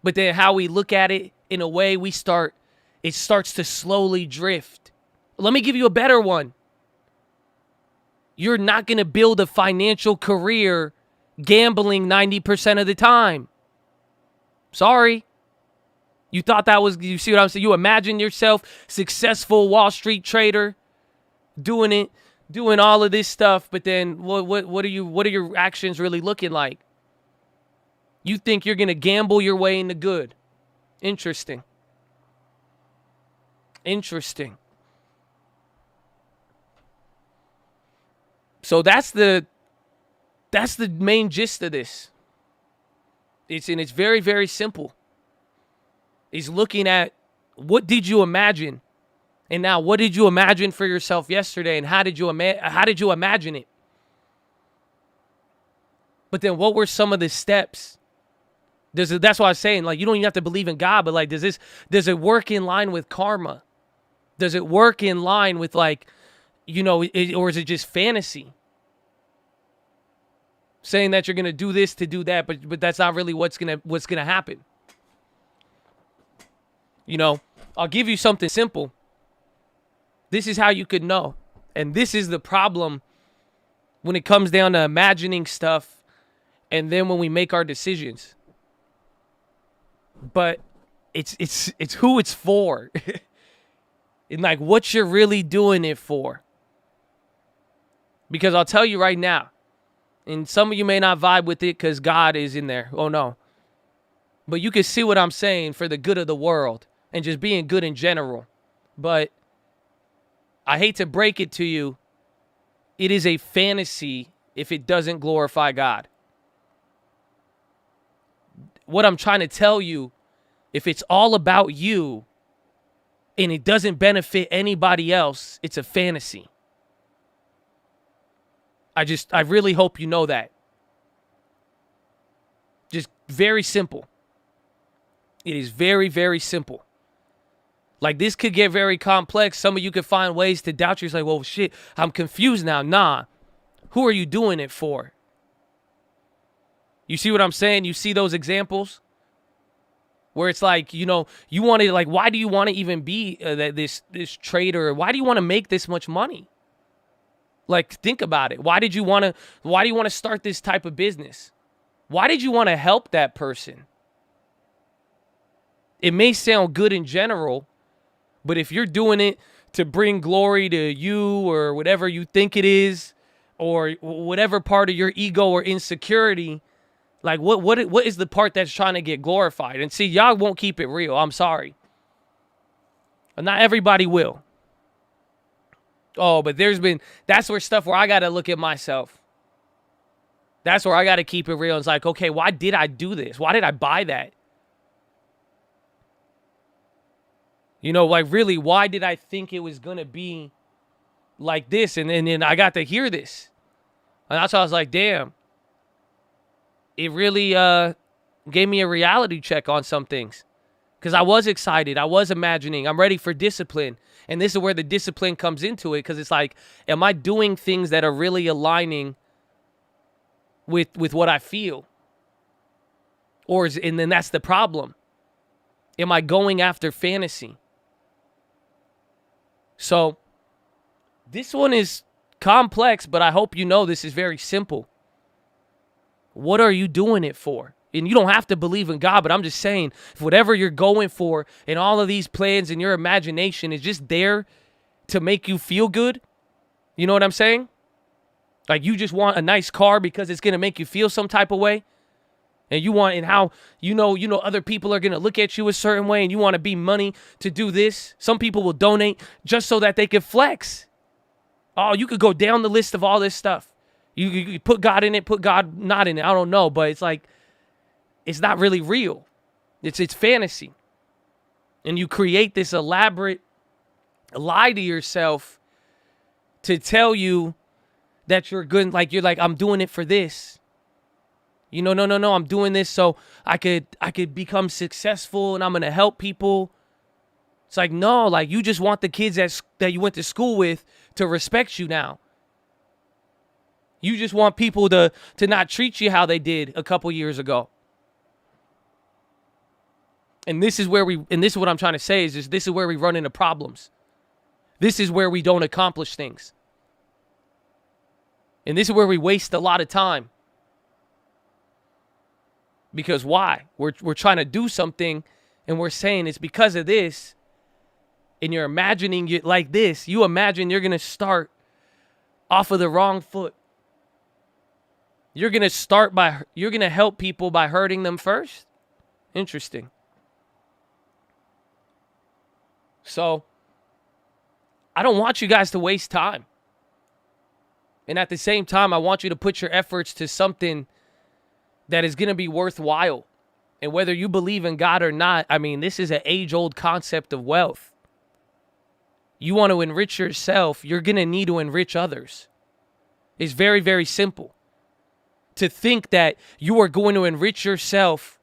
but then how we look at it in a way it starts to slowly drift. Let me give you a better one. You're not going to build a financial career gambling 90% of the time. Sorry. You thought you see what I'm saying? You imagine yourself successful Wall Street trader doing all of this stuff, but then what are your actions really looking like? You think you're going to gamble your way into good. Interesting. So that's the main gist of this. It's very, very simple. It's looking at what did you imagine, and now what did you imagine for yourself yesterday, and how did you imagine it? But then what were some of the steps? That's why I was saying, like, you don't even have to believe in God, but like, does it work in line with karma? Does it work in line with, like, or is it just fantasy? Saying that you're gonna do this to do that, but that's not really what's gonna happen. I'll give you something simple. This is how you could know, and this is the problem when it comes down to imagining stuff, and then when we make our decisions. But it's who it's for, and like what you're really doing it for. Because I'll tell you right now. And some of you may not vibe with it because God is in there. Oh, no. But you can see what I'm saying for the good of the world and just being good in general. But I hate to break it to you. It is a fantasy if it doesn't glorify God. What I'm trying to tell you, if it's all about you and it doesn't benefit anybody else, it's a fantasy. I really hope you know that. Just very simple. It is very, very simple. Like, this could get very complex. Some of you could find ways to doubt you. It's like, well, shit, I'm confused now. Nah. Who are you doing it for? You see what I'm saying? You see those examples? Where it's like, you want to, like, why do you want to even be this trader? Why do you want to make this much money? Like, think about it. Why do you want to start this type of business? Why did you want to help that person? It may sound good in general, but if you're doing it to bring glory to you or whatever you think it is, or whatever part of your ego or insecurity, like what is the part that's trying to get glorified? And see, y'all won't keep it real. I'm sorry. And not everybody will. Oh, but that's where I got to look at myself. That's where I got to keep it real. It's like, okay, why did I do this? Why did I buy that? Like, really, why did I think it was going to be like this? And then I got to hear this. And that's why I was like, damn. It really gave me a reality check on some things. Because I was excited. I was imagining. I'm ready for discipline. And this is where the discipline comes into it. Because it's like, am I doing things that are really aligning with what I feel? And then that's the problem. Am I going after fantasy? So this one is complex, but I hope you know this is very simple. What are you doing it for? And you don't have to believe in God, but I'm just saying, if whatever you're going for and all of these plans and your imagination is just there to make you feel good, you know what I'm saying? Like you just want a nice car because it's going to make you feel some type of way. And you want, and how, you know, other people are going to look at you a certain way and you want to be money to do this. Some people will donate just so that they can flex. Oh, you could go down the list of all this stuff. You put God in it, put God not in it. I don't know, but it's like, it's not really real. It's fantasy. And you create this elaborate lie to yourself to tell you that you're good. Like, you're like, I'm doing it for this. You know, no, I'm doing this so I could become successful and I'm going to help people. It's like, no, like you just want the kids that you went to school with to respect you now. You just want people to not treat you how they did a couple years ago. And this is where this is what I'm trying to say is this is where we run into problems. This is where we don't accomplish things. And this is where we waste a lot of time. Because why? We're trying to do something and we're saying it's because of this. And you're imagining it like this. You imagine you're going to start off of the wrong foot. You're going to help people by hurting them first? Interesting. So, I don't want you guys to waste time. And at the same time, I want you to put your efforts to something that is going to be worthwhile. And whether you believe in God or not, I mean, this is an age-old concept of wealth. You want to enrich yourself, you're going to need to enrich others. It's very, very simple. To think that you are going to enrich yourself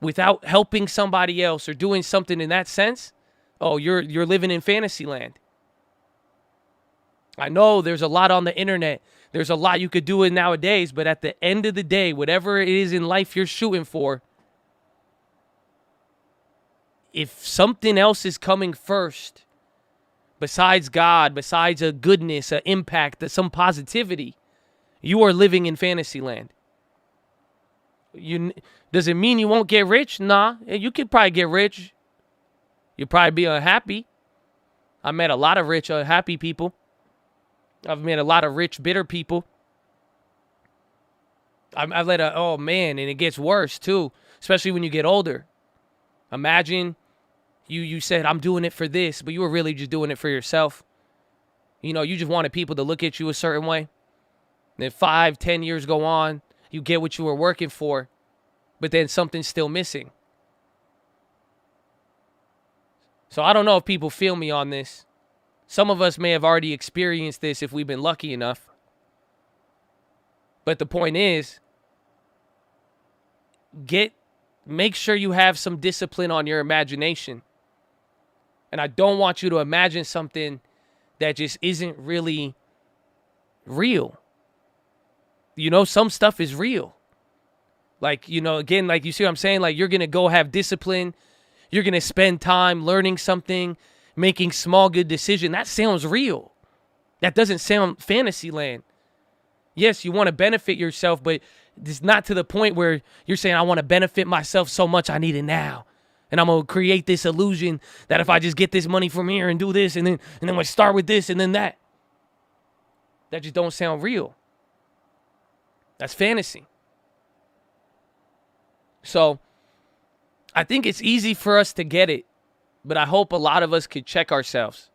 without helping somebody else or doing something in that sense, oh, you're living in fantasy land. I know there's a lot on the internet. There's a lot you could do it nowadays, but at the end of the day, whatever it is in life you're shooting for, if something else is coming first, besides God, besides a goodness, an impact, some positivity, you are living in fantasy land. Does it mean you won't get rich? Nah, you could probably get rich. You'll probably be unhappy. I met a lot of rich, unhappy people. I've met a lot of rich, bitter people. Oh man, and it gets worse too, especially when you get older. Imagine you said, I'm doing it for this, but you were really just doing it for yourself. You know, you just wanted people to look at you a certain way. Then 5-10 years go on, you get what you were working for, but then something's still missing. So I don't know if people feel me on this. Some of us may have already experienced this if we've been lucky enough. But the point is, make sure you have some discipline on your imagination. And I don't want you to imagine something that just isn't really real. You know, some stuff is real. Like, you know, again, like you see what I'm saying? Like you're going to go have discipline. You're going to spend time learning something, making small, good decisions. That sounds real. That doesn't sound fantasy land. Yes, you want to benefit yourself, but it's not to the point where you're saying, I want to benefit myself so much, I need it now. And I'm going to create this illusion that if I just get this money from here and do this, and then we start with this and then that. That just don't sound real. That's fantasy. So I think it's easy for us to get it, but I hope a lot of us could check ourselves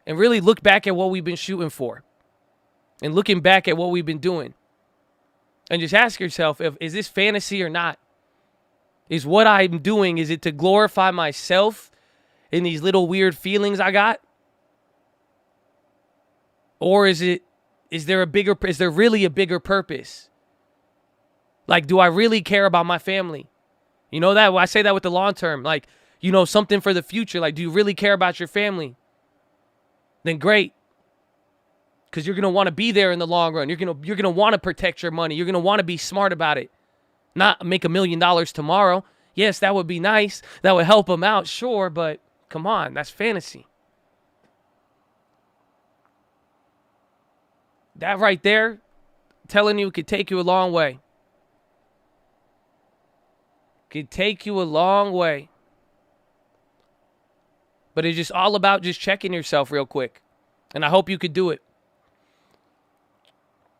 and really look back at what we've been shooting for and looking back at what we've been doing and just ask yourself, is this fantasy or not? Is what I'm doing, is it to glorify myself in these little weird feelings I got? Or is it is there really a bigger purpose? Like, do I really care about my family? You know that? Well, I say that with the long term. Like, you know, something for the future. Like, do you really care about your family? Then great. Because you're going to want to be there in the long run. You're going to want to protect your money. You're going to want to be smart about it. Not make $1 million tomorrow. Yes, that would be nice. That would help them out, sure. But come on, that's fantasy. That right there, telling you, could take you a long way. Could take you a long way. But it's just all about just checking yourself real quick. And I hope you could do it.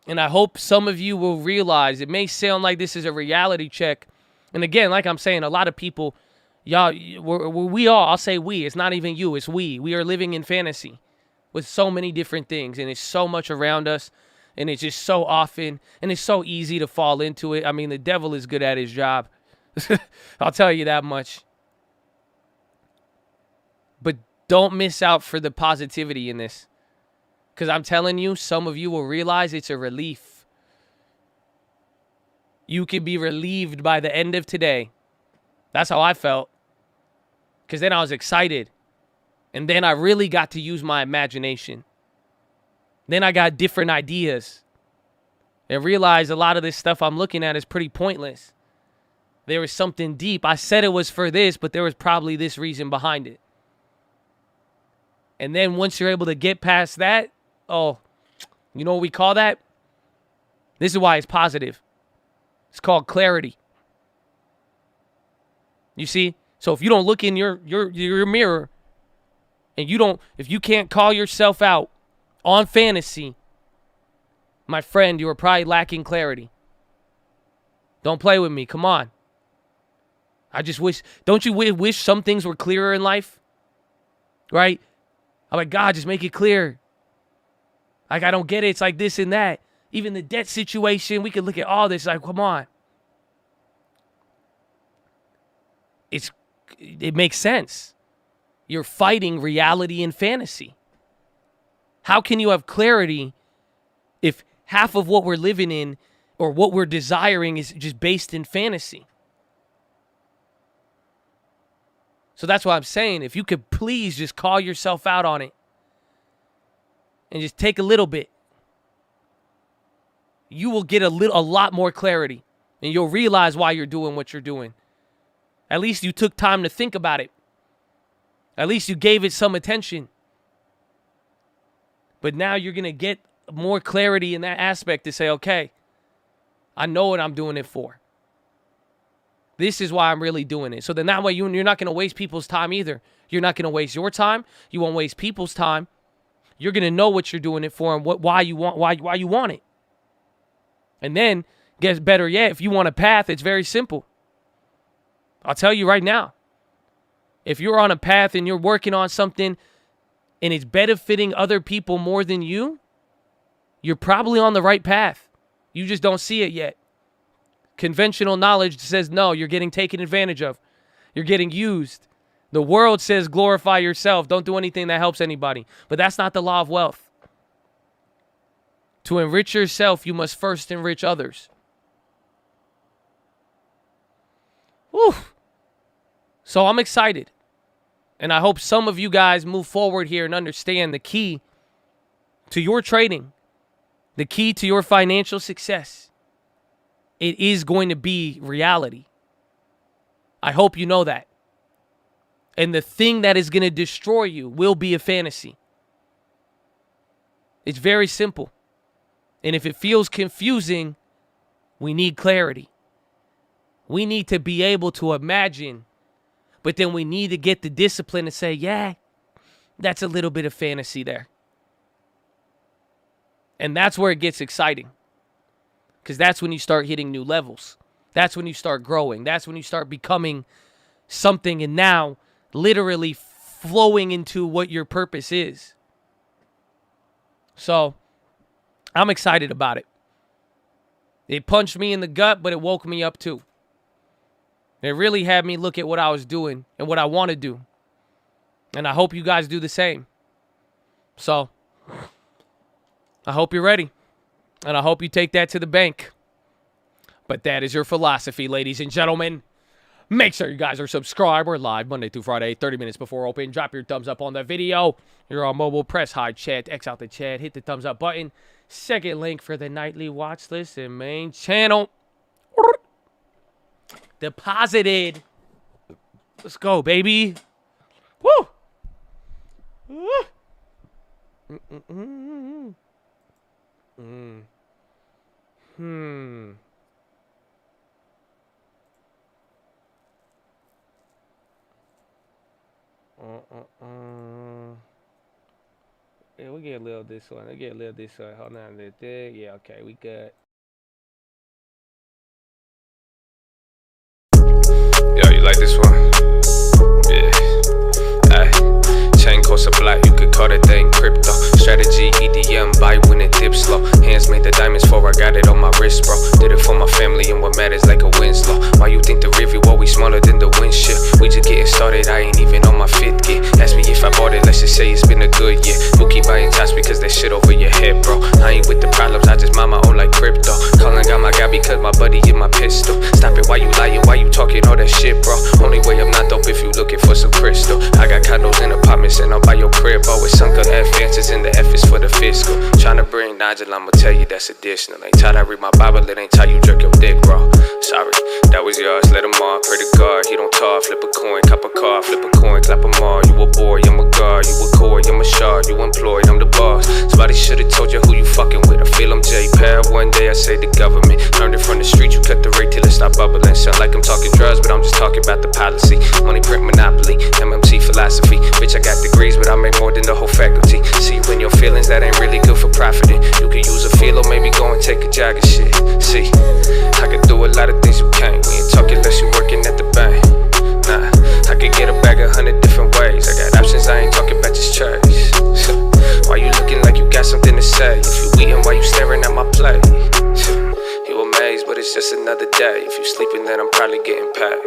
And I hope some of you will realize, it may sound like this is a reality check. And again, like I'm saying, a lot of people, y'all, we all, I'll say we, it's not even you, it's we. We are living in fantasy with so many different things. And it's so much around us. And it's just so often. And it's so easy to fall into it. I mean, the devil is good at his job. I'll tell you that much. But don't miss out for the positivity in this. Because I'm telling you, some of you will realize it's a relief. You can be relieved by the end of today. That's how I felt. Because then I was excited. And then I really got to use my imagination. Then I got different ideas. And realized a lot of this stuff I'm looking at is pretty pointless. There was something deep. I said it was for this, but there was probably this reason behind it. And then once you're able to get past that, oh, you know what we call that? This is why it's positive. It's called clarity. You see? So if you don't look in your mirror and if you can't call yourself out on fantasy, my friend, you are probably lacking clarity. Don't play with me. Come on. I just wish, don't you wish some things were clearer in life? Right? I'm like, God, just make it clear. Like, I don't get it. It's like this and that. Even the debt situation, we could look at all this. Like, come on. It makes sense. You're fighting reality and fantasy. How can you have clarity if half of what we're living in or what we're desiring is just based in fantasy? So that's why I'm saying, if you could please just call yourself out on it and just take a little bit, you will get a lot more clarity and you'll realize why you're doing what you're doing. At least you took time to think about it. At least you gave it some attention. But now you're going to get more clarity in that aspect to say, okay, I know what I'm doing it for. This is why I'm really doing it. So then that way you're not going to waste people's time either. You're not going to waste your time. You won't waste people's time. You're going to know what you're doing it for and why you want it. And then, gets better yet, if you want a path, it's very simple. I'll tell you right now. If you're on a path and you're working on something and it's benefiting other people more than you, you're probably on the right path. You just don't see it yet. Conventional knowledge says, no, you're getting taken advantage of. You're getting used. The world says, glorify yourself. Don't do anything that helps anybody. But that's not the law of wealth. To enrich yourself, you must first enrich others. Whew. So I'm excited. And I hope some of you guys move forward here and understand the key to your trading, the key to your financial success. It is going to be reality. I hope you know that. And the thing that is going to destroy you will be a fantasy. It's very simple. And if it feels confusing, we need clarity. We need to be able to imagine, but then we need to get the discipline to say, yeah, that's a little bit of fantasy there. And that's where it gets exciting. Because that's when you start hitting new levels. That's when you start growing. That's when you start becoming something and now literally flowing into what your purpose is. So I'm excited about it. It punched me in the gut, but it woke me up too. It really had me look at what I was doing and what I want to do. And I hope you guys do the same. So I hope you're ready. And I hope you take that to the bank. But that is your philosophy, ladies and gentlemen. Make sure you guys are subscribed. We're live Monday through Friday, 30 minutes before open. Drop your thumbs up on the video. You're on mobile. Press hide chat. X out the chat. Hit the thumbs up button. Second link for the nightly watch list and main channel. Deposited. Let's go, baby. Woo! Yeah, we get a little this one. We get a little this one. Hold on a little bit. Yeah, okay, we good. Yo, you like this one? Yeah. Chain costs a block, you could call that thing crypto. Strategy, EDM, buy when it dips slow. Hands made the diamonds for I got it on my wrist, bro. Did it for my family and what matters like a Winslow. Why you think the rearview always smaller than the windshield? We just getting started, I ain't even on my 5th gear. Ask me if I bought it, let's just say it's been a good year. You keep buying shots because that shit over your head, bro. I ain't with the problems, I just mind my own like crypto. Calling got my guy because my buddy in my pistol. Stop it, why you lying, why you talking all that shit, bro? Only way I'm not dope if you looking for some crystal. I got condos in apartments and I'll buy your crib, always sunk on advances in the F is for the fiscal. Tryna bring Nigel, I'ma tell you that's additional. Ain't taught I read my Bible, it ain't taught you jerk your dick, bro. Sorry, that was yours, let him all. Pray to God, he don't talk. Flip a coin, cop a car, flip a coin, clap them all. You a boy, I'm a guard, you a core, I'm a shard, you employed, I'm the boss. Somebody should've told you who you fucking with. I feel I'm J-Pad, one day I say the government. Learned it from the street, you cut the rate till it stop bubbling. Sound like I'm talking drugs, but I'm just talking about the policy. Money print monopoly, MMT philosophy. Bitch, I got degrees, but I make more than the whole faculty. See you in your feelings, that ain't really good for profiting. You could use a PHILO, maybe go and take a jog and shit. See, I could do a lot of things you can't. We ain't talking unless you working at the bank. Nah, I could get a bag 100 different ways. I got options, I ain't talking about just choice. Why you looking like you got something to say? If you eating, why you staring at my plate? You amazed, but it's just another day. If you sleeping, then I'm probably getting paid.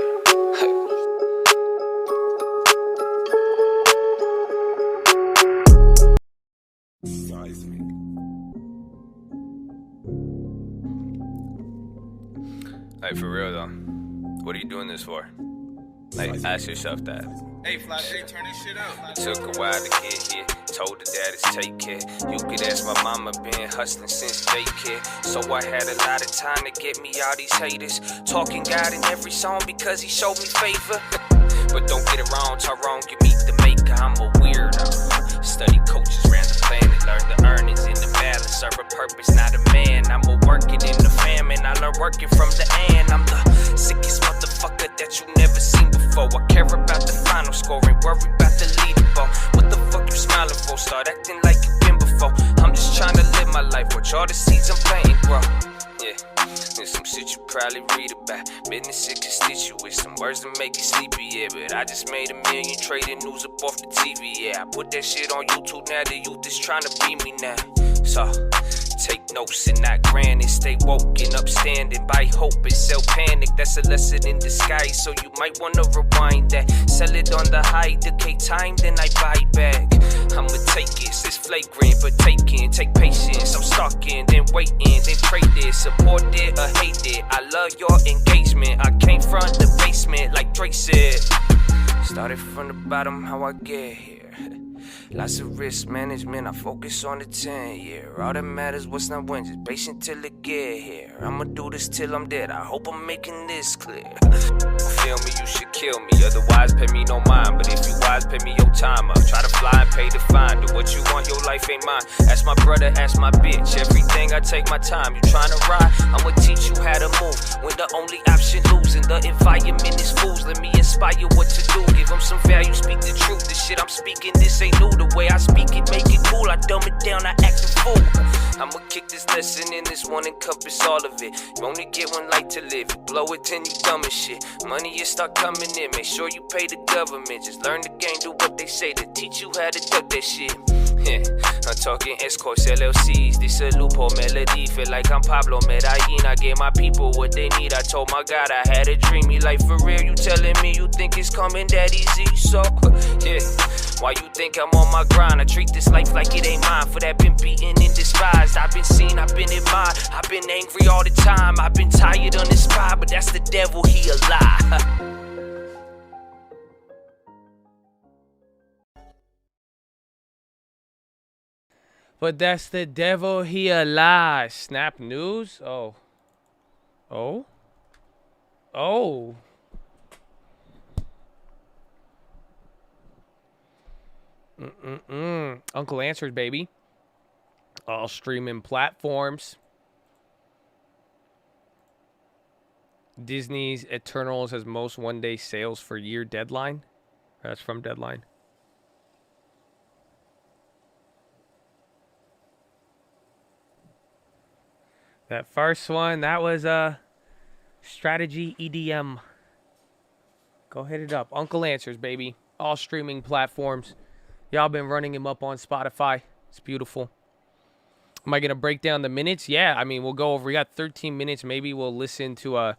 Hey, for real though, what are you doing this for? Like, ask yourself that. Hey, Fly J, turn this shit up. It took a while to get here. Told the daddies take care. You could ask my mama, been hustling since daycare. So I had a lot of time to get me all these haters. Talking God in every song because he showed me favor. But don't get it wrong, Tyrone, you meet the maker. I'm a weirdo. Study coaches, ran the planet. Learn the earnings in the balance. Serve a purpose, not a man. I'm a working in the famine. I learn working from the end. I'm the sickest motherfucker that you never seen before. I care about the final score and worry about the leaderboard. What the fuck you smiling for? Start acting like you been before. I'm just trying to live my life. Watch all the seeds I'm planting grow. Yeah, there's some shit you probably read about. Business and constituents, some words that make you sleepy, yeah. But I just made $1 million trading news up off the TV, yeah. I put that shit on YouTube now, the youth is trying to be me now. So, take notes and not granted. Stay woke and upstanding. Buy hope and sell panic. That's a lesson in disguise, so you might wanna rewind that. Sell it on the high, decay time, then I buy back. I'ma take it, it's flagrant, but taking, take patience. I'm stalking, then waiting, then trade it. Support it or hate it. I love your engagement. I came from the basement, like Drake said. Started from the bottom, how I get here. Lots of risk management, I focus on the 10-year. All that matters, what's not when, just patient till it get here. I'ma do this till I'm dead, I hope I'm making this clear. Feel me, you should kill me, otherwise pay me no mind. But if you wise, pay me your time up. Try to fly and pay the fine, do what you want, your life ain't mine. Ask my brother, ask my bitch, everything I take my time. You tryna ride, I'ma teach you how to move. When the only option losing, the environment is fools. Let me inspire what to do, give them some value, speak the truth. The shit I'm speaking, this ain't new. The way I speak it, make it cool. I dumb it down, I act a fool. I'ma kick this lesson in this one, encompass all of it. You only get one life to live. You blow it, then you dumb as shit. Money is start coming in. Make sure you pay the government. Just learn the game, do what they say to teach you how to duck that shit. Yeah, I'm talking escorts, LLCs. This a loophole melody. Feel like I'm Pablo Medellin. I gave my people what they need. I told my God I had a dream. Me like for real. You telling me you think it's coming that easy? So yeah. Why you think I'm on my grind? I treat this life like it ain't mine. For that been beaten and despised. I've been seen, I've been admired. I've been angry all the time. I've been tired on this spot, but that's the devil, he a lie. But that's the devil, he a lie. Snap News? Oh. Oh? Oh. Uncle Answers, baby. All streaming platforms. Disney's Eternals has most one-day sales for year deadline. That's from Deadline. That first one, that was Strategy EDM. Go hit it up. Uncle Answers, baby. All streaming platforms. Y'all been running him up on Spotify. It's beautiful. Am I going to break down the minutes? Yeah, I mean, we'll go over. We got 13 minutes. Maybe we'll listen to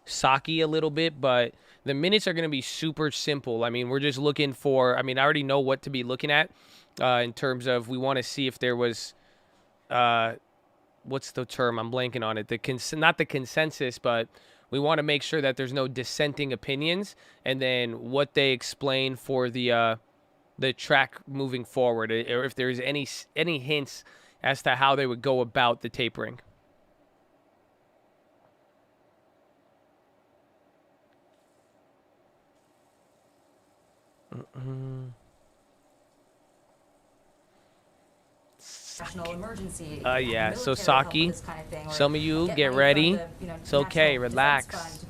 Saki a little bit, but the minutes are going to be super simple. I mean, we're just looking for, I mean, I already know what to be looking at in terms of we want to see if there was, what's the term? I'm blanking on it. Not the consensus, but we want to make sure that there's no dissenting opinions, and then what they explain for the track moving forward, or if there's any hints as to how they would go about the tapering. National emergency. Yeah. So Saki, some of you get ready. It's okay. Relax.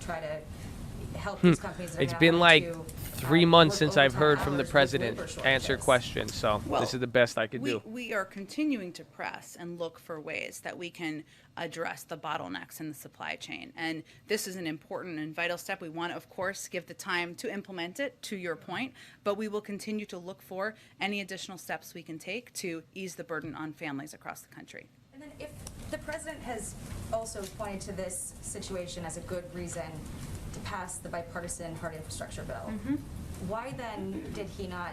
It's been like 3 months since I've heard from the president answer questions, so this is the best I could do. We are continuing to press and look for ways that we can address the bottlenecks in the supply chain. And this is an important and vital step. We want to, of course, give the time to implement it, to your point, but we will continue to look for any additional steps we can take to ease the burden on families across the country. And then if the president has also pointed to this situation as a good reason to pass the bipartisan hard infrastructure bill, why then did he not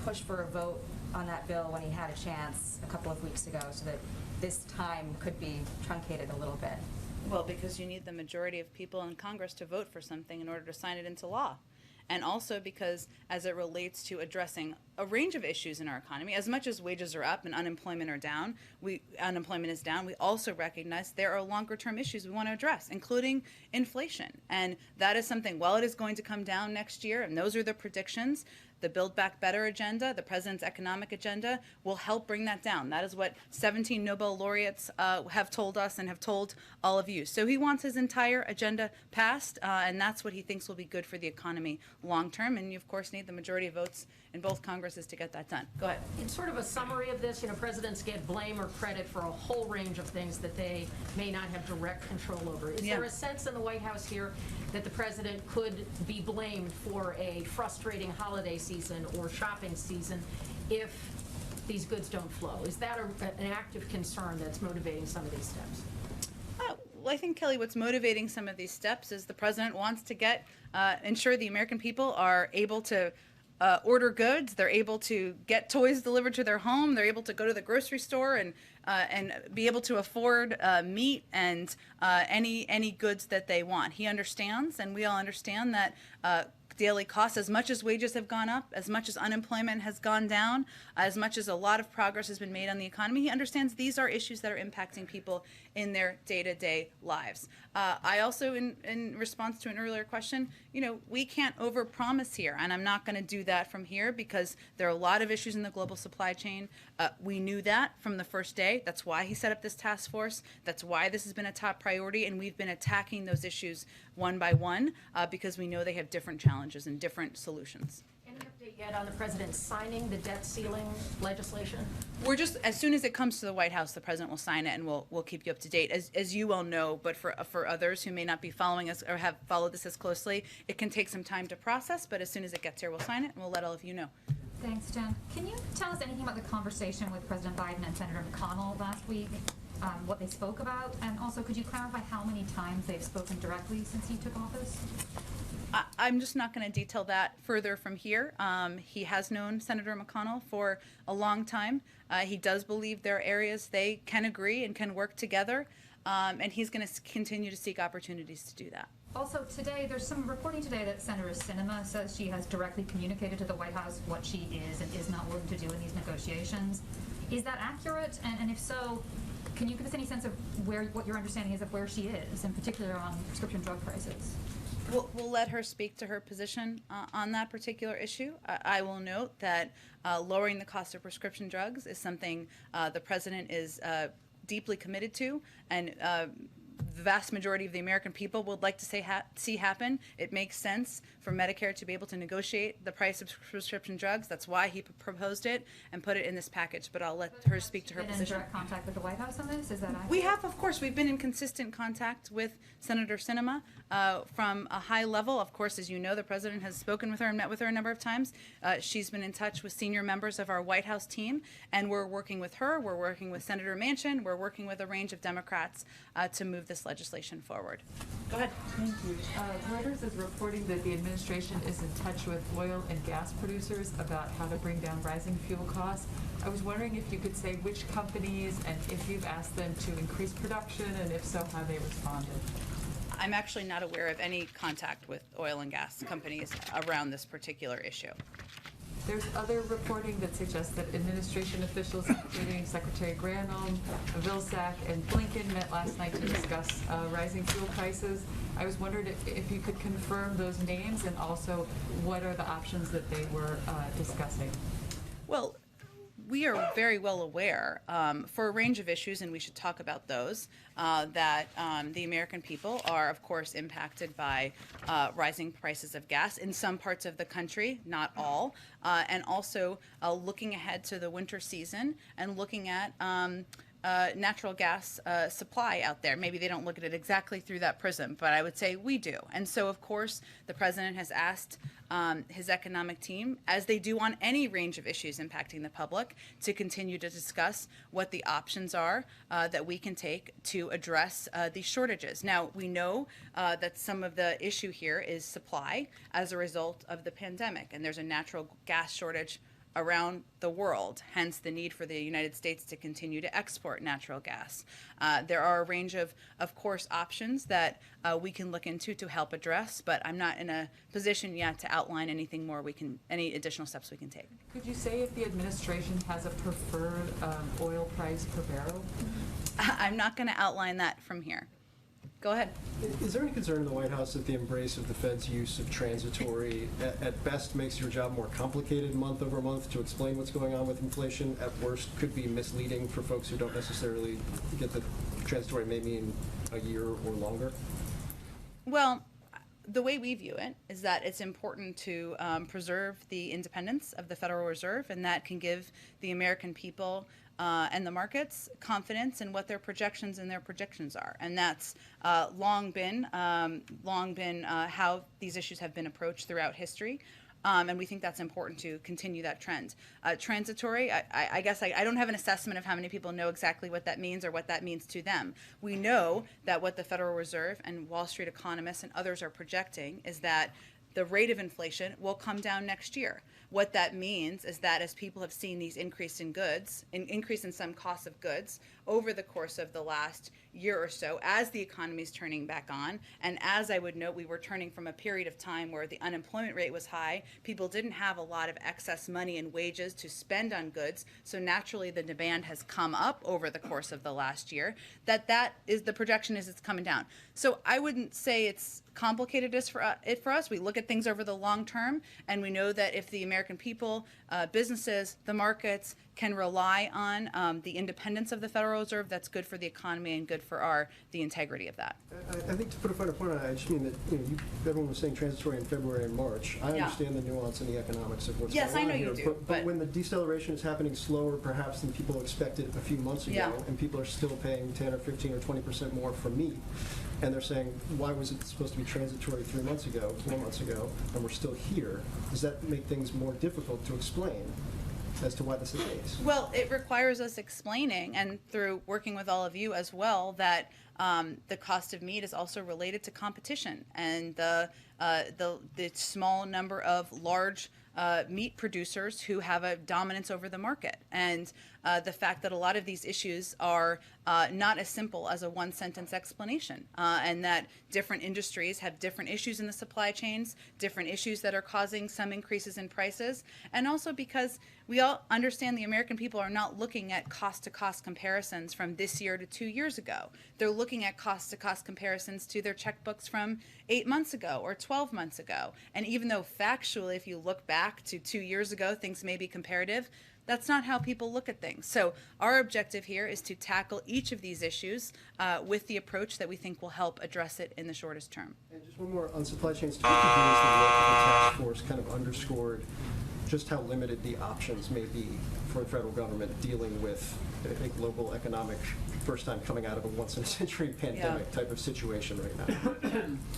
push for a vote on that bill when he had a chance a couple of weeks ago so that this time could be truncated a little bit? Well, because you need the majority of people in Congress to vote for something in order to sign it into law. And also because as it relates to addressing a range of issues in our economy, as much as wages are up and unemployment is down, we also recognize there are longer term issues we want to address, including inflation. And that is something, while it is going to come down next year, and those are the predictions, the Build Back Better agenda, the president's economic agenda, will help bring that down. That is what 17 Nobel laureates have told us and have told all of you. So he wants his entire agenda passed, and that's what he thinks will be good for the economy long term. And you, of course, need the majority of votes in both Congresses to get that done. Go ahead. In sort of a summary of this, presidents get blame or credit for a whole range of things that they may not have direct control over. Is there a sense in the White House here that the president could be blamed for a frustrating holiday season or shopping season if these goods don't flow? Is that an active concern that's motivating some of these steps? Well, I think, Kelly, what's motivating some of these steps is the president wants to ensure the American people are able to order goods, they're able to get toys delivered to their home, they're able to go to the grocery store and be able to afford meat and any goods that they want. He understands, and we all understand, that daily costs, as much as wages have gone up, as much as unemployment has gone down, as much as a lot of progress has been made on the economy, he understands these are issues that are impacting people in their day-to-day lives. I also, in response to an earlier question, we can't overpromise here, and I'm not going to do that from here because there are a lot of issues in the global supply chain. We knew that from the first day. That's why he set up this task force. That's why this has been a top priority, and we've been attacking those issues one by one because we know they have different challenges and different solutions. Any update yet on the president signing the debt ceiling legislation? We're just, as soon as it comes to the White House, the president will sign it, and we'll keep you up to date. As you well know, but for others who may not be following us or have followed this as closely, it can take some time to process, but as soon as it gets here, we'll sign it, and we'll let all of you know. Thanks, Jen. Can you tell us anything about the conversation with President Biden and Senator McConnell last week, what they spoke about? And also, could you clarify how many times they've spoken directly since he took office? I'm just not going to detail that further from here. He has known Senator McConnell for a long time. He does believe there are areas they can agree and can work together, and he's going to continue to seek opportunities to do that. Also today, there's some reporting today that Senator Sinema says she has directly communicated to the White House what she is and is not willing to do in these negotiations. Is that accurate? And if so, can you give us any sense of what your understanding is of where she is, in particular on prescription drug prices? We'll let her speak to her position on that particular issue. I will note that lowering the cost of prescription drugs is something the president is deeply committed to, and the vast majority of the American people would like to see happen. It makes sense for Medicare to be able to negotiate the price of prescription drugs. That's why he proposed it and put it in this package. But I'll let her speak to her position. Been in direct contact with the White House on this? Is that accurate? We have, of course. We've been in consistent contact with Senator Sinema from a high level. Of course, as you know, the president has spoken with her and met with her a number of times. She's been in touch with senior members of our White House team, and we're working with her. We're working with Senator Manchin. We're working with a range of Democrats to move this legislation forward. Go ahead. Thank you. Reuters is reporting that the administration is in touch with oil and gas producers about how to bring down rising fuel costs. I was wondering if you could say which companies and if you've asked them to increase production, and if so, how they responded. I'm actually not aware of any contact with oil and gas companies around this particular issue. There's other reporting that suggests that administration officials, including Secretary Granholm, Vilsack, and Blinken, met last night to discuss rising fuel prices. I was wondering if you could confirm those names, and also what are the options that they were discussing. Well, we are very well aware for a range of issues, and we should talk about those, that the American people are, of course, impacted by rising prices of gas in some parts of the country, not all, and also looking ahead to the winter season and looking at natural gas supply out there. Maybe they don't look at it exactly through that prism, but I would say we do. And so, of course, the president has asked his economic team, as they do on any range of issues impacting the public, to continue to discuss what the options are that we can take to address these shortages. Now, we know that some of the issue here is supply as a result of the pandemic, and there's a natural gas shortage around the world, hence the need for the United States to continue to export natural gas. There are a range of course, options that we can look into to help address, but I'm not in a position yet to outline anything more any additional steps we can take. Could you say if the administration has a preferred oil price per barrel? I'm not going to outline that from here. Go ahead. Is there any concern in the White House that the embrace of the Fed's use of transitory at best makes your job more complicated month over month to explain what's going on with inflation? At worst, could be misleading for folks who don't necessarily get that transitory may mean a year or longer? Well, the way we view it is that it's important to preserve the independence of the Federal Reserve, and that can give the American people and the markets confidence in what their projections and their predictions are. And that's long been how these issues have been approached throughout history. And we think that's important to continue that trend. Transitory, I guess I don't have an assessment of how many people know exactly what that means or what that means to them. We know that what the Federal Reserve and Wall Street economists and others are projecting is that the rate of inflation will come down next year. What that means is that as people have seen these increase in some costs of goods over the course of the last year or so, as the economy is turning back on, and as I would note, we were turning from a period of time where the unemployment rate was high, people didn't have a lot of excess money and wages to spend on goods, so naturally the demand has come up over the course of the last year, that is the projection is it's coming down. So I wouldn't say it's complicated as for us. We look at things over the long term, and we know that if the American people, businesses, the markets can rely on the independence of the Federal Reserve, that's good for the economy and good for the integrity of that. I think to put a finer point on it, I just mean that everyone was saying transitory in February and March. I understand the nuance and the economics of what's going on here. Yes, I know you do. But when the deceleration is happening slower perhaps than people expected a few months ago, and people are still paying 10 or 15 or 20% more for meat, and they're saying, why was it supposed to be transitory 3 months ago, 4 months ago, and we're still here? Does that make things more difficult to explain as to why this is the case? Well, it requires us explaining, and through working with all of you as well, that The cost of meat is also related to competition and the small number of large meat producers who have a dominance over the market, and the fact that a lot of these issues are not as simple as a one-sentence explanation, and that different industries have different issues in the supply chains, different issues that are causing some increases in prices, and also because we all understand the American people are not looking at cost-to-cost comparisons from this year to 2 years ago. They're looking at cost-to-cost comparisons to their checkbooks from 8 months ago or 12 months ago. And even though factually, if you look back to 2 years ago, things may be comparative, that's not how people look at things. So our objective here is to tackle each of these issues with the approach that we think will help address it in the shortest term. And just one more on supply chains. 50 days, the work of the task force kind of underscored just how limited the options may be for the federal government dealing with a global economic, first time coming out of a once-in-a-century pandemic type of situation right now.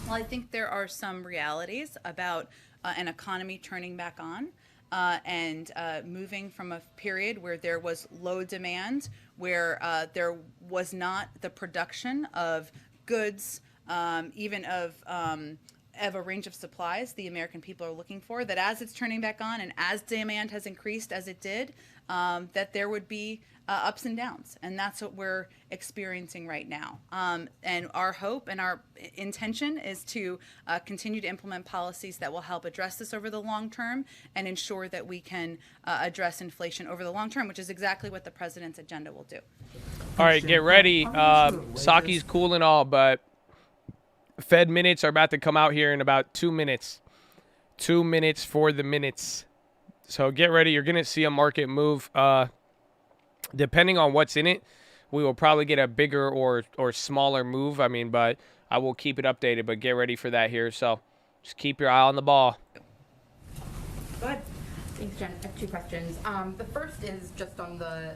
Well, I think there are some realities about an economy turning back on and moving from a period where there was low demand, where there was not the production of goods, even of a range of supplies the American people are looking for, that as it's turning back on and as demand has increased as it did, that there would be ups and downs. And that's what we're experiencing right now. And our hope and our intention is to continue to implement policies that will help address this over the long term and ensure that we can address inflation over the long term, which is exactly what the president's agenda will do. All right, get ready. Saki's cool and all, but Fed minutes are about to come out here in about 2 minutes. 2 minutes for the minutes. So get ready. You're going to see a market move. Depending on what's in it, we will probably get a bigger or smaller move. I mean, but I will keep it updated. But get ready for that here. So just keep your eye on the ball. Go ahead. Thanks, Jen. I have 2 questions. The first is just on the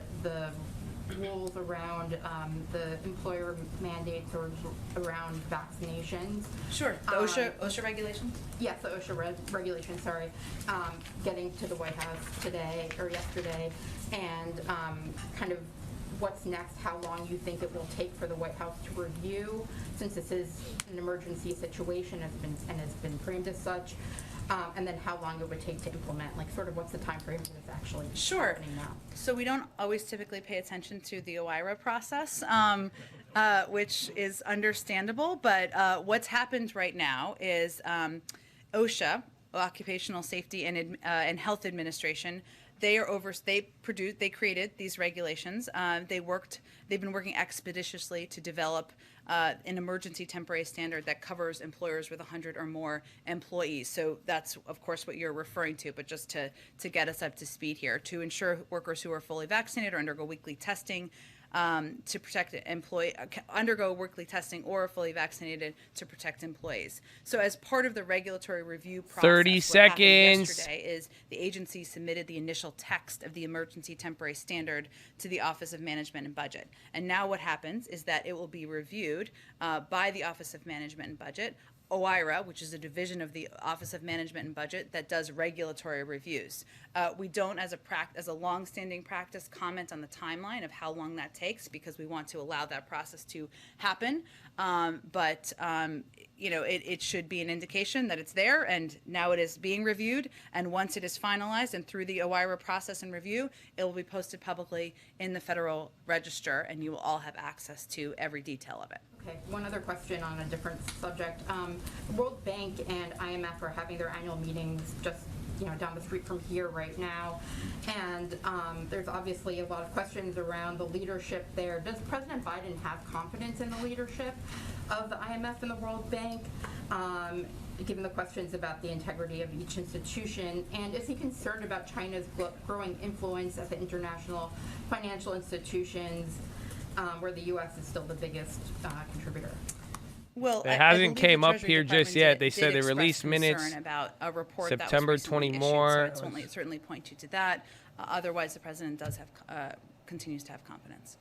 rules around the employer mandates or around vaccinations. Sure. The OSHA regulations? Yes, the OSHA regulations, sorry. Getting to the White House today or yesterday, and kind of what's next, how long you think it will take for the White House to review, since this is an emergency situation and has been framed as such. And then how long it would take to implement, like sort of what's the time frame for this actually happening now? So we don't always typically pay attention to the OIRA process, which is understandable, but what's happened right now is OSHA, Occupational Safety and Health Administration, they created these regulations. They've been working expeditiously to develop an emergency temporary standard that covers employers with 100 or more employees. So that's, of course, what you're referring to, but just to get us up to speed here, to ensure workers who are fully vaccinated or undergo weekly testing to protect undergo weekly testing or are fully vaccinated to protect employees. So as part of the regulatory review process, 30 seconds. Yesterday is the agency submitted the initial text of the emergency temporary standard to the Office of Management and Budget. And now what happens is that it will be reviewed by the Office of Management and Budget, OIRA, which is a division of the Office of Management and Budget that does regulatory reviews. We don't, as a long-standing practice, comment on the timeline of how long that takes because we want to allow that process to happen. But it should be an indication that it's there, and now it is being reviewed. And once it is finalized and through the OIRA process and review, it will be posted publicly in the Federal Register, and you will all have access to every detail of it. Okay, one other question on a different subject. World Bank and IMF are having their annual meetings just down the street from here right now, and there's obviously a lot of questions around the leadership there. Does President Biden have confidence in the leadership of the IMF and the World Bank, given the questions about the integrity of each institution? And is he concerned about China's growing influence at the international financial institutions, where the U.S. is still the biggest contributor? Well, it hasn't came up here just yet. They said they released minutes about a report September that was 20 more. So it certainly point you to that. Otherwise, the president does have continues to have confidence.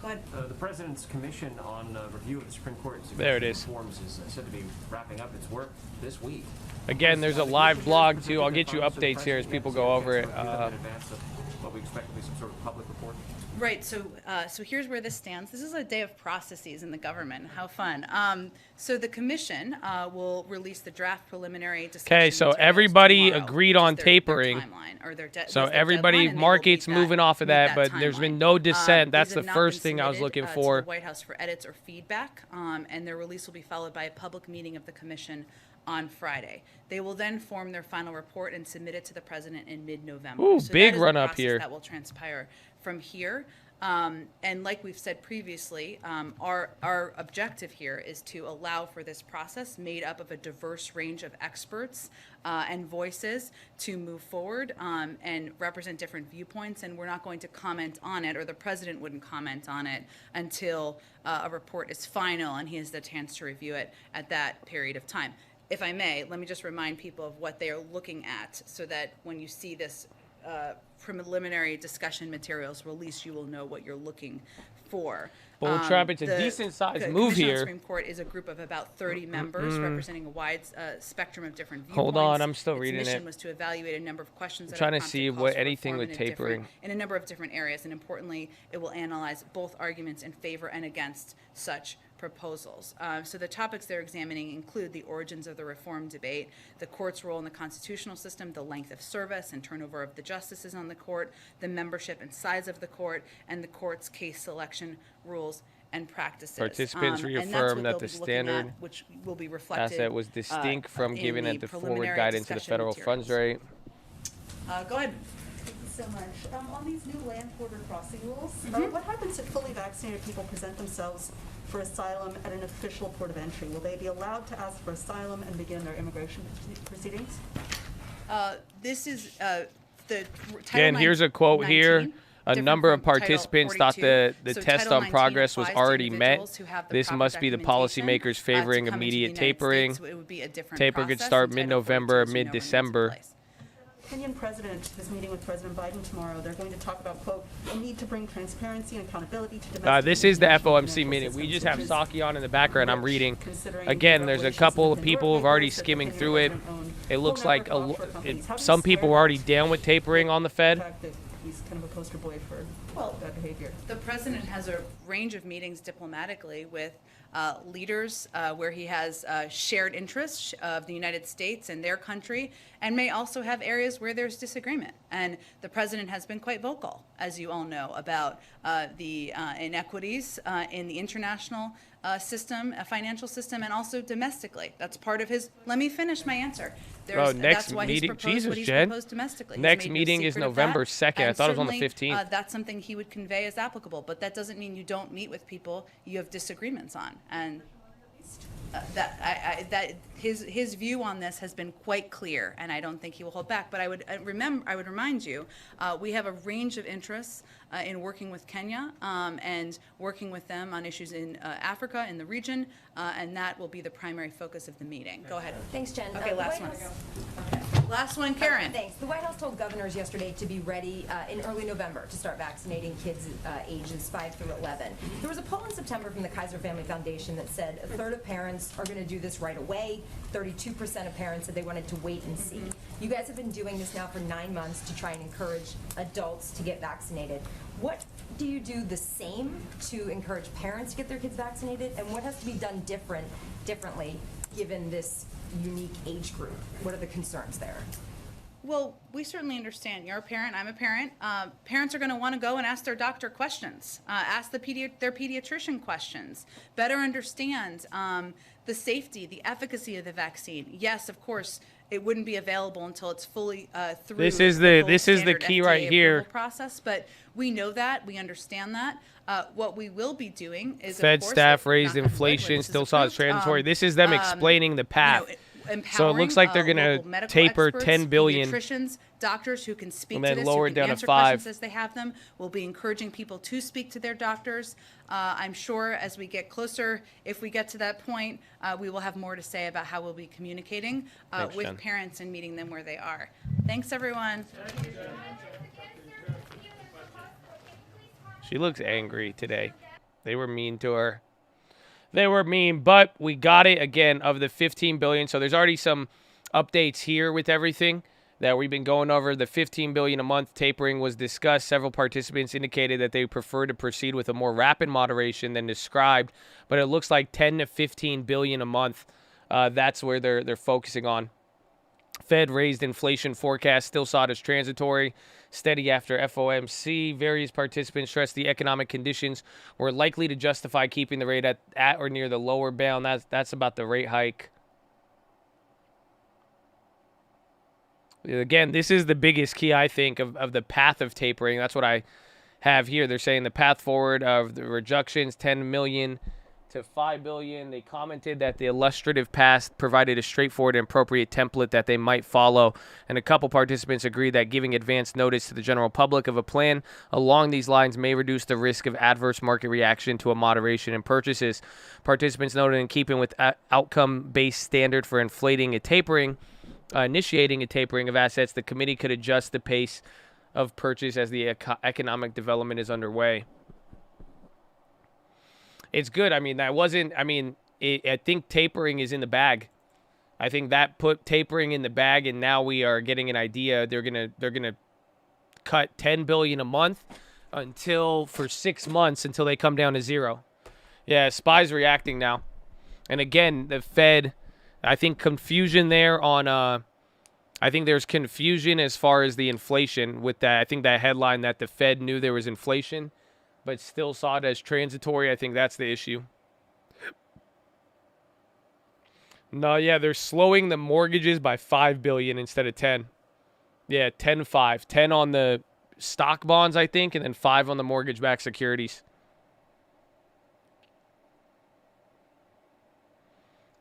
Go ahead. The president's commission on review of the Supreme Court there it is. Reforms is said to be wrapping up its work this week. Again, there's a live blog too. I'll get you updates here as people go over it. In advance of what we expect to be some sort of public report. Right. So here's where this stands. This is a day of processes in the government. How fun. So the commission will release the draft preliminary discussion. Okay, so everybody agreed on tapering. So everybody, market's moving off of that, but there's been no dissent. That's the first thing I was looking for. To the White House for edits or feedback, and their release will be followed by a public meeting of the commission on Friday. They will then form their final report and submit it to the president in mid-November. Ooh, so big that is run the up process here. That will transpire from here. And like we've said previously, our objective here is to allow for this process made up of a diverse range of experts and voices to move forward and represent different viewpoints. And we're not going to comment on it, or the president wouldn't comment on it until a report is final and he has the chance to review it at that period of time. If I may, let me just remind people of what they are looking at so that when you see this preliminary discussion materials released, you will know what you're looking for. Bull trap, it's a decent-sized move here. The Supreme Court is a group of about 30 members representing a wide spectrum of different viewpoints. Hold on, I'm still reading Its mission it. was to evaluate a number of questions. I'm trying to see what anything with tapering. In a number of different areas, and importantly, it will analyze both arguments in favor and against such proposals. So the topics they're examining include the origins of the reform debate, the court's role in the constitutional system, the length of service and turnover of the justices on the court, the membership and size of the court, and the court's case selection rules and practices. Participants reaffirm that the standard which will be reflected, asset was distinct from giving it the forward preliminary guidance to the federal funds rate. Go ahead. Thank you so much. On these new land border crossing rules, what happens if fully vaccinated people present themselves for asylum at an official port of entry? Will they be allowed to ask for asylum and begin their immigration proceedings? This is the Again, here's a quote here. A number of participants thought the test on progress was already met. This must be the policymakers favoring immediate tapering. Taper could start mid-November, mid-December. Kenyan president is meeting with President Biden tomorrow. They're going to talk about, quote, the need to bring transparency and accountability to domestic. This is the FOMC minute. We just have Saki on in the background. I'm reading. Again, there's a couple of people who've already skimming through it. It looks like some people were already down with tapering on the Fed. He's kind of a poster boy for that behavior. The president has a range of meetings diplomatically with leaders where he has shared interests of the United States and their country, and may also have areas where there's disagreement. And the president has been quite vocal, as you all know, about the inequities in the international system, financial system, and also domestically. That's part of his. Let me finish my answer. Next meeting, Jesus, Jen. Next meeting is November 2nd. I thought it was on the 15th. That's something he would convey as applicable, but that doesn't mean you don't meet with people you have disagreements on. And his view on this has been quite clear, and I don't think he will hold back. But I would remind you, we have a range of interests in working with Kenya and working with them on issues in Africa, in the region, and that will be the primary focus of the meeting. Go ahead. Thanks, Jen. Okay, last one. Last one, Karen. Thanks. The White House told governors yesterday to be ready in early November to start vaccinating kids ages 5 through 11. There was a poll in September from the Kaiser Family Foundation that said a third of parents are going to do this right away. 32% of parents said they wanted to wait and see. You guys have been doing this now for 9 months to try and encourage adults to get vaccinated. What do you do the same to encourage parents to get their kids vaccinated, and what has to be done differently given this unique age group? What are the concerns there? Well, we certainly understand. You're a parent. I'm a parent. Parents are going to want to go and ask their doctor questions, ask their pediatrician questions, better understand the safety, the efficacy of the vaccine. Yes, of course, it wouldn't be available until it's fully through. This is the key FDA right here. Process, but we know that, we understand that. What we will be doing is Fed staff raised inflation, still saw it transitory. This is them explaining the path. So it looks like they're going to taper experts, $10 billion. Pediatricians, doctors who can speak and to then this, lower who it can down to answer 5. questions as they have them. We'll be encouraging people to speak to their doctors. I'm sure as we get closer, if we get to that point, we will have more to say about how we'll be communicating with Jen. parents and meeting them where they are. Thanks, everyone. She looks angry today. They were mean to her. They were mean, but we got it again of the $15 billion. So there's already some updates here with everything. that we've been going over. The $15 billion a month tapering was discussed. Several participants indicated that they prefer to proceed with a more rapid moderation than described, but it looks like 10 to 15 billion a month. That's where they're focusing on. Fed raised inflation forecast, still saw it as transitory, steady after FOMC. Various participants stressed the economic conditions were likely to justify keeping the rate at or near the lower bound. That's about the rate hike. Again, this is the biggest key, I think, of the path of tapering. That's what I have here. They're saying the path forward of the reductions, 10 million to 5 billion. They commented that the illustrative past provided a straightforward and appropriate template that they might follow. And a couple participants agreed that giving advance notice to the general public of a plan along these lines may reduce the risk of adverse market reaction to a moderation in purchases. Participants noted, in keeping with outcome-based standard for initiating a tapering of assets, the committee could adjust the pace of purchase as the economic development is underway. It's good. I mean, I think tapering is in the bag. I think that put tapering in the bag, and now we are getting an idea. They're gonna cut $10 billion a month for 6 months until they come down to zero. Yeah, SPY's reacting now, and again, the Fed. I think confusion there on. I think there's confusion as far as the inflation with that. I think that headline that the Fed knew there was inflation, but still saw it as transitory. I think that's the issue. No, yeah, they're slowing the mortgages by $5 billion instead of 10. Yeah, 10-5. 10 on the stock bonds, I think, and then 5 on the mortgage-backed securities.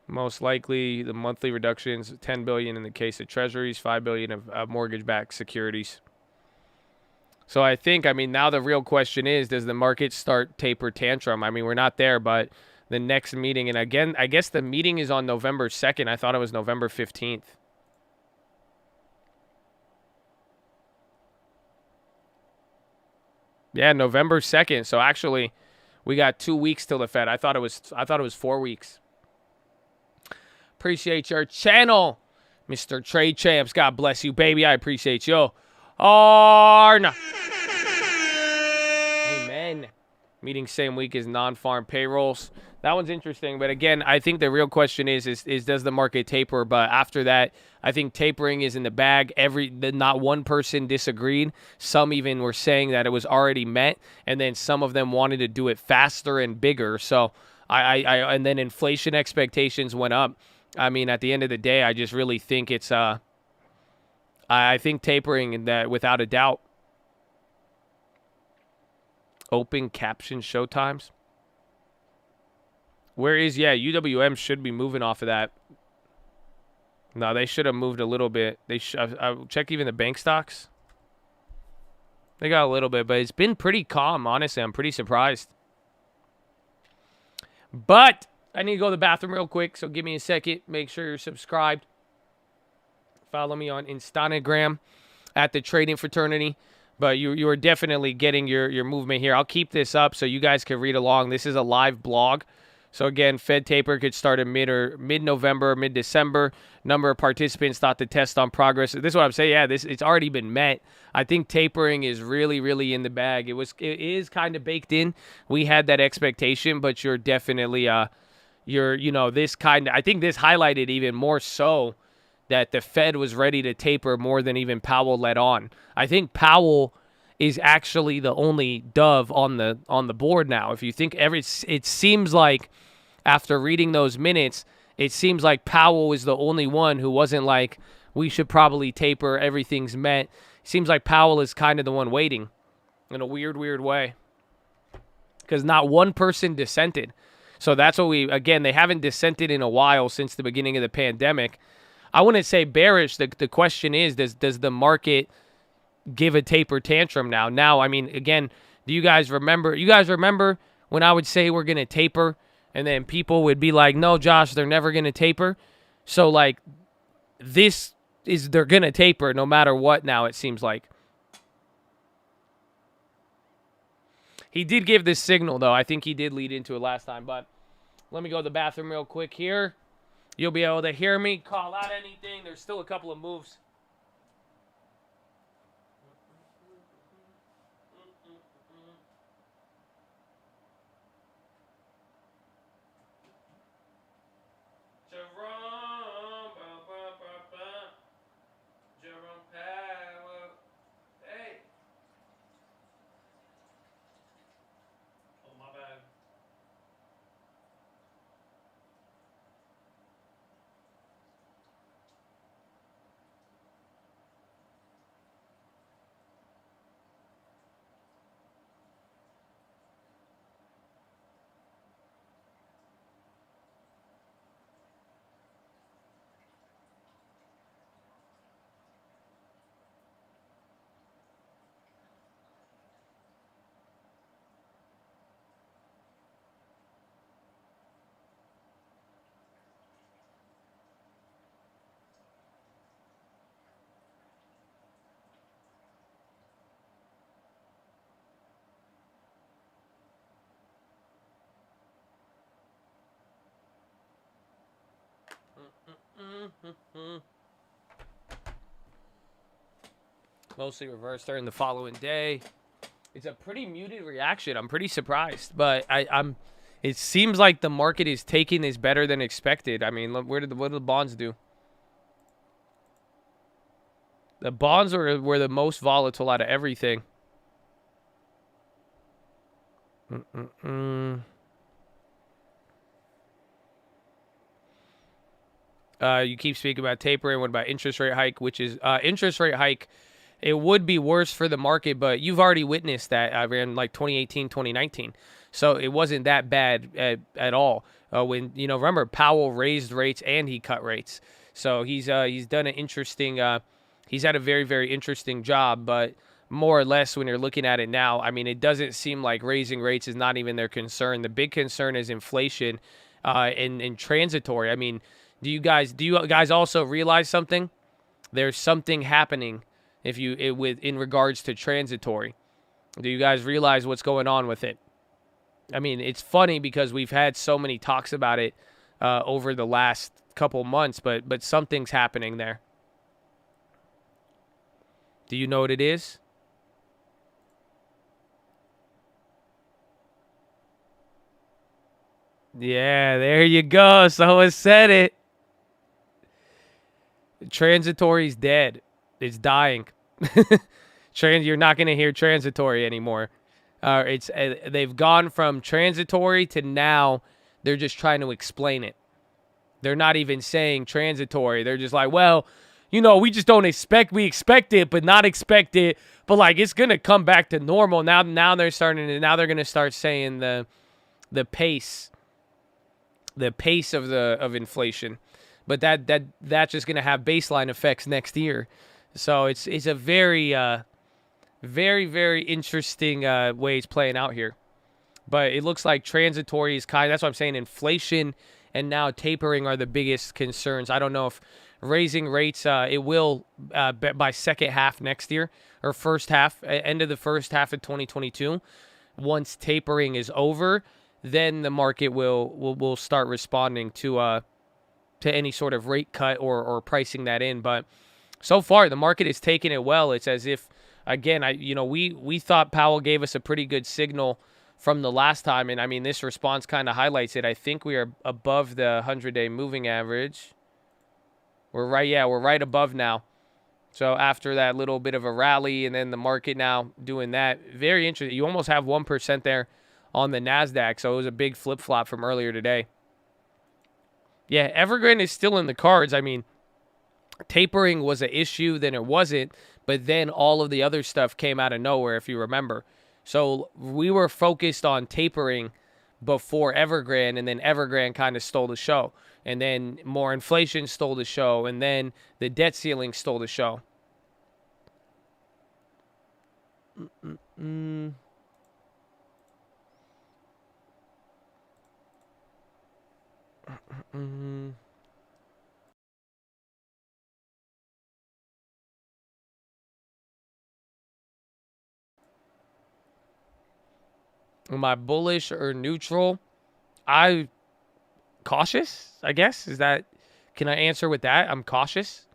Most likely, the monthly reductions, $10 billion in the case of treasuries, $5 billion of mortgage-backed securities. So I think, now the real question is, does the market start taper tantrum? We're not there, but the next meeting, and again, I guess the meeting is on November 2nd. I thought it was November 15th. Yeah, November 2nd. So actually, we got 2 weeks till the Fed. I thought it was 4 weeks. Appreciate your channel, Mr. Trade Champs. God bless you, baby. I appreciate you. Arna. Amen. Meeting same week as non-farm payrolls. That one's interesting. But again, I think the real question is does the market taper? But after that, I think tapering is in the bag. Not one person disagreed. Some even were saying that it was already met. And then some of them wanted to do it faster and bigger. So and then inflation expectations went up. At the end of the day, I just really think it's I think tapering in that without a doubt. Open caption showtimes. Where is UWM should be moving off of that. No, they should have moved a little bit. I'll check even the bank stocks. They got a little bit, but it's been pretty calm, honestly. I'm pretty surprised. But I need to go to the bathroom real quick, so give me a second. Make sure you're subscribed. Follow me on Instagram at the Trading Fraternity. But you are definitely getting your movement here. I'll keep this up so you guys can read along. This is a live blog. So again, Fed taper could start in mid-November, mid-December. Number of participants thought the test on progress. This is what I'm saying. Yeah, it's already been met. I think tapering is really, really in the bag. It is kind of baked in. We had that expectation, but you're definitely this kind of. I think this highlighted even more so that the Fed was ready to taper more than even Powell let on. I think Powell is actually the only dove on the board now. If you think it seems like after reading those minutes, it seems like Powell is the only one who wasn't like, we should probably taper, everything's met. It seems like Powell is kind of the one waiting in a weird way. Because not one person dissented. So that's what they haven't dissented in a while since the beginning of the pandemic. I wouldn't say bearish. The question is, does the market give a taper tantrum now? Now, again, do you guys remember? You guys remember when I would say we're going to taper, and then people would be like, no, Josh, they're never going to taper. So, they're going to taper no matter what now, it seems like. He did give this signal, though. I think he did lead into it last time, but let me go to the bathroom real quick here. You'll be able to hear me, call out anything. There's still a couple of moves. Mostly reversed during the following day. It's a pretty muted reaction. I'm pretty surprised, but I'm. It seems like the market is taking this better than expected. I mean, what did the bonds do? The bonds were the most volatile out of everything. You keep speaking about tapering. What about interest rate hike? Which is interest rate hike. It would be worse for the market, but you've already witnessed that around like 2018, 2019. So it wasn't that bad at all. When remember Powell raised rates and he cut rates. So he's done an interesting. He's had a very, very interesting job, but more or less when you're looking at it now, I mean, it doesn't seem like raising rates is not even their concern. The big concern is inflation and transitory. I mean, do you guys also realize something? There's something happening in regards to transitory. Do you guys realize what's going on with it? I mean, it's funny because we've had so many talks about it over the last couple months, but something's happening there. Do you know what it is? Yeah, there you go. Someone said it. Transitory's dead. It's dying. You're not going to hear transitory anymore. They've gone from transitory to now they're just trying to explain it. They're not even saying transitory. They're just like, well, we just don't expect. We expect it, but not expect it. But like it's gonna come back to normal. Now they're gonna start saying the pace of inflation. But that's just gonna have baseline effects next year. So it's a very very, very interesting way it's playing out here. But it looks like transitory is that's what I'm saying. Inflation and now tapering are the biggest concerns. I don't know if raising rates, it will by second half next year or first half, end of the first half of 2022. Once tapering is over, then the market will start responding to any sort of rate cut or pricing that in. But so far, the market is taking it well. It's as if, again, we thought Powell gave us a pretty good signal from the last time, and I mean this response kind of highlights it. I think we are above the 100-day moving average. We're right above now. So after that little bit of a rally, and then the market now doing that, very interesting. You almost have 1% there on the NASDAQ, so it was a big flip-flop from earlier today. Yeah, Evergrande is still in the cards. I mean, tapering was an issue, then it wasn't, but then all of the other stuff came out of nowhere, if you remember. So we were focused on tapering before Evergrande, and then Evergrande kind of stole the show. And then more inflation stole the show, and then the debt ceiling stole the show. Am I bullish or neutral? I cautious, I guess. Can I answer with that? I'm cautious.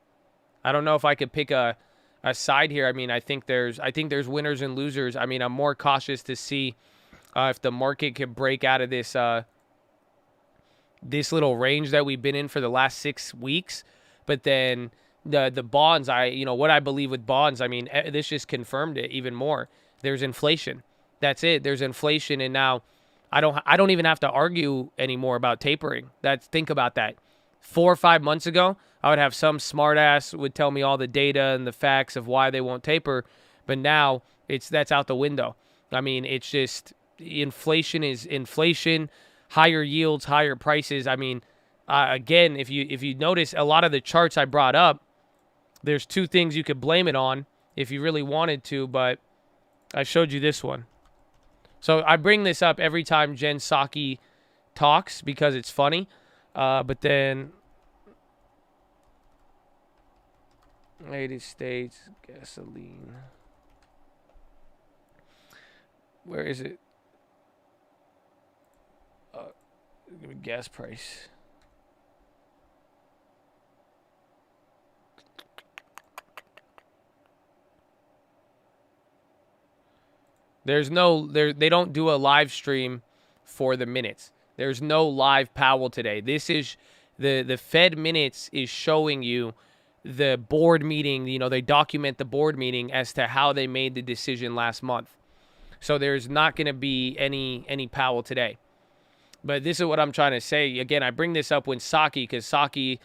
I don't know if I could pick a side here. I mean, I think there's winners and losers. I mean, I'm more cautious to see if the market could break out of this this little range that we've been in for the last 6 weeks. But then the bonds, what I believe with bonds, I mean, this just confirmed it even more. There's inflation. That's it. There's inflation, and now I don't even have to argue anymore about tapering. Think about that. 4 or 5 months ago, I would have some smartass would tell me all the data and the facts of why they won't taper, but now that's out the window. I mean, it's just inflation is inflation, higher yields, higher prices. I mean, again, if you notice a lot of the charts I brought up, there's 2 things you could blame it on if you really wanted to, but I showed you this one. So I bring this up every time Jen Psaki talks because it's funny. But then United States gasoline. Where is it? Give me gas price. There's no, they don't do a live stream for the minutes. There's no live Powell today. This is, the Fed minutes is showing you the board meeting. You know, they document the board meeting as to how they made the decision last month. So there's not going to be any Powell today. But this is what I'm trying to say. Again, I bring this up when Psaki, because Psaki,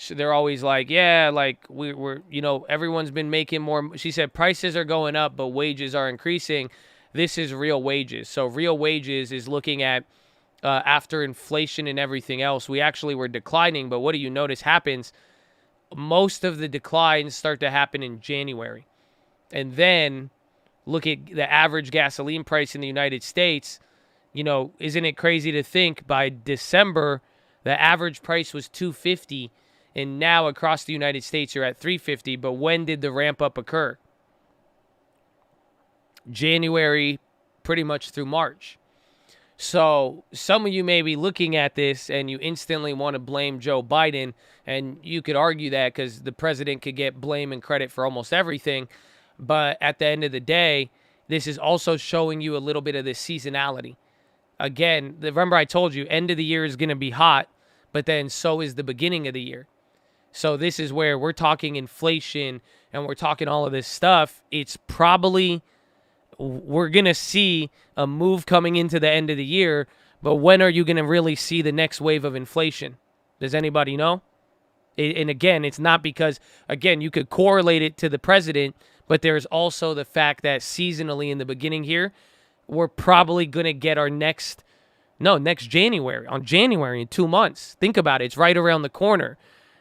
they're always like, yeah, like we're, you know, everyone's been making more. She said prices are going up, but wages are increasing. This is real wages. So real wages is looking at after inflation and everything else. We actually were declining, but what do you notice happens? Most of the declines start to happen in January. And then look at the average gasoline price in the United States. You know, isn't it crazy to think by December, the average price was $2.50, and now across the United States you're at $3.50. But when did the ramp up occur? January, pretty much through March. So some of you may be looking at this and you instantly want to blame Joe Biden, and you could argue that because the president could get blame and credit for almost everything. But at the end of the day, this is also showing you a little bit of this seasonality. Again, remember I told you, end of the year is going to be hot, but then so is the beginning of the year. So this is where we're talking inflation and we're talking all of this stuff. It's probably, we're going to see a move coming into the end of the year, but when are you going to really see the next wave of inflation? Does anybody know? And again, it's not because, again, you could correlate it to the president, but there's also the fact that seasonally in the beginning here, we're probably going to get our next January, on January in 2 months. Think about it. It's right around the corner.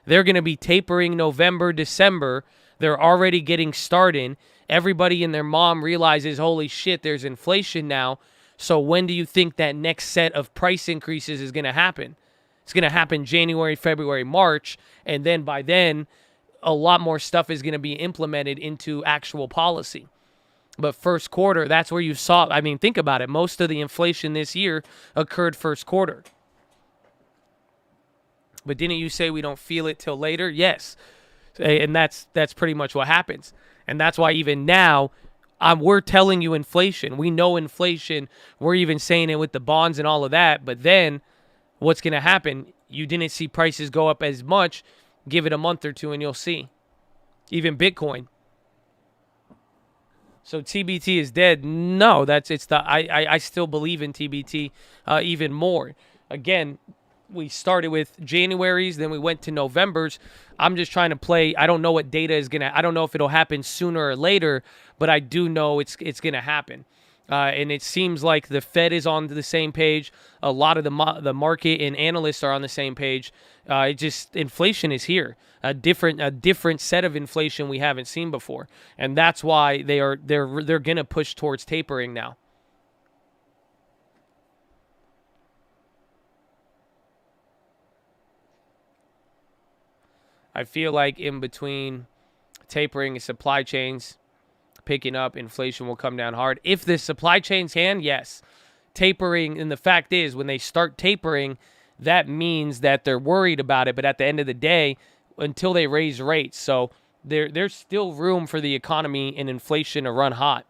They're going to be tapering November, December. They're already getting started. Everybody and their mom realizes, holy shit, there's inflation now. So when do you think that next set of price increases is going to happen? It's going to happen January, February, March. And then by then, a lot more stuff is going to be implemented into actual policy. But first quarter, that's where you saw, I mean, think about it. Most of the inflation this year occurred first quarter. But didn't you say we don't feel it till later? Yes. And that's pretty much what happens. And that's why even now, we're telling you inflation. We know inflation. We're even saying it with the bonds and all of that. But then what's going to happen? You didn't see prices go up as much. Give it a month or two and you'll see. Even Bitcoin. So TBT is dead. No, I still believe in TBT even more. Again, we started with January's, then we went to November's. I'm just trying to play. I don't know what data is going to, I don't know if it'll happen sooner or later, but I do know it's going to happen. And it seems like the Fed is on the same page. A lot of the market and analysts are on the same page. Inflation is here. A different set of inflation we haven't seen before, and that's why they're gonna push towards tapering now. I feel like in between tapering and supply chains picking up, inflation will come down hard. If the supply chains can, yes. Tapering, and the fact is, when they start tapering, that means that they're worried about it. But at the end of the day, until they raise rates, so there's still room for the economy and inflation to run hot.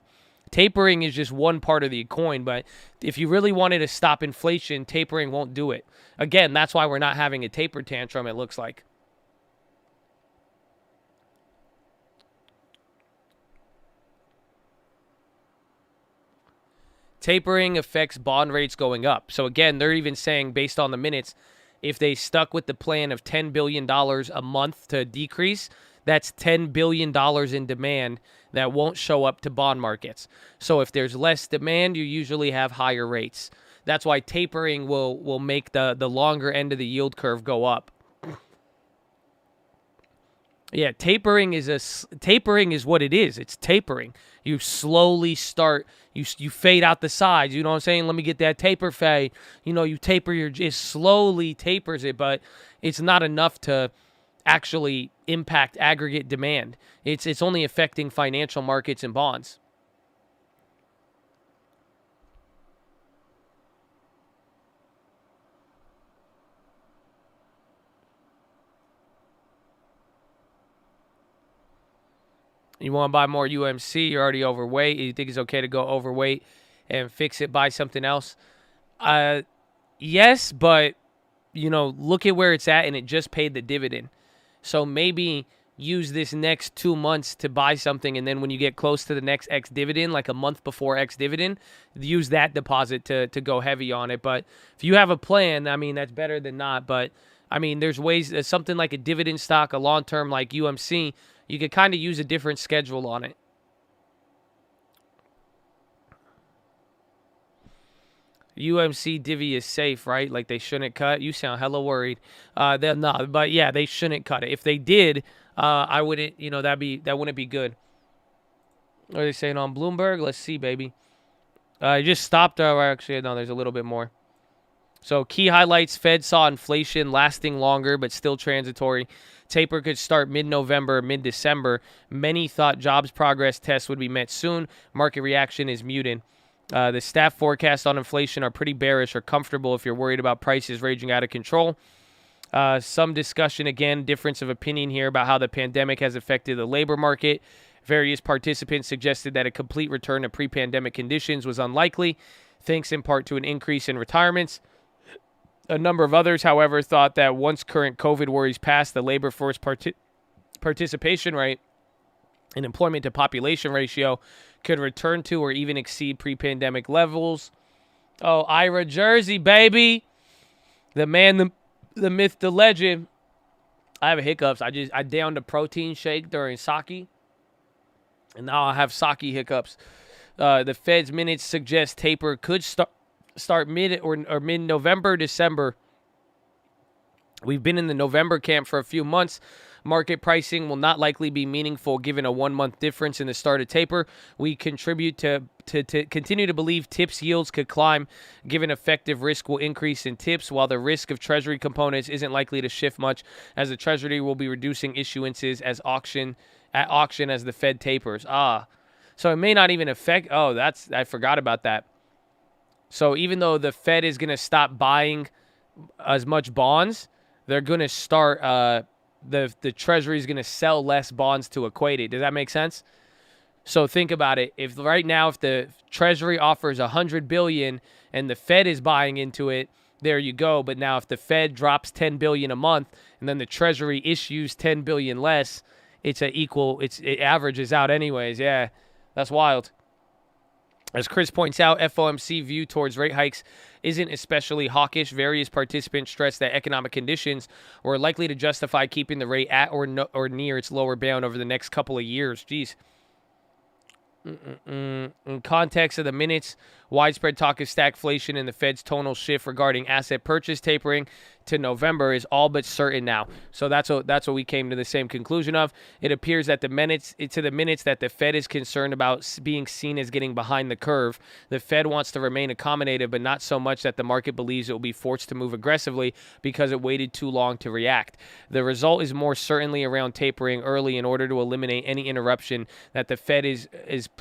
Tapering is just one part of the coin, but if you really wanted to stop inflation, tapering won't do it. Again, that's why we're not having a taper tantrum, it looks like. Tapering affects bond rates going up. So again, they're even saying, based on the minutes, if they stuck with the plan of $10 billion a month to decrease, that's $10 billion in demand that won't show up to bond markets. So if there's less demand, you usually have higher rates. That's why tapering will make the longer end of the yield curve go up. Yeah, tapering is what it is. It's tapering. You slowly start, you fade out the sides. You know what I'm saying? Let me get that taper fade. You know, you taper it slowly tapers it, but it's not enough to actually impact aggregate demand. It's only affecting financial markets and bonds. You want to buy more UMC? You're already overweight. You think it's okay to go overweight and fix it, buy something else? Yes, but, you know, look at where it's at, and it just paid the dividend. So maybe use this next 2 months to buy something, and then when you get close to the next ex-dividend, like a month before ex-dividend, use that deposit to go heavy on it. But if you have a plan, I mean, that's better than not. But, I mean, there's ways, something like a dividend stock, a long-term like UMC, you could kind of use a different schedule on it. UMC divvy is safe, right? Like they shouldn't cut. You sound hella worried. They're not, but yeah, they shouldn't cut it. If they did, I wouldn't. You know, that wouldn't be good. What are they saying on Bloomberg? Let's see, baby. I just stopped. Actually, no, there's a little bit more. So key highlights: Fed saw inflation lasting longer, but still transitory. Taper could start mid-November, mid-December. Many thought jobs progress tests would be met soon. Market reaction is muted. The staff forecasts on inflation are pretty bearish or comfortable if you're worried about prices raging out of control. Some discussion, again, difference of opinion here about how the pandemic has affected the labor market. Various participants suggested that a complete return to pre-pandemic conditions was unlikely, thanks in part to an increase in retirements. A number of others, however, thought that once current COVID worries pass, the labor force participation rate and employment to population ratio could return to or even exceed pre-pandemic levels. Oh, Ira Jersey, baby. The man, the myth, the legend. I have hiccups. I downed a protein shake during sake, and now I have sake hiccups. The Fed's minutes suggest taper could start mid or mid-November, December. We've been in the November camp for a few months. Market pricing will not likely be meaningful given a 1 month difference in the start of taper. We contribute to continue to believe tips yields could climb given effective risk will increase in tips, while the risk of treasury components isn't likely to shift much as the treasury will be reducing issuances at auction as the Fed tapers. So it may not even affect. I forgot about that. So even though the Fed is going to stop buying as much bonds, they're going to start the Treasury is going to sell less bonds to equate it. Does that make sense? So think about it. If right now, if the Treasury offers $100 billion and the Fed is buying into it, there you go. But now if the Fed drops $10 billion a month and then the Treasury issues $10 billion less, it averages out anyways. Yeah, that's wild. As Chris points out, FOMC view towards rate hikes isn't especially hawkish. Various participants stress that economic conditions were likely to justify keeping the rate at or near its lower bound over the next couple of years. Jeez. In context of the minutes, widespread talk of stagflation and the Fed's tonal shift regarding asset purchase tapering to November is all but certain now. So that's what we came to the same conclusion of. It appears that the minutes that the Fed is concerned about being seen as getting behind the curve. The Fed wants to remain accommodative, but not so much that the market believes it will be forced to move aggressively because it waited too long to react. The result is more certainly around tapering early in order to eliminate any interruption that the Fed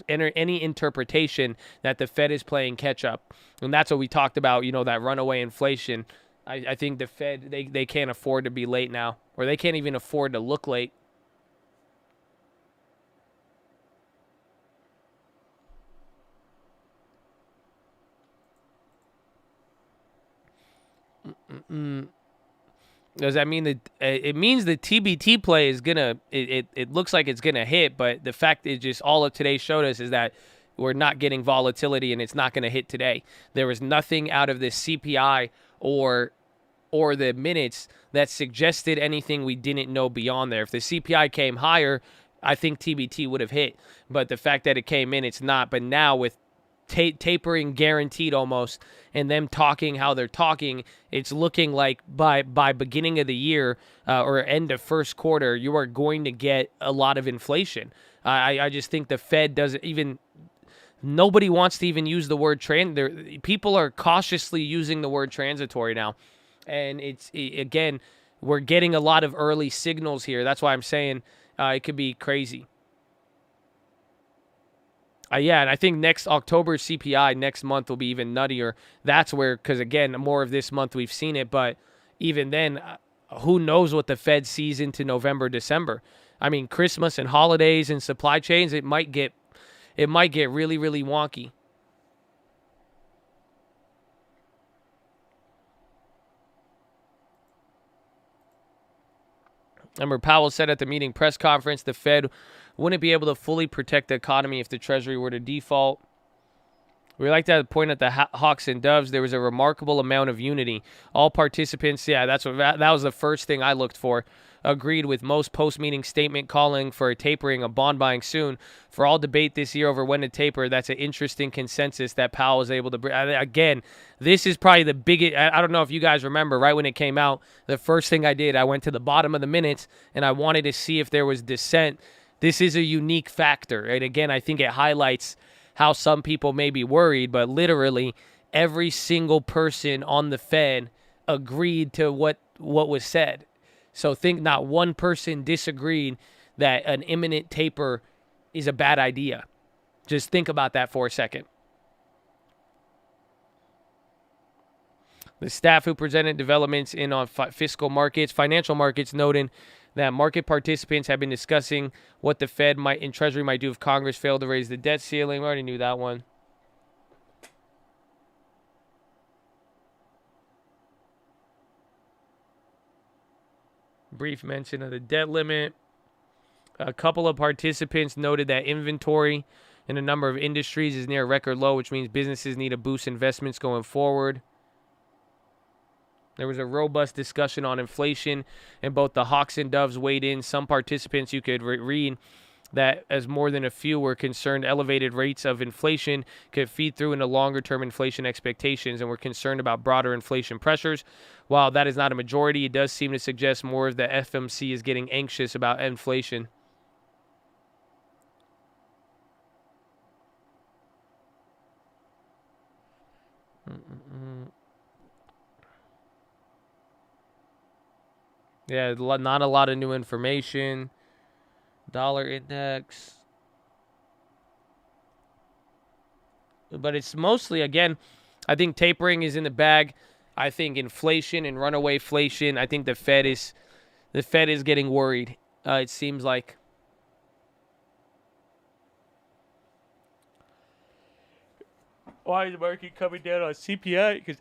any interpretation that the Fed is playing catch up. And that's what we talked about, that runaway inflation. I think the Fed, they can't afford to be late now, or they can't even afford to look late. Does that mean that it means the TBT play is gonna? It looks like it's gonna hit, but the fact is just all of today showed us is that we're not getting volatility and it's not gonna hit today. There was nothing out of this CPI or the minutes that suggested anything we didn't know beyond there. If the CPI came higher, I think TBT would have hit. But the fact that it came in, it's not. But now with tapering guaranteed almost, and them talking how they're talking, it's looking like by beginning of the year or end of first quarter, you are going to get a lot of inflation. I just think the Fed doesn't even... Nobody wants to even use the word people are cautiously using the word transitory now. And again, we're getting a lot of early signals here. That's why I'm saying it could be crazy. Yeah, and I think next October CPI next month will be even nuttier. That's where, because again, more of this month we've seen it, but even then, who knows what the Fed sees into November, December. I mean, Christmas and holidays and supply chains, it might get really, really wonky. Remember, Powell said at the meeting press conference the Fed wouldn't be able to fully protect the economy if the Treasury were to default. We like to point at the Hawks and Doves. There was a remarkable amount of unity. All participants, that was the first thing I looked for, agreed with most post-meeting statement calling for a tapering of bond buying soon. For all debate this year over when to taper, that's an interesting consensus that Powell was able to bring. Again, this is probably the biggest. I don't know if you guys remember, right when it came out, the first thing I did, I went to the bottom of the minutes, and I wanted to see if there was dissent. This is a unique factor. And again, I think it highlights how some people may be worried, but literally every single person on the Fed agreed to what was said. So think not one person disagreed that an imminent taper is a bad idea. Just think about that for a second. The staff who presented developments in on financial markets, noting that market participants have been discussing what the Fed and Treasury might do if Congress failed to raise the debt ceiling. We already knew that one. Brief mention of the debt limit. A couple of participants noted that inventory in a number of industries is near a record low, which means businesses need to boost investments going forward. There was a robust discussion on inflation, and both the Hawks and Doves weighed in. Some participants, you could read that as more than a few were concerned elevated rates of inflation could feed through into longer-term inflation expectations and were concerned about broader inflation pressures. While that is not a majority, it does seem to suggest more of the FMC is getting anxious about inflation. Yeah, not a lot of new information. Dollar index. But it's mostly, again, I think tapering is in the bag. I think inflation and runaway inflation, I think the Fed is getting worried. It seems like. Why is the market coming down on CPI? Because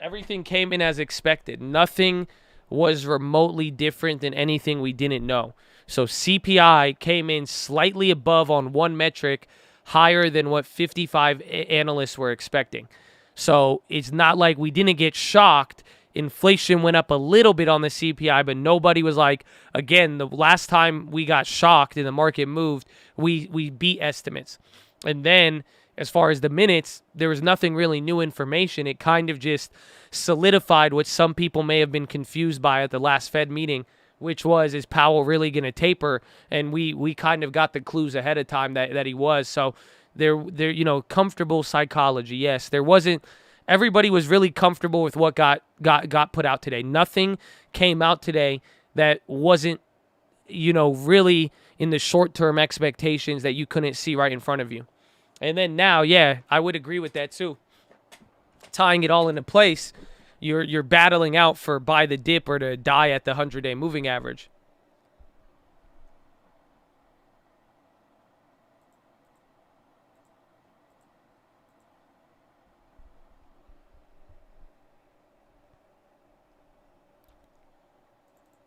everything came in as expected. Nothing was remotely different than anything we didn't know. So CPI came in slightly above on one metric, higher than what 55 analysts were expecting. So it's not like we didn't get shocked. Inflation went up a little bit on the CPI, but nobody was like, again, the last time we got shocked and the market moved, we beat estimates. And then as far as the minutes, there was nothing really new information. It kind of just solidified what some people may have been confused by at the last Fed meeting, which was, is Powell really going to taper? And we kind of got the clues ahead of time that he was. So there, comfortable psychology. Yes, there wasn't. Everybody was really comfortable with what got put out today. Nothing came out today that wasn't, really in the short-term expectations that you couldn't see right in front of you. And then now, yeah, I would agree with that too. Tying it all into place, you're battling out for buy the dip or to die at the 100-day moving average.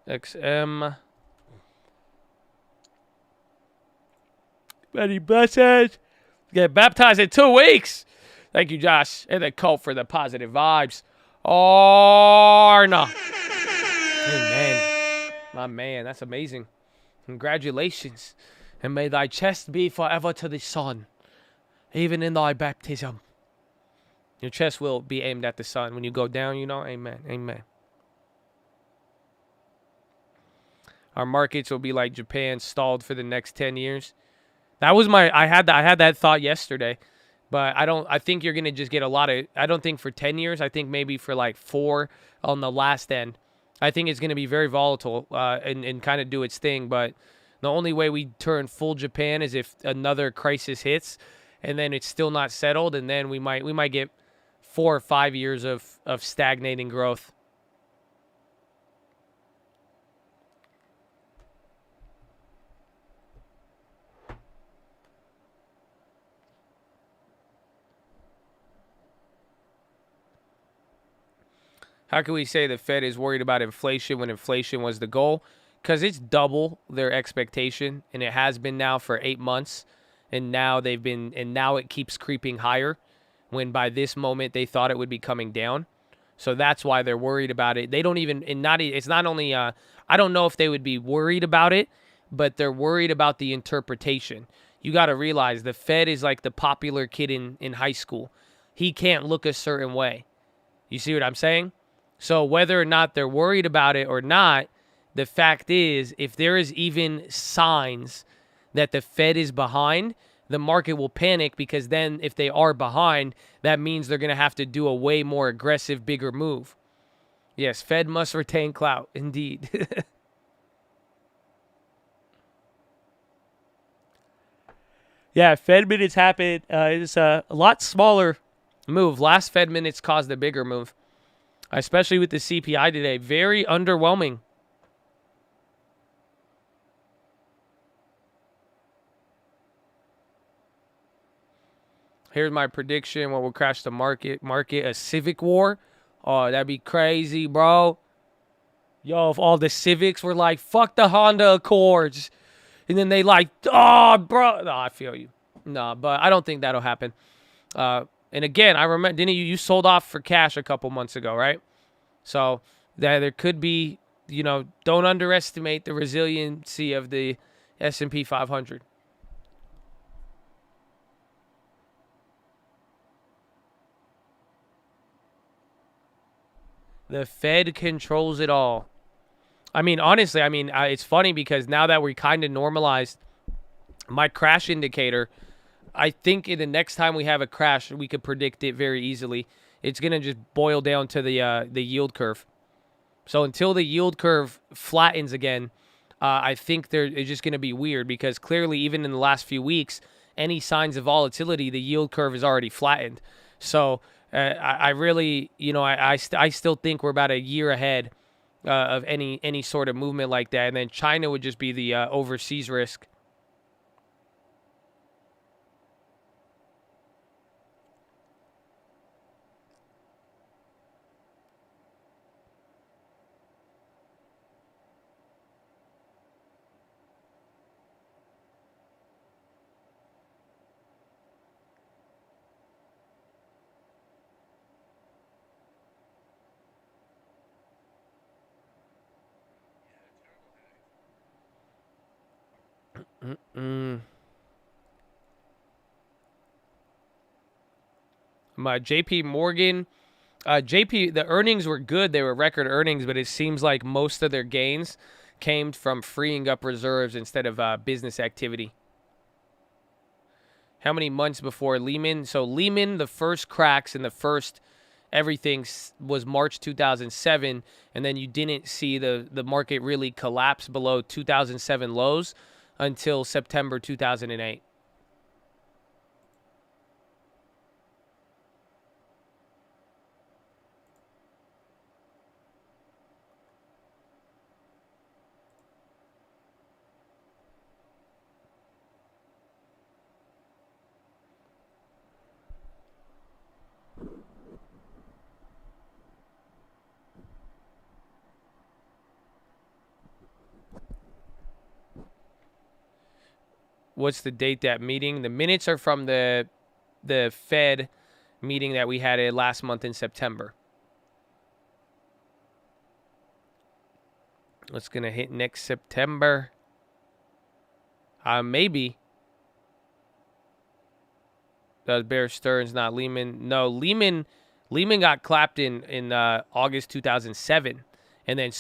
XM. Many blessings. Get baptized in 2 weeks. Thank you, Josh. And the cult for the positive vibes. Arna. Amen. My man, that's amazing. Congratulations. And may thy chest be forever to the sun, even in thy baptism. Your chest will be aimed at the sun. When you go down, amen. Amen. Our markets will be like Japan, stalled for the next 10 years. That was I had that thought yesterday, but I think you're going to just get a lot of, I don't think for 10 years, I think maybe for like 4 on the last end. I think it's going to be very volatile and kind of do its thing, but the only way we turn full Japan is if another crisis hits and then it's still not settled, and then we might get 4 or 5 years of stagnating growth. How can we say the Fed is worried about inflation when inflation was the goal? Because it's double their expectation, and it has been now for 8 months, and now it keeps creeping higher, when by this moment they thought it would be coming down. So that's why they're worried about it. They don't even, it's not only, I don't know if they would be worried about it, but they're worried about the interpretation. You got to realize the Fed is like the popular kid in high school. He can't look a certain way. You see what I'm saying? So whether or not they're worried about it or not, the fact is, if there is even signs that the Fed is behind, the market will panic, because then if they are behind, that means they're going to have to do a way more aggressive, bigger move. Yes, Fed must retain clout. Indeed. Yeah, Fed minutes happened. It's a lot smaller move. Last Fed minutes caused a bigger move, especially with the CPI today. Very underwhelming. Here's my prediction. What will crash the market? A civic war? Oh, that'd be crazy, bro. Yo, if all the Civics were like, fuck the Honda Accords. And then they like, oh, bro. No, I feel you. No, but I don't think that'll happen. And again, I remember, didn't you sold off for cash a couple months ago, right? So there could be, don't underestimate the resiliency of the S&P 500. The Fed controls it all. I mean, honestly, it's funny because now that we kind of normalized my crash indicator, I think in the next time we have a crash, we could predict it very easily. It's going to just boil down to the yield curve. So until the yield curve flattens again, I think it's just going to be weird, because clearly even in the last few weeks, any signs of volatility, the yield curve is already flattened. So I really, I still think we're about a year ahead of any sort of movement like that. And then China would just be the overseas risk. My JP Morgan, the earnings were good. They were record earnings, but it seems like most of their gains came from freeing up reserves instead of business activity. How many months before Lehman? So Lehman, the first cracks and the first everything was March 2007, and then you didn't see the market really collapse below 2007 lows until September 2008. What's the date that meeting? The minutes are from the Fed meeting that we had last month in September. What's going to hit next September? Maybe. Does Bear Stearns, not Lehman? No, Lehman got clapped in August 2007. And then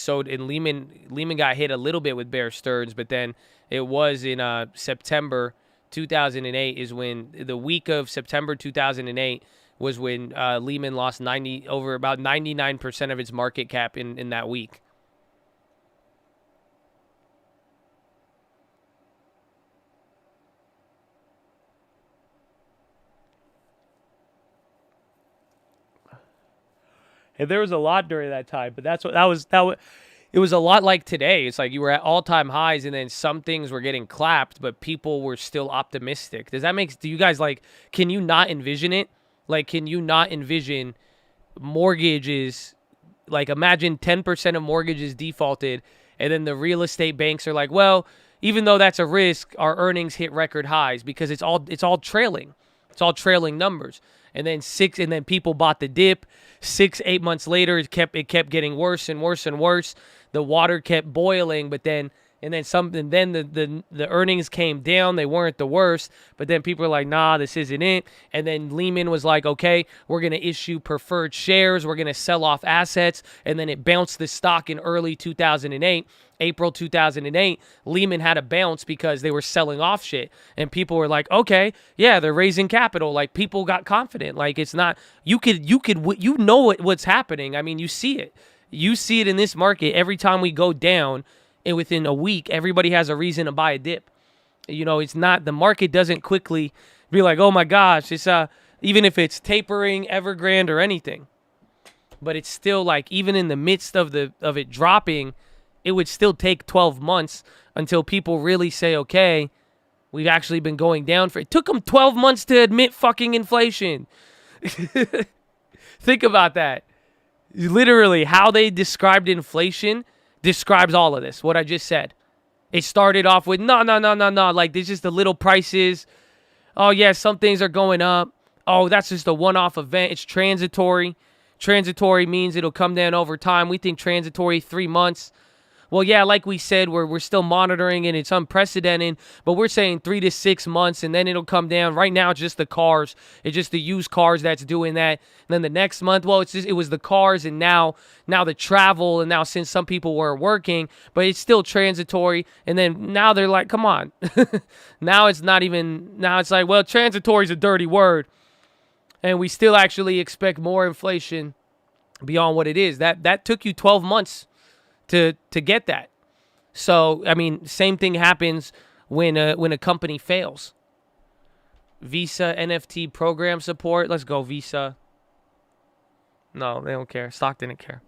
Lehman got hit a little bit with Bear Stearns, but then it was in September 2008 is when the week of September 2008 was when Lehman lost about 99% of its market cap in that week. And there was a lot during that time, but it was a lot like today. It's like you were at all-time highs, and then some things were getting clapped, but people were still optimistic. Do you guys, can you not envision it? Like, can you not envision mortgages like imagine 10% of mortgages defaulted, and then the real estate banks are like, well, even though that's a risk, our earnings hit record highs because it's all trailing. It's all trailing numbers. And then people bought the dip. 6-8 months later, it kept getting worse and worse and worse. The water kept boiling, but then the earnings came down. They weren't the worst, but then people are like, nah, this isn't it. And then Lehman was like, okay, we're going to issue preferred shares. We're going to sell off assets. And then it bounced the stock in early 2008. April 2008, Lehman had a bounce because they were selling off shit. And people were like, okay, yeah, they're raising capital. Like, people got confident. Like, it's not, you know what's happening. I mean, you see it. You see it in this market. Every time we go down, and within a week, everybody has a reason to buy a dip. You know, it's not, the market doesn't quickly be like, oh my gosh, it's even if it's tapering, Evergrande, or anything. But it's still like, even in the midst of it dropping, it would still take 12 months until people really say, okay, we've actually been going down for, it took them 12 months to admit fucking inflation. Think about that. Literally, how they described inflation describes all of this, what I just said. It started off with, no, like, there's just the little prices. Oh, yeah, some things are going up. Oh, that's just a one-off event. It's transitory. Transitory means it'll come down over time. We think transitory 3 months. Well, yeah, like we said, we're still monitoring and it's unprecedented, but we're saying 3 to 6 months and then it'll come down. Right now, it's just the cars. It's just the used cars that's doing that. And then the next month, well, it was the cars and now the travel, and now since some people were working, but it's still transitory. And then now they're like, come on. Now it's like, well, transitory is a dirty word. And we still actually expect more inflation beyond what it is. That took you 12 months to get that. So, I mean, same thing happens when a company fails. Visa NFT program support. Let's go, Visa. No, they don't care. Stock didn't care.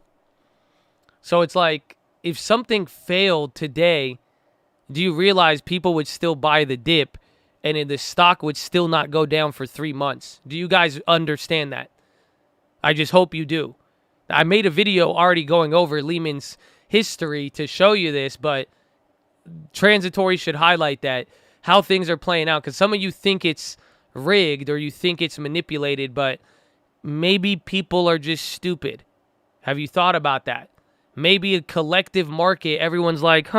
So it's like, if something failed today, do you realize people would still buy the dip and the stock would still not go down for 3 months? Do you guys understand that? I just hope you do. I made a video already going over Lehman's history to show you this, but transitory should highlight that, how things are playing out, because some of you think it's rigged or you think it's manipulated, but maybe people are just stupid. Have you thought about that? Maybe a collective market, everyone's like,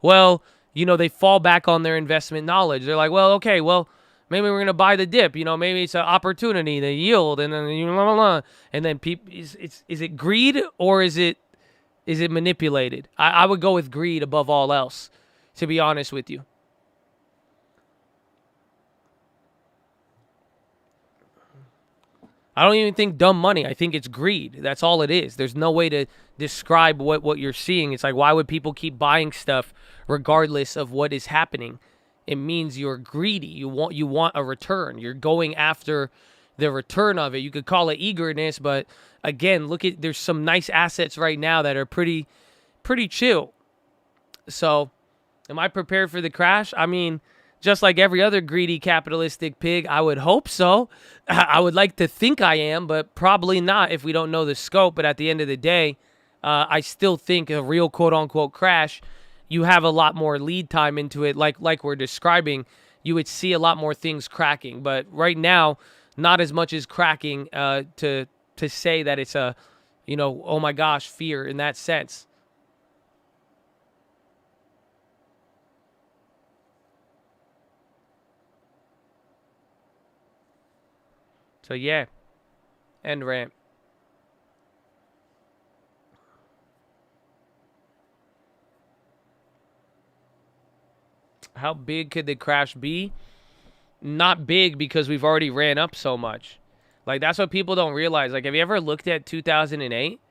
well, you know, they fall back on their investment knowledge. They're like, well, okay, well, maybe we're going to buy the dip. You know, maybe it's an opportunity, the yield, and then and then people, is it greed or is it manipulated? I would go with greed above all else, to be honest with you. I don't even think dumb money. I think it's greed. That's all it is. There's no way to describe what you're seeing. It's like, why would people keep buying stuff regardless of what is happening? It means you're greedy. You want a return. You're going after the return of it. You could call it eagerness, but again, there's some nice assets right now that are pretty chill. So, am I prepared for the crash? I mean, just like every other greedy capitalistic pig, I would hope so. I would like to think I am, but probably not if we don't know the scope. But at the end of the day, I still think a real quote-unquote crash, you have a lot more lead time into it. Like we're describing, you would see a lot more things cracking. But right now, not as much as cracking to say that it's a, oh my gosh, fear in that sense. So yeah, end rant. How big could the crash be? Not big, because we've already ran up so much. Like, that's what people don't realize. Like, have you ever looked at 2008?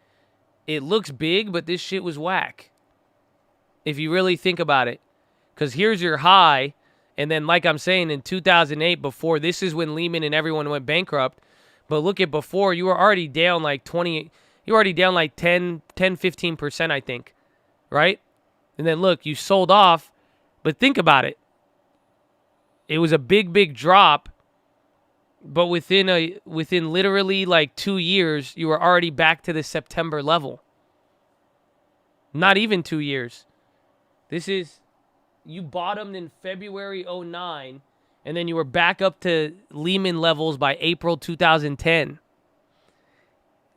It looks big, but this shit was whack. If you really think about it. Because here's your high. And then, like I'm saying, in 2008, before, this is when Lehman and everyone went bankrupt. But look at before, you were already down like 20, you were already down like 10, 15%, I think. Right? And then look, you sold off. But think about it. It was a big drop. But within literally like 2 years, you were already back to the September level. Not even 2 years. You bottomed in February 09, and then you were back up to Lehman levels by April 2010.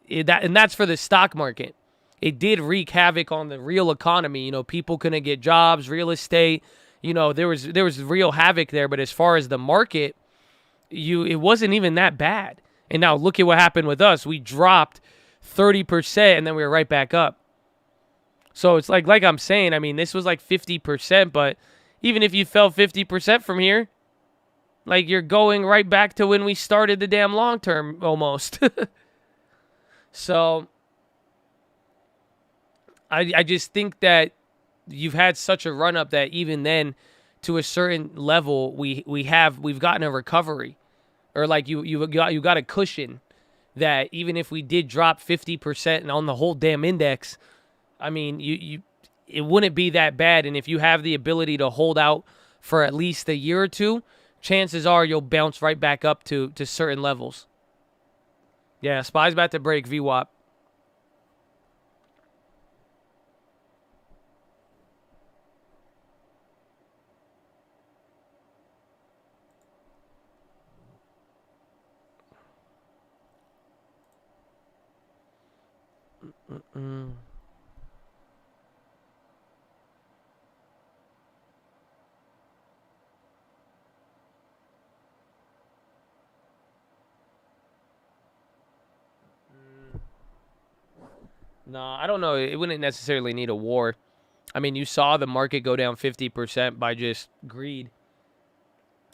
And that's for the stock market. It did wreak havoc on the real economy. You know, people couldn't get jobs, real estate. You know, there was real havoc there. But as far as the market, it wasn't even that bad. And now look at what happened with us. We dropped 30%, and then we were right back up. So it's like I'm saying, I mean, this was like 50%, but even if you fell 50% from here, like you're going right back to when we started the damn long term almost. So I just think that you've had such a run up that even then, to a certain level, we've gotten a recovery, or like you got a cushion that even if we did drop 50% on the whole damn index, I mean, it wouldn't be that bad. And if you have the ability to hold out for at least a year or two, chances are you'll bounce right back up to certain levels. Yeah, SPY's about to break VWAP. No, I don't know. It wouldn't necessarily need a war. I mean, you saw the market go down 50% by just greed.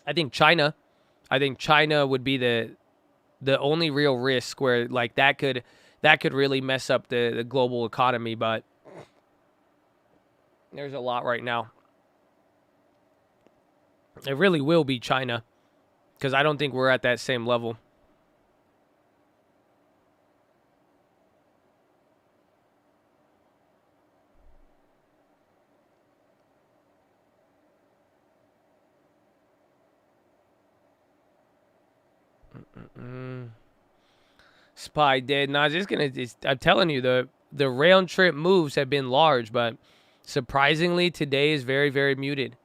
I think China would be the only real risk where like that could really mess up the global economy, but there's a lot right now. It really will be China, because I don't think we're at that same level. SPY dead. No, I'm telling you, the round trip moves have been large, but surprisingly today is very, very muted.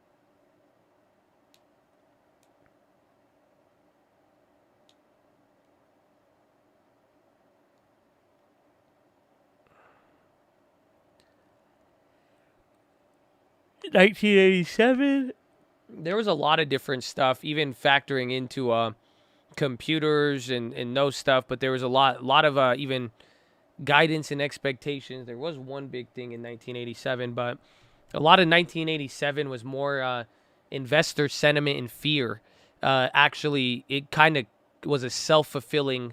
In 1987, there was a lot of different stuff, even factoring into computers and no stuff, but there was a lot of even guidance and expectations. There was one big thing in 1987, but a lot of 1987 was more investor sentiment and fear. Actually, it kind of was a self-fulfilling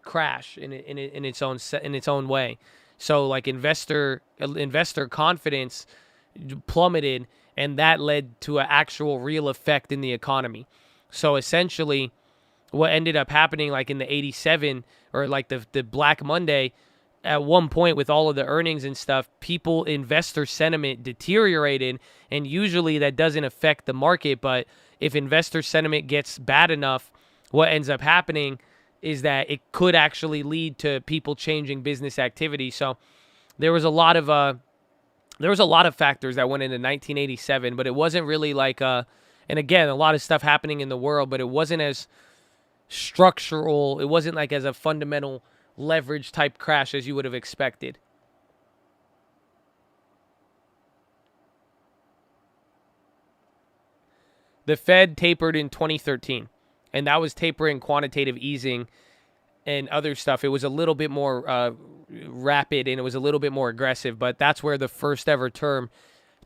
crash in its own way. So like investor confidence plummeted, and that led to an actual real effect in the economy. So essentially, what ended up happening like in the 87 or like the Black Monday, at one point with all of the earnings and stuff, investor sentiment deteriorated, and usually that doesn't affect the market. But if investor sentiment gets bad enough, what ends up happening is that it could actually lead to people changing business activity. So there was a lot of factors that went into 1987, but it wasn't really like and again, a lot of stuff happening in the world, but it wasn't as structural. It wasn't like as a fundamental leverage type crash as you would have expected. The Fed tapered in 2013, and that was tapering quantitative easing and other stuff. It was a little bit more rapid, and it was a little bit more aggressive, but that's where the first ever term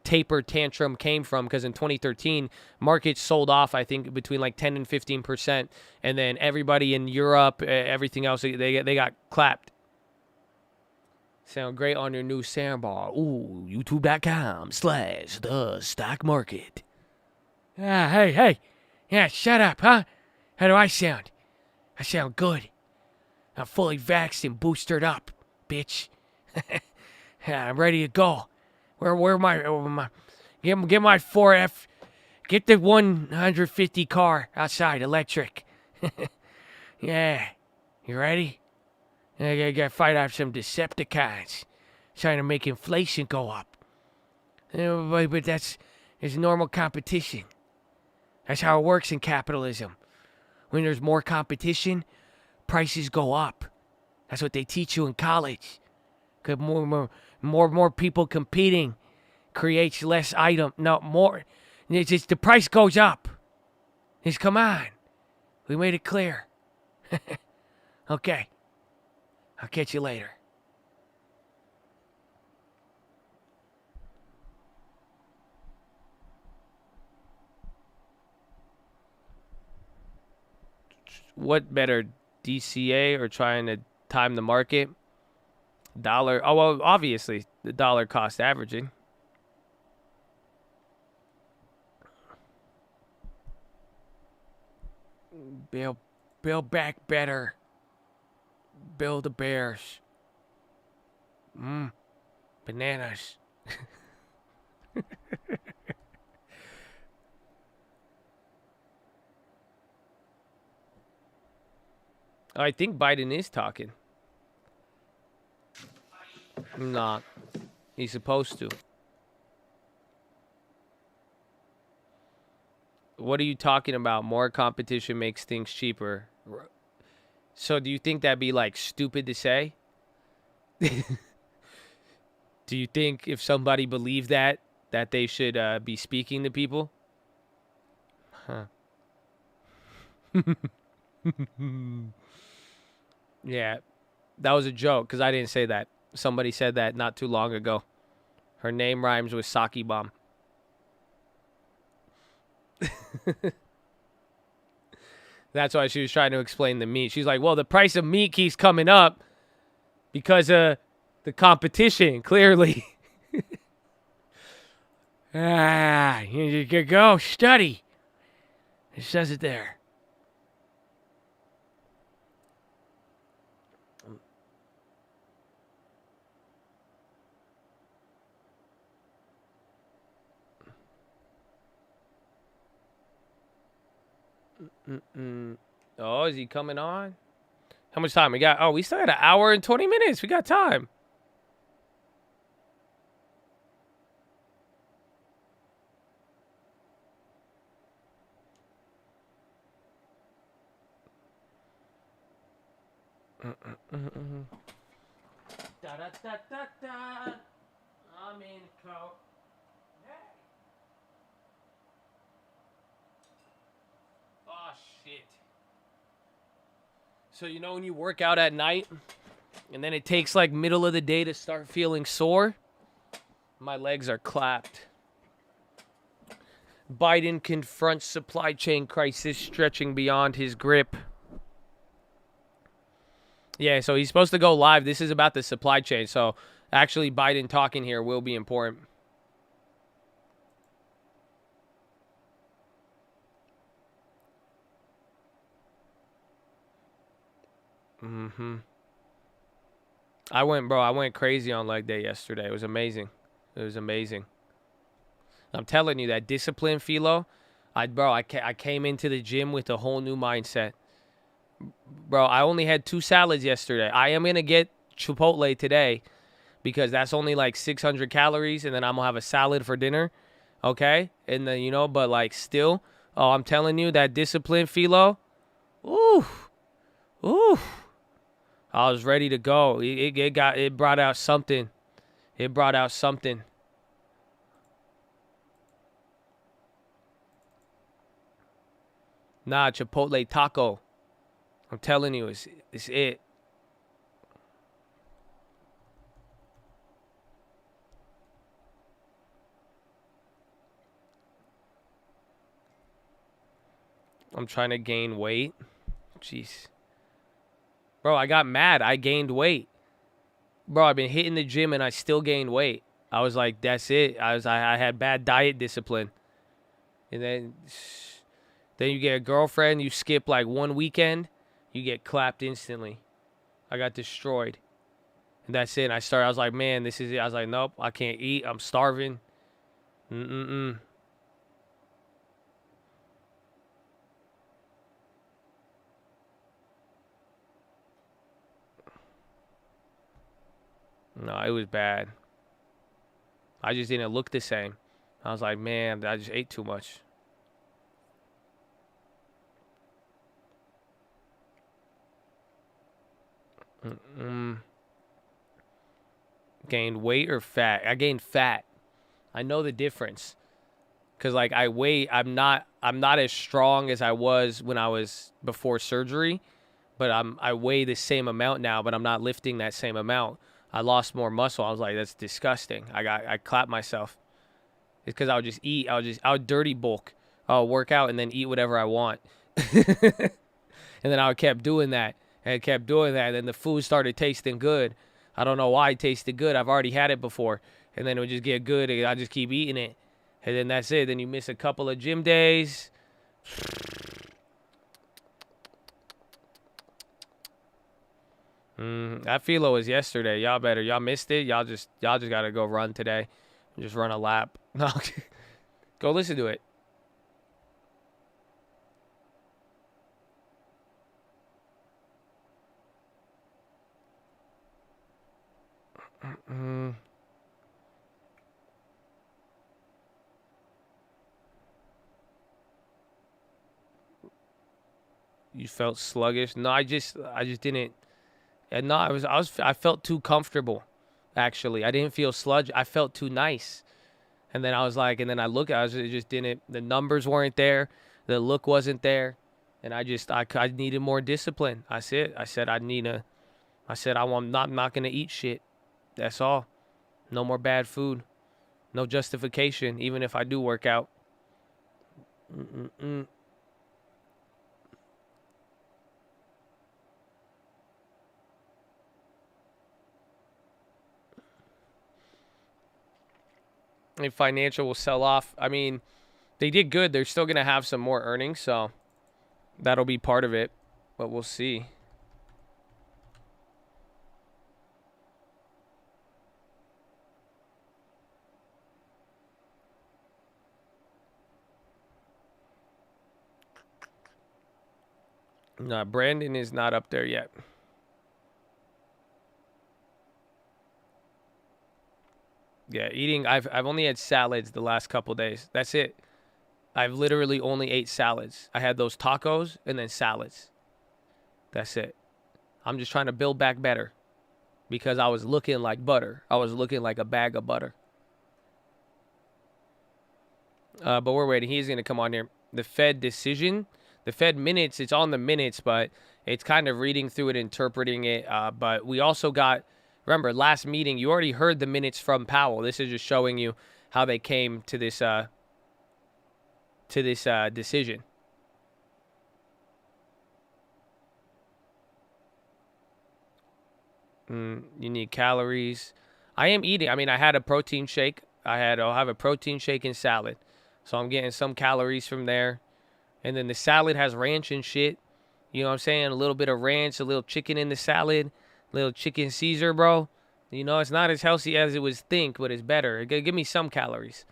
taper tantrum came from, because in 2013 markets sold off, I think, between like 10 and 15%, and then everybody in Europe, everything else, they got clapped. Sound great on your new soundbar. Ooh, youtube.com/the stock market. Hey, yeah, shut up, huh? How do I sound? I sound good. I'm fully vaxxed and boosted up, bitch. Yeah, I'm ready to go. Where my get my 4F, get the 150 car outside, electric. Yeah. You ready? I gotta fight off some Decepticons trying to make inflation go up. But it's normal competition. That's how it works in capitalism. When there's more competition, prices go up. That's what they teach you in college. 'Cause more people competing creates less more. It's just the price goes up. Just come on. We made it clear. Okay. I'll catch you later. What better, DCA or trying to time the market? Dollar. Oh, well, obviously, the dollar cost averaging. Build back better. Build the Bears. Bananas. I think Biden is talking. Not. He's supposed to. What are you talking about? More competition makes things cheaper. So do you think that'd be like stupid to say? Do you think if somebody believed that they should be speaking to people? Huh. Yeah, that was a joke because I didn't say that. Somebody said that not too long ago. Her name rhymes with Saki Bomb. That's why she was trying to explain the meat. She's like, well, the price of meat keeps coming up because of the competition, clearly. You could go study. It says it there. Oh, is he coming on? How much time we got? Oh, we still got 1 hour and 20 minutes. We got time. Da da da da da. I'm in coat. Oh shit. So you know when you work out at night and then it takes like middle of the day to start feeling sore? My legs are clapped. Biden confronts supply chain crisis stretching beyond his grip. Yeah, so he's supposed to go live. This is about the supply chain. So actually Biden talking here will be important. I went crazy on leg day yesterday. It was amazing. It was amazing. I'm telling you that discipline, PHILO. I came into the gym with a whole new mindset. Bro, I only had 2 salads yesterday. I am going to get Chipotle today because that's only like 600 calories and then I'm going to have a salad for dinner. Okay? And then, but like still, I'm telling you that discipline, PHILO. Ooh. I was ready to go. It brought out something. It brought out something. Nah, Chipotle taco. I'm telling you, it's it. I'm trying to gain weight. Jeez. Bro, I got mad. I gained weight. Bro, I've been hitting the gym and I still gained weight. I was like, that's it. I had bad diet discipline. And then you get a girlfriend, you skip like 1 weekend, you get clapped instantly. I got destroyed. And that's it. And I was like, man, this is it. I was like, nope, I can't eat. I'm starving. No, it was bad. I just didn't look the same. I was like, man, I just ate too much. Gained weight or fat? I gained fat. I know the difference. Cause like I'm not as strong as I was when I was before surgery, but I weigh the same amount now, but I'm not lifting that same amount. I lost more muscle. I was like, that's disgusting. I clapped myself. It's because I would just eat. I would dirty bulk. I'll work out and then eat whatever I want. And then I kept doing that. And kept doing that. And then the food started tasting good. I don't know why it tasted good. I've already had it before. And then it would just get good. And I just keep eating it. And then that's it. Then you miss a couple of gym days. That PHILO was yesterday. Y'all missed it. Y'all just gotta go run today. Just run a lap. Go listen to it. You felt sluggish? No, I just didn't. And no, I felt too comfortable. Actually, I didn't feel sludge. I felt too nice. And then I was like, and then it just didn't. The numbers weren't there. The look wasn't there. And I needed more discipline. I said I'm not gonna eat shit. That's all. No more bad food. No justification, even if I do work out. If financial will sell off, I mean, they did good. They're still going to have some more earnings, so that'll be part of it, but we'll see. No, Brandon is not up there yet. Yeah, eating. I've only had salads the last couple days. That's it. I've literally only ate salads. I had those tacos and then salads. That's it. I'm just trying to build back better because I was looking like butter. I was looking like a bag of butter. But we're waiting. He's going to come on here. The Fed decision, the Fed minutes, it's on the minutes, but it's kind of reading through it, interpreting it. But we also got, remember, last meeting, you already heard the minutes from Powell. This is just showing you how they came to this decision. You need calories. I am eating. I mean, I had a protein shake. I'll have a protein shake and salad. So I'm getting some calories from there. And then the salad has ranch and shit. You know what I'm saying? A little bit of ranch, a little chicken in the salad, a little chicken Caesar, bro. You know, it's not as healthy as it was think, but it's better. Give me some calories.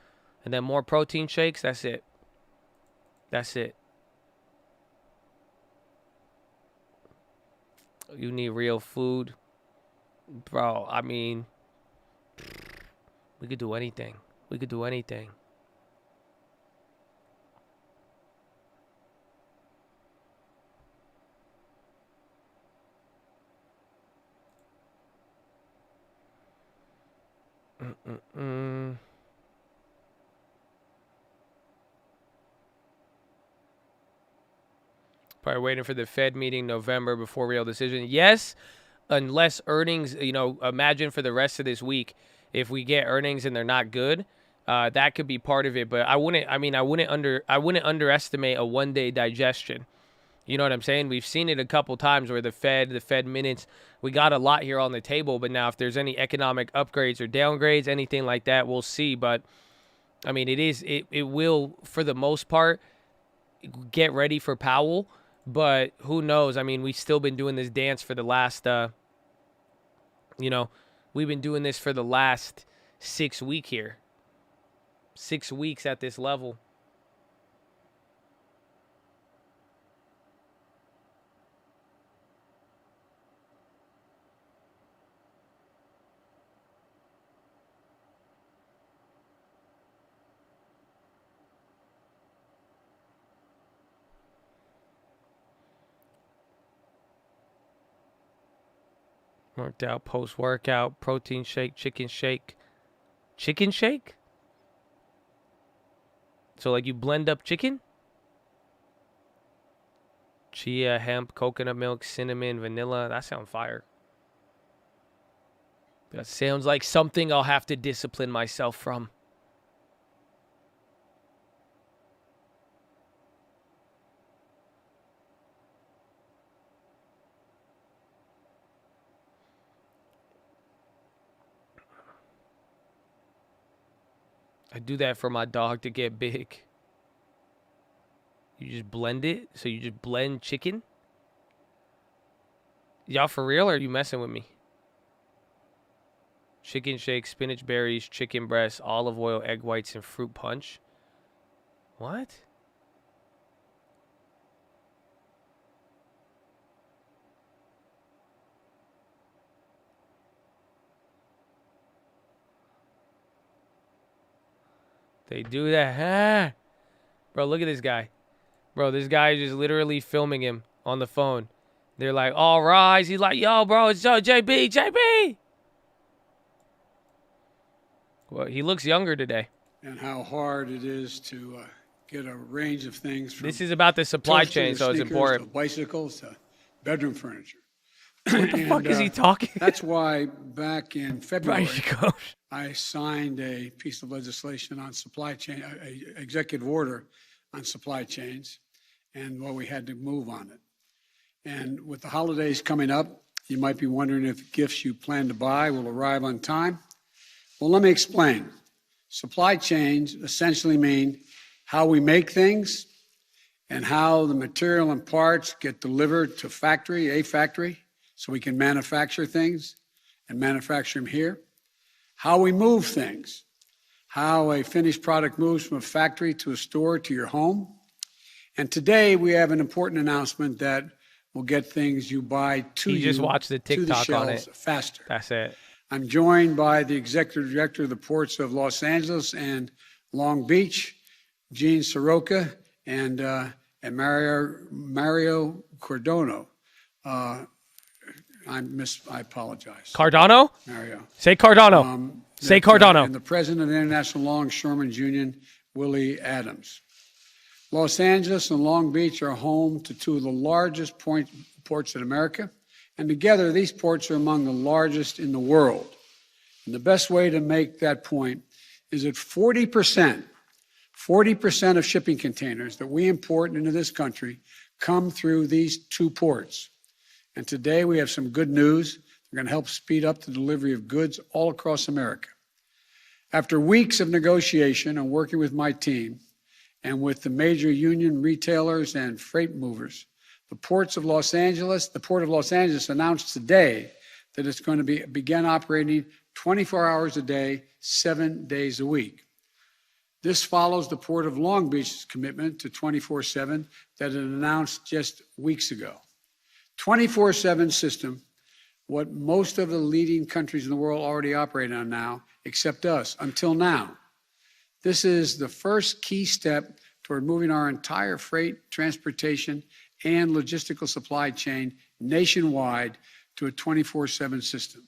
And then more protein shakes. That's it. That's it. You need real food. Bro, I mean, we could do anything. We could do anything. Probably waiting for the Fed meeting November before real decision. Yes, unless earnings, you know, imagine for the rest of this week, if we get earnings and they're not good, that could be part of it. But I wouldn't underestimate a one-day digestion. You know what I'm saying? We've seen it a couple times where the Fed minutes, we got a lot here on the table. But now if there's any economic upgrades or downgrades, anything like that, we'll see. But I mean, it will, for the most part, get ready for Powell. But who knows? I mean, we've still been doing this dance for the last, we've been doing this for the last 6 weeks here. 6 weeks at this level. Worked out, post-workout, protein shake, chicken shake. Chicken shake? So, like, you blend up chicken? Chia, hemp, coconut milk, cinnamon, vanilla. That sounds fire. That sounds like something I'll have to discipline myself from. I do that for my dog to get big. You just blend it? So you just blend chicken? Y'all for real, or are you messing with me? Chicken shake, spinach berries, chicken breast, olive oil, egg whites, and fruit punch. What? They do that. Ah. Bro, look at this guy. Bro, this guy is just literally filming him on the phone. They're like, all rise. He's like, yo, bro, it's JB. Well, he looks younger today. And how hard it is to get a range of things. From this is about the supply toasters chain, to so it's sneakers important. To bicycles to bedroom furniture. What the fuck is he talking? That's why back in February, Right, I signed a piece of legislation on supply chain, an executive order on supply chains, and we had to move on it. And with the holidays coming up, you might be wondering if gifts you plan to buy will arrive on time. Well, let me explain. Supply chains essentially mean how we make things and how the material and parts get delivered to a factory, so we can manufacture things and manufacture them here. How we move things, how a finished product moves from a factory to a store to your home. And today we have an important announcement that will get things you buy to He just watched the TikTok on it. Faster. That's it. I'm joined by the executive director of the ports of Los Angeles and Long Beach, Gene Soroka, and Mario Cardano. I apologize. Cardano? Mario. Say Cardano. Say Cardano. And the president of the International Longshoremen's Union, Willie Adams. Los Angeles and Long Beach are home to two of the largest ports in America, and together these ports are among the largest in the world. And the best way to make that point is that 40% of shipping containers that we import into this country come through these two ports. And today we have some good news. They're going to help speed up the delivery of goods all across America. After weeks of negotiation and working with my team and with the major union retailers and freight movers, the Port of Los Angeles announced today that it's going to begin operating 24 hours a day, 7 days a week. This follows the Port of Long Beach's commitment to 24/7 that it announced just weeks ago. 24/7 system, what most of the leading countries in the world already operate on now, except us, until now. This is the first key step toward moving our entire freight, transportation, and logistical supply chain nationwide to a 24/7 system.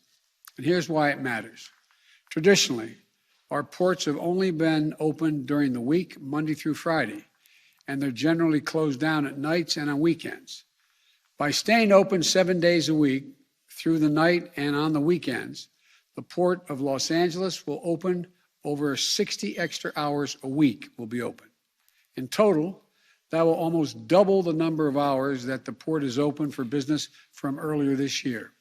And here's why it matters. Traditionally, our ports have only been open during the week, Monday through Friday, and they're generally closed down at nights and on weekends. By staying open 7 days a week through the night and on the weekends, the Port of Los Angeles will open over 60 extra hours a week will be open. In total, that will almost double the number of hours that the port is open for business from earlier this year.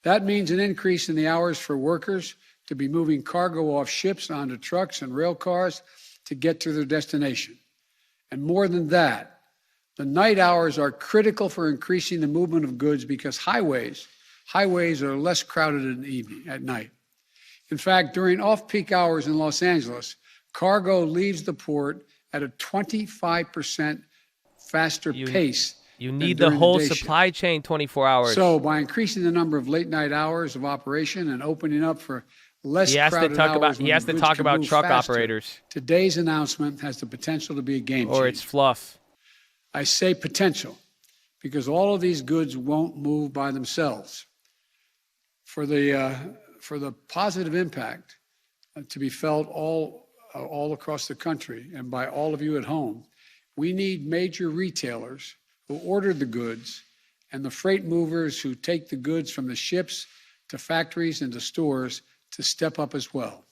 That means an increase in the hours for workers to be moving cargo off ships onto trucks and rail cars to get to their destination. And more than that, the night hours are critical for increasing the movement of goods because highways are less crowded at night. In fact, during off-peak hours in Los Angeles, cargo leaves the port at a 25% faster pace. You need the whole supply chain 24 hours. So by increasing the number of late night hours of operation and opening up for less crowded hours, he has to talk about truck operators. Today's announcement has the potential to be a game changer. Or it's fluff. I say potential because all of these goods won't move by themselves. For the positive impact to be felt all across the country and by all of you at home, we need major retailers who ordered the goods and the freight movers who take the goods from the ships to factories and to stores to step up as well.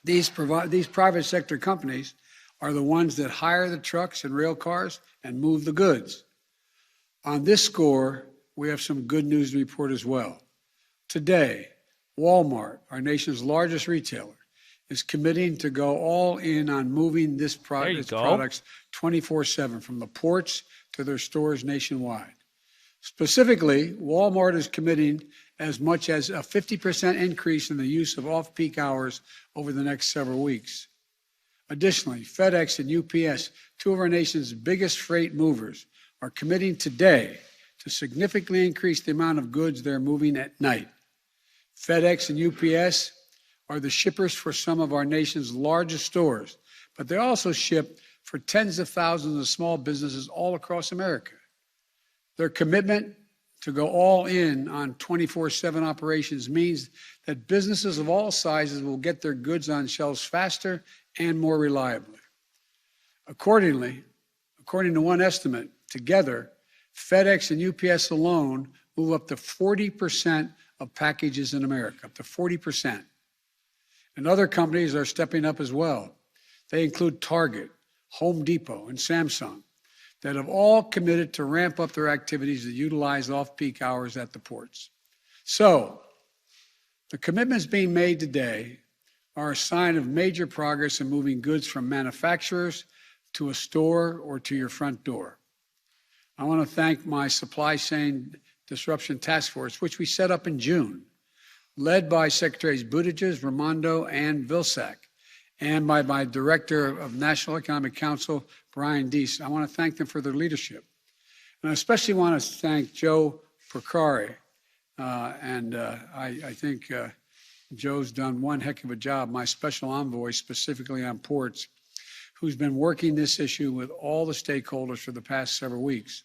These private sector companies are the ones that hire the trucks and rail cars and move the goods. On this score, we have some good news to report as well. Today, Walmart, our nation's largest retailer, is committing to go all in on moving its products 24/7 from the ports to their stores nationwide. Specifically, Walmart is committing as much as a 50% increase in the use of off-peak hours over the next several weeks. Additionally, FedEx and UPS, two of our nation's biggest freight movers, are committing today to significantly increase the amount of goods they're moving at night. FedEx and UPS are the shippers for some of our nation's largest stores, but they also ship for tens of thousands of small businesses all across America. Their commitment to go all in on 24/7 operations means that businesses of all sizes will get their goods on shelves faster and more reliably. Accordingly, according to one estimate, together, FedEx and UPS alone move up to 40% of packages in America, up to 40%. And other companies are stepping up as well. They include Target, Home Depot, and Samsung, that have all committed to ramp up their activities to utilize off-peak hours at the ports. So, the commitments being made today are a sign of major progress in moving goods from manufacturers to a store or to your front door. I want to thank my Supply Chain Disruption Task Force, which we set up in June, led by Secretaries Buttigieg, Raimondo, and Vilsack, and by my Director of National Economic Council, Brian Deese. I want to thank them for their leadership. And I especially want to thank Joe Procari. I think Joe's done one heck of a job, my special envoy specifically on ports, who's been working this issue with all the stakeholders for the past several weeks.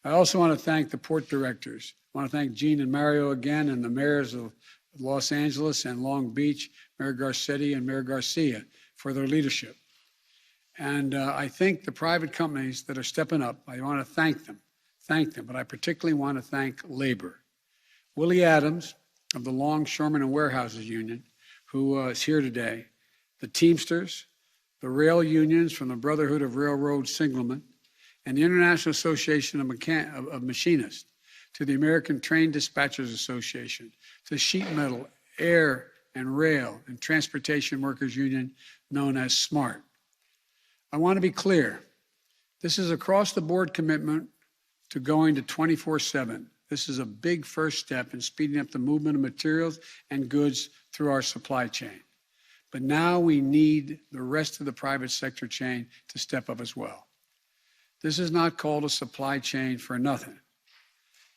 I also want to thank the port directors. I want to thank Gene and Mario again, and the mayors of Los Angeles and Long Beach, Mayor Garcetti and Mayor Garcia, for their leadership. And I think the private companies that are stepping up, I want to thank them, but I particularly want to thank labor. Willie Adams of the Longshoremen and Warehouses Union, who is here today, the Teamsters, the rail unions from the Brotherhood of Railroad Signalmen, and the International Association of Machinists, to the American Train Dispatchers Association, to Sheet Metal, Air and Rail, and Transportation Workers Union, known as SMART. I want to be clear. This is across-the-board commitment to going to 24/7. This is a big first step in speeding up the movement of materials and goods through our supply chain. But now we need the rest of the private sector chain to step up as well. This is not called a supply chain for nothing.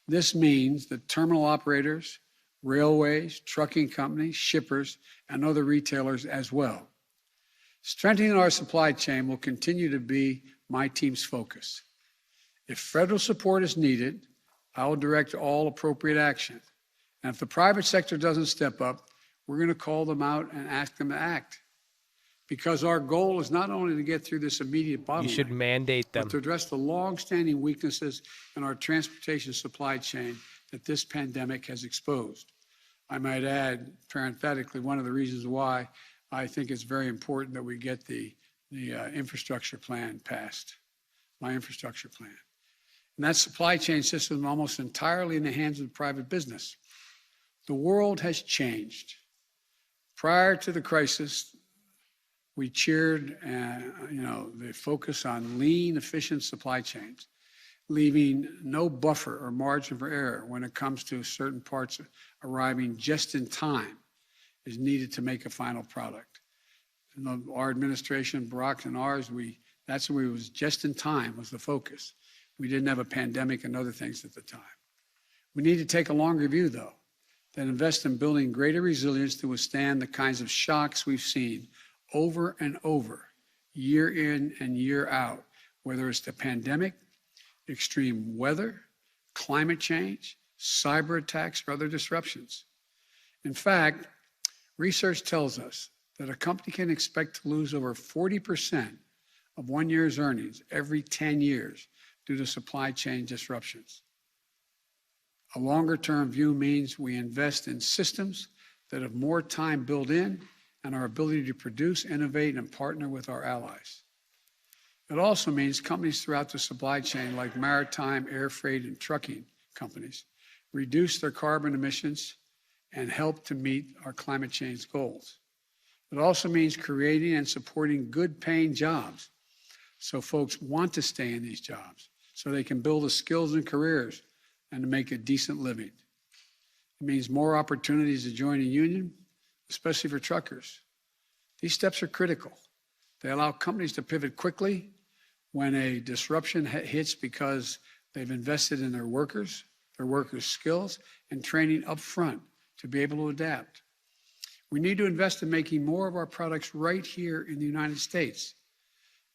This means that terminal operators, railways, trucking companies, shippers, and other retailers as well. Strengthening our supply chain will continue to be my team's focus. If federal support is needed, I will direct all appropriate action. And if the private sector doesn't step up, we're going to call them out and ask them to act. Because our goal is not only to get through this immediate bottleneck, you should mandate them, but to address the long-standing weaknesses in our transportation supply chain that this pandemic has exposed. I might add, parenthetically, one of the reasons why I think it's very important that we get the infrastructure plan passed, my infrastructure plan. And that supply chain system is almost entirely in the hands of private business. The world has changed. Prior to the crisis, we cheered, the focus on lean, efficient supply chains, leaving no buffer or margin for error when it comes to certain parts arriving just in time is needed to make a final product. And our administration, Barack and ours, that's where it was just in time was the focus. We didn't have a pandemic and other things at the time. We need to take a longer view, though, that invest in building greater resilience to withstand the kinds of shocks we've seen over and over, year in and year out, whether it's the pandemic, extreme weather, climate change, cyber attacks, or other disruptions. In fact, research tells us that a company can expect to lose over 40% of 1 year's earnings every 10 years due to supply chain disruptions. A longer-term view means we invest in systems that have more time built in and our ability to produce, innovate, and partner with our allies. It also means companies throughout the supply chain, like maritime, air freight, and trucking companies, reduce their carbon emissions and help to meet our climate change goals. It also means creating and supporting good-paying jobs so folks want to stay in these jobs, so they can build the skills and careers and to make a decent living. It means more opportunities to join a union, especially for truckers. These steps are critical. They allow companies to pivot quickly when a disruption hits because they've invested in their workers' skills, and training up front to be able to adapt. We need to invest in making more of our products right here in the United States.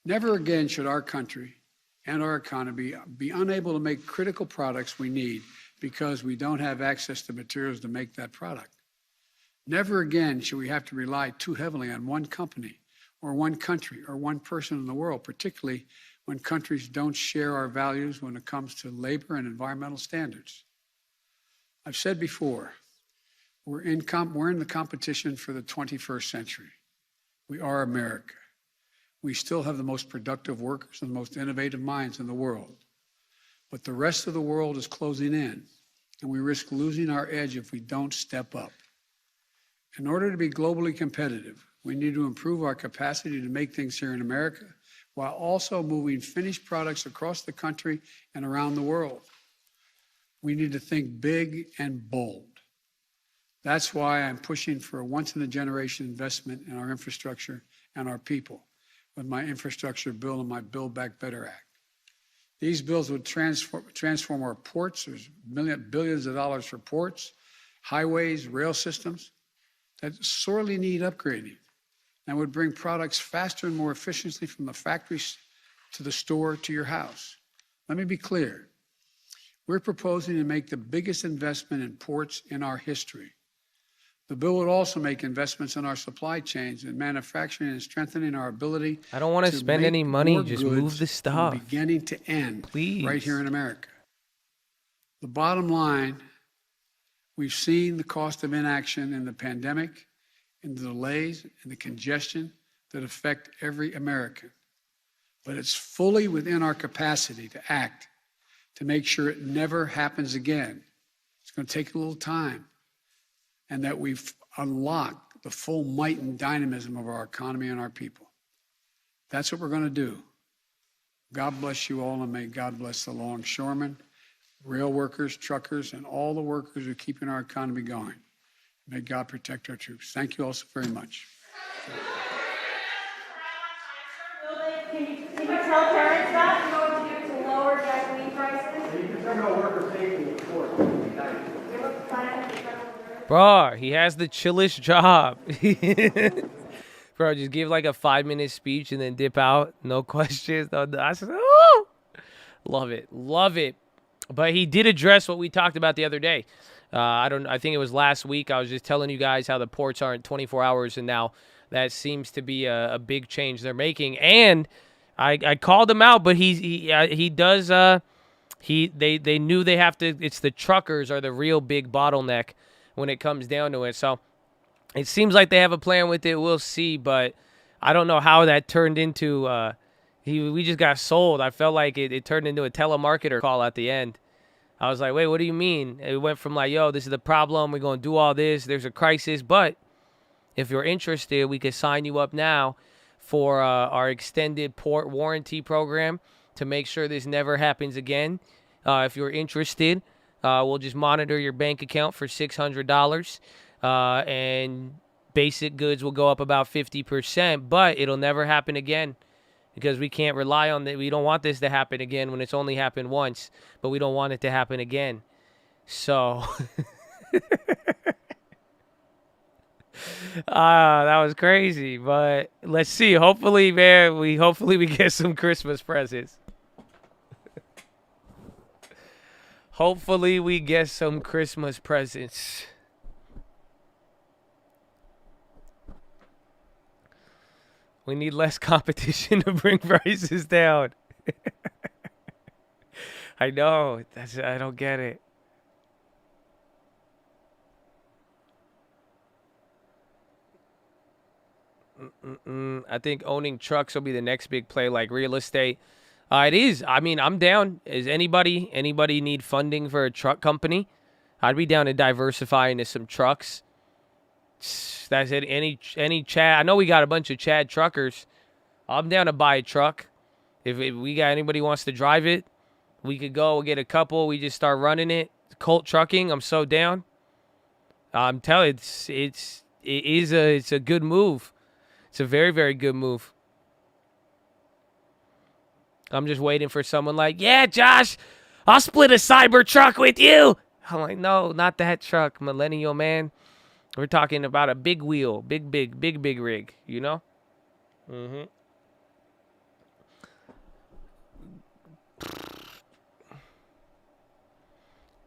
Never again should our country and our economy be unable to make critical products we need because we don't have access to materials to make that product. Never again should we have to rely too heavily on one company or one country or one person in the world, particularly when countries don't share our values when it comes to labor and environmental standards. I've said before, we're in the competition for the 21st century. We are America. We still have the most productive workers and the most innovative minds in the world. But the rest of the world is closing in, and we risk losing our edge if we don't step up. In order to be globally competitive, we need to improve our capacity to make things here in America while also moving finished products across the country and around the world. We need to think big and bold. That's why I'm pushing for a once-in-a-generation investment in our infrastructure and our people with my infrastructure bill and my Build Back Better Act. These bills would transform our ports. There's billions of dollars for ports, highways, rail systems that sorely need upgrading, and would bring products faster and more efficiently from the factories to the store to your house. Let me be clear. We're proposing to make the biggest investment in ports in our history. The bill would also make investments in our supply chains and manufacturing and strengthening our ability. I don't want to spend any money. Just move the stuff. From beginning to end, please. Right here in America. The bottom line, we've seen the cost of inaction in the pandemic, and the delays and the congestion that affect every American. But it's fully within our capacity to act to make sure it never happens again. It's going to take a little time, and that we've unlocked the full might and dynamism of our economy and our people. That's what we're going to do. God bless you all, and may God bless the longshoremen, rail workers, truckers, and all the workers who are keeping our economy going. May God protect our troops. Thank you all so very much. Can you tell parents that? You know what to do to lower gasoline prices? You can talk about worker safety, of course. Bro, he has the chillest job. Bro, just give like a 5-minute speech and then dip out. No questions. No, I said, oh! Love it. Love it. But he did address what we talked about the other day. I think it was last week. I was just telling you guys how the ports aren't 24 hours, and now that seems to be a big change they're making. And I called him out, but he does. They knew they have to. It's the truckers are the real big bottleneck when it comes down to it. So it seems like they have a plan with it. We'll see, but I don't know how that turned into. We just got sold. I felt like it turned into a telemarketer call at the end. I was like, wait, what do you mean? It went from like, yo, this is the problem. We're going to do all this. There's a crisis. But if you're interested, we could sign you up now for our extended port warranty program to make sure this never happens again. If you're interested, we'll just monitor your bank account for $600. And basic goods will go up about 50%. But it'll never happen again. Because we can't rely on that. We don't want this to happen again when it's only happened once, but we don't want it to happen again. So, that was crazy. But let's see. Hopefully, man, we get some Christmas presents. Hopefully, we get some Christmas presents. We need less competition to bring prices down. I know. I don't get it. I think owning trucks will be the next big play, like real estate. It is. I mean, I'm down. Is anybody need funding for a truck company? I'd be down to diversify into some trucks. That's it. Any Chad. I know we got a bunch of Chad truckers. I'm down to buy a truck. If we got anybody who wants to drive it, we could go get a couple. We just start running it. Colt Trucking. I'm so down. I'm telling you, it's a good move. It's a very, very good move. I'm just waiting for someone like, yeah, Josh, I'll split a cyber truck with you. I'm like, no, not that truck, millennial man. We're talking about a big wheel, big rig, you know? Mm-hmm.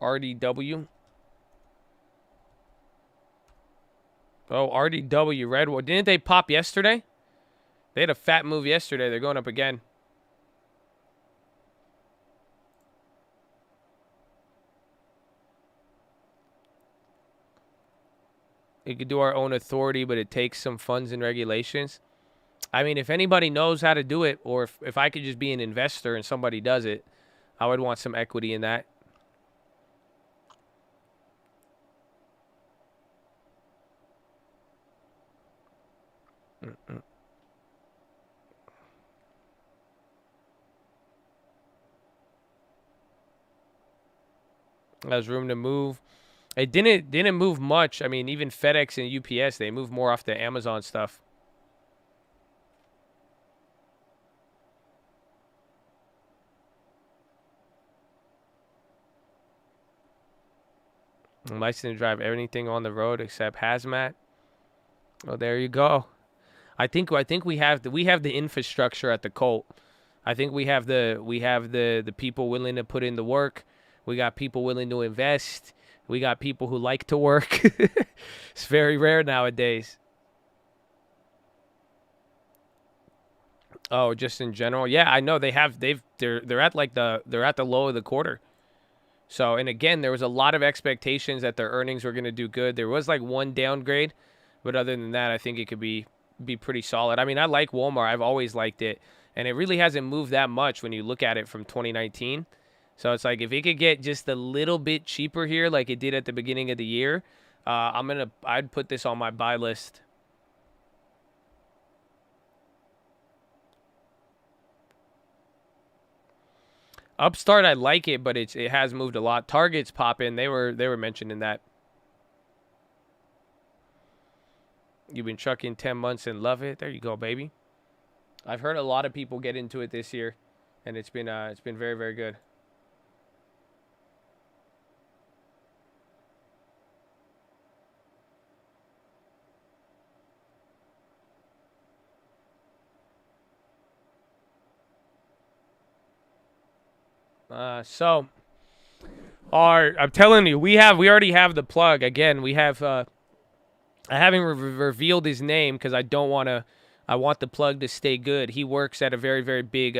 RDW. Oh, RDW, Redwood. Didn't they pop yesterday? They had a fat move yesterday. They're going up again. We could do our own authority, but it takes some funds and regulations. I mean, if anybody knows how to do it, or if I could just be an investor and somebody does it, I would want some equity in that. There's room to move. It didn't move much. I mean, even FedEx and UPS, they move more off the Amazon stuff. I'm licensed to drive everything on the road except hazmat. Oh, there you go. I think we have the infrastructure at the Colt. I think we have the people willing to put in the work. We got people willing to invest. We got people who like to work. It's very rare nowadays. Oh, just in general. Yeah, I know they're at the low of the quarter. So, and again, there was a lot of expectations that their earnings were going to do good. There was like one downgrade, but other than that, I think it could be pretty solid. I mean, I like Walmart. I've always liked it, and it really hasn't moved that much when you look at it from 2019. So it's like if it could get just a little bit cheaper here, like it did at the beginning of the year, I'd put this on my buy list. Upstart, I like it, but it has moved a lot. Target's popping. They were mentioning that. You've been trucking 10 months and love it. There you go, baby. I've heard a lot of people get into it this year, and it's been very, very good. I'm telling you, we already have the plug. Again, we have, I haven't revealed his name because I want the plug to stay good. He works at a very, very big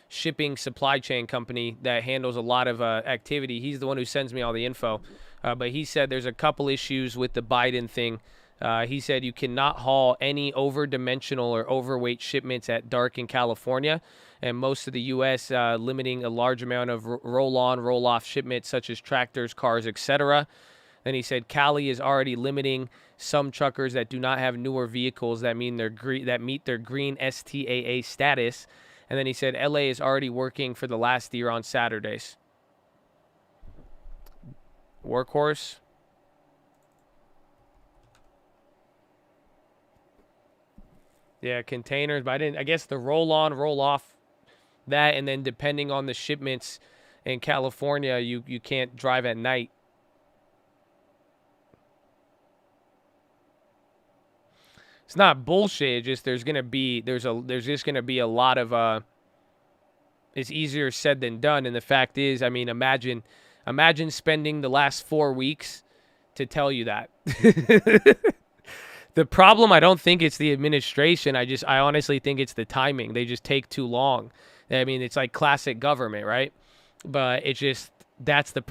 shipping supply chain company that handles a lot of activity. He's the one who sends me all the info. But he said there's a couple issues with the Biden thing. He said you cannot haul any over-dimensional or overweight shipments at dark in California, and most of the U.S. Limiting a large amount of roll-on, roll-off shipments such as tractors, cars, etc. Then he said Cali is already limiting some truckers that do not have newer vehicles that meet their green STAA status. And then he said L.A. is already working for the last year on Saturdays. Workhorse. Yeah, containers, but I guess the roll-on, roll-off, that, and then depending on the shipments in California, you can't drive at night. It's not bullshit. It's just there's just gonna be a lot of it's easier said than done. And the fact is, I mean, imagine spending the last 4 weeks to tell you that. The problem, I don't think it's the administration. I honestly think it's the timing. They just take too long. I mean, it's like classic government, right? But it's just, that's the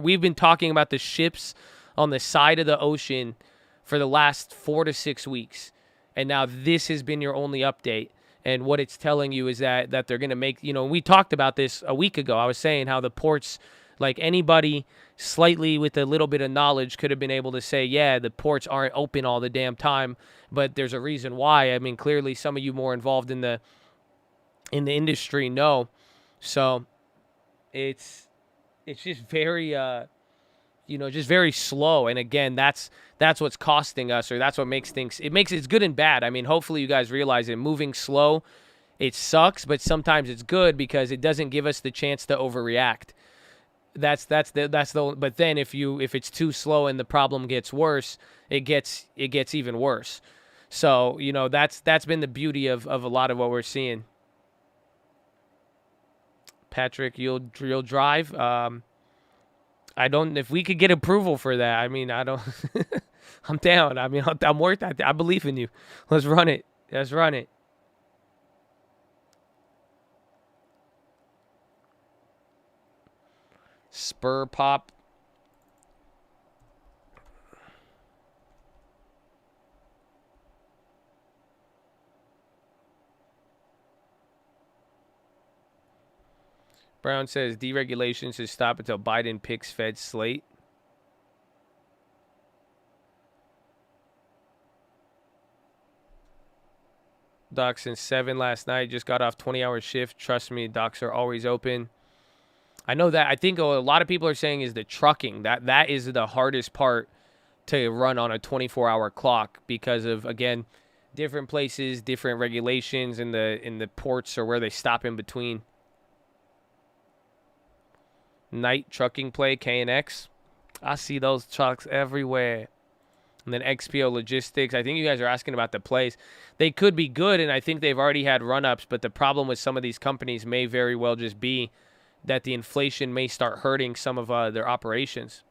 we've been talking about the ships on the side of the ocean for the last 4 to 6 weeks. And now this has been your only update. And what it's telling you is that they're going to make, we talked about this a week ago. I was saying how the ports, like anybody slightly with a little bit of knowledge could have been able to say, yeah, the ports aren't open all the damn time, but there's a reason why. I mean, clearly some of you more involved in the industry know. So it's just very, just very slow. And again, that's what's costing us, or that's what makes things, it's good and bad. I mean, hopefully you guys realize it. Moving slow, it sucks, but sometimes it's good because it doesn't give us the chance to overreact. But then if it's too slow and the problem gets worse, it gets even worse. So, that's been the beauty of a lot of what we're seeing. Patrick, you'll drive. If we could get approval for that, I mean, I don't, I'm down. I mean, I'm worth that. I believe in you. Let's run it. Spur pop. Brown says deregulation should stop until Biden picks Fed slate. Doc since 7 last night. Just got off 20-hour shift. Trust me, docs are always open. I know that. I think a lot of people are saying is the trucking. That is the hardest part to run on a 24-hour clock because of, again, different places, different regulations in the ports or where they stop in between. Night trucking play, KNX. I see those trucks everywhere. And then XPO Logistics. I think you guys are asking about the plays. They could be good, and I think they've already had run-ups, but the problem with some of these companies may very well just be that the inflation may start hurting some of their operations.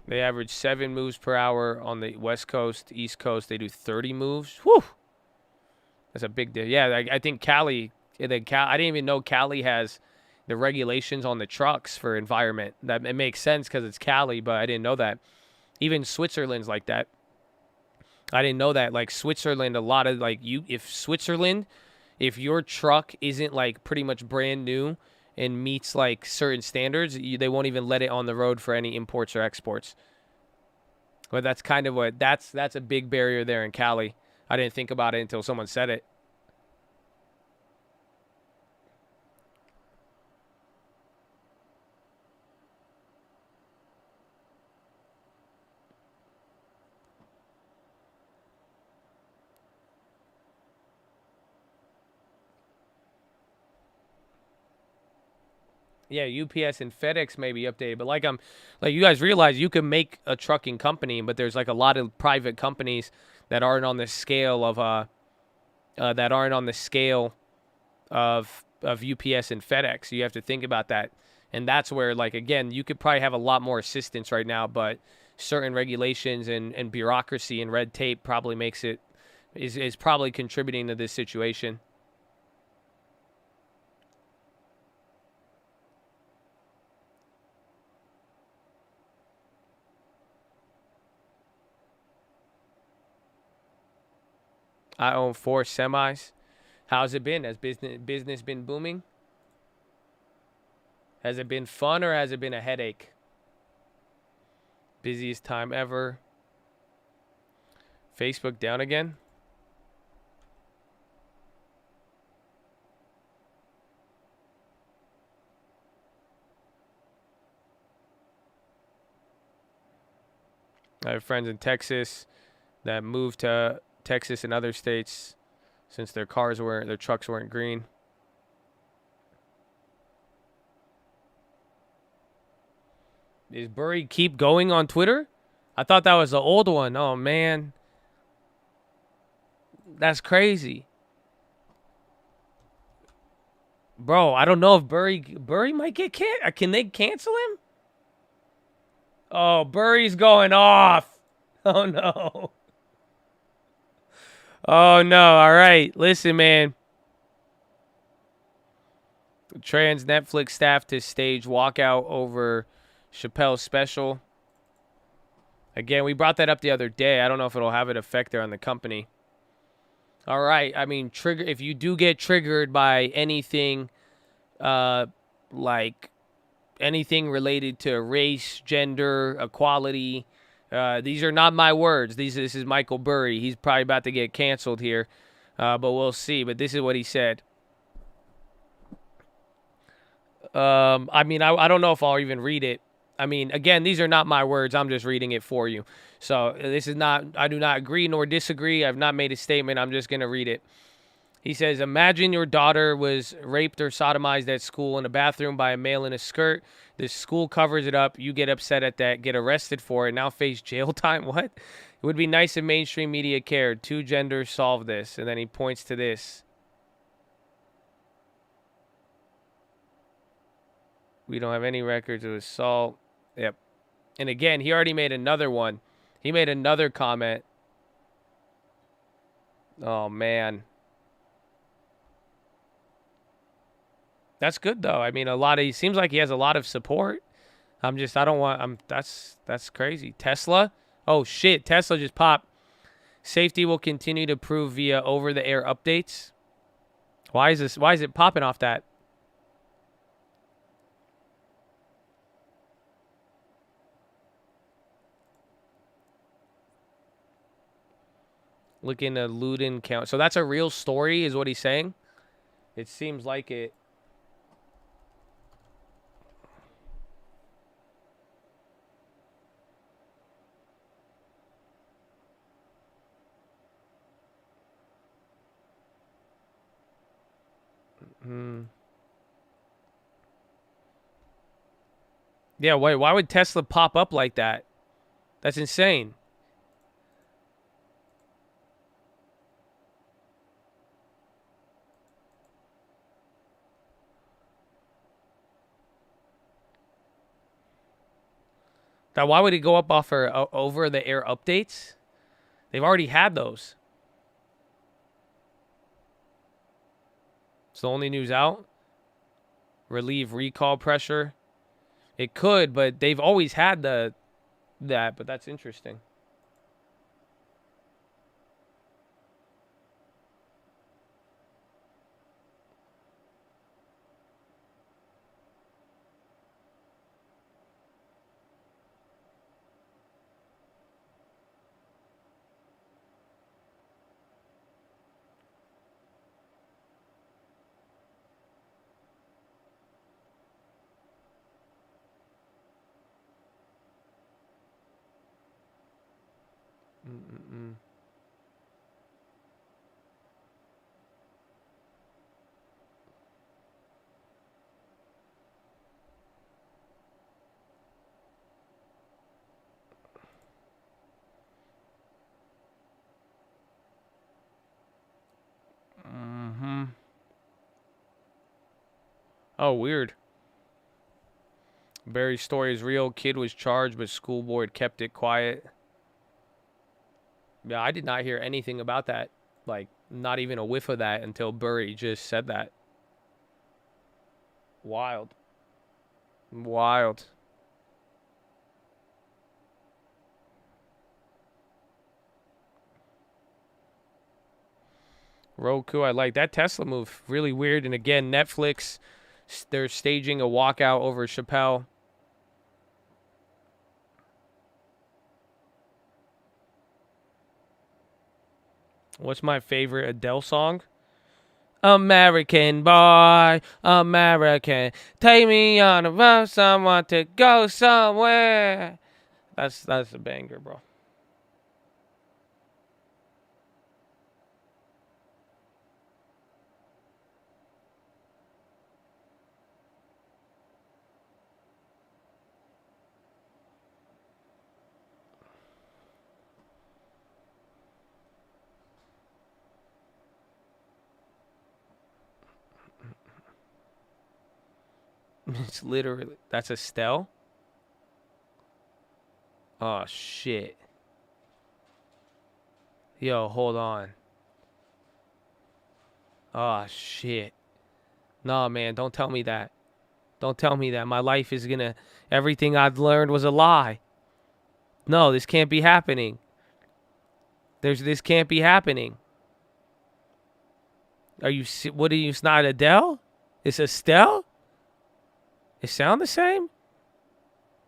They average 7 moves per hour on the West Coast. East Coast, they do 30 moves. Whew! That's a big deal. Yeah, I think Cali, I didn't even know Cali has the regulations on the trucks for environment. That it makes sense because it's Cali, but I didn't know that. Even Switzerland's like that. I didn't know that. Like Switzerland, a lot of if your truck isn't like pretty much brand new and meets like certain standards, they won't even let it on the road for any imports or exports. But that's kind of that's a big barrier there in Cali. I didn't think about it until someone said it. Yeah, UPS and FedEx may be updated, but like you guys realize, you can make a trucking company, but there's like a lot of private companies that aren't on the scale of UPS and FedEx. You have to think about that, and that's where, like, again, you could probably have a lot more assistance right now, but certain regulations and bureaucracy and red tape probably makes it is probably contributing to this situation. I own 4 semis. How's it been? Has business been booming? Has it been fun or has it been a headache? Busiest time ever. Facebook down again? I have friends in Texas that moved to Texas and other states since their trucks weren't green. Is Burry keep going on Twitter? I thought that was the old one. Oh, man. That's crazy. Bro, I don't know if Burry might get canceled. Can they cancel him? Oh, Burry's going off. Oh, no. Oh, no. All right. Listen, man. Trans Netflix staff to stage walkout over Chappelle's special. Again, we brought that up the other day. I don't know if it'll have an effect there on the company. All right. I mean, if you do get triggered by anything, like anything related to race, gender, equality, these are not my words. This is Michael Burry. He's probably about to get canceled here, but we'll see. But this is what he said. I mean, I don't know if I'll even read it. I mean, again, these are not my words. I'm just reading it for you. So this is not, I do not agree nor disagree. I've not made a statement. I'm just going to read it. He says, imagine your daughter was raped or sodomized at school in a bathroom by a male in a skirt. The school covers it up. You get upset at that, get arrested for it, now face jail time. What? It would be nice if mainstream media cared. Two genders solve this. And then he points to this. We don't have any records of assault. Yep. And again, he already made another one. He made another comment. Oh, man. That's good, though. I mean, he seems like he has a lot of support. That's crazy. Tesla? Oh, shit. Tesla just popped. Safety will continue to improve via over-the-air updates. Why is it popping off that? Looking at Luden count. So that's a real story, is what he's saying? It seems like it. Yeah, why would Tesla pop up like that? That's insane. Now, why would it go up off over-the-air updates? They've already had those. It's the only news out. Relieve recall pressure. It could, but they've always had that, but that's interesting. Oh, weird. Barry's story is real. Kid was charged, but school board kept it quiet. Yeah, I did not hear anything about that. Like, not even a whiff of that until Burry just said that. Wild. Wild. Roku, I like that Tesla move. Really weird. And again, Netflix, they're staging a walkout over Chappelle. What's my favorite Adele song? American boy, American, take me on a road, someone to go somewhere. That's a banger, bro. It's literally, that's Estelle? Oh, shit. Yo, hold on. Oh, shit. Nah, man, don't tell me that. Don't tell me that. My life is gonna, everything I've learned was a lie. No, this can't be happening. This can't be happening. What are you, it's not Adele? It's Estelle? It sound the same?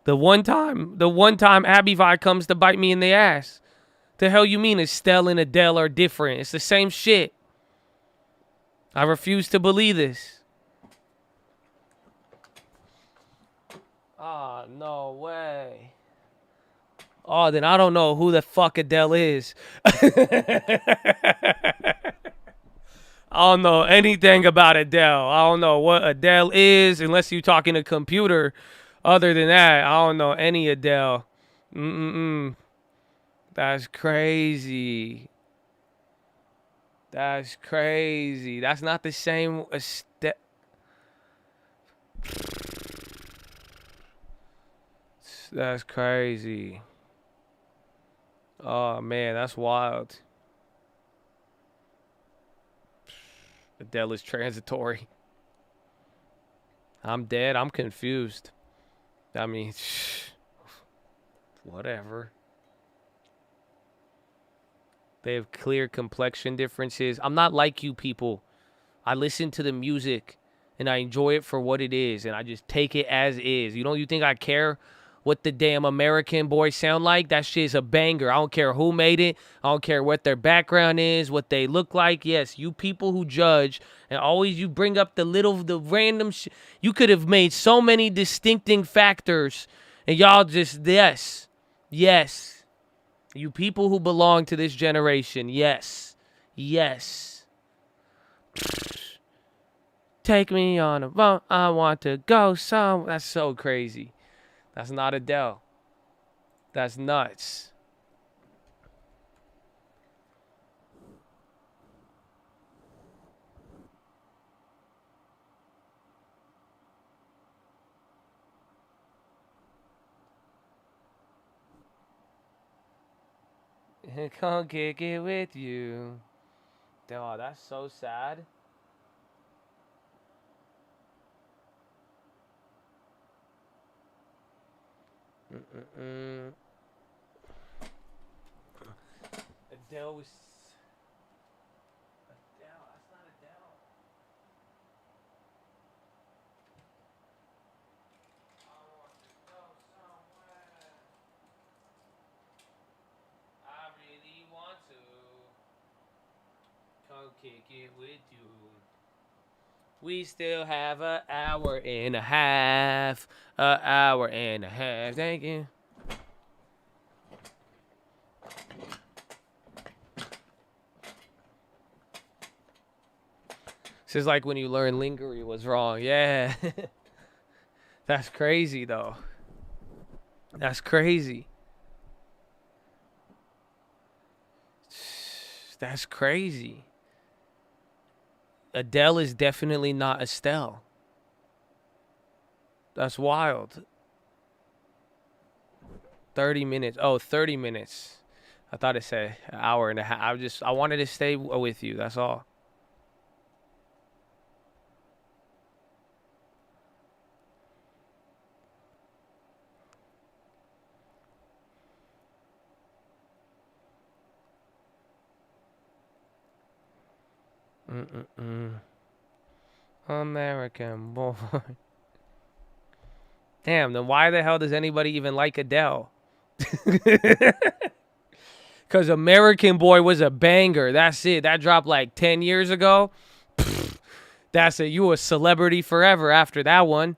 The one time Abby Vi comes to bite me in the ass. The hell you mean Estelle and Adele are different? It's the same shit. I refuse to believe this. Ah, no way. Oh, then I don't know who the fuck Adele is. I don't know anything about Adele. I don't know what Adele is unless you're talking a computer. Other than that, I don't know any Adele. That's crazy. That's crazy. That's not the same as That's crazy. Oh, man, that's wild. Adele is transitory. I'm dead. I'm confused. I mean, whatever. They have clear complexion differences. I'm not like you people. I listen to the music and I enjoy it for what it is, and I just take it as is. You think I care what the damn American boys sound like? That shit's a banger. I don't care who made it. I don't care what their background is, what they look like. Yes, you people who judge and always you bring up the random shit. You could have made so many distincting factors, and y'all just, yes. You people who belong to this generation, yes. Take me on a boat. I want to go somewhere. That's so crazy. That's not Adele. That's nuts. Come kick it with you. Oh, that's so sad. Adele was... Adele, that's not Adele. I want to go somewhere. I really want to. Come kick it with you. We still have an hour and a half. An hour and a half. Thank you. This is like when you learn lingerie was wrong. Yeah. That's crazy, though. That's crazy. That's crazy. Adele is definitely not Estelle. That's wild. 30 minutes. Oh, 30 minutes. I thought it said an hour and a half. I wanted to stay with you. That's all. American boy. Damn, then why the hell does anybody even like Adele? Because American Boy was a banger. That's it. That dropped like 10 years ago. That's it. You a celebrity forever after that one.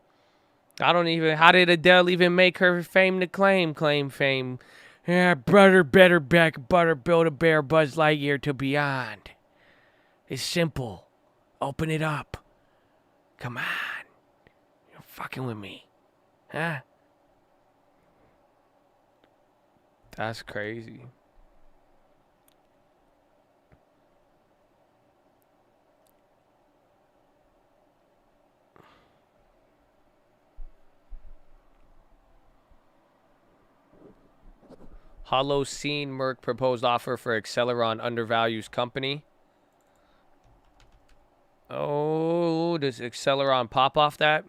How did Adele even make her fame to claim fame? Yeah, brother, better back, butter, build a bear, Buzz Lightyear to beyond. It's simple. Open it up. Come on. You're fucking with me. Huh? That's crazy. Holocene Merck proposed offer for Acceleron undervalues company. Oh, does Acceleron pop off that?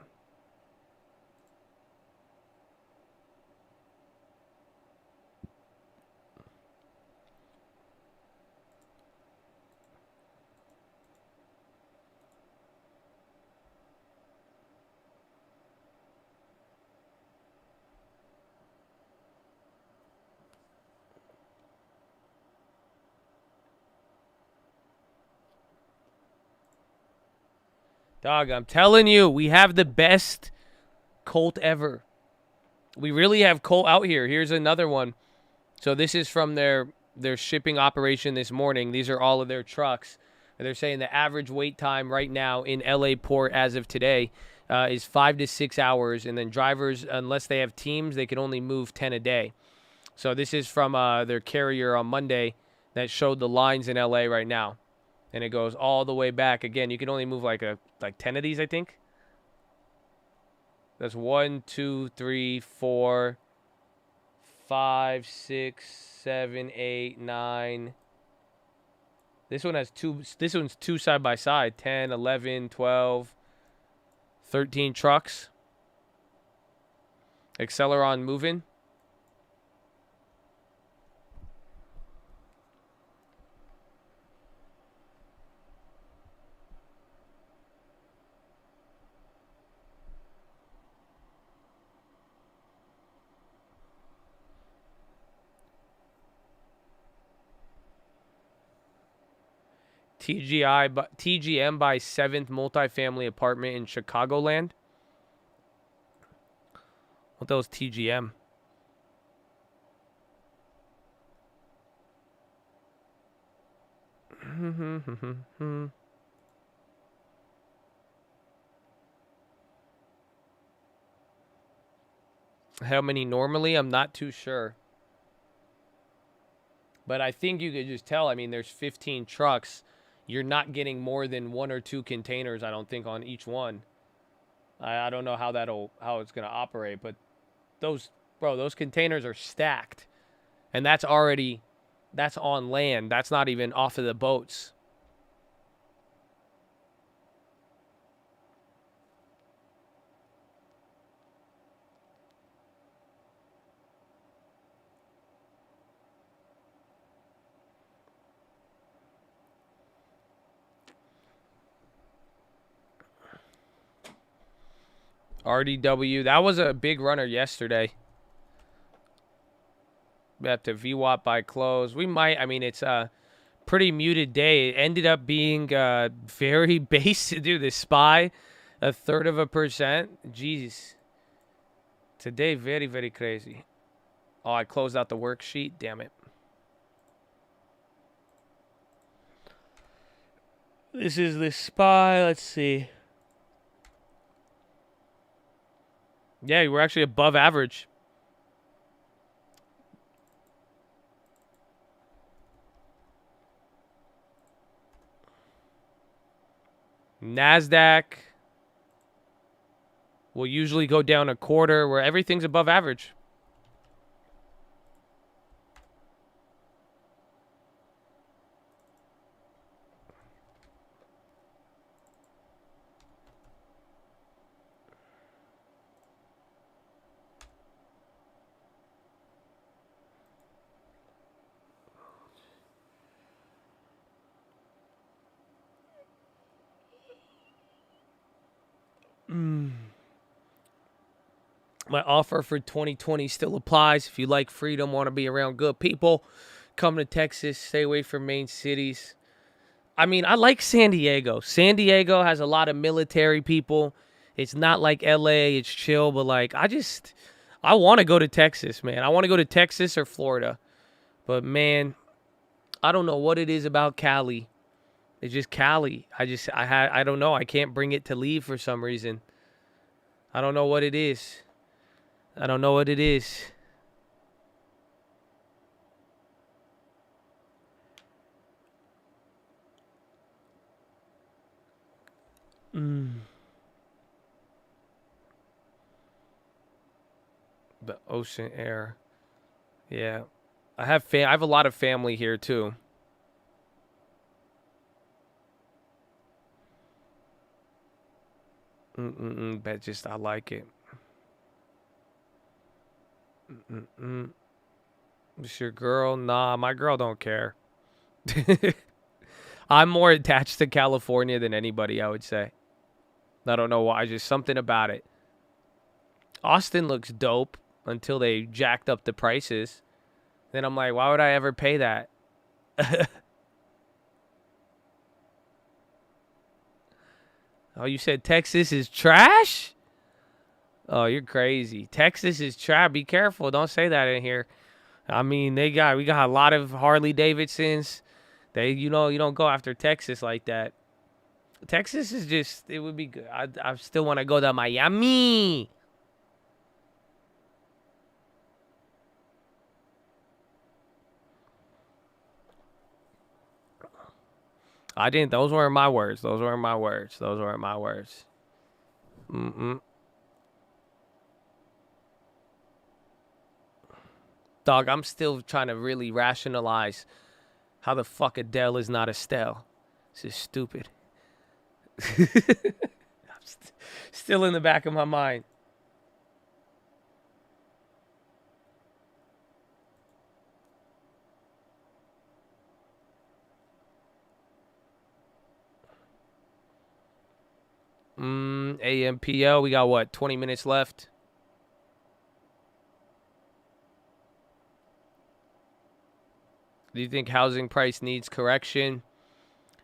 Dog, I'm telling you, we have the best Colt ever. We really have Colt out here. Here's another one. So this is from their shipping operation this morning. These are all of their trucks. And they're saying the average wait time right now in LA port as of today is 5 to 6 hours. And then drivers, unless they have teams, they can only move 10 a day. So this is from their carrier on Monday that showed the lines in LA right now. And it goes all the way back. Again, you can only move like 10 of these, I think. That's 1, 2, 3, 4, 5, 6, 7, 8, 9. This one has two. This one's 2 side by side. 10, 11, 12, 13 trucks. Acceleron moving. TGM buys 7th multifamily apartment in Chicagoland. What those TGM? How many normally? I'm not too sure. But I think you could just tell. I mean, there's 15 trucks. You're not getting more than 1 or 2 containers, I don't think, on each one. I don't know how it's gonna operate, but those containers are stacked, and that's on land. That's not even off of the boats. RDW, that was a big runner yesterday. We have to VWAP by close. We might, I mean, it's a pretty muted day. It ended up being very base to do this SPY, 1/3%. Jeez. Today, very, very crazy. Oh, I closed out the worksheet. Damn it. This is the SPY. Let's see. Yeah, we're actually above average. NASDAQ will usually go down 1/4, where everything's above average. My offer for 2020 still applies. If you like freedom, want to be around good people, come to Texas, stay away from main cities. I mean, I like San Diego. San Diego has a lot of military people. It's not like LA, it's chill, but like I want to go to Texas, man. I want to go to Texas or Florida. But man, I don't know what it is about Cali. It's just Cali. I don't know. I can't bring it to leave for some reason. I don't know what it is. I don't know what it is. The ocean air. Yeah. I have a lot of family here too. But just I like it. It's your girl? Nah, my girl don't care. I'm more attached to California than anybody, I would say. I don't know why, just something about it. Austin looks dope until they jacked up the prices. Then I'm like, why would I ever pay that? Oh, you said Texas is trash? Oh, you're crazy. Texas is trash. Be careful. Don't say that in here. I mean, we got a lot of Harley Davidsons. You don't go after Texas like that. Texas is just, it would be good. I still want to go to Miami. Those weren't my words. Those weren't my words. Those weren't my words. Dog, I'm still trying to really rationalize how the fuck Adele is not Estelle. This is stupid. I'm still in the back of my mind. AMPO, we got what, 20 minutes left? Do you think housing price needs correction?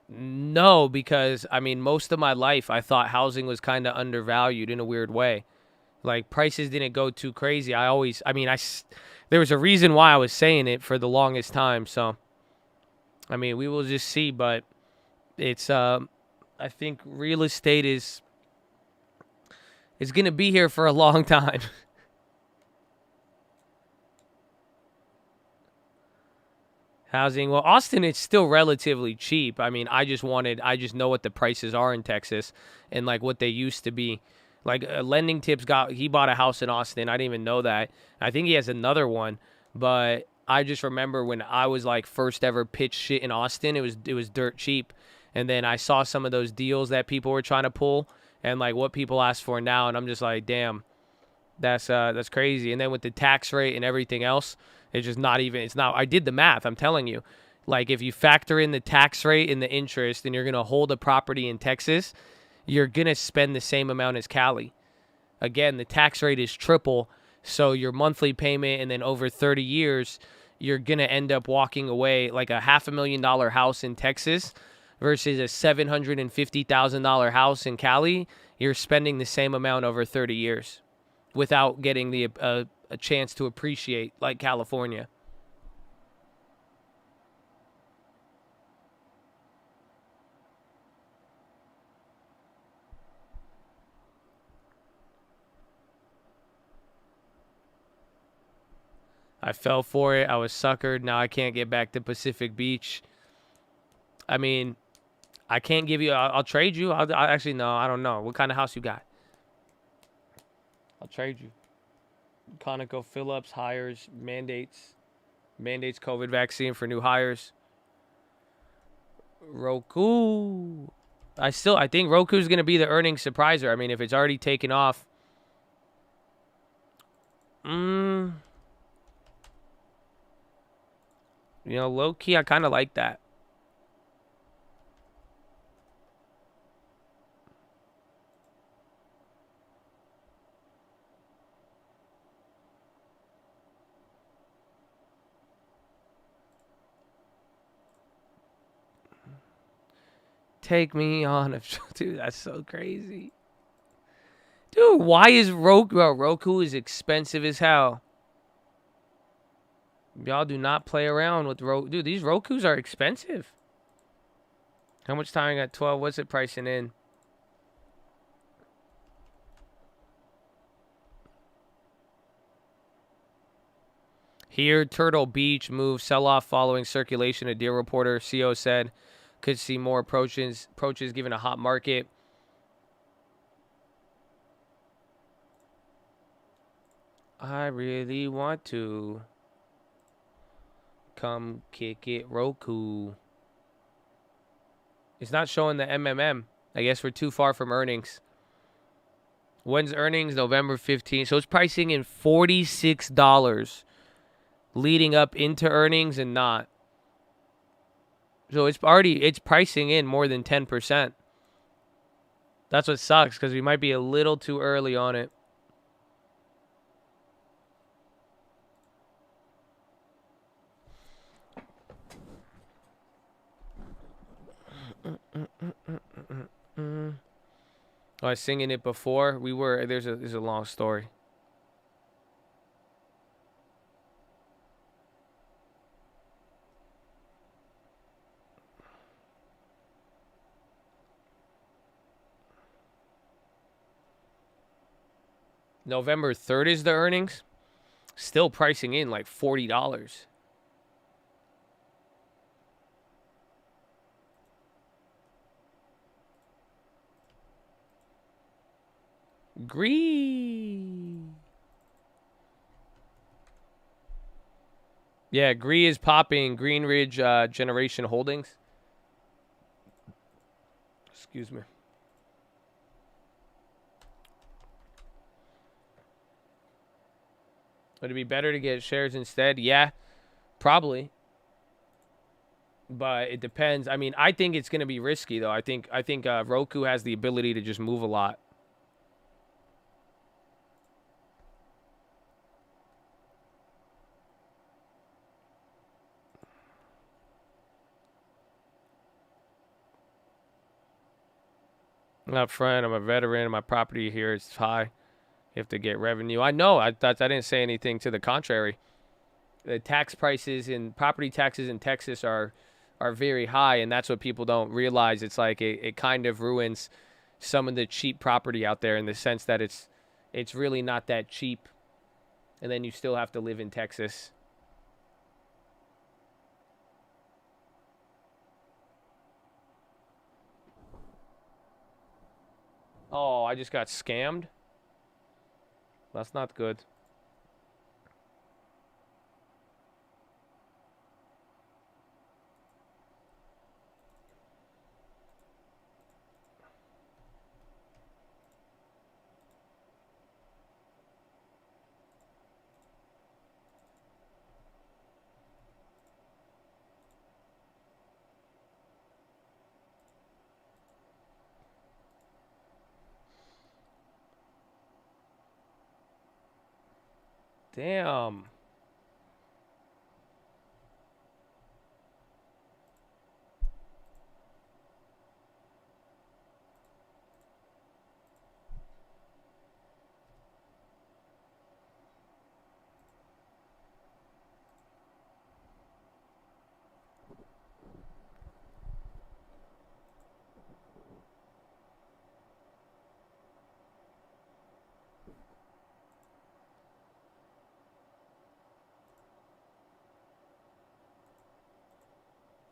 No, because, I mean, most of my life I thought housing was kind of undervalued in a weird way. Like, prices didn't go too crazy. There was a reason why I was saying it for the longest time. So, I mean, we will just see. But it's, I think real estate is going to be here for a long time. Housing, well, Austin, it's still relatively cheap. I mean, I just know what the prices are in Texas and like what they used to be. Like Lending Tips he bought a house in Austin. I didn't even know that. I think he has another one, but I just remember when I was like first ever pitched shit in Austin, it was dirt cheap. And then I saw some of those deals that people were trying to pull and like what people ask for now, and I'm just like, damn, that's crazy. And then with the tax rate and everything else, it's just not even, I did the math, I'm telling you. Like, if you factor in the tax rate and the interest and you're going to hold a property in Texas, you're going to spend the same amount as Cali. Again, the tax rate is triple, so your monthly payment and then over 30 years, you're going to end up walking away like a $500,000 house in Texas versus a $750,000 house in Cali. You're spending the same amount over 30 years without getting the a chance to appreciate like California. I fell for it. I was suckered. Now I can't get back to Pacific Beach. I mean, I can't give you, I'll trade you. I actually, no, I don't know. What kind of house you got? I'll trade you. Conoco Phillips hires, mandates COVID vaccine for new hires. Roku. I think Roku's going to be the earnings surpriser. I mean, if it's already taken off. You know, low key, I kind of like that. Take me on a... Dude, that's so crazy. Dude, why is Roku... Bro, Roku is expensive as hell. Y'all do not play around with Roku. Dude, these Rokus are expensive. How much time I got? 12. What's it pricing in? Here, Turtle Beach moves sell-off following circulation, a deal reporter, CO said. Could see more approaches given a hot market. I really want to. Come kick it, Roku. It's not showing the MMM. I guess we're too far from earnings. When's earnings? November 15th. So it's pricing in $46 leading up into earnings and not. So it's pricing in more than 10%. That's what sucks, because we might be a little too early on it. I was singing it before. There's a long story. November 3rd is the earnings. Still pricing in like $40. Gree. Yeah, Gree is popping. Green Ridge Generation Holdings. Excuse me. Would it be better to get shares instead? Yeah, probably. But it depends. I mean, I think it's going to be risky, though. I think Roku has the ability to just move a lot. I'm up front. I'm a veteran. My property here is high. You have to get revenue. I know. I didn't say anything to the contrary. The tax prices and property taxes in Texas are very high, and that's what people don't realize. It's like it kind of ruins some of the cheap property out there in the sense that it's really not that cheap, and then you still have to live in Texas. Oh, I just got scammed. That's not good. Damn.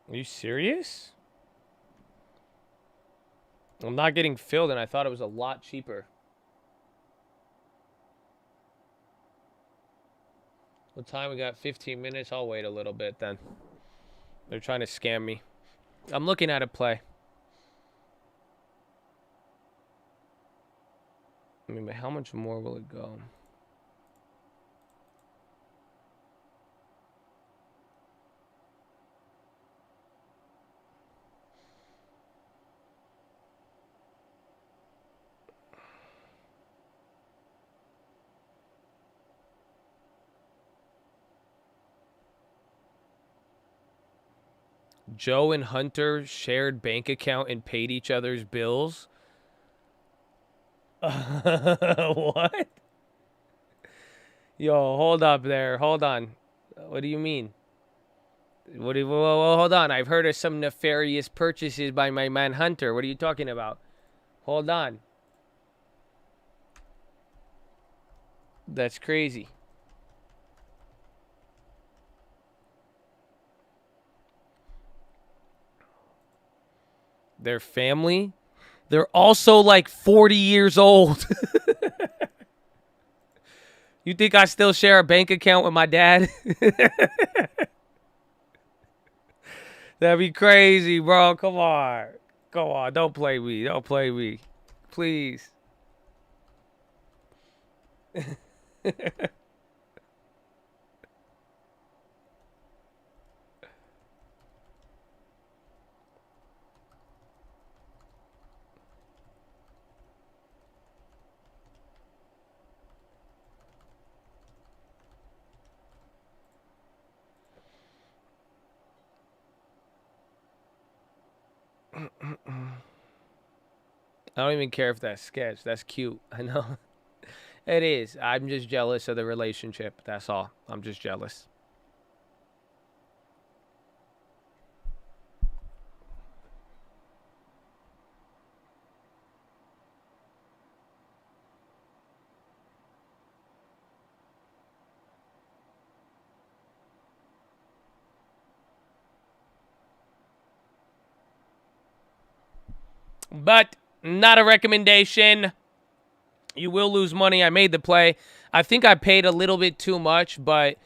Are you serious? I'm not getting filled, and I thought it was a lot cheaper. What time? We got 15 minutes. I'll wait a little bit then. They're trying to scam me. I'm looking at a play. I mean, but how much more will it go? Joe and Hunter shared bank account and paid each other's bills. What? Yo, hold up there. Hold on. What do you mean? Whoa, hold on. I've heard of some nefarious purchases by my man Hunter. What are you talking about? Hold on. That's crazy. Their family, they're also like 40 years old. You think I still share a bank account with my dad? That'd be crazy, bro. Come on. Come on. Don't play me. Don't play me. Please. I don't even care if that's sketch. That's cute. I know. It is. I'm just jealous of the relationship. That's all. I'm just jealous. But not a recommendation. You will lose money. I made the play. I think I paid a little bit too much, but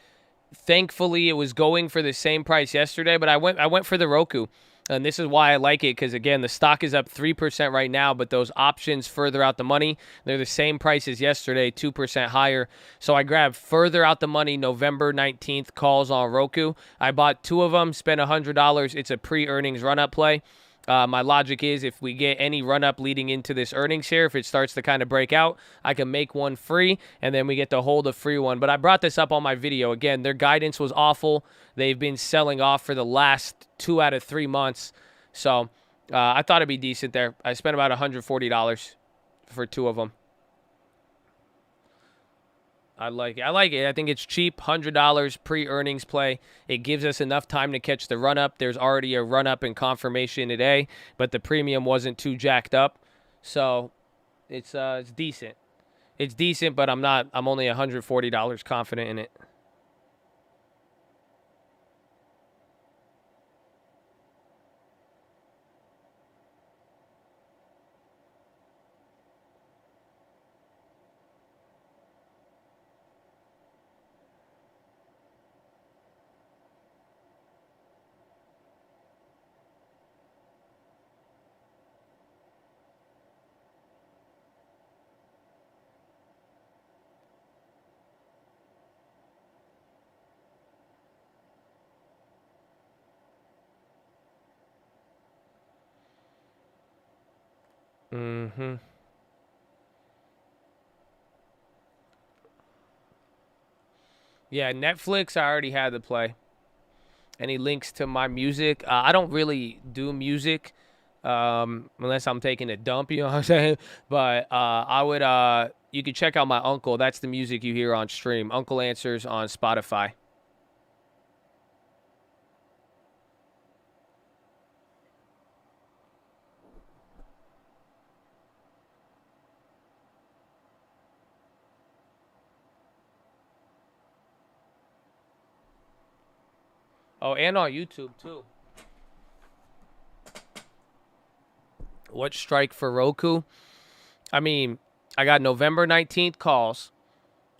thankfully it was going for the same price yesterday. But I went for the Roku, and this is why I like it, because again, the stock is up 3% right now, but those options further out the money, they're the same price as yesterday, 2% higher. So I grabbed further out the money November 19th calls on Roku. I bought 2 of them, spent $100. It's a pre-earnings run-up play. My logic is if we get any run-up leading into this earnings here, if it starts to kind of break out, I can make one free, and then we get to hold a free one. But I brought this up on my video. Again, their guidance was awful. They've been selling off for the last 2 out of 3 months. So I thought it'd be decent there. I spent about $140 for 2 of them. I like it. I think it's cheap, $100 pre-earnings play. It gives us enough time to catch the run-up. There's already a run-up in confirmation today, but the premium wasn't too jacked up. So it's decent. It's decent, but I'm only $140 confident in it. Mm-hmm. Yeah, Netflix, I already had the play. Any links to my music? I don't really do music unless I'm taking a dump, you know what I'm saying? But I would, you can check out my uncle. That's the music you hear on stream. Uncle Answers on Spotify. Oh, and on YouTube, too. What strike for Roku? I mean, I got November 19th calls.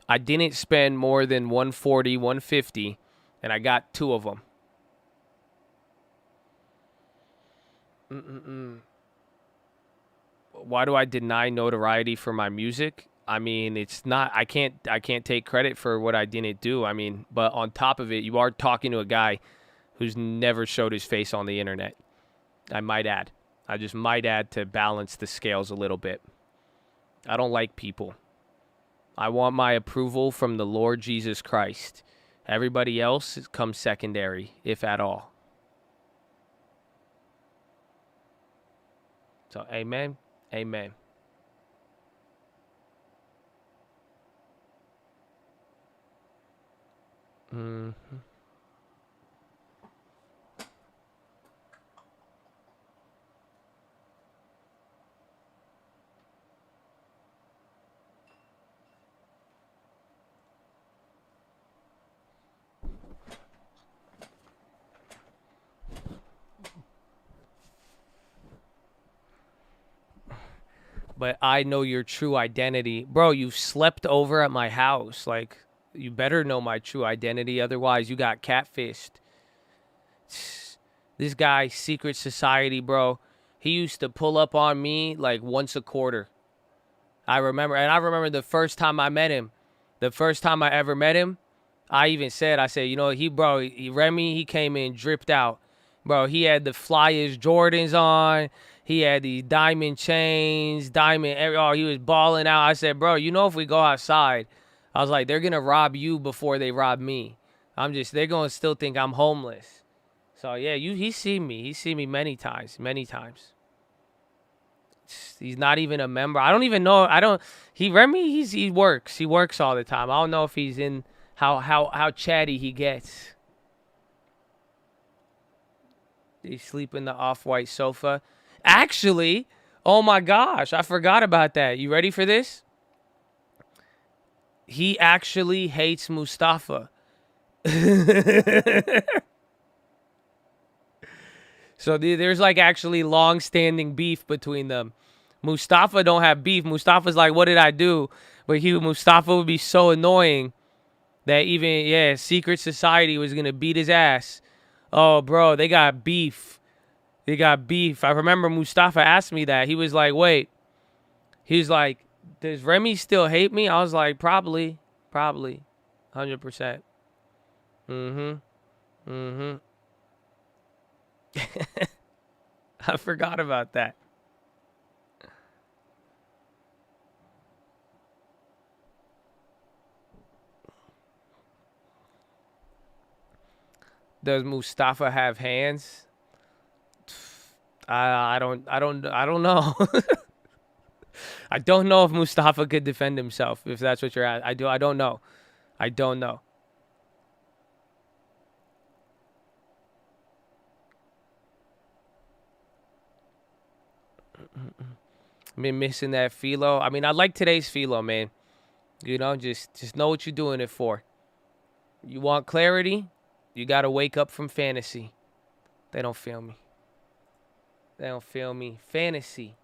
I didn't spend more than $140, $150, and I got 2 of them. Why do I deny notoriety for my music? I mean, it's not, I can't take credit for what I didn't do. I mean, but on top of it, you are talking to a guy who's never showed his face on the internet. I might add. I just might add to balance the scales a little bit. I don't like people. I want my approval from the Lord Jesus Christ. Everybody else comes secondary, if at all. So, amen. Amen. Mm-hmm. But I know your true identity. Bro, you slept over at my house. Like, you better know my true identity. Otherwise, you got catfished. This guy, secret society, bro. He used to pull up on me like once a quarter. I remember the first time I met him. The first time I ever met him, I even said, you know, Remy, he came in dripped out. Bro, he had the flyest Jordans on. He had these diamond chains, he was balling out. I said, bro, you know, if we go outside, I was like, they're going to rob you before they rob me. They're going to still think I'm homeless. So, yeah, he's seen me. He's seen me many times. He's not even a member. I don't even know. Remy, he works. He works all the time. I don't know if he's in how chatty he gets. They sleep in the off-white sofa. Actually, oh my gosh, I forgot about that. You ready for this? He actually hates Mustafa. So there's like actually long-standing beef between them. Mustafa don't have beef. Mustafa's like, what did I do? But Mustafa would be so annoying that even, secret society was going to beat his ass. Oh, bro, they got beef. I remember Mustafa asked me that. He was like, wait. He's like, does Remy still hate me? I was like, probably. 100%. I forgot about that. Does Mustafa have hands? I don't know. I don't know if Mustafa could defend himself, if that's what you're at. I don't know. I've been missing that PHILO. I mean, I like today's PHILO, man. You know, just know what you're doing it for. You want clarity? You got to wake up from fantasy. They don't feel me. Fantasy.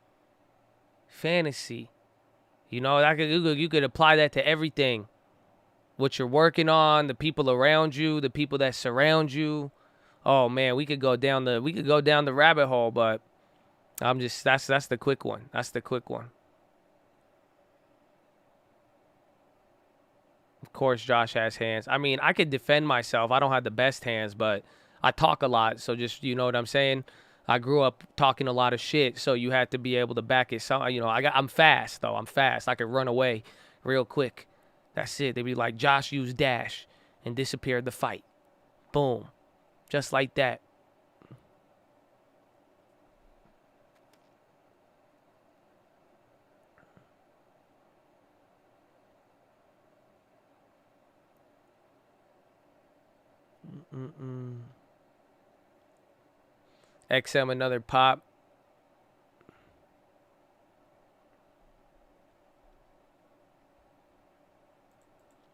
You know, you could apply that to everything. What you're working on, the people around you, the people that surround you. Oh man, we could go down the rabbit hole, but that's the quick one. Of course, Josh has hands. I mean, I could defend myself. I don't have the best hands, but I talk a lot. So just, you know what I'm saying? I grew up talking a lot of shit, so you had to be able to back it. So, you know, I'm fast, though. I could run away real quick. That's it. They'd be like, Josh used dash and disappeared the fight. Boom. Just like that. XM another pop.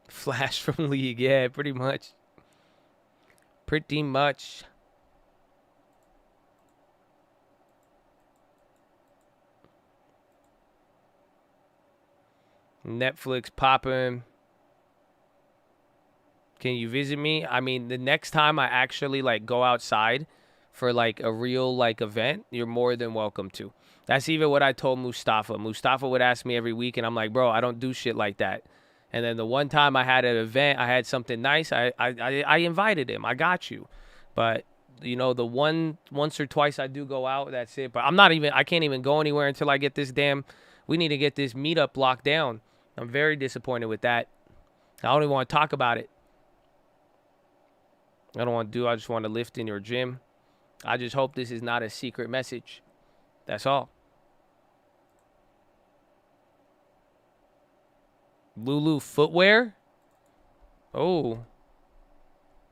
Flash from league, yeah, pretty much. Netflix popping. Can you visit me? I mean, the next time I actually like go outside for like a real like event, you're more than welcome to. That's even what I told Mustafa. Mustafa would ask me every week, and I'm like, bro, I don't do shit like that. And then the one time I had an event, I had something nice, I invited him. I got you. But, you know, the once or twice I do go out, that's it. But I can't even go anywhere until I get we need to get this meetup locked down. I'm very disappointed with that. I don't even want to talk about it. I just want to lift in your gym. I just hope this is not a secret message. That's all. Lulu footwear? Oh.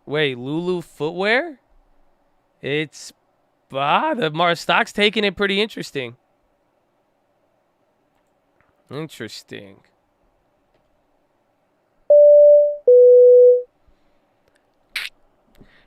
Wait, Lulu footwear? It's... the stock's taking it pretty interesting.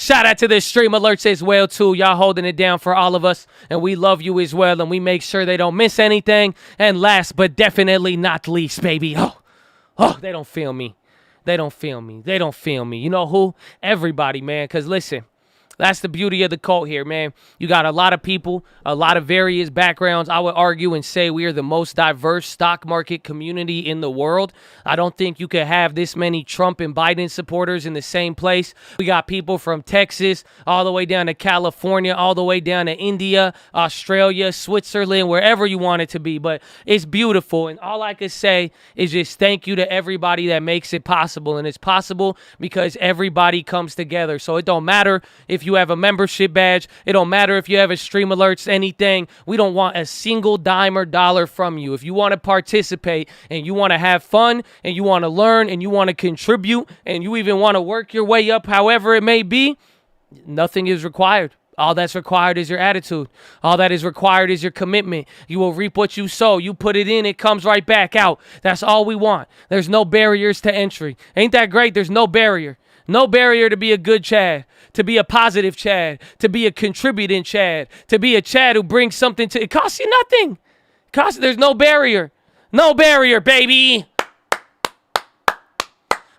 Shout out to the stream alerts as well, too. Y'all holding it down for all of us, and we love you as well, and we make sure they don't miss anything. And last but definitely not least, baby. Oh, they don't feel me. They don't feel me. They don't feel me. You know who? Everybody, man, because listen. That's the beauty of the cult here, man. You got a lot of people, a lot of various backgrounds. I would argue and say we are the most diverse stock market community in the world. I don't think you could have this many Trump and Biden supporters in the same place. We got people from Texas all the way down to California, all the way down to India, Australia, Switzerland, wherever you want it to be. But it's beautiful. And all I could say is just thank you to everybody that makes it possible. And it's possible because everybody comes together. So it don't matter if you have a membership badge. It don't matter if you have a stream alerts, anything. We don't want a single dime or dollar from you. If you want to participate and you want to have fun and you want to learn and you want to contribute and you even want to work your way up, however it may be, nothing is required. All that's required is your attitude. All that is required is your commitment. You will reap what you sow. You put it in, it comes right back out. That's all we want. There's no barriers to entry. Ain't that great? There's no barrier. No barrier to be a good Chad, to be a positive Chad, to be a contributing Chad, to be a Chad who brings something to it. Costs you nothing. There's no barrier. No barrier, baby.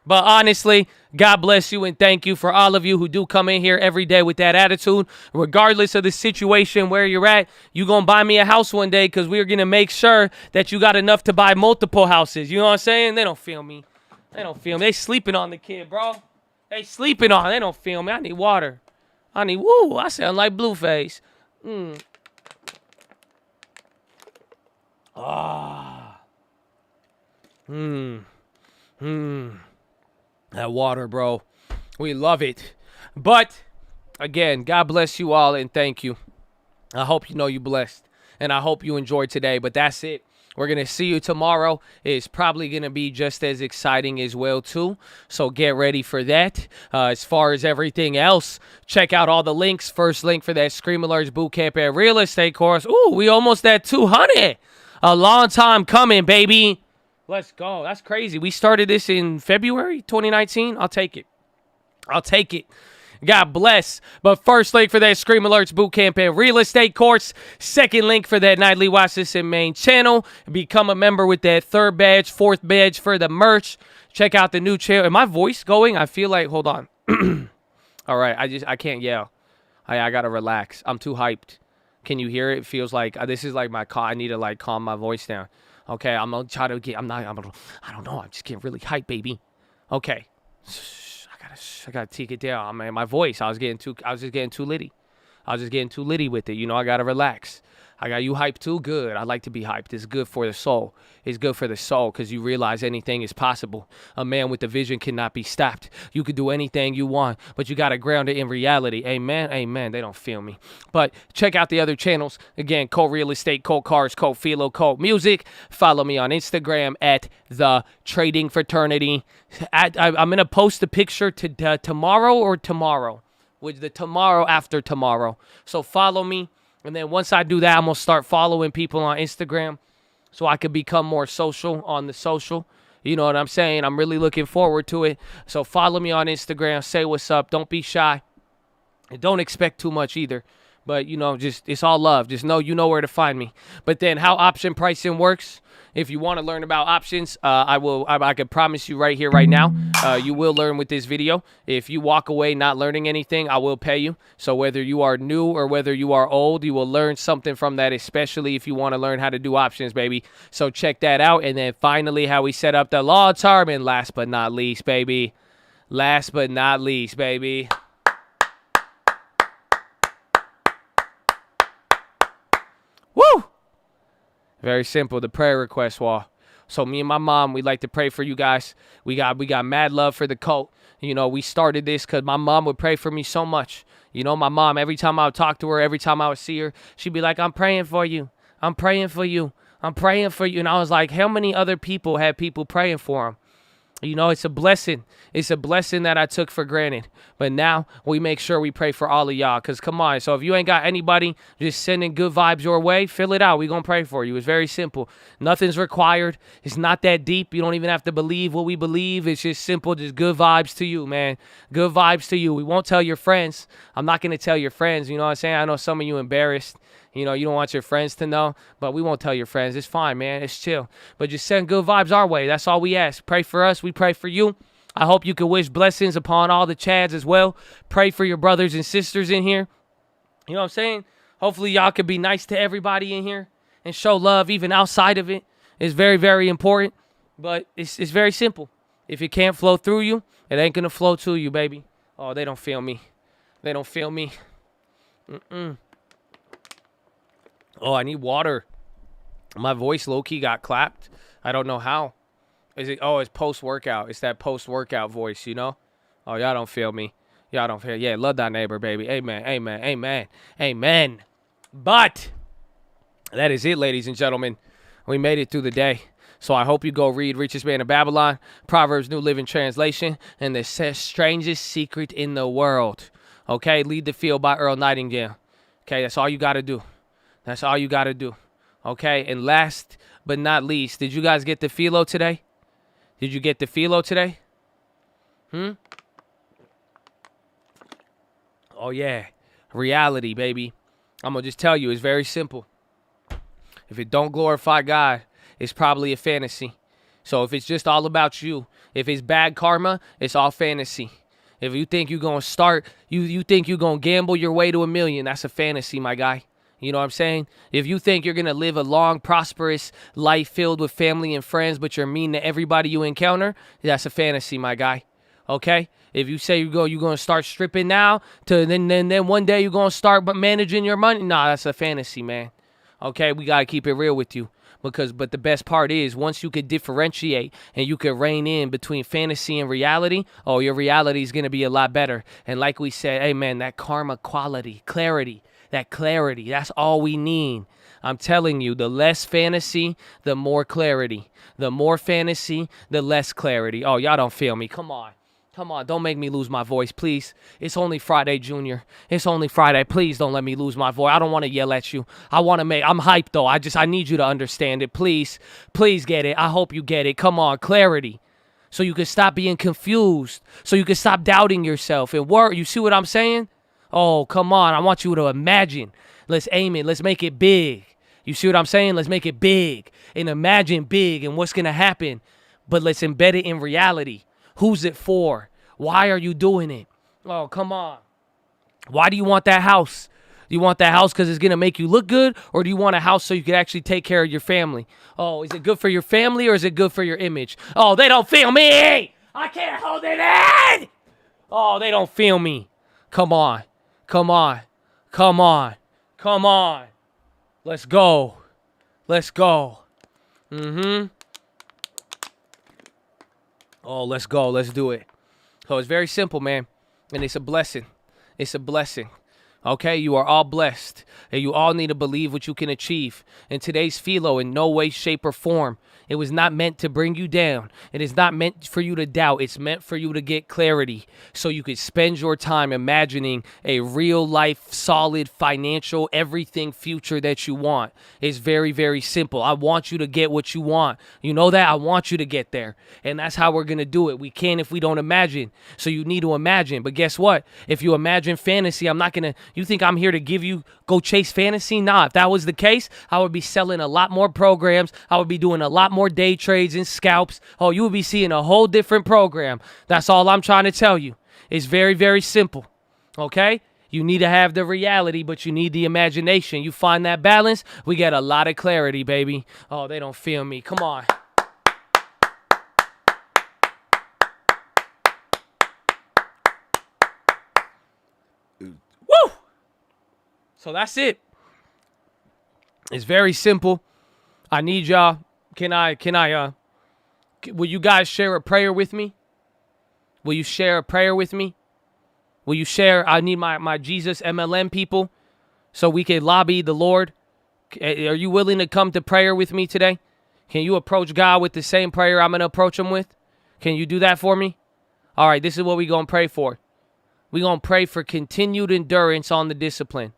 But honestly, God bless you and thank you for all of you who do come in here every day with that attitude. Regardless of the situation where you're at, you're going to buy me a house one day because we're going to make sure that you got enough to buy multiple houses. You know what I'm saying? They don't feel me. They don't feel me. They sleeping on the kid, bro. They sleeping on. They don't feel me. I need water. I sound like Blueface. That water, bro. We love it. But, again, God bless you all and thank you. I hope you know you blessed. And I hope you enjoyed today. But that's it. We're going to see you tomorrow. It's probably going to be just as exciting as well, too. So get ready for that. As far as everything else, check out all the links. First link for that Scream Alerts Bootcamp at Real Estate course. Ooh, we almost at 200. A long time coming, baby. Let's go. That's crazy. We started this in February 2019. I'll take it. I'll take it. God bless. But first link for that Scream Alerts Bootcamp and Real Estate course. Second link for that Nightly Watchlist and main channel. Become a member with that third badge, fourth badge for the merch. Check out the new channel. Am my voice going? I feel like, hold on. All right. I can't yell. I got to relax. I'm too hyped. Can you hear it? It feels like this is like my I need to like calm my voice down. Okay. I'm going to try to get, I don't know. I'm just getting really hyped, baby. Okay. I gotta take it down. I mean, my voice. I was just getting too litty. I was just getting too litty with it. You know, I gotta relax. I got you hyped too. Good. I like to be hyped. It's good for the soul. It's good for the soul because you realize anything is possible. A man with a vision cannot be stopped. You could do anything you want, but you gotta ground it in reality. Amen. Amen. They don't feel me. But check out the other channels. Again, Cult Real Estate, Cult Cars, Cult PHILO, Cult Music. Follow me on Instagram at The Trading Fraternity. I'm gonna post a picture to tomorrow, with the tomorrow after tomorrow. So follow me. And then once I do that, I'm going to start following people on Instagram so I could become more social on the social. You know what I'm saying? I'm really looking forward to it. So follow me on Instagram. Say what's up. Don't be shy. And don't expect too much either. But, you know, just it's all love. Just know you know where to find me. But then how option pricing works, if you want to learn about options, I can promise you right here, right now, you will learn with this video. If you walk away not learning anything, I will pay you. So whether you are new or whether you are old, you will learn something from that, especially if you want to learn how to do options, baby. So check that out. And then finally, how we set up the long term. And last but not least, baby. Last but not least, baby. Woo! Very simple, the prayer request wall. So me and my mom, we like to pray for you guys. We got mad love for the cult. You know, we started this because my mom would pray for me so much. You know, my mom, every time I would talk to her, every time I would see her, she'd be like, I'm praying for you. I'm praying for you. I'm praying for you. And I was like, how many other people had people praying for them? You know, it's a blessing. It's a blessing that I took for granted. But now we make sure we pray for all of y'all. Because come on. So if you ain't got anybody just sending good vibes your way, fill it out. We're going to pray for you. It's very simple. Nothing's required. It's not that deep. You don't even have to believe what we believe. It's just simple. Just good vibes to you, man. Good vibes to you. We won't tell your friends. I'm not going to tell your friends. You know what I'm saying? I know some of you embarrassed. You know, you don't want your friends to know, but we won't tell your friends. It's fine, man. It's chill. But just send good vibes our way. That's all we ask. Pray for us. We pray for you. I hope you can wish blessings upon all the Chads as well. Pray for your brothers and sisters in here. You know what I'm saying? Hopefully y'all can be nice to everybody in here and show love even outside of it. It's very, very important, but it's very simple. If it can't flow through you, it ain't going to flow to you, baby. Oh, they don't feel me. They don't feel me. Oh, I need water. My voice low-key got clapped. I don't know how. Is it? Oh, it's post-workout. It's that post-workout voice, you know? Oh, y'all don't feel me. Y'all don't feel. Yeah, love thy neighbor, baby. Amen, amen, amen, amen. But that is it, ladies and gentlemen. We made it through the day. So I hope you go read Richest Man of Babylon, Proverbs New Living Translation, and the strangest secret in the world. Okay? Lead the Field by Earl Nightingale. Okay? That's all you got to do. That's all you got to do. Okay? And last but not least, did you guys get the PHILO today? Did you get the PHILO today? Oh, yeah. Reality, baby. I'm going to just tell you, it's very simple. If it don't glorify God, it's probably a fantasy. So if it's just all about you, if it's bad karma, it's all fantasy. If you think you're going to start, you think you're going to gamble your way to $1 million, that's a fantasy, my guy. You know what I'm saying? If you think you're going to live a long, prosperous life filled with family and friends, but you're mean to everybody you encounter, that's a fantasy, my guy. Okay? If you say you're going to start stripping now, to then one day you're going to start managing your money, nah, that's a fantasy, man. Okay? We got to keep it real with you. But the best part is, once you could differentiate and you could rein in between fantasy and reality, oh, your reality is going to be a lot better. And like we said, hey, man, that karma quality, clarity, that clarity, that's all we need. I'm telling you, the less fantasy, the more clarity. The more fantasy, the less clarity. Oh, y'all don't feel me. Come on. Come on. Don't make me lose my voice, please. It's only Friday, Junior. It's only Friday. Please don't let me lose my voice. I don't want to yell at you. I'm hyped, though. I need you to understand it. Please. Please get it. I hope you get it. Come on. Clarity. So you can stop being confused. So you can stop doubting yourself. And work. You see what I'm saying? Oh, come on. I want you to imagine. Let's aim it. Let's make it big. You see what I'm saying? Let's make it big. And imagine big and what's going to happen. But let's embed it in reality. Who's it for? Why are you doing it? Oh, come on. Why do you want that house? Do you want that house because it's going to make you look good? Or do you want a house so you can actually take care of your family? Oh, is it good for your family or is it good for your image? Oh, they don't feel me. I can't hold it in. Oh, they don't feel me. Come on. Come on. Come on. Come on. Let's go. Let's go. Oh, let's go. Let's do it. So it's very simple, man. And it's a blessing. It's a blessing. Okay? You are all blessed. And you all need to believe what you can achieve. And today's PHILO, in no way, shape, or form, it was not meant to bring you down. It is not meant for you to doubt. It's meant for you to get clarity so you could spend your time imagining a real life, solid, financial, everything future that you want. It's very, very simple. I want you to get what you want. You know that? I want you to get there. And that's how we're going to do it. We can't if we don't imagine. So you need to imagine. But guess what? If you imagine fantasy, I'm not going to, you think I'm here to give you, go chase fantasy? Nah, if that was the case, I would be selling a lot more programs. I would be doing a lot more day trades and scalps. Oh, you would be seeing a whole different program. That's all I'm trying to tell you. It's very, very simple. Okay? You need to have the reality, but you need the imagination. You find that balance, we get a lot of clarity, baby. Oh, they don't feel me. Come on. Woo! So that's it. It's very simple. I need y'all. Will you guys share a prayer with me? Will you share a prayer with me? Will you share? I need my Jesus MLM people so we can lobby the Lord. Are you willing to come to prayer with me today? Can you approach God with the same prayer I'm going to approach him with? Can you do that for me? All right, this is what we're going to pray for. We're going to pray for continued endurance on the discipline.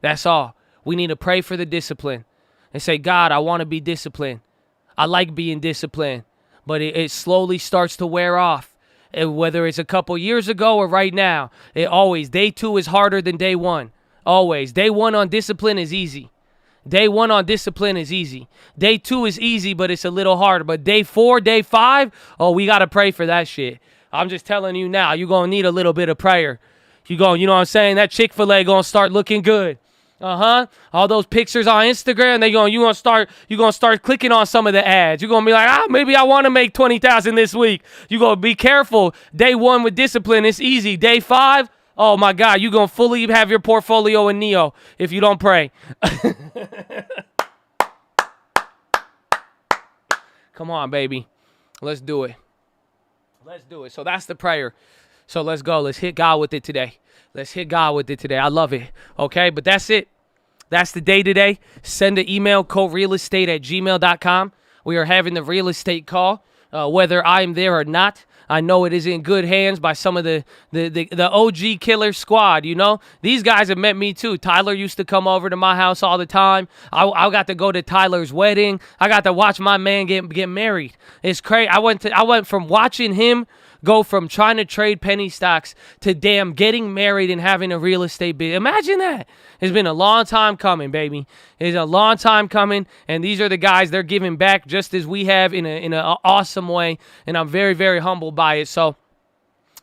That's all. We need to pray for the discipline and say, God, I want to be disciplined. I like being disciplined, but it slowly starts to wear off. And whether it's a couple years ago or right now, day 2 is harder than day 1. Always. Day 1 on discipline is easy. Day 1 on discipline is easy. Day 2 is easy, but it's a little harder. But day 4, day 5, oh, we got to pray for that shit. I'm just telling you now, you're going to need a little bit of prayer. You know what I'm saying? That Chick-fil-A going to start looking good. All those pictures on Instagram, you're going to start clicking on some of the ads. You're going to be like, maybe I want to make 20,000 this week. You're going to be careful. Day 1 with discipline, it's easy. Day 5, oh my God, you're going to fully have your portfolio in Neo if you don't pray. Come on, baby. Let's do it. Let's do it. So that's the prayer. So let's go. Let's hit God with it today. I love it. Okay, but that's it. That's the day today. Send an email, corealestate@gmail.com. We are having the real estate call, whether I'm there or not. I know it is in good hands by some of the OG killer squad, you know. These guys have met me too. Tyler used to come over to my house all the time. I got to go to Tyler's wedding. I got to watch my man get married. It's crazy. I went from watching him go from trying to trade penny stocks to damn getting married and having a real estate business. Imagine that. It's been a long time coming, baby. It's a long time coming, and these are the guys, they're giving back just as we have in an awesome way, and I'm very, very humbled by it. So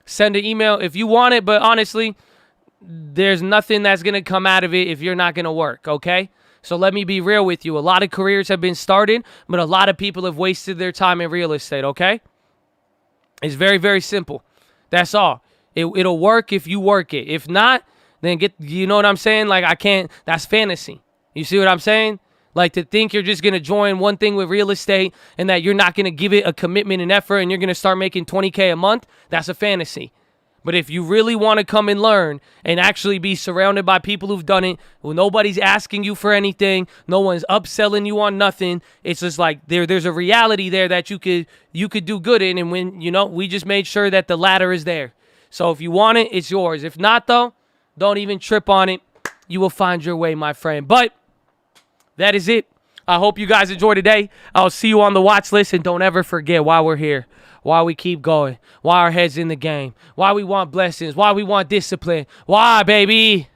send an email if you want it, but honestly, there's nothing that's going to come out of it if you're not going to work, okay? So let me be real with you. A lot of careers have been started, but a lot of people have wasted their time in real estate, okay? It's very, very simple. That's all. It'll work if you work it. If not, then you know what I'm saying? Like, that's fantasy. You see what I'm saying? Like, to think you're just going to join one thing with real estate and that you're not going to give it a commitment and effort and you're going to start making $20K a month, that's a fantasy. But if you really want to come and learn and actually be surrounded by people who've done it, well, nobody's asking you for anything, no one's upselling you on nothing, it's just like there's a reality there that you could do good in, and when, you know, we just made sure that the ladder is there. So if you want it, it's yours. If not, though, don't even trip on it. You will find your way, my friend. But that is it. I hope you guys enjoy today. I'll see you on the watch list, and don't ever forget why we're here. Why we keep going, why our head's in the game, why we want blessings, why we want discipline, why, baby?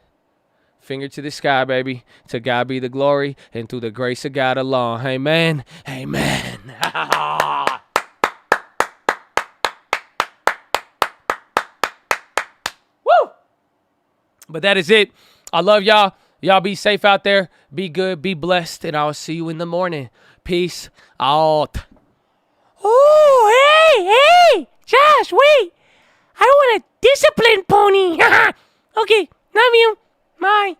Finger to the sky, baby. To God be the glory, and through the grace of God alone. Amen. Amen. Woo! But that is it. I love y'all. Y'all be safe out there. Be good. Be blessed. And I'll see you in the morning. Peace out. Oh, hey, Josh, wait. I want a discipline pony. Okay, love you. Bye.